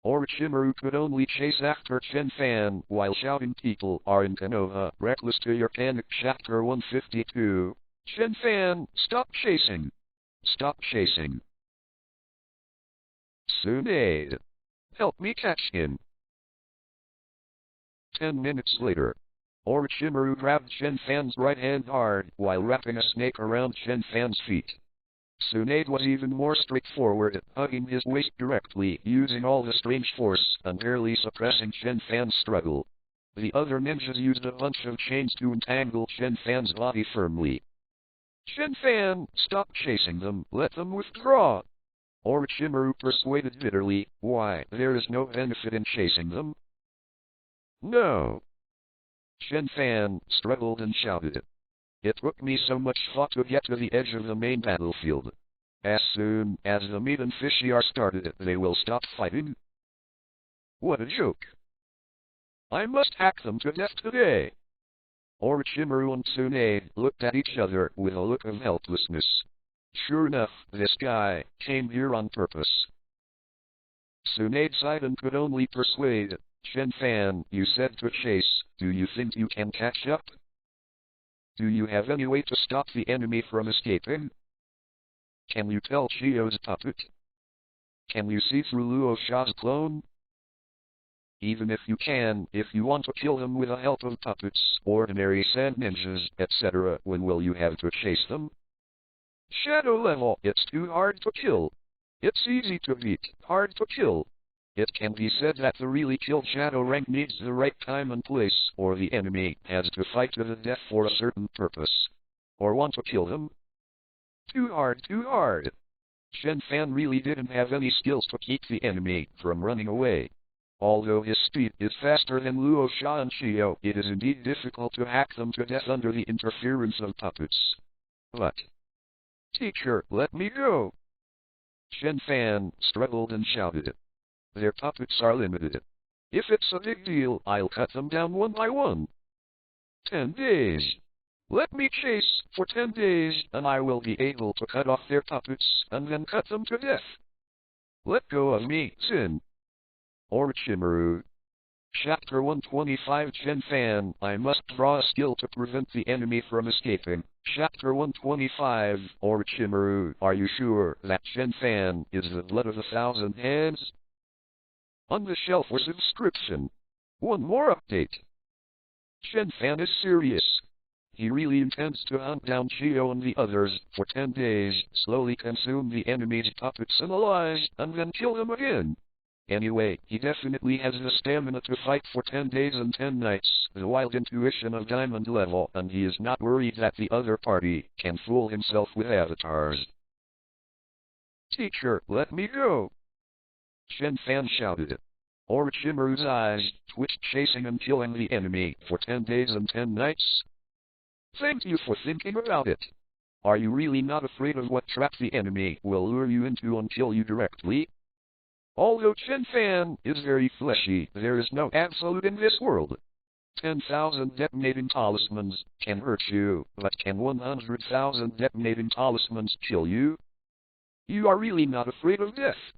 Orochimaru could only chase after Chen Fan while shouting. People are in Konoha Reckless to your panic. Chapter 152. Chen Fan, stop chasing! Stop chasing! Tsunade! Help me catch him! 10 minutes later. Orochimaru grabbed Chen Fan's right hand hard while wrapping a snake around Chen Fan's feet. Tsunade was even more straightforward, hugging his waist directly, using all the strange force, and barely suppressing Chen Fan's struggle. The other ninjas used a bunch of chains to entangle Chen Fan's body firmly. Chen Fan, stop chasing them, let them withdraw! Orochimaru persuaded bitterly. Why, there is no benefit in chasing them. No! Chen Fan struggled and shouted. It took me so much thought to get to the edge of the main battlefield. As soon as the meat and fish are started, they will stop fighting. What a joke. I must hack them to death today. Orochimaru and Tsunade looked at each other with a look of helplessness. Sure enough, this guy came here on purpose. Tsunade sighed and could only persuade. Chen Fan, you said to chase. Do you think you can catch up? Do you have any way to stop the enemy from escaping? Can you tell Chio's puppet? Can you see through Luoxia's clone? Even if you can, if you want to kill them with the help of puppets, ordinary Sand Ninjas, etc., when will you have to chase them? Shadow level, it's too hard to kill. It's easy to beat, hard to kill. It can be said that the really killed Shadow rank needs the right time and place, or the enemy has to fight to the death for a certain purpose. Or want to kill them. Too hard, too hard. Chen Fan really didn't have any skills to keep the enemy from running away. Although his speed is faster than Luo Sha and Shio, it is indeed difficult to hack them to death under the interference of puppets. But, teacher, let me go! Chen Fan struggled and shouted. Their puppets are limited. If it's a big deal, I'll cut them down one by one. 10 days. Let me chase for 10 days, and I will be able to cut off their puppets and then cut them to death. Let go of me, Sin. Orochimaru. Chapter 125 Chen Fan, I must draw a skill to prevent the enemy from escaping. Chapter 125 Orochimaru, are you sure that Chen Fan is the blood of 1,000 hands? On the shelf for subscription. One more update. Chen Fan is serious. He really intends to hunt down Shio and the others for 10 days, slowly consume the enemy's puppets and allies, and then kill them again. Anyway, he definitely has the stamina to fight for 10 days and 10 nights, the wild intuition of diamond level, and he is not worried that the other party can fool himself with avatars. Teacher, let me go! Chen Fan shouted. Orochimaru's eyes twitched, chasing and killing the enemy for 10 days and 10 nights. Thank you for thinking about it. Are you really not afraid of what trap the enemy will lure you into and kill you directly? Although Chen Fan is very fleshy, there is no absolute in this world. 10,000 detonating talismans can hurt you, but can 100,000 detonating talismans kill you? You are really not afraid of death.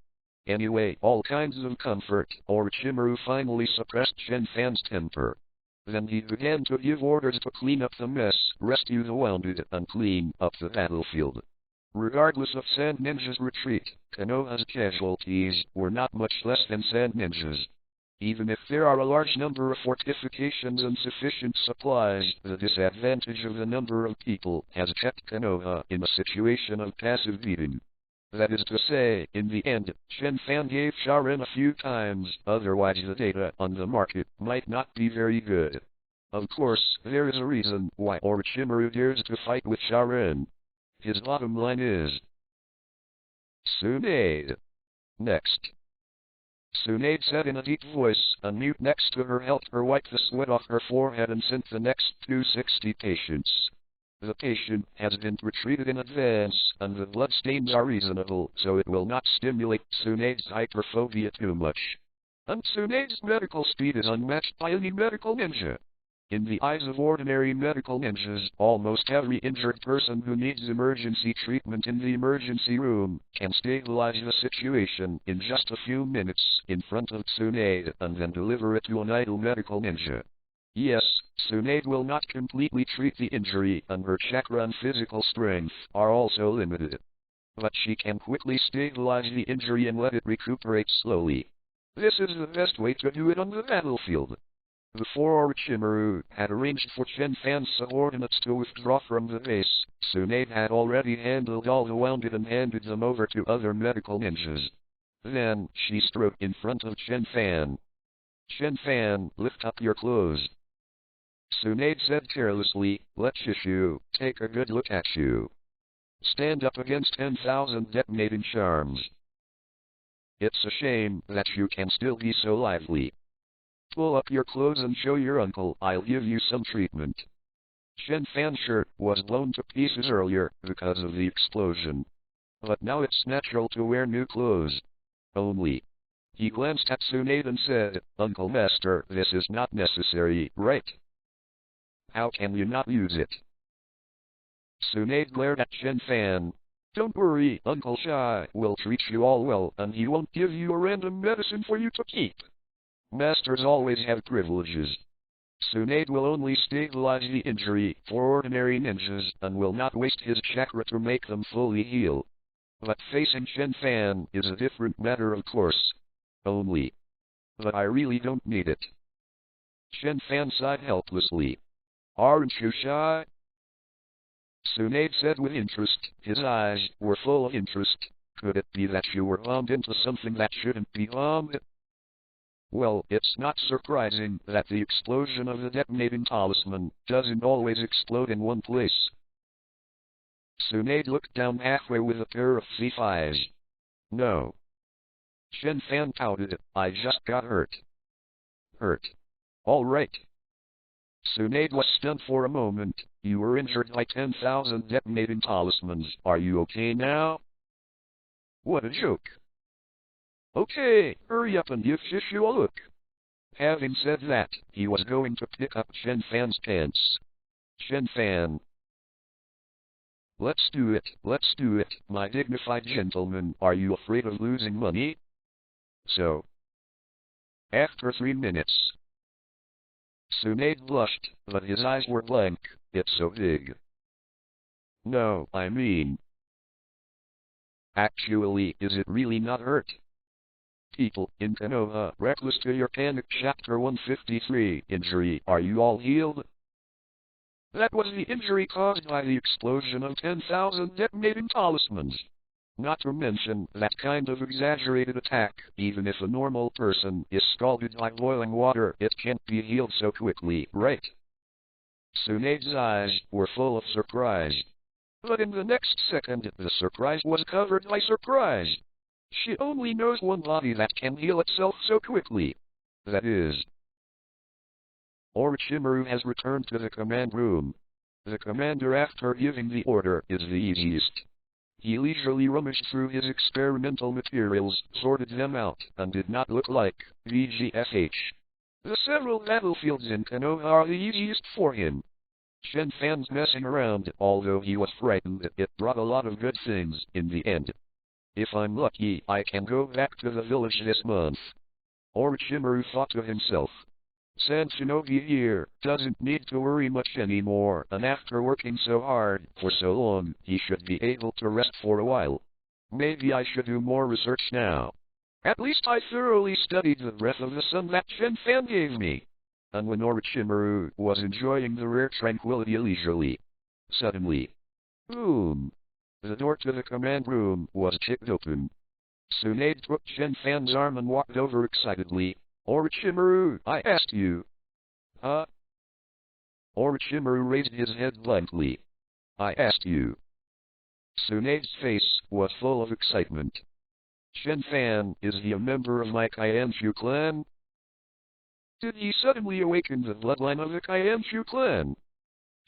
Anyway, all kinds of comfort. Orochimaru finally suppressed Chen Fan's temper. Then he began to give orders to clean up the mess, rescue the wounded, and clean up the battlefield. Regardless of Sand Ninja's retreat, Konoha's casualties were not much less than Sand Ninja's. Even if there are a large number of fortifications and sufficient supplies, the disadvantage of the number of people has kept Konoha in a situation of passive beating. That is to say, in the end, Chen Fan gave Sharin a few times, otherwise the data on the market might not be very good. Of course, there is a reason why Orochimaru dares to fight with Sharin. His bottom line is Tsunade. Next. Tsunade said in a deep voice, a mute next to her helped her wipe the sweat off her forehead and sent the next 260 patients. The patient has been retreated in advance, and the bloodstains are reasonable, so it will not stimulate Tsunade's hyperphobia too much. And Tsunade's medical speed is unmatched by any medical ninja. In the eyes of ordinary medical ninjas, almost every injured person who needs emergency treatment in the emergency room can stabilize the situation in just a few minutes in front of Tsunade and then deliver it to an idle medical ninja. Yes, Tsunade will not completely treat the injury, and her chakra and physical strength are also limited. But she can quickly stabilize the injury and let it recuperate slowly. This is the best way to do it on the battlefield. Before Orochimaru had arranged for Chen Fan's subordinates to withdraw from the base, Tsunade had already handled all the wounded and handed them over to other medical ninjas. Then, she strode in front of Chen Fan. Chen Fan, lift up your clothes. Tsunade said carelessly, let Shishu take a good look at you. Stand up against 10,000 detonating charms. It's a shame that you can still be so lively. Pull up your clothes and show your uncle, I'll give you some treatment. Chen Fan's shirt was blown to pieces earlier because of the explosion. But now it's natural to wear new clothes. Only. He glanced at Tsunade and said, Uncle Master, this is not necessary, right? How can you not use it? Tsunade glared at Chen Fan. Don't worry, Uncle Shai will treat you all well, and he won't give you a random medicine for you to keep. Masters always have privileges. Tsunade will only stabilize the injury for ordinary ninjas, and will not waste his chakra to make them fully heal. But facing Chen Fan is a different matter, of course. Only. But I really don't need it. Chen Fan sighed helplessly. Aren't you shy? Tsunade said with interest. His eyes were full of interest. Could it be that you were bombed into something that shouldn't be bombed? Well, it's not surprising that the explosion of the detonating talisman doesn't always explode in one place. Tsunade looked down halfway with a pair of thief eyes. No. Chen Fan pouted, I just got hurt. hurt. All right. Tsunade was stunned for a moment. You were injured by 10,000 detonating talismans. Are you okay now? What a joke. Okay, hurry up and give Shishu a look. Having said that, he was going to pick up Chen Fan's pants. Chen Fan. Let's do it, my dignified gentleman. Are you afraid of losing money? So. After 3 minutes. Tsunade blushed, but his eyes were blank. It's so big. No, I mean. Actually, is it really not hurt? People in Konoha Reckless to your panic chapter 153 injury. Are you all healed? That was the injury caused by the explosion of 10,000 detonating talismans. Not to mention that kind of exaggerated attack. Even if a normal person is scalded by boiling water, it can't be healed so quickly, right? Tsunade's eyes were full of surprise. But in the next second, the surprise was covered by surprise. She only knows one body that can heal itself so quickly. That is. Orochimaru has returned to the command room. The commander, after giving the order, is the easiest. He leisurely rummaged through his experimental materials, sorted them out, and did not look like VGFH. The several battlefields in Konoha are the easiest for him. Chen Fan's messing around, although he was frightened, it brought a lot of good things in the end. If I'm lucky, I can go back to the village this month. Orochimaru thought to himself. San Shinobi here doesn't need to worry much anymore, and after working so hard for so long, he should be able to rest for a while. Maybe I should do more research now. At least I thoroughly studied the breath of the sun that Chen Fan gave me. And when Orochimaru was enjoying the rare tranquility leisurely, suddenly, boom! The door to the command room was kicked open. Tsunade took Chen Fan's arm and walked over excitedly. Orochimaru, I asked you. Huh? Orochimaru raised his head blankly. I asked you. Tsunade's face was full of excitement. Chen Fan, is he a member of my Kaianshu clan? Did he suddenly awaken the bloodline of the Kaianshu clan?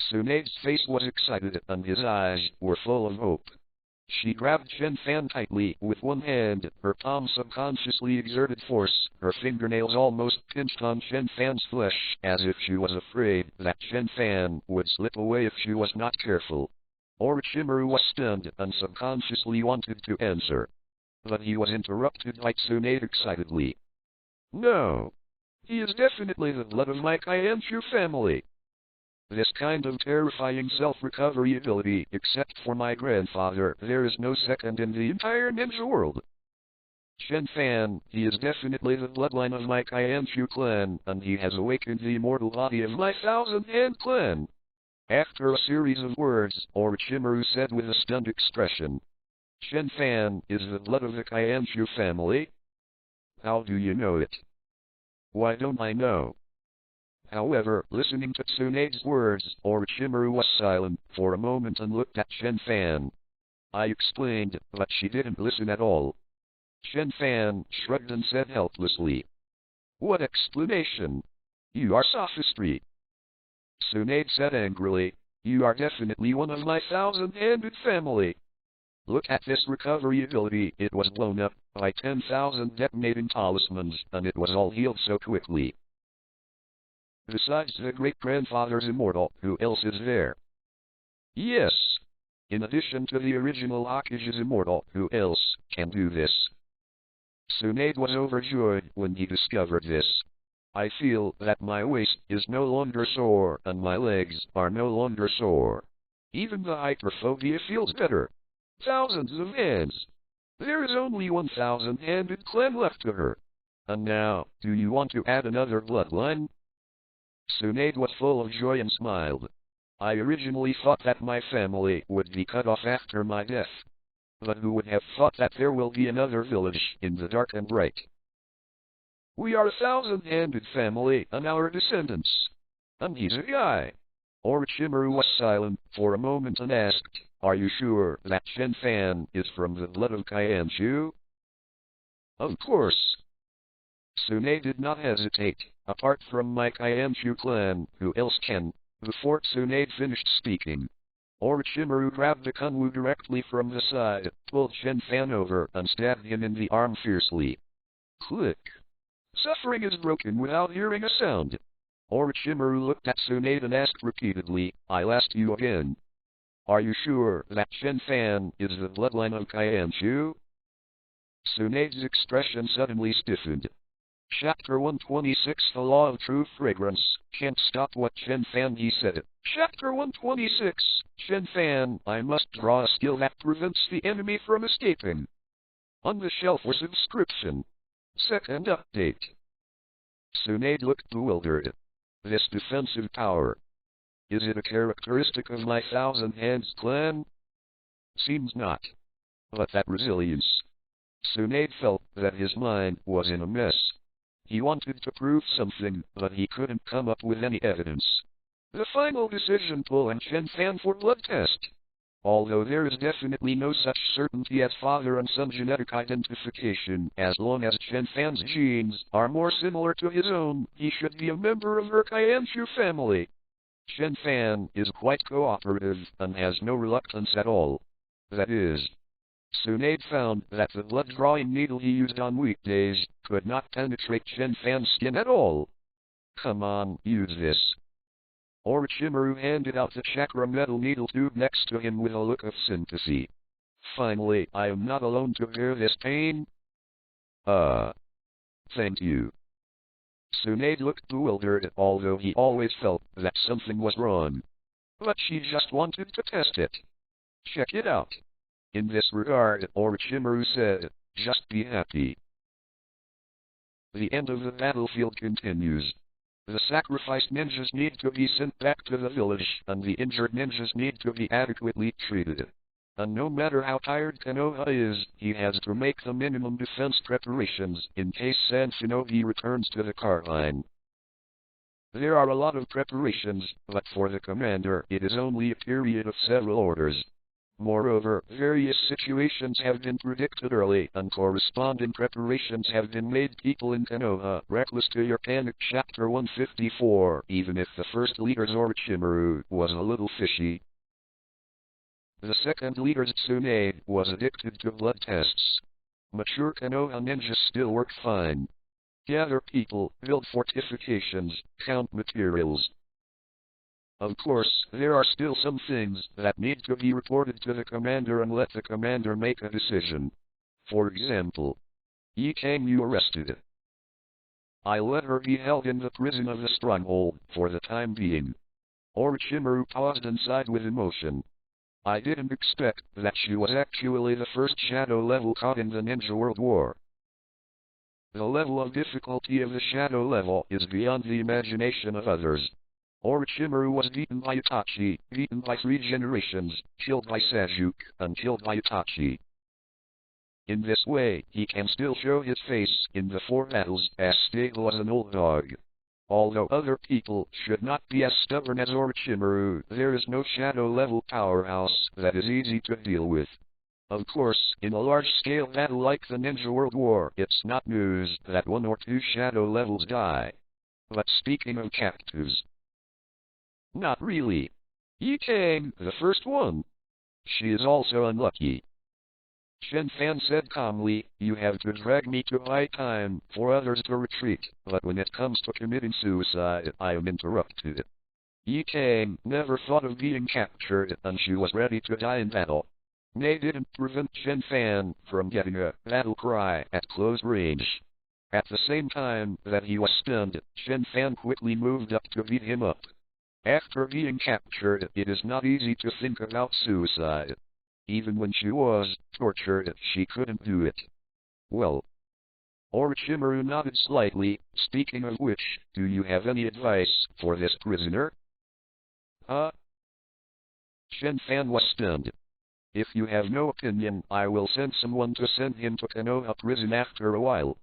Tsunade's face was excited and his eyes were full of hope. She grabbed Chen Fan tightly with one hand, her palm subconsciously exerted force, her fingernails almost pinched on Chen Fan's flesh, as if she was afraid that Chen Fan would slip away if she was not careful. Orochimaru was stunned and subconsciously wanted to answer. But he was interrupted by Tsunade excitedly. No! He is definitely the blood of my Kaianshu family. This kind of terrifying self-recovery ability, except for my grandfather, there is no second in the entire ninja world. Chen Fan, he is definitely the bloodline of my Kaianshu clan, and he has awakened the immortal body of my Thousand-Hand clan. After a series of words, Orochimaru said with a stunned expression. Chen Fan is the blood of the Kaianshu family? How do you know it? Why don't I know? However, listening to Tsunade's words, Orochimaru was silent for a moment and looked at Chen Fan. I explained, but she didn't listen at all. Chen Fan shrugged and said helplessly. What explanation? You are sophistry. Tsunade said angrily. You are definitely one of my thousand-handed family. Look at this recovery ability. It was blown up by 10,000 detonating talismans, and it was all healed so quickly. Besides the great-grandfather's immortal, who else is there? Yes. In addition to the original Hokage's immortal, who else can do this? Tsunade was overjoyed when he discovered this. I feel that my waist is no longer sore and my legs are no longer sore. Even the hyperphobia feels better. Thousands of hands. There is only 1,000-handed clan left to her. And now, do you want to add another bloodline? Tsunade was full of joy and smiled. I originally thought that my family would be cut off after my death. But who would have thought that there will be another village in the dark and bright? We are a thousand-handed family and our descendants. And he's a guy. Orochimaru was silent for a moment and asked, Are you sure that Chen Fan is from the blood of Kaianshu? Of course. Tsunade did not hesitate. Apart from my Kaianshu clan, who else can? Before Tsunade finished speaking, Orochimaru grabbed the Kunwu directly from the side, pulled Chen Fan over, and stabbed him in the arm fiercely. Click. Suffering is broken without hearing a sound. Orochimaru looked at Tsunade and asked repeatedly, I'll ask you again. Are you sure that Chen Fan is the bloodline of Kaianshu? Tsunade's expression suddenly stiffened. Chapter 126 The Law of True Fragrance. Can't stop what Chen Fan he said. Chapter 126 Chen Fan, I must draw a skill that prevents the enemy from escaping. On the shelf for subscription. Second update. Tsunade looked bewildered. This defensive power. Is it a characteristic of my Thousand Hands clan? Seems not. But that resilience. Tsunade felt that his mind was in a mess. He wanted to prove something, but he couldn't come up with any evidence. The final decision: pull and Chen Fan for blood test. Although there is definitely no such certainty as father and son genetic identification, as long as Chen Fan's genes are more similar to his own, he should be a member of her Kaianshu family. Chen Fan is quite cooperative and has no reluctance at all. That is, Tsunade found that the blood-drawing needle he used on weekdays could not penetrate Chen Fan's skin at all. Come on, use this. Orochimaru handed out the chakra metal needle tube next to him with a look of sympathy. Finally, I am not alone to bear this pain. Thank you. Tsunade looked bewildered, although he always felt that something was wrong. But she just wanted to test it. Check it out. In this regard, Orochimaru said, just be happy. The end of the battlefield continues. The sacrificed ninjas need to be sent back to the village, and the injured ninjas need to be adequately treated. And no matter how tired Konoha is, he has to make the minimum defense preparations in case San Shinobi returns to the carbine. There are a lot of preparations, but for the commander it is only a period of several orders. Moreover, various situations have been predicted early, and corresponding preparations have been made. People in Konoha Reckless to your panic. Chapter 154. Even if the first leader's Orochimaru was a little fishy, the second leader's Tsunade was addicted to blood tests. Mature Konoha ninjas still work fine. Gather people, build fortifications, count materials. Of course, there are still some things that need to be reported to the commander and let the commander make a decision. For example, Yi Kang you arrested. I let her be held in the prison of the stronghold for the time being. Orochimaru paused and sighed with emotion. I didn't expect that she was actually the first shadow level caught in the Ninja World War. The level of difficulty of the shadow level is beyond the imagination of others. Orochimaru was beaten by Itachi, beaten by 3 generations, killed by Sasuke, and killed by Itachi. In this way, he can still show his face in the 4 battles as stable as an old dog. Although other people should not be as stubborn as Orochimaru, there is no shadow-level powerhouse that is easy to deal with. Of course, in a large-scale battle like the Ninja World War, it's not news that 1 or 2 shadow levels die. But speaking of captives, not really. Yi Kang, the first one. She is also unlucky. Chen Fan said calmly, you have to drag me to buy time for others to retreat, but when it comes to committing suicide, I am interrupted. Yi Kang never thought of being captured, and she was ready to die in battle. They didn't prevent Chen Fan from getting a battle cry at close range. At the same time that he was stunned, Chen Fan quickly moved up to beat him up. After being captured, it is not easy to think about suicide. Even when she was tortured, she couldn't do it. Well, Orochimaru nodded slightly. Speaking of which, do you have any advice for this prisoner? Chen Fan was stunned. If you have no opinion, I will send someone to send him to Konoha prison after a while.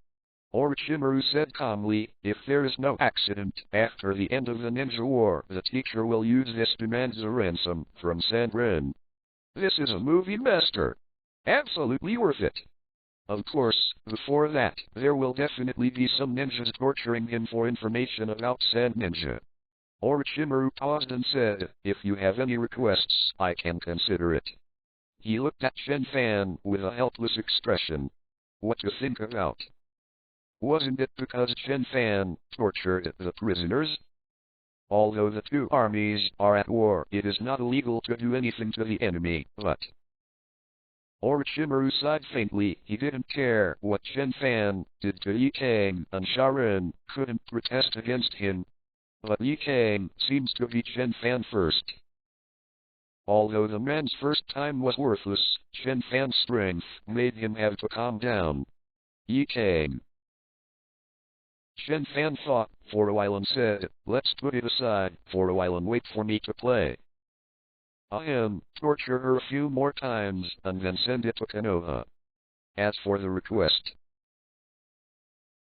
Orochimaru said calmly, if there is no accident after the end of the Ninja War, the teacher will use this demands a ransom from San Ren. This is a movie master. Absolutely worth it. Of course, before that, there will definitely be some ninjas torturing him for information about Sand Ninja. Orochimaru paused and said, "If you have any requests, I can consider it." He looked at Chen Fan with a helpless expression. What to think about? Wasn't it because Chen Fan tortured the prisoners? Although the two armies are at war, it is not illegal to do anything to the enemy, but... Orochimaru sighed faintly. He didn't care what Chen Fan did to Ye Kang, and Sharon couldn't protest against him. But Ye Kang seems to be Chen Fan first. Although the man's first time was worthless, Chen Fan's strength made him have to calm down. Ye Kang. Chen Fan thought for a while and said, "Let's put it aside for a while and wait for me to play. Torture her a few more times and then send it to Konoha. As for the request,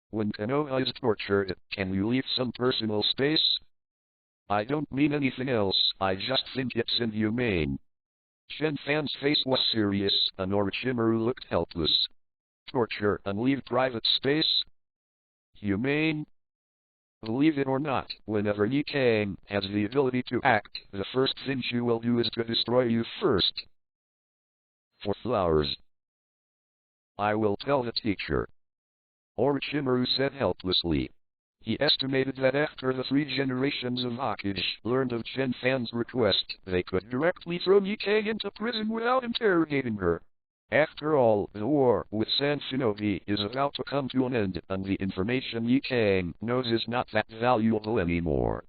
when Konoha is tortured, can you leave some personal space? I don't mean anything else, I just think it's inhumane." Chen Fan's face was serious, and Orochimaru looked helpless. Torture and leave private space? Humane? Believe it or not, whenever Ye Kang has the ability to act, the first thing she will do is to destroy you first. For flowers. I will tell the teacher. Orochimaru said helplessly. He estimated that after the 3 generations of Hokage learned of Chen Fan's request, they could directly throw Ye Kang into prison without interrogating her. After all, the war with Sand Shinobi is about to come to an end, and the information Ye Kang knows is not that valuable anymore.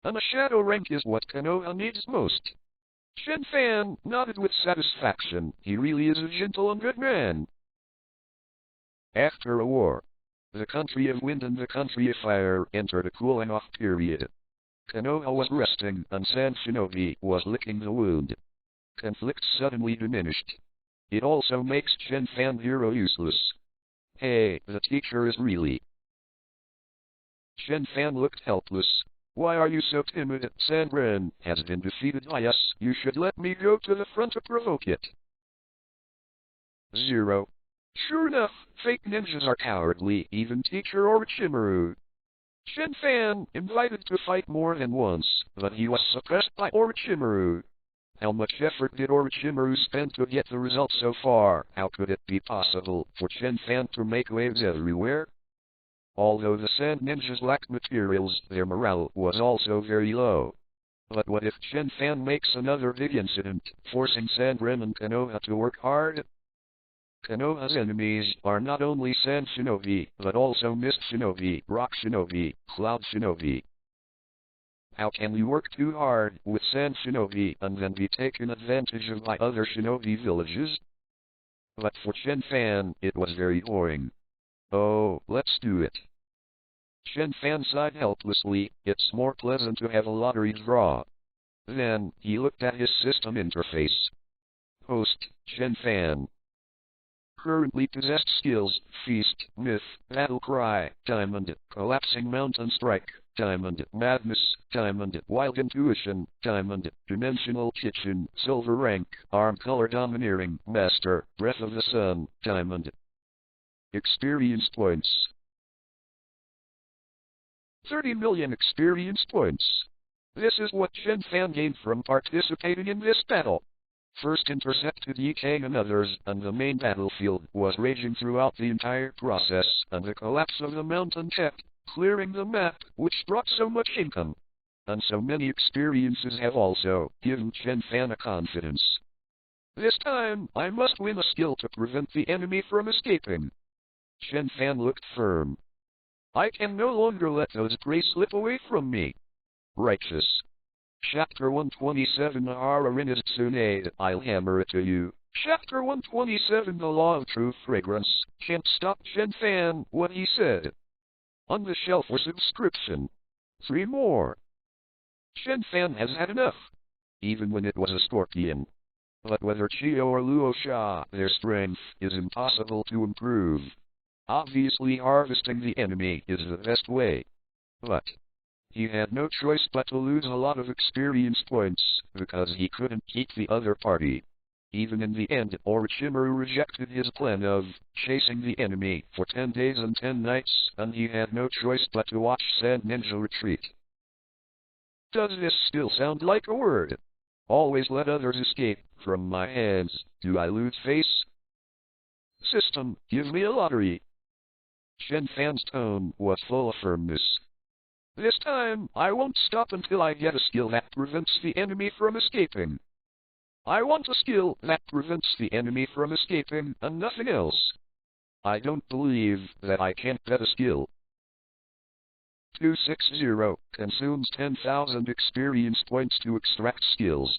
And a shadow rank is what Konoha needs most. Chen Fan nodded with satisfaction. He really is a gentle and good man. After a war, the country of wind and the country of fire entered a cooling-off period. Konoha was resting, and Sand Shinobi was licking the wound. Conflict suddenly diminished. It also makes Chen Fan hero useless. Hey, the teacher is really... Chen Fan looked helpless. Why are you so timid? Sandren has been defeated by us. You should let me go to the front to provoke it. 0. Sure enough, fake ninjas are cowardly, even teacher Orochimaru. Chen Fan invited to fight more than once, but he was suppressed by Orochimaru. How much effort did Orochimaru spend to get the result so far? How could it be possible for Chen Fan to make waves everywhere? Although the Sand Ninjas lacked materials, their morale was also very low. But what if Chen Fan makes another big incident, forcing Sandren and Konoha to work hard? Konoha's enemies are not only Sand Shinobi, but also Mist Shinobi, Rock Shinobi, Cloud Shinobi. How can you work too hard with Sand Shinobi and then be taken advantage of by other Shinobi villages? But for Chen Fan, it was very boring. Oh, let's do it. Chen Fan sighed helplessly. It's more pleasant to have a lottery draw. Then, he looked at his system interface. Host, Chen Fan. Currently possessed skills, Feast, Myth, Battle Cry, Diamond, Collapsing Mountain Strike, Diamond, Madness, Diamond, Wild Intuition, Diamond, Dimensional Kitchen, Silver Rank, Arm Color Domineering, Master, Breath of the Sun, Diamond. Experience points. 30 million experience points. This is what Chen Fan gained from participating in this battle. First intercepted Ye Kang and others, and the main battlefield was raging throughout the entire process, and the collapse of the mountain kept clearing the map, which brought so much income. And so many experiences have also given Chen Fan a confidence. This time, I must win a skill to prevent the enemy from escaping. Chen Fan looked firm. I can no longer let those prey slip away from me. Righteous. Chapter 127 Aharin is Tsune, I'll hammer it to you. Chapter 127 The Law of True Fragrance. Can't stop Chen Fan, what he said. On the shelf for subscription. 3 more. Chen Fan has had enough. Even when it was a scorpion. But whether Chio or Luo Sha, their strength is impossible to improve. Obviously harvesting the enemy is the best way. But he had no choice but to lose a lot of experience points, because he couldn't keep the other party. Even in the end, Orochimaru rejected his plan of chasing the enemy for 10 days and 10 nights, and he had no choice but to watch Sand Ninja retreat. Does this still sound like a word? Always let others escape from my hands. Do I lose face? System, give me a lottery. Chen Fan's tone was full of firmness. This time, I won't stop until I get a skill that prevents the enemy from escaping. I want a skill that prevents the enemy from escaping, and nothing else. I don't believe that I can't get a skill. 260 consumes 10,000 experience points to extract skills.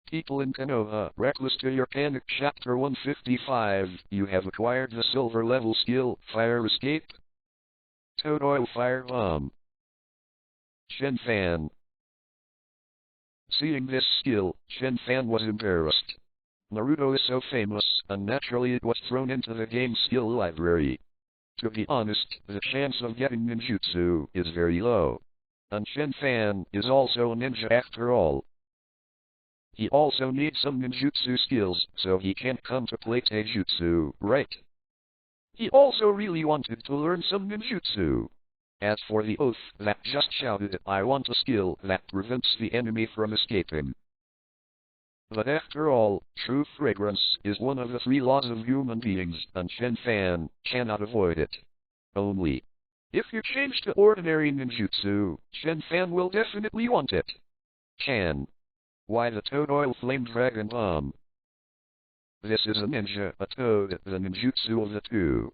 People in Konoha Reckless to your Panic Chapter 155, you have acquired the silver level skill, Fire Escape. Toad Oil Fire Bomb. Chen Fan. Seeing this skill, Chen Fan was embarrassed. Naruto is so famous, and naturally it was thrown into the game's skill library. To be honest, the chance of getting ninjutsu is very low. And Chen Fan is also a ninja after all. He also needs some ninjutsu skills, so he can't come to play taijutsu, right? He also really wanted to learn some ninjutsu. As for the oath that just shouted, I want a skill that prevents the enemy from escaping. But after all, true fragrance is one of the 3 laws of human beings, and Chen Fan cannot avoid it. Only, if you change to ordinary ninjutsu, Chen Fan will definitely want it. Can. Why the Toad Oil Flame Dragon Bomb? This is a ninja, a toad, the ninjutsu of the two.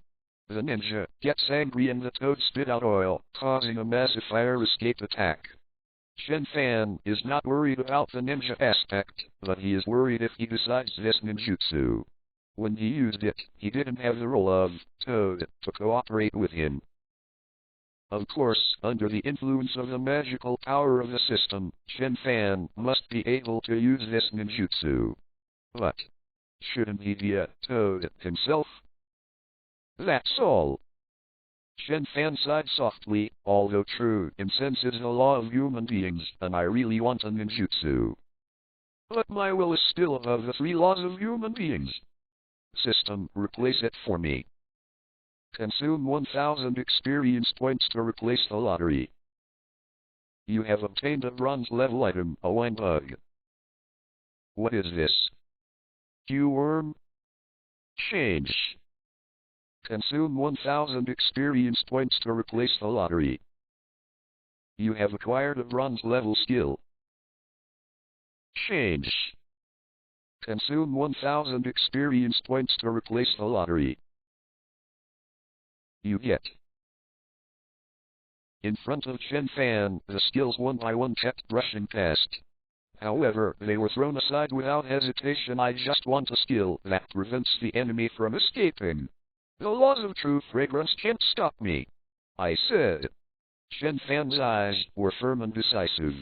The ninja gets angry and the toad spit out oil, causing a massive fire escape attack. Chen Fan is not worried about the ninja aspect, but he is worried if he decides this ninjutsu. When he used it, he didn't have the role of Toad to cooperate with him. Of course, under the influence of the magical power of the system, Chen Fan must be able to use this ninjutsu. But shouldn't he be a Toad himself? That's all. Chen Fan sighed softly, although true, incense is the law of human beings, and I really want a ninjutsu. But my will is still above the 3 laws of human beings. System, replace it for me. Consume 1,000 experience points to replace the lottery. You have obtained a bronze level item, a wine bug. What is this? Q-worm? Change. Consume 1,000 experience points to replace the lottery. You have acquired a bronze level skill. Change. Consume 1,000 experience points to replace the lottery. You get. In front of Chen Fan, the skills one by one kept brushing past. However, they were thrown aside without hesitation. I just want a skill that prevents the enemy from escaping. The laws of true fragrance can't stop me, I said. Chen Fan's eyes were firm and decisive.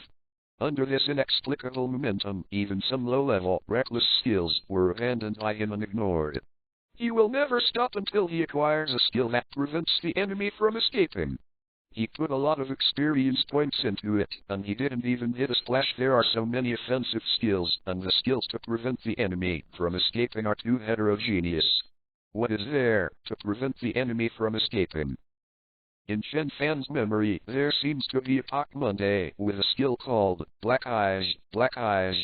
Under this inexplicable momentum, even some low-level, reckless skills were abandoned by him and ignored. He will never stop until he acquires a skill that prevents the enemy from escaping. He put a lot of experience points into it, and he didn't even hit a splash. There are so many offensive skills, and the skills to prevent the enemy from escaping are too heterogeneous. What is there to prevent the enemy from escaping? In Chen Fan's memory, there seems to be a Pokemon with a skill called Black Eyes,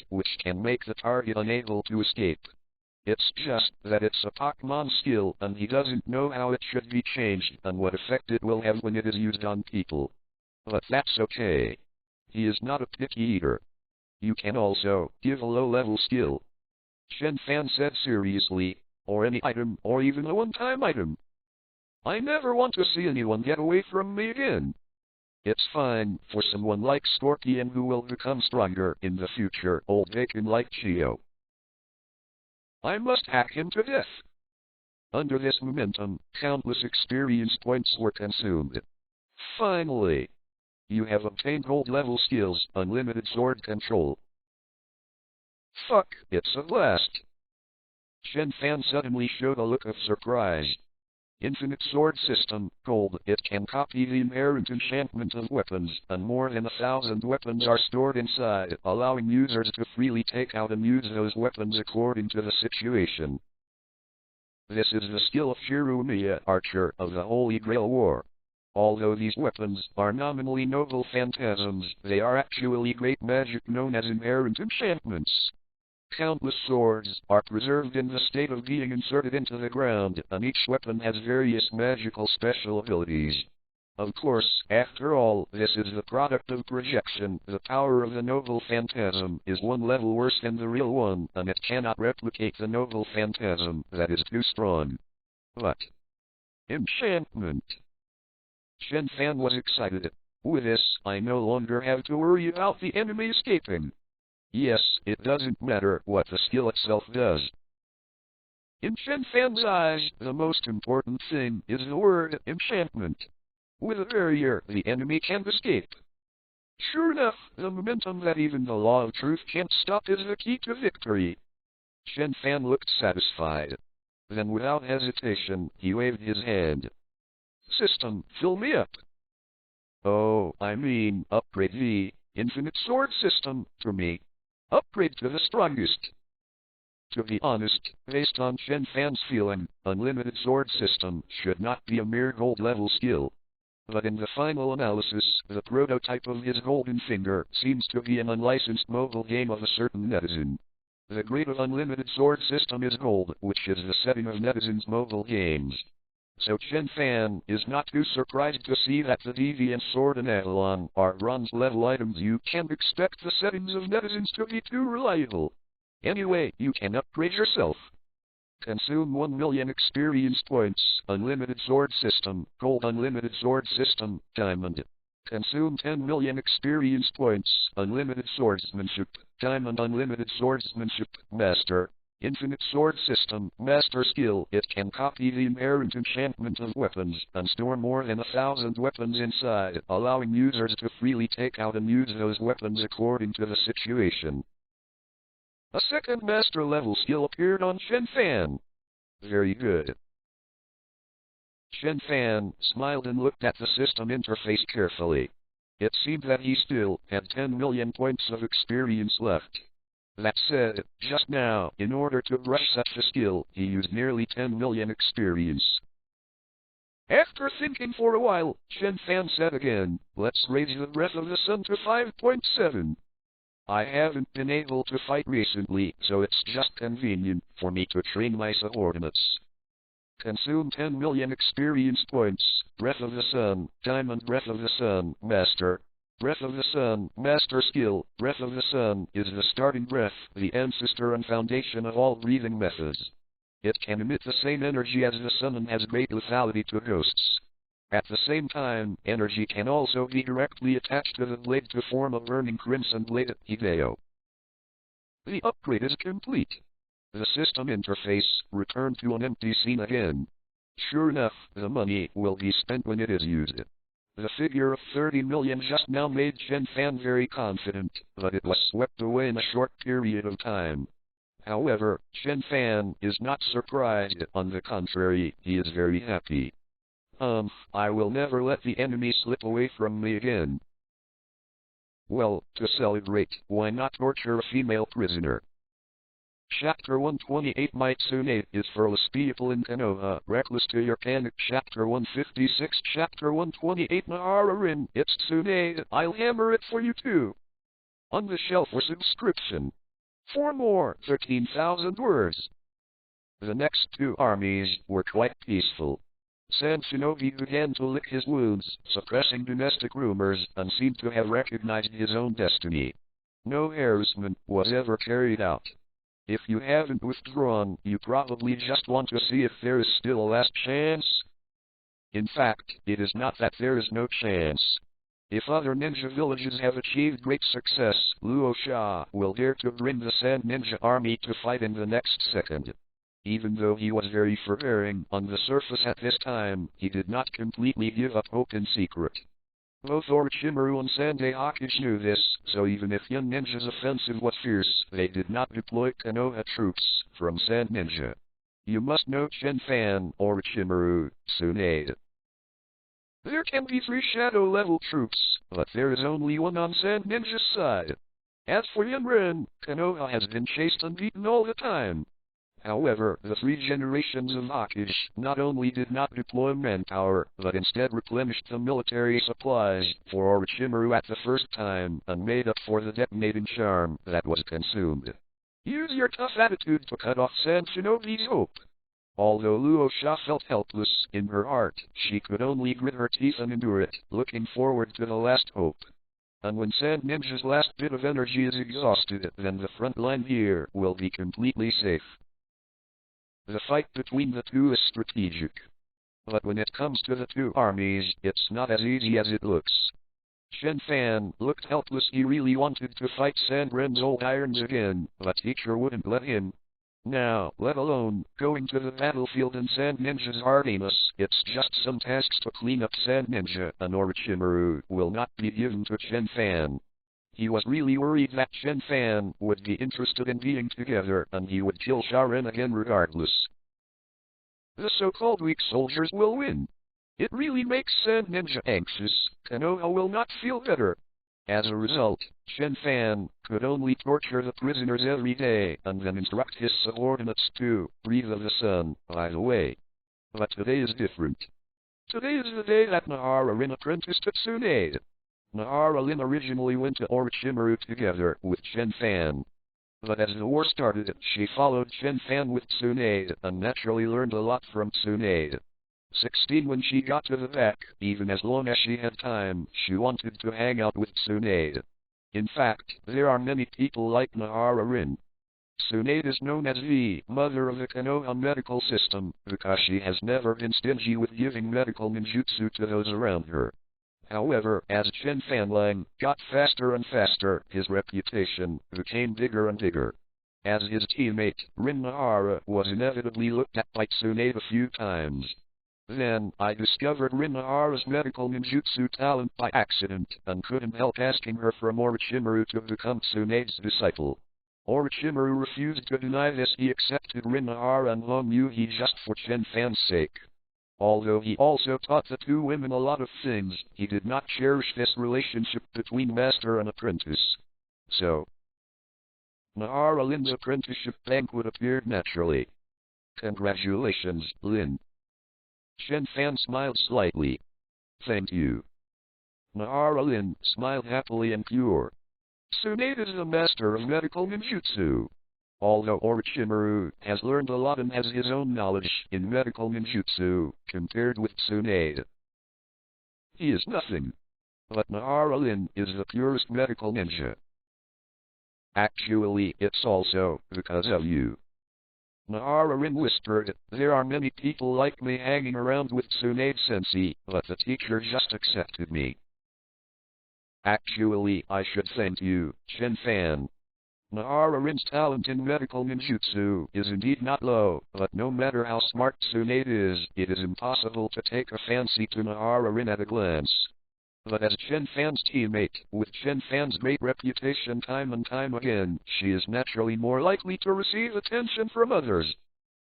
which can make the target unable to escape. It's just that it's a Pokemon skill, and he doesn't know how it should be changed and what effect it will have when it is used on people. But that's okay. He is not a picky eater. You can also give a low-level skill. Chen Fan said seriously, or any item, or even a one-time item. I never want to see anyone get away from me again. It's fine for someone like Scorpion who will become stronger in the future, old bacon like Chio. I must hack him to death. Under this momentum, countless experience points were consumed. Finally, you have obtained gold-level skills, unlimited sword control. Fuck, it's a blast. Chen Fan suddenly showed a look of surprise. Infinite Sword System, Gold. It can copy the inherent enchantment of weapons, and more than 1,000 weapons are stored inside, allowing users to freely take out and use those weapons according to the situation. This is the skill of Shirumiya, Archer of the Holy Grail War. Although these weapons are nominally noble phantasms, they are actually great magic known as inherent enchantments. Countless swords are preserved in the state of being inserted into the ground, and each weapon has various magical special abilities. Of course, after all, this is the product of projection. The power of the noble phantasm is one level worse than the real one, and it cannot replicate the noble phantasm. That is too strong. But enchantment. Chen Fan was excited. With this, I no longer have to worry about the enemy escaping. Yes, it doesn't matter what the skill itself does. In Chen Fan's eyes, the most important thing is the word enchantment. With a barrier, the enemy can't escape. Sure enough, the momentum that even the law of truth can't stop is the key to victory. Chen Fan looked satisfied. Then without hesitation, he waved his hand. System, fill me up. Oh, I mean, upgrade the Infinite Sword System for me. Upgrade to the strongest. To be honest, based on Chen Fan's feeling, Unlimited Sword System should not be a mere gold-level skill. But in the final analysis, the prototype of his golden finger seems to be an unlicensed mobile game of a certain netizen. The grade of Unlimited Sword System is gold, which is the setting of netizens' mobile games. So Chen Fan is not too surprised to see that the Deviant Sword and Avalon are bronze-level items. You can't expect the settings of netizens to be too reliable. Anyway, you can upgrade yourself. Consume 1 million experience points, Unlimited Sword System, Gold Unlimited Sword System, Diamond. Consume 10 million experience points, Unlimited Swordsmanship, Diamond Unlimited Swordsmanship, Master. Infinite Sword System, Master Skill. It can copy the inherent enchantment of weapons, and store more than 1,000 weapons inside, allowing users to freely take out and use those weapons according to the situation. A second Master level skill appeared on Chen Fan. Very good. Chen Fan smiled and looked at the system interface carefully. It seemed that he still had 10 million points of experience left. That said, just now, in order to brush such a skill, he used nearly 10 million experience. After thinking for a while, Chen Fan said again, let's raise the Breath of the Sun to 5.7. I haven't been able to fight recently, so it's just convenient for me to train my subordinates. Consume 10 million experience points, Breath of the Sun, Diamond Breath of the Sun, Master. Breath of the Sun, Master Skill. Breath of the Sun is the starting breath, the ancestor and foundation of all breathing methods. It can emit the same energy as the sun and has great lethality to ghosts. At the same time, energy can also be directly attached to the blade to form a burning crimson blade, Hideo. The upgrade is complete. The system interface returned to an empty scene again. Sure enough, the money will be spent when it is used. The figure of 30 million just now made Chen Fan very confident, but it was swept away in a short period of time. However, Chen Fan is not surprised. On the contrary, he is very happy. I will never let the enemy slip away from me again. Well, to celebrate, why not torture a female prisoner? Chapter 128 Mitsune is for less people in Konoha Reckless to your panic. Chapter 156 Chapter 128 Nahara-rin, it's Tsune, I'll hammer it for you too. On the shelf for subscription. For more, 13,000 words. The next two armies were quite peaceful. San Shinobi began to lick his wounds, suppressing domestic rumors, and seemed to have recognized his own destiny. No harassment was ever carried out. If you haven't withdrawn, you probably just want to see if there is still a last chance. In fact, it is not that there is no chance. If other ninja villages have achieved great success, Luo Sha will dare to bring the Sand Ninja army to fight in the next second. Even though he was very forbearing on the surface at this time, he did not completely give up hope in secret. Both Orochimaru and Sandai Hokage knew this, so even if Young Ninja's offensive was fierce, they did not deploy Konoha troops from Sand Ninja. You must know Chen Fan or Chimaru Tsunade. There can be 3 shadow level troops, but there is only one on Sand Ninja's side. As for Yunren, Konoha has been chased and beaten all the time. However, the 3 generations of Hokage not only did not deploy manpower, but instead replenished the military supplies for Orochimaru at the first time and made up for the detonating charm that was consumed. Use your tough attitude to cut off Sand Shinobi's hope. Although Luosha felt helpless in her heart, she could only grit her teeth and endure it, looking forward to the last hope. And when Sand Ninja's last bit of energy is exhausted, then the front line here will be completely safe. The fight between the 2 is strategic. But when it comes to the 2 armies, it's not as easy as it looks. Chen Fan looked helpless. He really wanted to fight Sandren's old irons again, but teacher wouldn't let him. Now, let alone going to the battlefield in Sand Ninja's hardiness, it's just some tasks to clean up Sand Ninja, and Orochimaru will not be given to Chen Fan. He was really worried that Chen Fan would be interested in being together, and he would kill Sharin again regardless. The so-called weak soldiers will win. It really makes Sand Ninja anxious. Konoha will not feel better. As a result, Chen Fan could only torture the prisoners every day, and then instruct his subordinates to breathe of the sun, by the way. But today is different. Today is the day that Nahara-rin apprenticed to Tsunade. Nahara-rin originally went to Orochimaru together with Chen Fan. But as the war started, she followed Chen Fan with Tsunade, and naturally learned a lot from Tsunade. 16 when she got to the back, even as long as she had time, she wanted to hang out with Tsunade. In fact, there are many people like Nahara-rin. Tsunade is known as the mother of the Konoha medical system, because she has never been stingy with giving medical ninjutsu to those around her. However, as Chen Fanlang got faster and faster, his reputation became bigger and bigger. As his teammate, Rin Nahara was inevitably looked at by Tsunade a few times. Then, I discovered Rin Nahara's medical ninjutsu talent by accident, and couldn't help asking her from Orochimaru to become Tsunade's disciple. Orochimaru refused to deny this. He accepted Rin Nahara and Long Yuhi just for Chen Fan's sake. Although he also taught the 2 women a lot of things, he did not cherish this relationship between master and apprentice. So, Nahara-Lin's apprenticeship banquet appeared naturally. Congratulations, Lin. Chen Fan smiled slightly. Thank you. Nahara-Lin smiled happily and pure. Tsunade is the master of medical ninjutsu. Although Orochimaru has learned a lot and has his own knowledge in medical ninjutsu, compared with Tsunade, he is nothing. But Nahara-Lin is the purest medical ninja. Actually, it's also because of you. Nahara-Rin whispered, there are many people like me hanging around with Tsunade-sensei, but the teacher just accepted me. Actually, I should thank you, Chen Fan. Nahara-Rin's talent in medical ninjutsu is indeed not low, but no matter how smart Tsunade is, it is impossible to take a fancy to Nahara-Rin at a glance. But as Chen Fan's teammate, with Chen Fan's great reputation time and time again, she is naturally more likely to receive attention from others.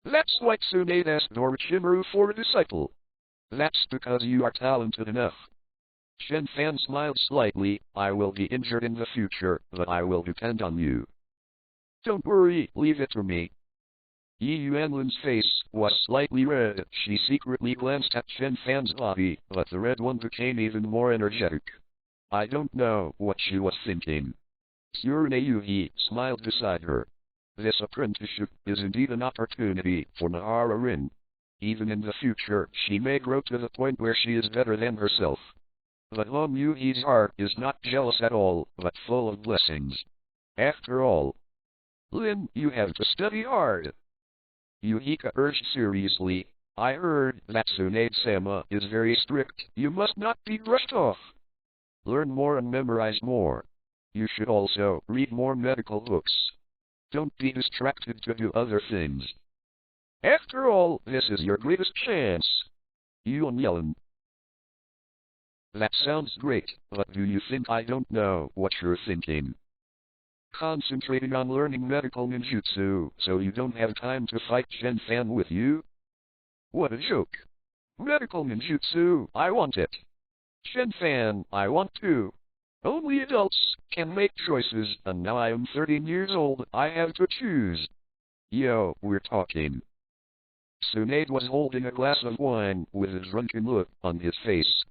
That's why Tsunade asked Orochimaru for a disciple. That's because you are talented enough. Chen Fan smiled slightly. I will be injured in the future, but I will depend on you. Don't worry, leave it to me. Yi Yuanlin's face was slightly red. She secretly glanced at Chen Fan's body, but the red one became even more energetic. I don't know what she was thinking. Surune Yuhi smiled beside her. This apprenticeship is indeed an opportunity for Nahara-Rin. Even in the future, she may grow to the point where she is better than herself. But Long Yuhi's heart is not jealous at all, but full of blessings. After all, Lin, you have to study hard. Yuhika urged seriously. I heard that Tsunade-sama is very strict. You must not be brushed off. Learn more and memorize more. You should also read more medical books. Don't be distracted to do other things. After all, this is your greatest chance. Yuan Yellen. That sounds great, but do you think I don't know what you're thinking? concentrating on learning medical ninjutsu, so you don't have time to fight Chen Fan with you? What a joke. Medical ninjutsu, I want it. Chen Fan, I want to. Only adults can make choices, and now I am 13 years old, I have to choose. Yo, we're talking. Tsunade was holding a glass of wine with a drunken look on his face.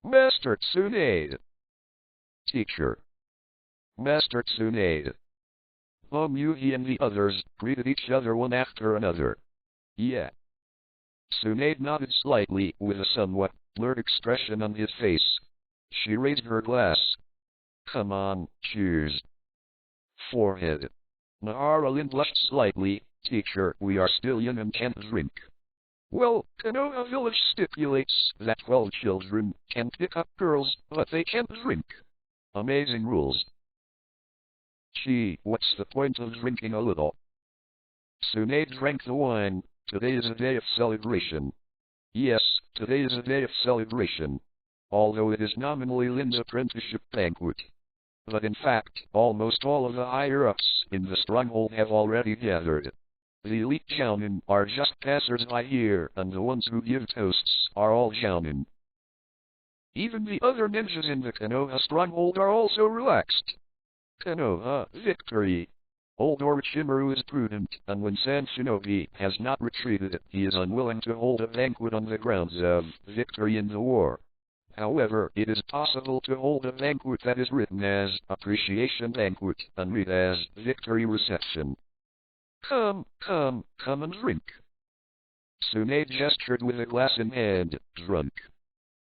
Master Tsunade. Teacher. Master Tsunade. Yuhi and the others greeted each other one after another. Yeah. Tsunade nodded slightly with a somewhat blurred expression on his face. She raised her glass. Come on, cheers. Forehead. Nara Lin blushed slightly. Teacher, we are still young and can't drink. Well, Konoha Village stipulates that 12 children can pick up girls, but they can't drink. Amazing rules. Gee, what's the point of drinking a little? Tsunade drank the wine. Today is a day of celebration. Yes, today is a day of celebration. Although it is nominally Lin's apprenticeship banquet. But in fact, almost all of the higher-ups in the stronghold have already gathered. The elite jounin are just passers-by here, and the ones who give toasts are all jounin. Even the other ninjas in the Konoha stronghold are also relaxed. Konoha, victory. Old Orochimaru is prudent, and when San Shinobi has not retreated, he is unwilling to hold a banquet on the grounds of victory in the war. However, it is possible to hold a banquet that is written as appreciation banquet and read as victory reception. Come and drink. Tsunade gestured with a glass in hand, drunk.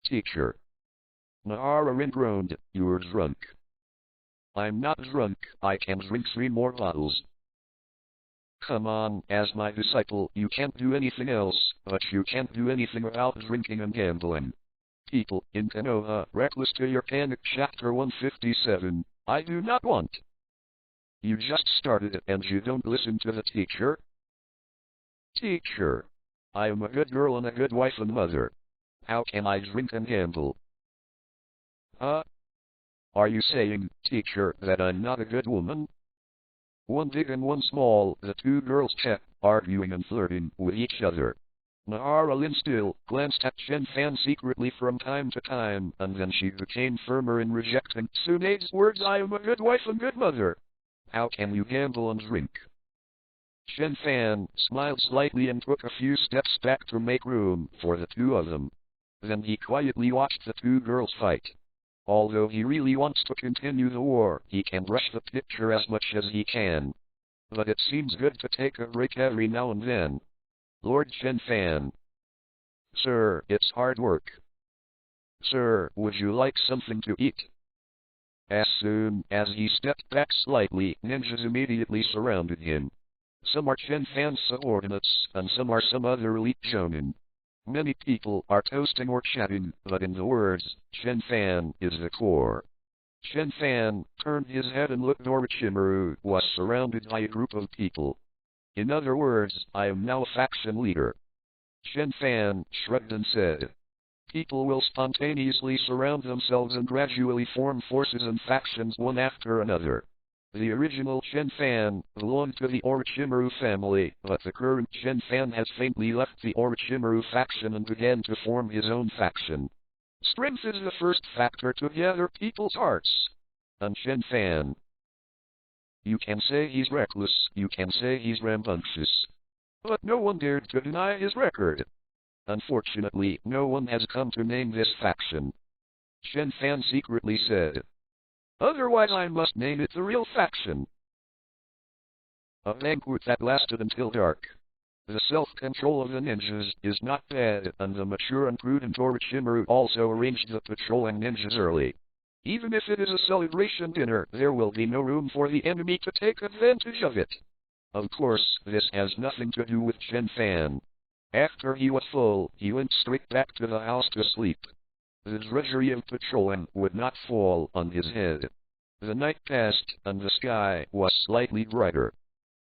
Teacher. Nara groaned, you're drunk. I'm not drunk, I can drink 3 more bottles. Come on, as my disciple, you can't do anything else, but you can't do anything about drinking and gambling. People in Konoha Reckless to your panic chapter 157, I do not want. You just started it and you don't listen to the teacher? Teacher. I am a good girl and a good wife and mother. How can I drink and gamble? Are you saying, teacher, that I'm not a good woman? One big and one small, the 2 girls kept arguing and flirting with each other. Nara Lin still glanced at Chen Fan secretly from time to time, and then she became firmer in rejecting Tsunade's words. I am a good wife and good mother. How can you gamble and drink? Chen Fan smiled slightly and took a few steps back to make room for the 2 of them. Then he quietly watched the 2 girls fight. Although he really wants to continue the war, he can rush the picture as much as he can. But it seems good to take a break every now and then. Lord Chen Fan. Sir, it's hard work. Sir, would you like something to eat? As soon as he stepped back slightly, ninjas immediately surrounded him. Some are Chen Fan's subordinates, and some are some other elite shonen. Many people are toasting or chatting, but in the words, Chen Fan is the core. Chen Fan turned his head and looked. Orochimaru was surrounded by a group of people. In other words, I am now a faction leader. Chen Fan shrugged and said, people will spontaneously surround themselves and gradually form forces and factions one after another. The original Chen Fan belonged to the Orochimaru family, but the current Chen Fan has faintly left the Orochimaru faction and began to form his own faction. Strength is the first factor to gather people's hearts. And Chen Fan. You can say he's reckless, you can say he's rambunctious. But no one dared to deny his record. Unfortunately, no one has come to name this faction. Chen Fan secretly said. Otherwise I must name it the real faction. A banquet that lasted until dark. The self-control of the ninjas is not bad, and the mature and prudent Orochimaru also arranged the patrolling ninjas early. Even if it is a celebration dinner, there will be no room for the enemy to take advantage of it. Of course, this has nothing to do with Chen Fan. After he was full, he went straight back to the house to sleep. The drudgery of patrolling would not fall on his head. The night passed, and the sky was slightly brighter.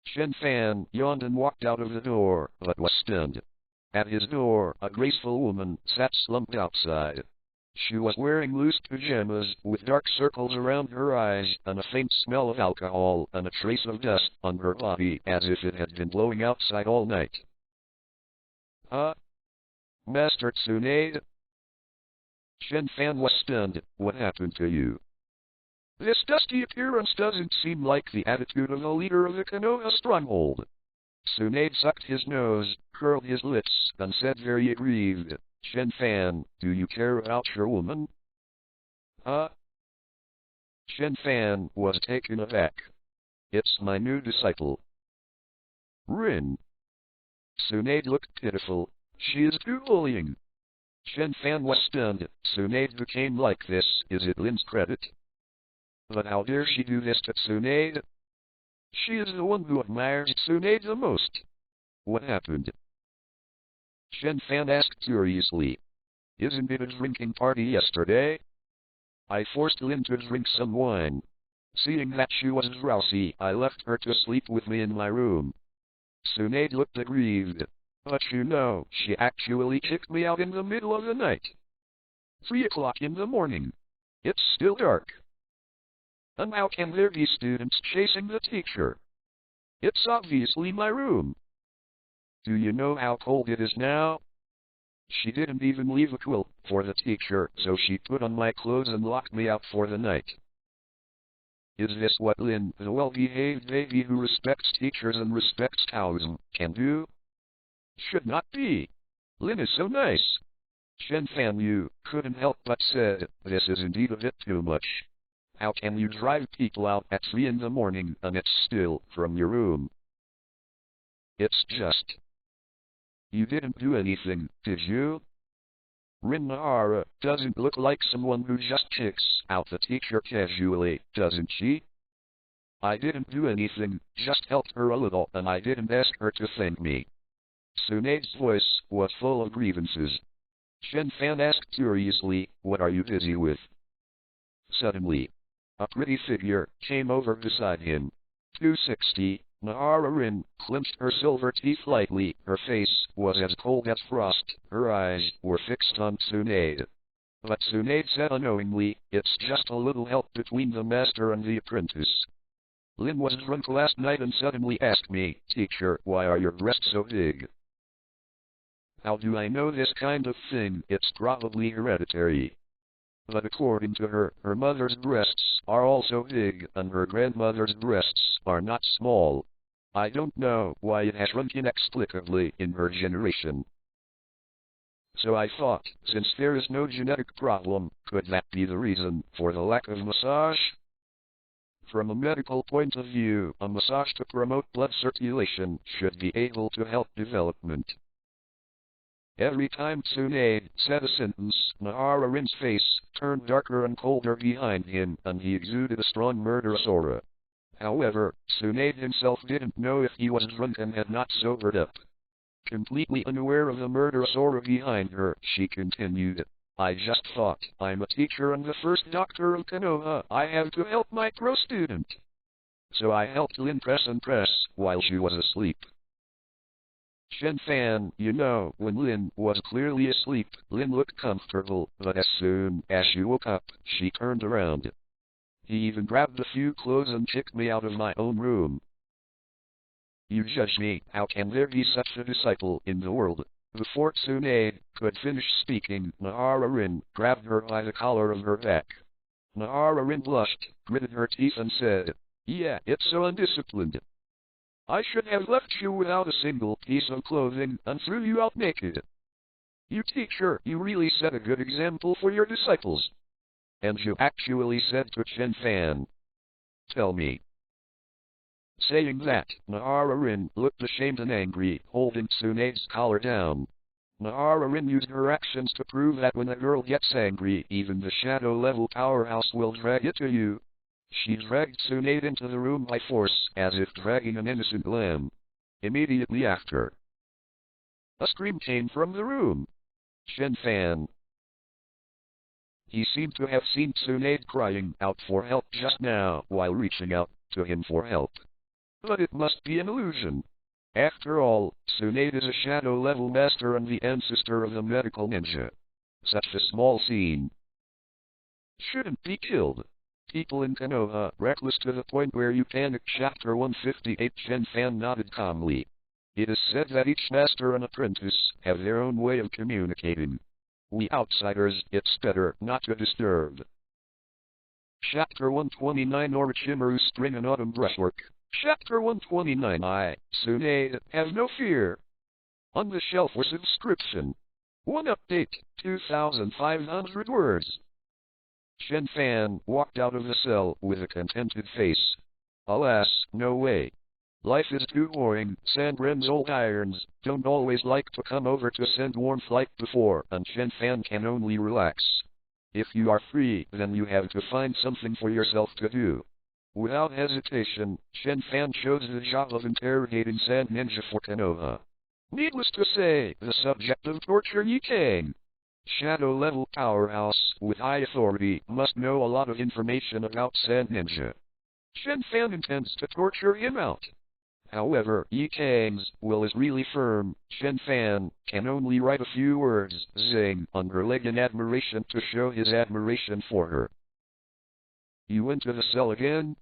Chen Fan yawned and walked out of the door, but was stunned. At his door, a graceful woman sat slumped outside. She was wearing loose pajamas, with dark circles around her eyes, and a faint smell of alcohol, and a trace of dust on her body, as if it had been blowing outside all night. Master Tsunade? Chen Fan was stunned. What happened to you? This dusty appearance doesn't seem like the attitude of a leader of the Konoha stronghold. Tsunade sucked his nose, curled his lips, and said very aggrieved, Chen Fan, do you care about your woman? Chen Fan was taken aback. It's my new disciple. Rin. Tsunade looked pitiful. She is too bullying. Chen Fan was stunned. Tsunade became like this. Is it Lin's credit? But how dare she do this to Tsunade? She is the one who admires Tsunade the most. What happened? Chen Fan asked curiously. Isn't it a drinking party yesterday? I forced Lin to drink some wine. Seeing that she was drowsy, I left her to sleep with me in my room. Tsunade looked aggrieved. But you know, she actually kicked me out in the middle of the night. 3 o'clock in the morning. It's still dark. And how can there be students chasing the teacher? It's obviously my room. Do you know how cold it is now? She didn't even leave a quilt for the teacher, so she put on my clothes and locked me out for the night. Is this what Lin, the well-behaved baby who respects teachers and respects Taoism, can do? Should not be. Lin is so nice. Chen Fan Yu couldn't help but said, this is indeed a bit too much. How can you drive people out at 3 in the morning and it's still from your room? It's just. You didn't do anything, did you? Rin Nahara doesn't look like someone who just kicks out the teacher casually, doesn't she? I didn't do anything, just helped her a little, and I didn't ask her to thank me. Tsunade's voice was full of grievances. Chen Fan asked curiously, what are you busy with? Suddenly, a pretty figure came over beside him. 260, Nahara Rin clenched her silver teeth lightly. Her face was as cold as frost. Her eyes were fixed on Tsunade. But Tsunade said unknowingly, it's just a little help between the master and the apprentice. Lin was drunk last night and suddenly asked me, teacher, why are your breasts so big? How do I know this kind of thing? It's probably hereditary. But according to her, her mother's breasts are also big, and her grandmother's breasts are not small. I don't know why it has shrunk inexplicably in her generation. So I thought, since there is no genetic problem, could that be the reason for the lack of massage? From a medical point of view, a massage to promote blood circulation should be able to help development. Every time Tsunade said a sentence, Nahara Rin's face turned darker and colder behind him, and he exuded a strong murderous aura. However, Tsunade himself didn't know if he was drunk and had not sobered up. Completely unaware of the murderous aura behind her, she continued, I just thought, I'm a teacher and the first doctor of Konoha, I have to help my pro student. So I helped Lin press and press, while she was asleep. Chen Fan, you know, when Lin was clearly asleep, Lin looked comfortable, but as soon as she woke up, she turned around. He even grabbed a few clothes and kicked me out of my own room. You judge me, how can there be such a disciple in the world? Before Tsunade could finish speaking, Nahara Rin grabbed her by the collar of her back. Nahara Rin blushed, gritted her teeth and said, yeah, it's so undisciplined. I should have left you without a single piece of clothing and threw you out naked. You teacher, you really set a good example for your disciples. And you actually said to Chen Fan. Tell me. Saying that, Nahara Rin looked ashamed and angry, holding Tsunade's collar down. Nahara Rin used her actions to prove that when a girl gets angry, even the shadow-level powerhouse will drag it to you. She dragged Tsunade into the room by force, as if dragging an innocent lamb. Immediately after, a scream came from the room. Chen Fan. He seemed to have seen Tsunade crying out for help just now, while reaching out to him for help. But it must be an illusion. After all, Tsunade is a shadow-level master and the ancestor of the medical ninja. Such a small scene shouldn't be killed. People in Konoha Reckless to the point where you panic. Chapter 158. Chen Fan nodded calmly. It is said that each master and apprentice have their own way of communicating. We outsiders, it's better not to disturb. Chapter 129. Orochimaru Spring and Autumn Brushwork. Chapter 129. Tsunade, have no fear. On the shelf was subscription. One update, 2,500 words. Chen Fan walked out of the cell with a contented face. Alas, no way. Life is too boring. Sandren's old irons don't always like to come over to send warmth like before, and Chen Fan can only relax. If you are free, then you have to find something for yourself to do. Without hesitation, Chen Fan chose the job of interrogating Sand Ninja for Konoha. Needless to say, the subject of torture came. Shadow-level powerhouse with high authority must know a lot of information about Sand Ninja. Chen Fan intends to torture him out. However, Kang's will is really firm. Chen Fan can only write a few words, zing, on her leg in admiration to show his admiration for her. You went to the cell again?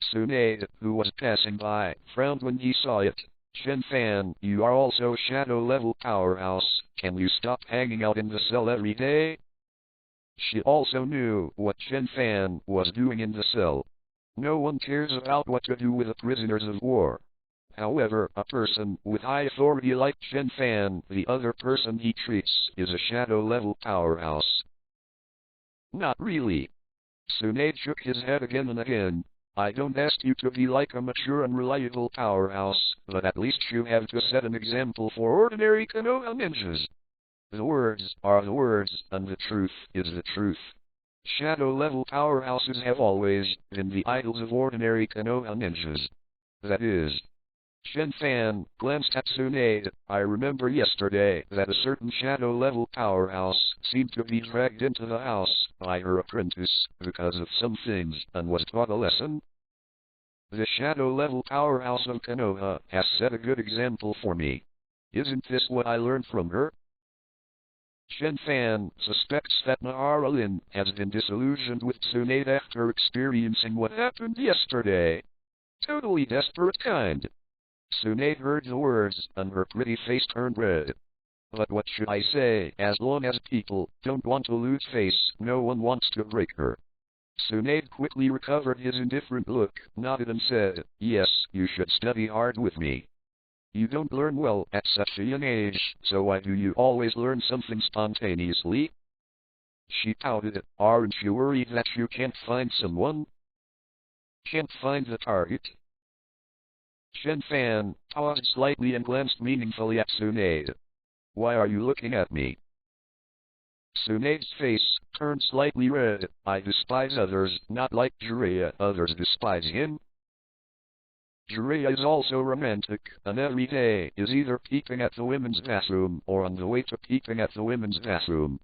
Tsunade, who was passing by, frowned when he saw it. Chen Fan, you are also shadow-level powerhouse. Can you stop hanging out in the cell every day? She also knew what Chen Fan was doing in the cell. No one cares about what to do with the prisoners of war. However, a person with high authority like Chen Fan, the other person he treats, is a shadow-level powerhouse. Not really. Tsunade shook his head again and again. I don't ask you to be like a mature and reliable powerhouse, but at least you have to set an example for ordinary Konoha ninjas. The words are the words, and the truth is the truth. Shadow-level powerhouses have always been the idols of ordinary Konoha ninjas. That is. Chen Fan glanced at Tsunade. I remember yesterday that a certain shadow-level powerhouse seemed to be dragged into the house by her apprentice because of some things and was taught a lesson. The shadow-level powerhouse of Konoha has set a good example for me. Isn't this what I learned from her? Chen Fan suspects that Nahara Lin has been disillusioned with Tsunade after experiencing what happened yesterday. Totally desperate kind. Tsunade heard the words, and her pretty face turned red. But what should I say? As long as people don't want to lose face, no one wants to break her. Tsunade quickly recovered his indifferent look, nodded and said, yes, you should study hard with me. You don't learn well at such a young age, so why do you always learn something spontaneously? She pouted. Aren't you worried that you can't find someone? Can't find the target? Chen Fan paused slightly and glanced meaningfully at Tsunade. Why are you looking at me? Tsunade's face turned slightly red. I despise others, not like Jiraiya. Others despise him. Jiraiya is also romantic, and every day is either peeping at the women's bathroom or on the way to peeping at the women's bathroom.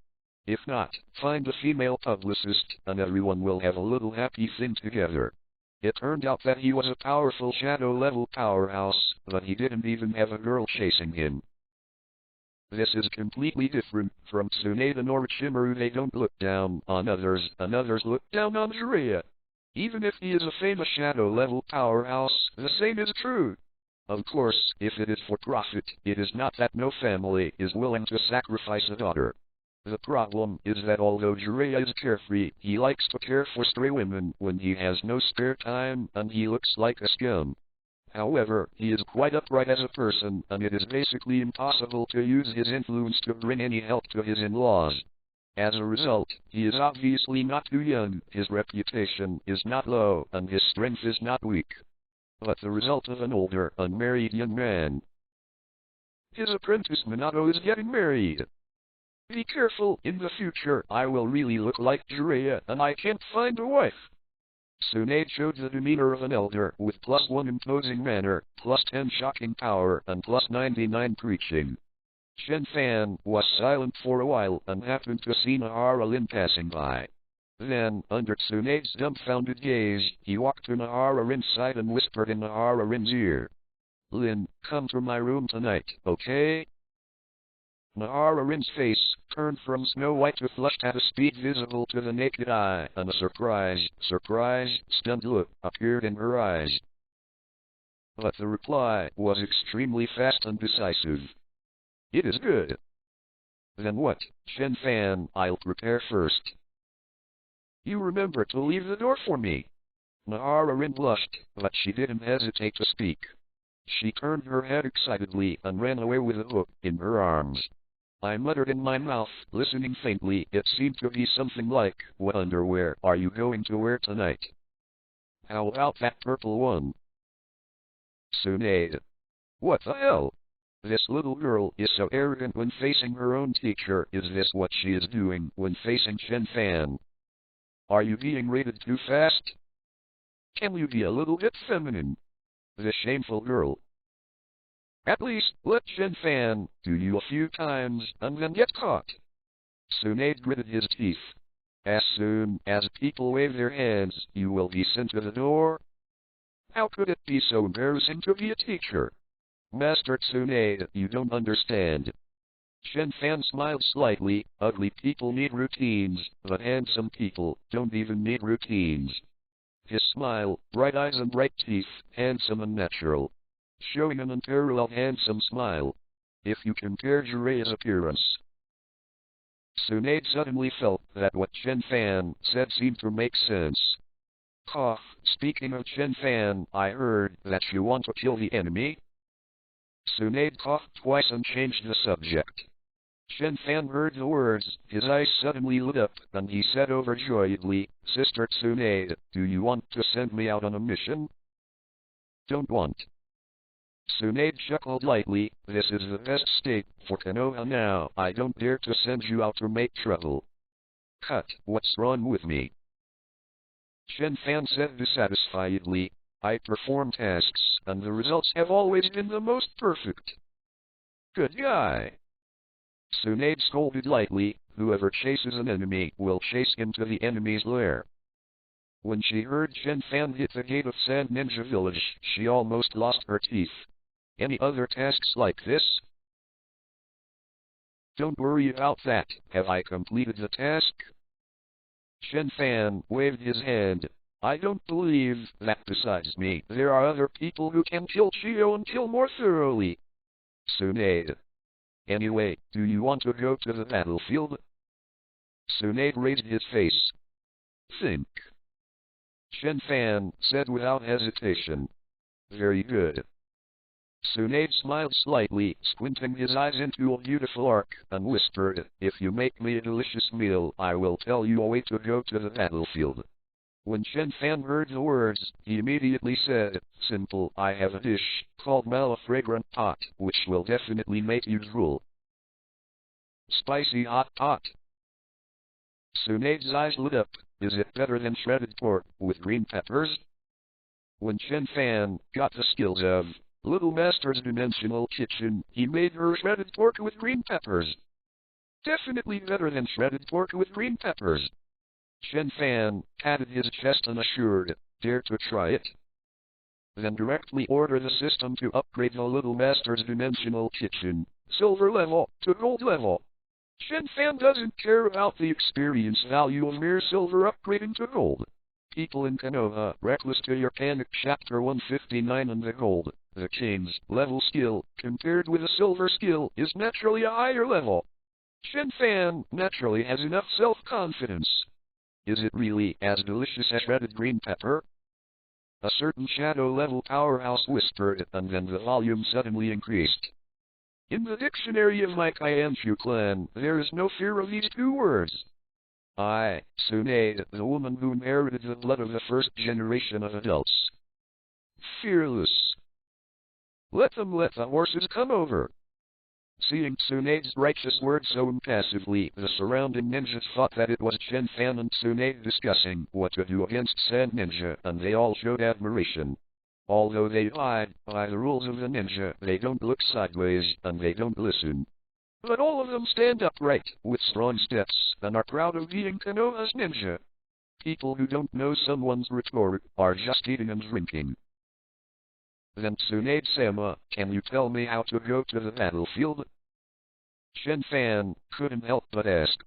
If not, find a female publicist, and everyone will have a little happy thing together. It turned out that he was a powerful shadow-level powerhouse, but he didn't even have a girl chasing him. This is completely different from Tsunade and Orochimaru. They don't look down on others, and others look down on Jiraiya. Even if he is a famous shadow-level powerhouse, the same is true. Of course, if it is for profit, it is not that no family is willing to sacrifice a daughter. The problem is that although Jiraiya is carefree, he likes to care for stray women when he has no spare time, and he looks like a scum. However, he is quite upright as a person, and it is basically impossible to use his influence to bring any help to his in-laws. As a result, he is obviously not too young, his reputation is not low, and his strength is not weak. But the result of an older, unmarried young man. His apprentice Minato is getting married. Be careful, in the future I will really look like Jiraiya, and I can't find a wife. Tsunade showed the demeanor of an elder, with +1 imposing manner, +10 shocking power, and +99 preaching. Chen Fan was silent for a while, and happened to see Nahara Lin passing by. Then, under Tsunade's dumbfounded gaze, he walked to Nahara Rin's side and whispered in Nahara Rin's ear. Lin, come to my room tonight, okay? Naararin's face turned from snow white to flushed at a speed visible to the naked eye, and a surprised, stunned look appeared in her eyes. But the reply was extremely fast and decisive. It is good. Then what, Chen Fan? I'll prepare first. You remember to leave the door for me. Naararin blushed, but she didn't hesitate to speak. She turned her head excitedly and ran away with the hook in her arms. I muttered in my mouth, listening faintly. It seemed to be something like, what underwear are you going to wear tonight? How about that purple one? Tsunade. What the hell? This little girl is so arrogant when facing her own teacher. Is this what she is doing when facing Chen Fan? Are you being rated too fast? Can you be a little bit feminine? This shameful girl. At least, let Chen Fan do you a few times and then get caught. Tsunade gritted his teeth. As soon as people wave their hands, you will be sent to the door. How could it be so embarrassing to be a teacher? Master Tsunade, you don't understand. Chen Fan smiled slightly. Ugly people need routines, but handsome people don't even need routines. His smile, bright eyes and bright teeth, handsome and natural. Showing an unparalleled handsome smile. If you compare Jireya's appearance. Tsunade suddenly felt that what Chen Fan said seemed to make sense. Cough, speaking of Chen Fan, I heard that you want to kill the enemy. Tsunade coughed twice and changed the subject. Chen Fan heard the words, his eyes suddenly lit up, and he said overjoyedly, Sister Tsunade, do you want to send me out on a mission? Don't want. Tsunade chuckled lightly. This is the best state for Konoha now. I don't dare to send you out to make trouble. Cut, what's wrong with me? Chen Fan said dissatisfiedly, I perform tasks, and the results have always been the most perfect. Good guy. Tsunade scolded lightly, whoever chases an enemy will chase him to the enemy's lair. When she heard Chen Fan hit the gate of Sand Ninja Village, she almost lost her teeth. Any other tasks like this? Don't worry about that. Have I completed the task? Chen Fan waved his hand. I don't believe that besides me, there are other people who can kill Chio and kill more thoroughly. Tsunade. Anyway, do you want to go to the battlefield? Tsunade raised his face. Think. Chen Fan said without hesitation. Very good. Tsunade smiled slightly, squinting his eyes into a beautiful arc, and whispered, If you make me a delicious meal, I will tell you a way to go to the battlefield. When Chen Fan heard the words, he immediately said, Simple, I have a dish called Malafragrant Pot, which will definitely make you drool. Spicy hot pot. Tsunade's eyes lit up. Is it better than shredded pork with green peppers? When Chen Fan got the skills of Little Master's Dimensional Kitchen, he made her shredded pork with green peppers. Definitely better than shredded pork with green peppers. Chen Fan patted his chest and assured, Dare to try it? Then directly order the system to upgrade the Little Master's Dimensional Kitchen, silver level, to gold level. Chen Fan doesn't care about the experience value of mere silver upgrading to gold. People in Konoha Reckless to your Panic Chapter 159 and the gold, the king's level skill, compared with a silver skill, is naturally a higher level. Chen Fan naturally has enough self-confidence. Is it really as delicious as shredded green pepper? A certain shadow-level powerhouse whispered, and then the volume suddenly increased. In the dictionary of my Kaianshu clan, there is no fear of these two words. I, Tsunade, the woman who inherited the blood of the first generation of adults. Fearless. Let the horses come over. Seeing Tsunade's righteous words so impassively, the surrounding ninjas thought that it was Chen Fan and Tsunade discussing what to do against Sand Ninja, and they all showed admiration. Although they abide by the rules of the ninja, they don't look sideways, and they don't listen. But all of them stand upright, with strong steps, and are proud of being Konoha's ninja. People who don't know someone's retort are just eating and drinking. Then Tsunade-sama, can you tell me how to go to the battlefield? Chen Fan couldn't help but ask.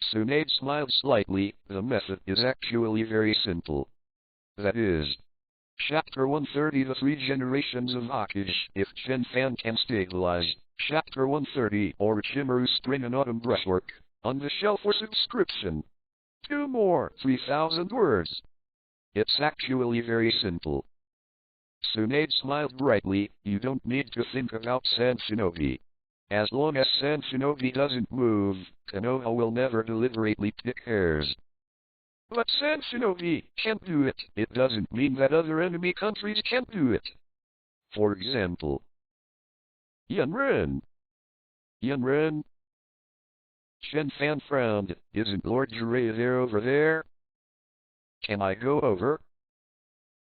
Tsunade smiled slightly. The method is actually very simple. That is, Chapter 130 The Three Generations of Hokage, if Chen Fan can stabilize. Chapter 130 or Chimaru Spring and Autumn Brushwork, on the shelf for subscription. 2 more, 3,000 words. It's actually very simple. Tsunade smiled brightly. You don't need to think about Sand Shinobi. As long as Sand Shinobi doesn't move, Konoha will never deliberately pick hairs. But Sand Shinobi can't do it. It doesn't mean that other enemy countries can't do it. For example, Yunren. Yunren? Chen Fan frowned. Isn't Lord Jiraiya there over there? Can I go over?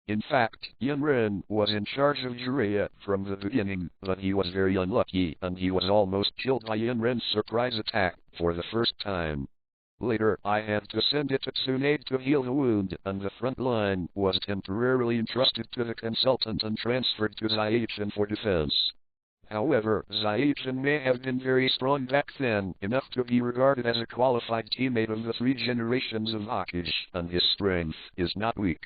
In fact, Yunren was in charge of Jiraiya from the beginning, but he was very unlucky and he was almost killed by Yunren's surprise attack for the first time. Later, I had to send it to Tsunade to heal the wound, and the front line was temporarily entrusted to the consultant and transferred to Zaichin for defense. However, Zaichin may have been very strong back then, enough to be regarded as a qualified teammate of the three generations of Hokage, and his strength is not weak.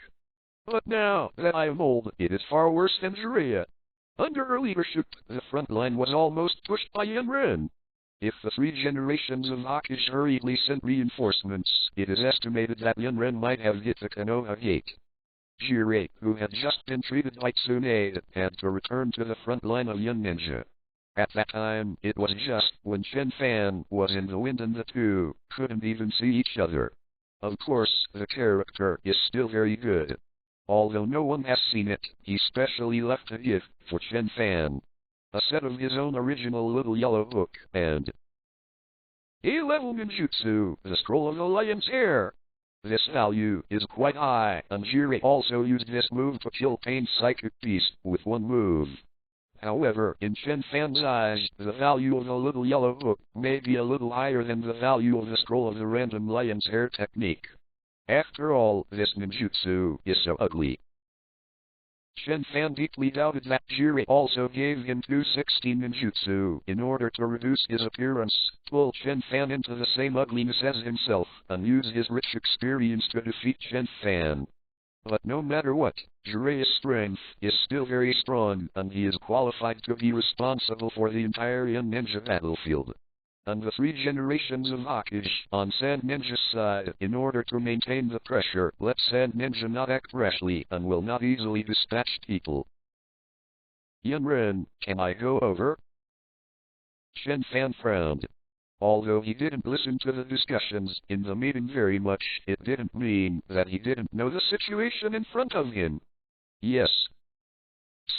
But now that I am old, it is far worse than Jiraiya. Under her leadership, the front line was almost pushed by Yunren. If the three generations of Hokage hurriedly sent reinforcements, it is estimated that Yunren might have hit the Konoha gate. Jiraiya, who had just been treated by Tsunade, had to return to the front line of Yun Ninja. At that time, it was just when Chen Fan was in the wind and the two couldn't even see each other. Of course, the character is still very good. Although no one has seen it, he specially left a gift for Chen Fan. A set of his own original little yellow book, and A-level ninjutsu, the Scroll of the Lion's Hair. This value is quite high, and Jiraiya also used this move to kill Pain's psychic beast with one move. However, in Chen Fan's eyes, the value of the little yellow book may be a little higher than the value of the Scroll of the Random Lion's Hair technique. After all, this ninjutsu is so ugly. Chen Fan deeply doubted that Jiraiya also gave him 216 ninjutsu in order to reduce his appearance, pull Chen Fan into the same ugliness as himself, and use his rich experience to defeat Chen Fan. But no matter what, Jiraiya's strength is still very strong, and he is qualified to be responsible for the entire Yun Ninja battlefield. And the three generations of Hokage on Sand Ninja's side, in order to maintain the pressure, let Sand Ninja not act rashly and will not easily dispatch people. Yunren, can I go over? Chen Fan frowned. Although he didn't listen to the discussions in the meeting very much, it didn't mean that he didn't know the situation in front of him. Yes.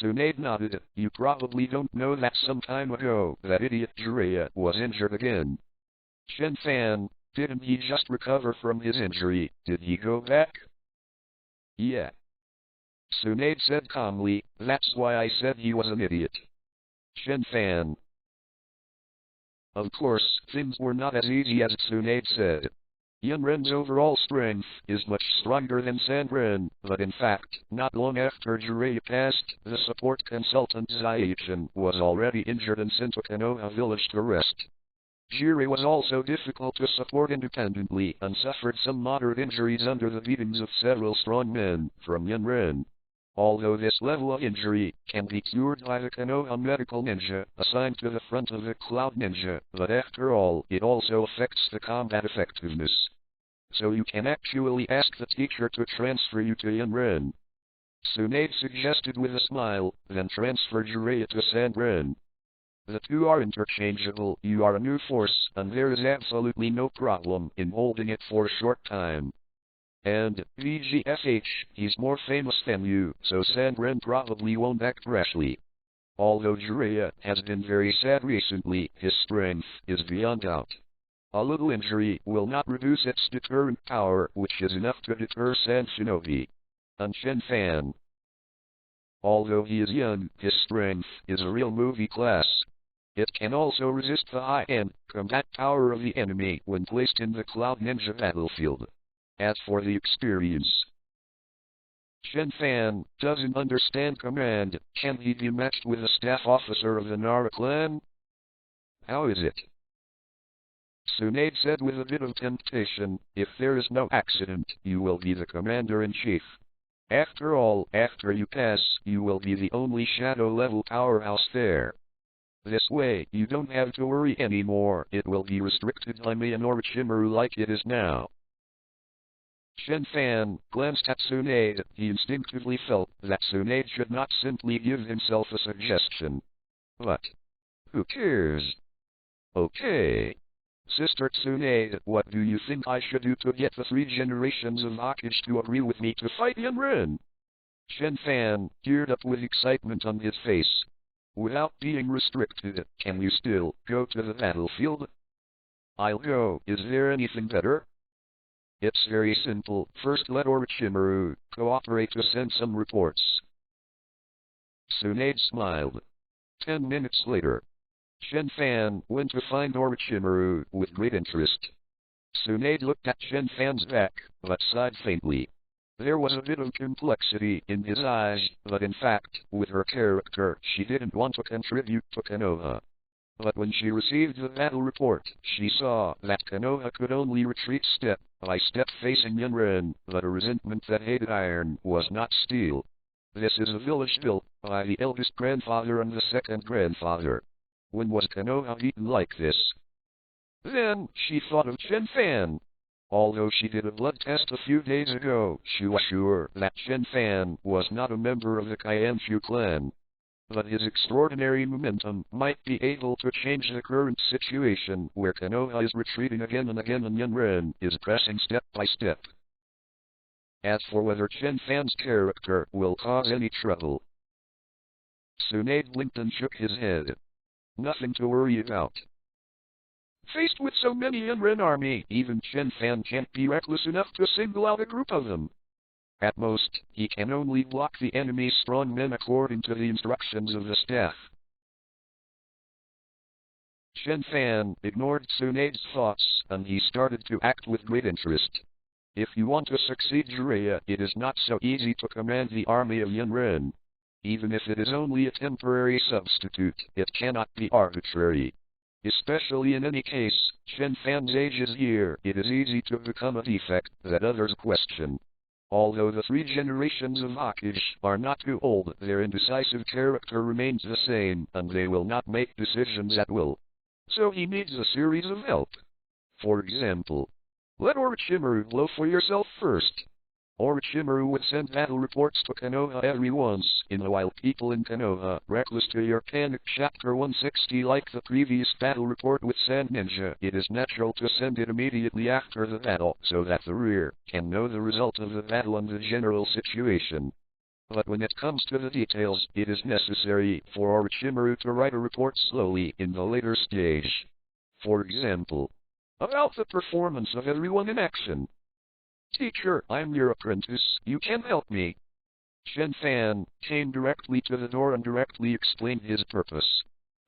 Tsunade nodded. You probably don't know that some time ago, that idiot Jiraiya was injured again. Chen Fan, didn't he just recover from his injury? Did he go back? Yeah. Tsunade said calmly, that's why I said he was an idiot. Chen Fan. Of course, things were not as easy as Tsunade said. Yunren's overall strength is much stronger than Sandren, but in fact, not long after Jiraiya passed, the support consultant Zaichin was already injured and sent to Konoha village to rest. Jiraiya was also difficult to support independently and suffered some moderate injuries under the beatings of several strong men from Yunren. Although this level of injury can be cured by the Konoha medical ninja assigned to the front of the Cloud Ninja, but after all, it also affects the combat effectiveness. So you can actually ask the teacher to transfer you to Yunren. Tsunade suggested with a smile, then transfer Jiraiya to Sandren. The two are interchangeable. You are a new force, and there is absolutely no problem in holding it for a short time. And, VGFH, he's more famous than you, so Sandren probably won't act rashly. Although Jiraiya has been very sad recently, his strength is beyond doubt. A little injury will not reduce its deterrent power, which is enough to deter Sand Shinobi. And Chen Fan. Although he is young, his strength is a real movie class. It can also resist the high-end combat power of the enemy when placed in the Cloud Ninja battlefield. As for the experience, Chen Fan doesn't understand command. Can he be matched with a staff officer of the Nara clan? How is it? Tsunade said with a bit of temptation, if there is no accident, you will be the commander-in-chief. After all, after you pass, you will be the only shadow-level powerhouse there. This way, you don't have to worry anymore. It will be restricted by me and Orochimaru like it is now. Chen Fan glanced at Tsunade. He instinctively felt that Tsunade should not simply give himself a suggestion. But who cares? Okay. Sister Tsunade, what do you think I should do to get the 3 generations of Hokage to agree with me to fight Yanren? Chen Fan geared up with excitement on his face. Without being restricted, can you still go to the battlefield? I'll go. Is there anything better? It's very simple. First let Orochimaru cooperate to send some reports. Tsunade smiled. 10 minutes later, Chen Fan went to find Orochimaru with great interest. Tsunade looked at Chen Fan's back, but sighed faintly. There was a bit of complexity in his eyes, but in fact, with her character, she didn't want to contribute to Konoha. But when she received the battle report, she saw that Konoha could only retreat step by step facing Yanren, but a resentment that hated iron was not steel. This is a village built by the eldest grandfather and the second grandfather. When was Konoha beaten like this? Then, she thought of Chen Fan. Although she did a blood test a few days ago, she was sure that Chen Fan was not a member of the Kaienshu clan. But his extraordinary momentum might be able to change the current situation where Konoha is retreating again and again and Yanren is pressing step by step. As for whether Chen Fan's character will cause any trouble, Tsunade blinked and shook his head. Nothing to worry about. Faced with so many Yanren army, even Chen Fan can't be reckless enough to single out a group of them. At most, he can only block the enemy's strong men according to the instructions of the staff. Chen Fan ignored Tsunade's thoughts, and he started to act with great interest. If you want to succeed Jiraiya, it is not so easy to command the army of Yanren. Even if it is only a temporary substitute, it cannot be arbitrary. Especially in any case, Chen Fan's age is here, it is easy to become a defect that others question. Although the 3 generations of Hokage are not too old, their indecisive character remains the same, and they will not make decisions at will. So he needs a series of help. For example, let Orochimaru blow for yourself first. Orochimaru would send battle reports to Konoha every once in a while. People in Konoha, reckless to your panic. Chapter 160. Like the previous battle report with Sand Ninja, it is natural to send it immediately after the battle, so that the rear can know the result of the battle and the general situation. But when it comes to the details, it is necessary for Orochimaru to write a report slowly in the later stage. For example, about the performance of everyone in action. Teacher, I'm your apprentice, you can help me. Chen Fan came directly to the door and directly explained his purpose.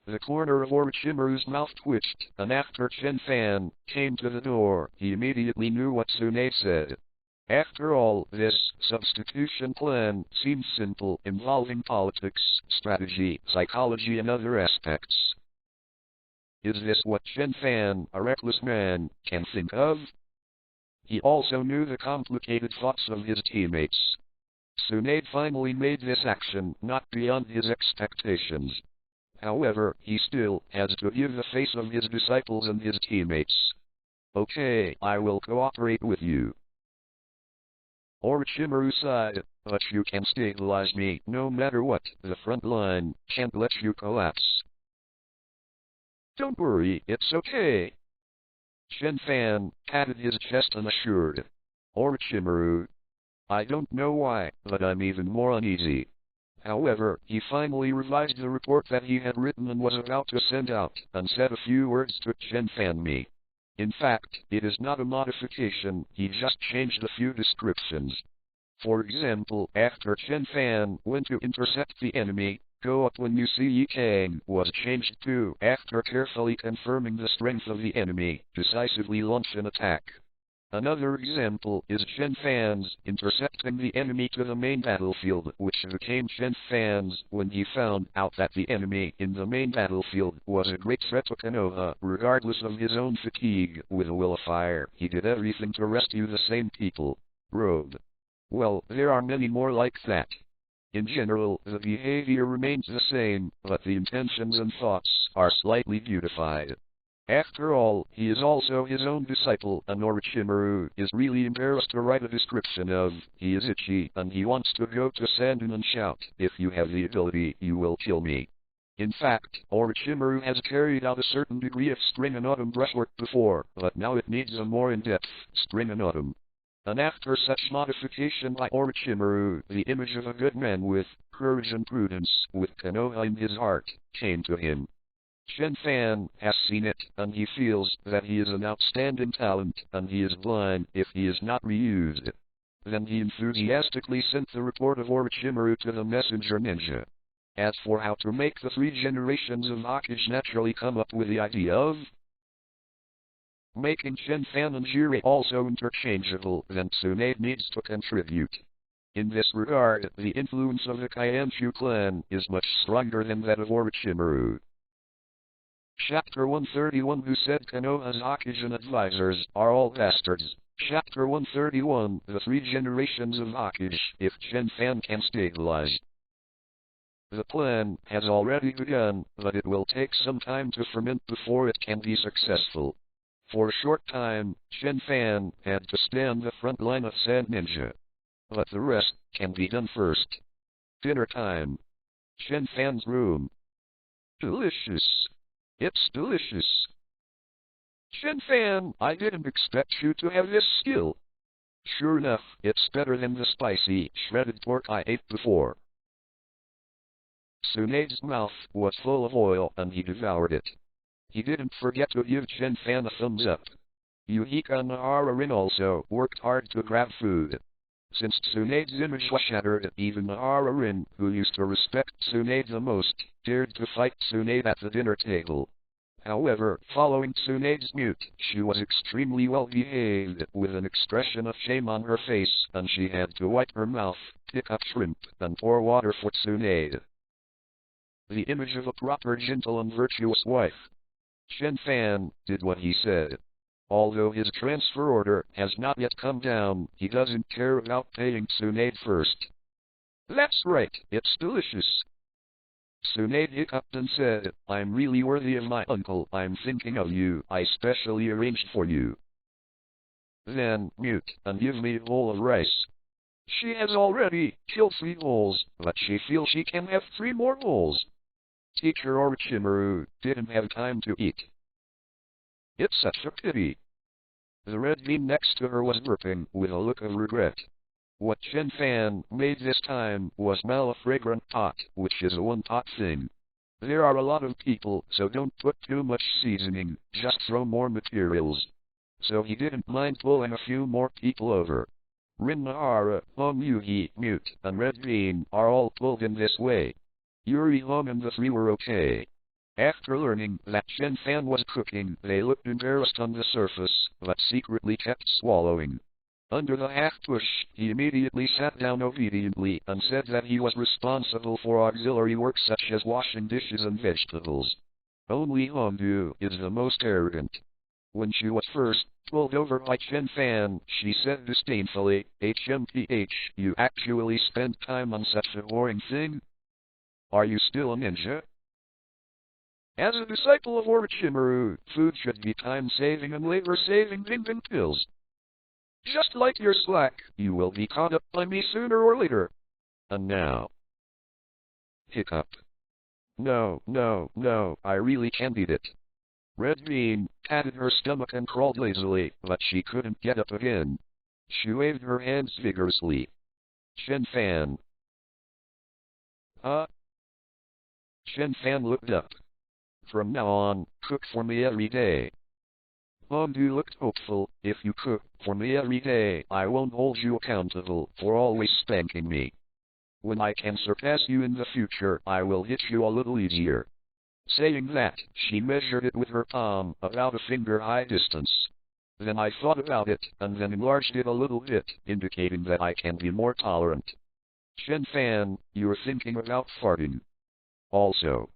The corner of Orochimaru's mouth twitched, and after Chen Fan came to the door, he immediately knew what Tsunade said. After all, this substitution plan seems simple, involving politics, strategy, psychology and other aspects. Is this what Chen Fan, a reckless man, can think of? He also knew the complicated thoughts of his teammates. Tsunade finally made this action not beyond his expectations. However, he still has to give the face of his disciples and his teammates. Okay, I will cooperate with you. Orochimaru sighed, but you can stabilize me no matter what. The front line can't let you collapse. Don't worry, it's okay. Chen Fan patted his chest and assured Orochimaru. I don't know why, but I'm even more uneasy. However, he finally revised the report that he had written and was about to send out, and said a few words to Chen Fan me. In fact, it is not a modification, he just changed a few descriptions. For example, after Chen Fan went to intercept the enemy, go up when you see Yi Kang was changed to, after carefully confirming the strength of the enemy, decisively launch an attack. Another example is Chen Fan's intercepting the enemy to the main battlefield, which became Chen Fan's when he found out that the enemy in the main battlefield was a great threat to Konoha. Regardless of his own fatigue, with a will of fire, he did everything to rescue the same people. Road. Well, there are many more like that. In general, the behavior remains the same, but the intentions and thoughts are slightly beautified. After all, he is also his own disciple, and Orochimaru is really embarrassed to write a description of, he is itchy, and he wants to go to Sandon and shout, if you have the ability, you will kill me. In fact, Orochimaru has carried out a certain degree of string and autumn brushwork before, but now it needs a more in-depth string and autumn. And after such modification by Orochimaru, the image of a good man with courage and prudence, with Konoha in his heart, came to him. Chen Fan has seen it, and he feels that he is an outstanding talent, and he is blind if he is not reused. Then he enthusiastically sent the report of Orochimaru to the messenger ninja. As for how to make the 3 generations of Hokage naturally come up with the idea of making Chen Fan and Jiraiya also interchangeable, then Tsunade needs to contribute. In this regard, the influence of the Kaienshu clan is much stronger than that of Orochimaru. Chapter 131 Who said Konoha's Hokage and advisors are all bastards. Chapter 131 The 3 generations of Hokage, if Chen Fan can stabilize. The plan has already begun, but it will take some time to ferment before it can be successful. For a short time, Chen Fan had to stand the front line of Sand Ninja. But the rest can be done first. Dinner time. Chen Fan's room. Delicious. It's delicious. Chen Fan, I didn't expect you to have this skill. Sure enough, it's better than the spicy, shredded pork I ate before. Tsunade's mouth was full of oil, and he devoured it. He didn't forget to give Chen Fan a thumbs up. Yuhika and Nahara-rin also worked hard to grab food. Since Tsunade's image was shattered, even Nahara-rin, who used to respect Tsunade the most, dared to fight Tsunade at the dinner table. However, following Tsunade's mute, she was extremely well behaved, with an expression of shame on her face, and she had to wipe her mouth, pick up shrimp, and pour water for Tsunade. The image of a proper gentle and virtuous wife. Chen Fan did what he said. Although his transfer order has not yet come down, he doesn't care about paying Tsunade first. That's right, it's delicious. Tsunade hiccuped and said, I'm really worthy of my uncle, I'm thinking of you, I specially arranged for you. Then, mute, and give me a bowl of rice. She has already killed 3 bowls, but she feels she can have 3 more bowls. Teacher Orochimaru didn't have time to eat. It's such a pity. The red bean next to her was burping with a look of regret. What Chen Fan made this time was malafragrant pot, which is a one-pot thing. There are a lot of people, so don't put too much seasoning, just throw more materials. So he didn't mind pulling a few more people over. Rin Nahara, Hong Yuhi, Mute, and Red Bean are all pulled in this way. Yuri Hong and the 3 were okay. After learning that Chen Fan was cooking, they looked embarrassed on the surface, but secretly kept swallowing. Under the half-push, he immediately sat down obediently and said that he was responsible for auxiliary work such as washing dishes and vegetables. Only Hongdu is the most arrogant. When she was first pulled over by Chen Fan, she said disdainfully, HMPH, you actually spend time on such a boring thing? Are you still a ninja? As a disciple of Orochimaru, food should be time-saving and labor-saving ding-ding pills. Just like your slack, you will be caught up by me sooner or later. And now. Hiccup. No, I really can't eat it. Red Bean patted her stomach and crawled lazily, but she couldn't get up again. She waved her hands vigorously. Chen Fan. Chen Fan looked up. From now on, cook for me every day. Hongdu looked hopeful. If you cook for me every day, I won't hold you accountable for always spanking me. When I can surpass you in the future, I will hit you a little easier. Saying that, she measured it with her palm, about a finger-high distance. Then I thought about it, and then enlarged it a little bit, indicating that I can be more tolerant. Chen Fan, you're thinking about farting. Also.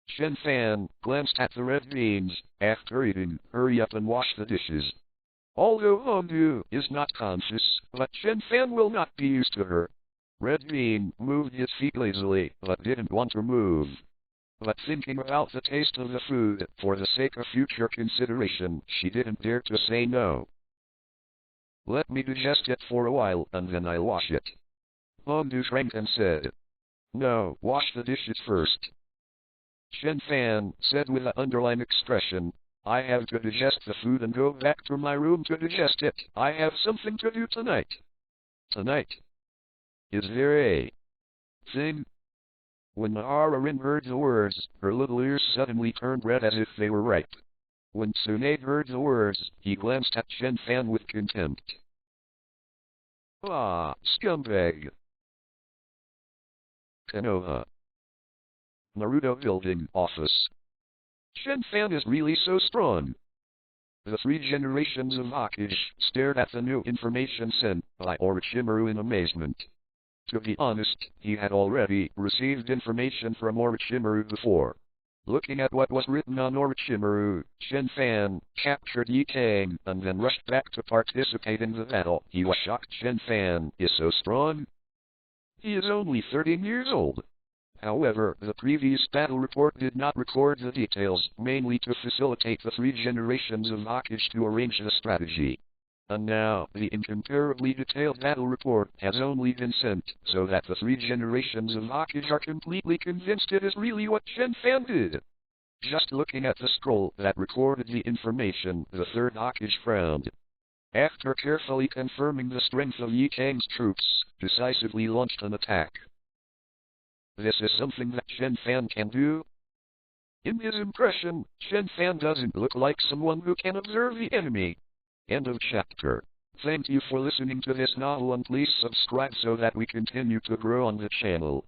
Chen Fan glanced at the red beans. After eating, hurry up and wash the dishes. Although Hongdu is not conscious, but Chen Fan will not be used to her. Red Bean moved his feet lazily, but didn't want to move. But thinking about the taste of the food, for the sake of future consideration, she didn't dare to say no. Let me digest it for a while, and then I'll wash it. Hongdu shrank and said, No, wash the dishes first. Chen Fan said with an underlined expression, I have to digest the food and go back to my room to digest it. I have something to do tonight. Tonight? Is there a thing? When Nahararin heard the words, her little ears suddenly turned red as if they were ripe. When Tsunade heard the words, he glanced at Chen Fan with contempt. Ah, scumbag. Konoha. Naruto Building Office. Chen Fan is really so strong. The three generations of Hokage stared at the new information sent by Orochimaru in amazement. To be honest, he had already received information from Orochimaru before. Looking at what was written on Orochimaru, Chen Fan captured Yi Kang and then rushed back to participate in the battle. He was shocked Chen Fan is so strong. He is only 13 years old. However, the previous battle report did not record the details, mainly to facilitate the three generations of Hokage to arrange the strategy. And now, the incomparably detailed battle report has only been sent, so that the three generations of Hokage are completely convinced it is really what Chen Fan did. Just looking at the scroll that recorded the information, the third Hokage frowned. After carefully confirming the strength of Yi Kang's troops, decisively launched an attack. This is something that Chen Fan can do? In his impression, Chen Fan doesn't look like someone who can observe the enemy. End of chapter. Thank you for listening to this novel and please subscribe so that we continue to grow on the channel.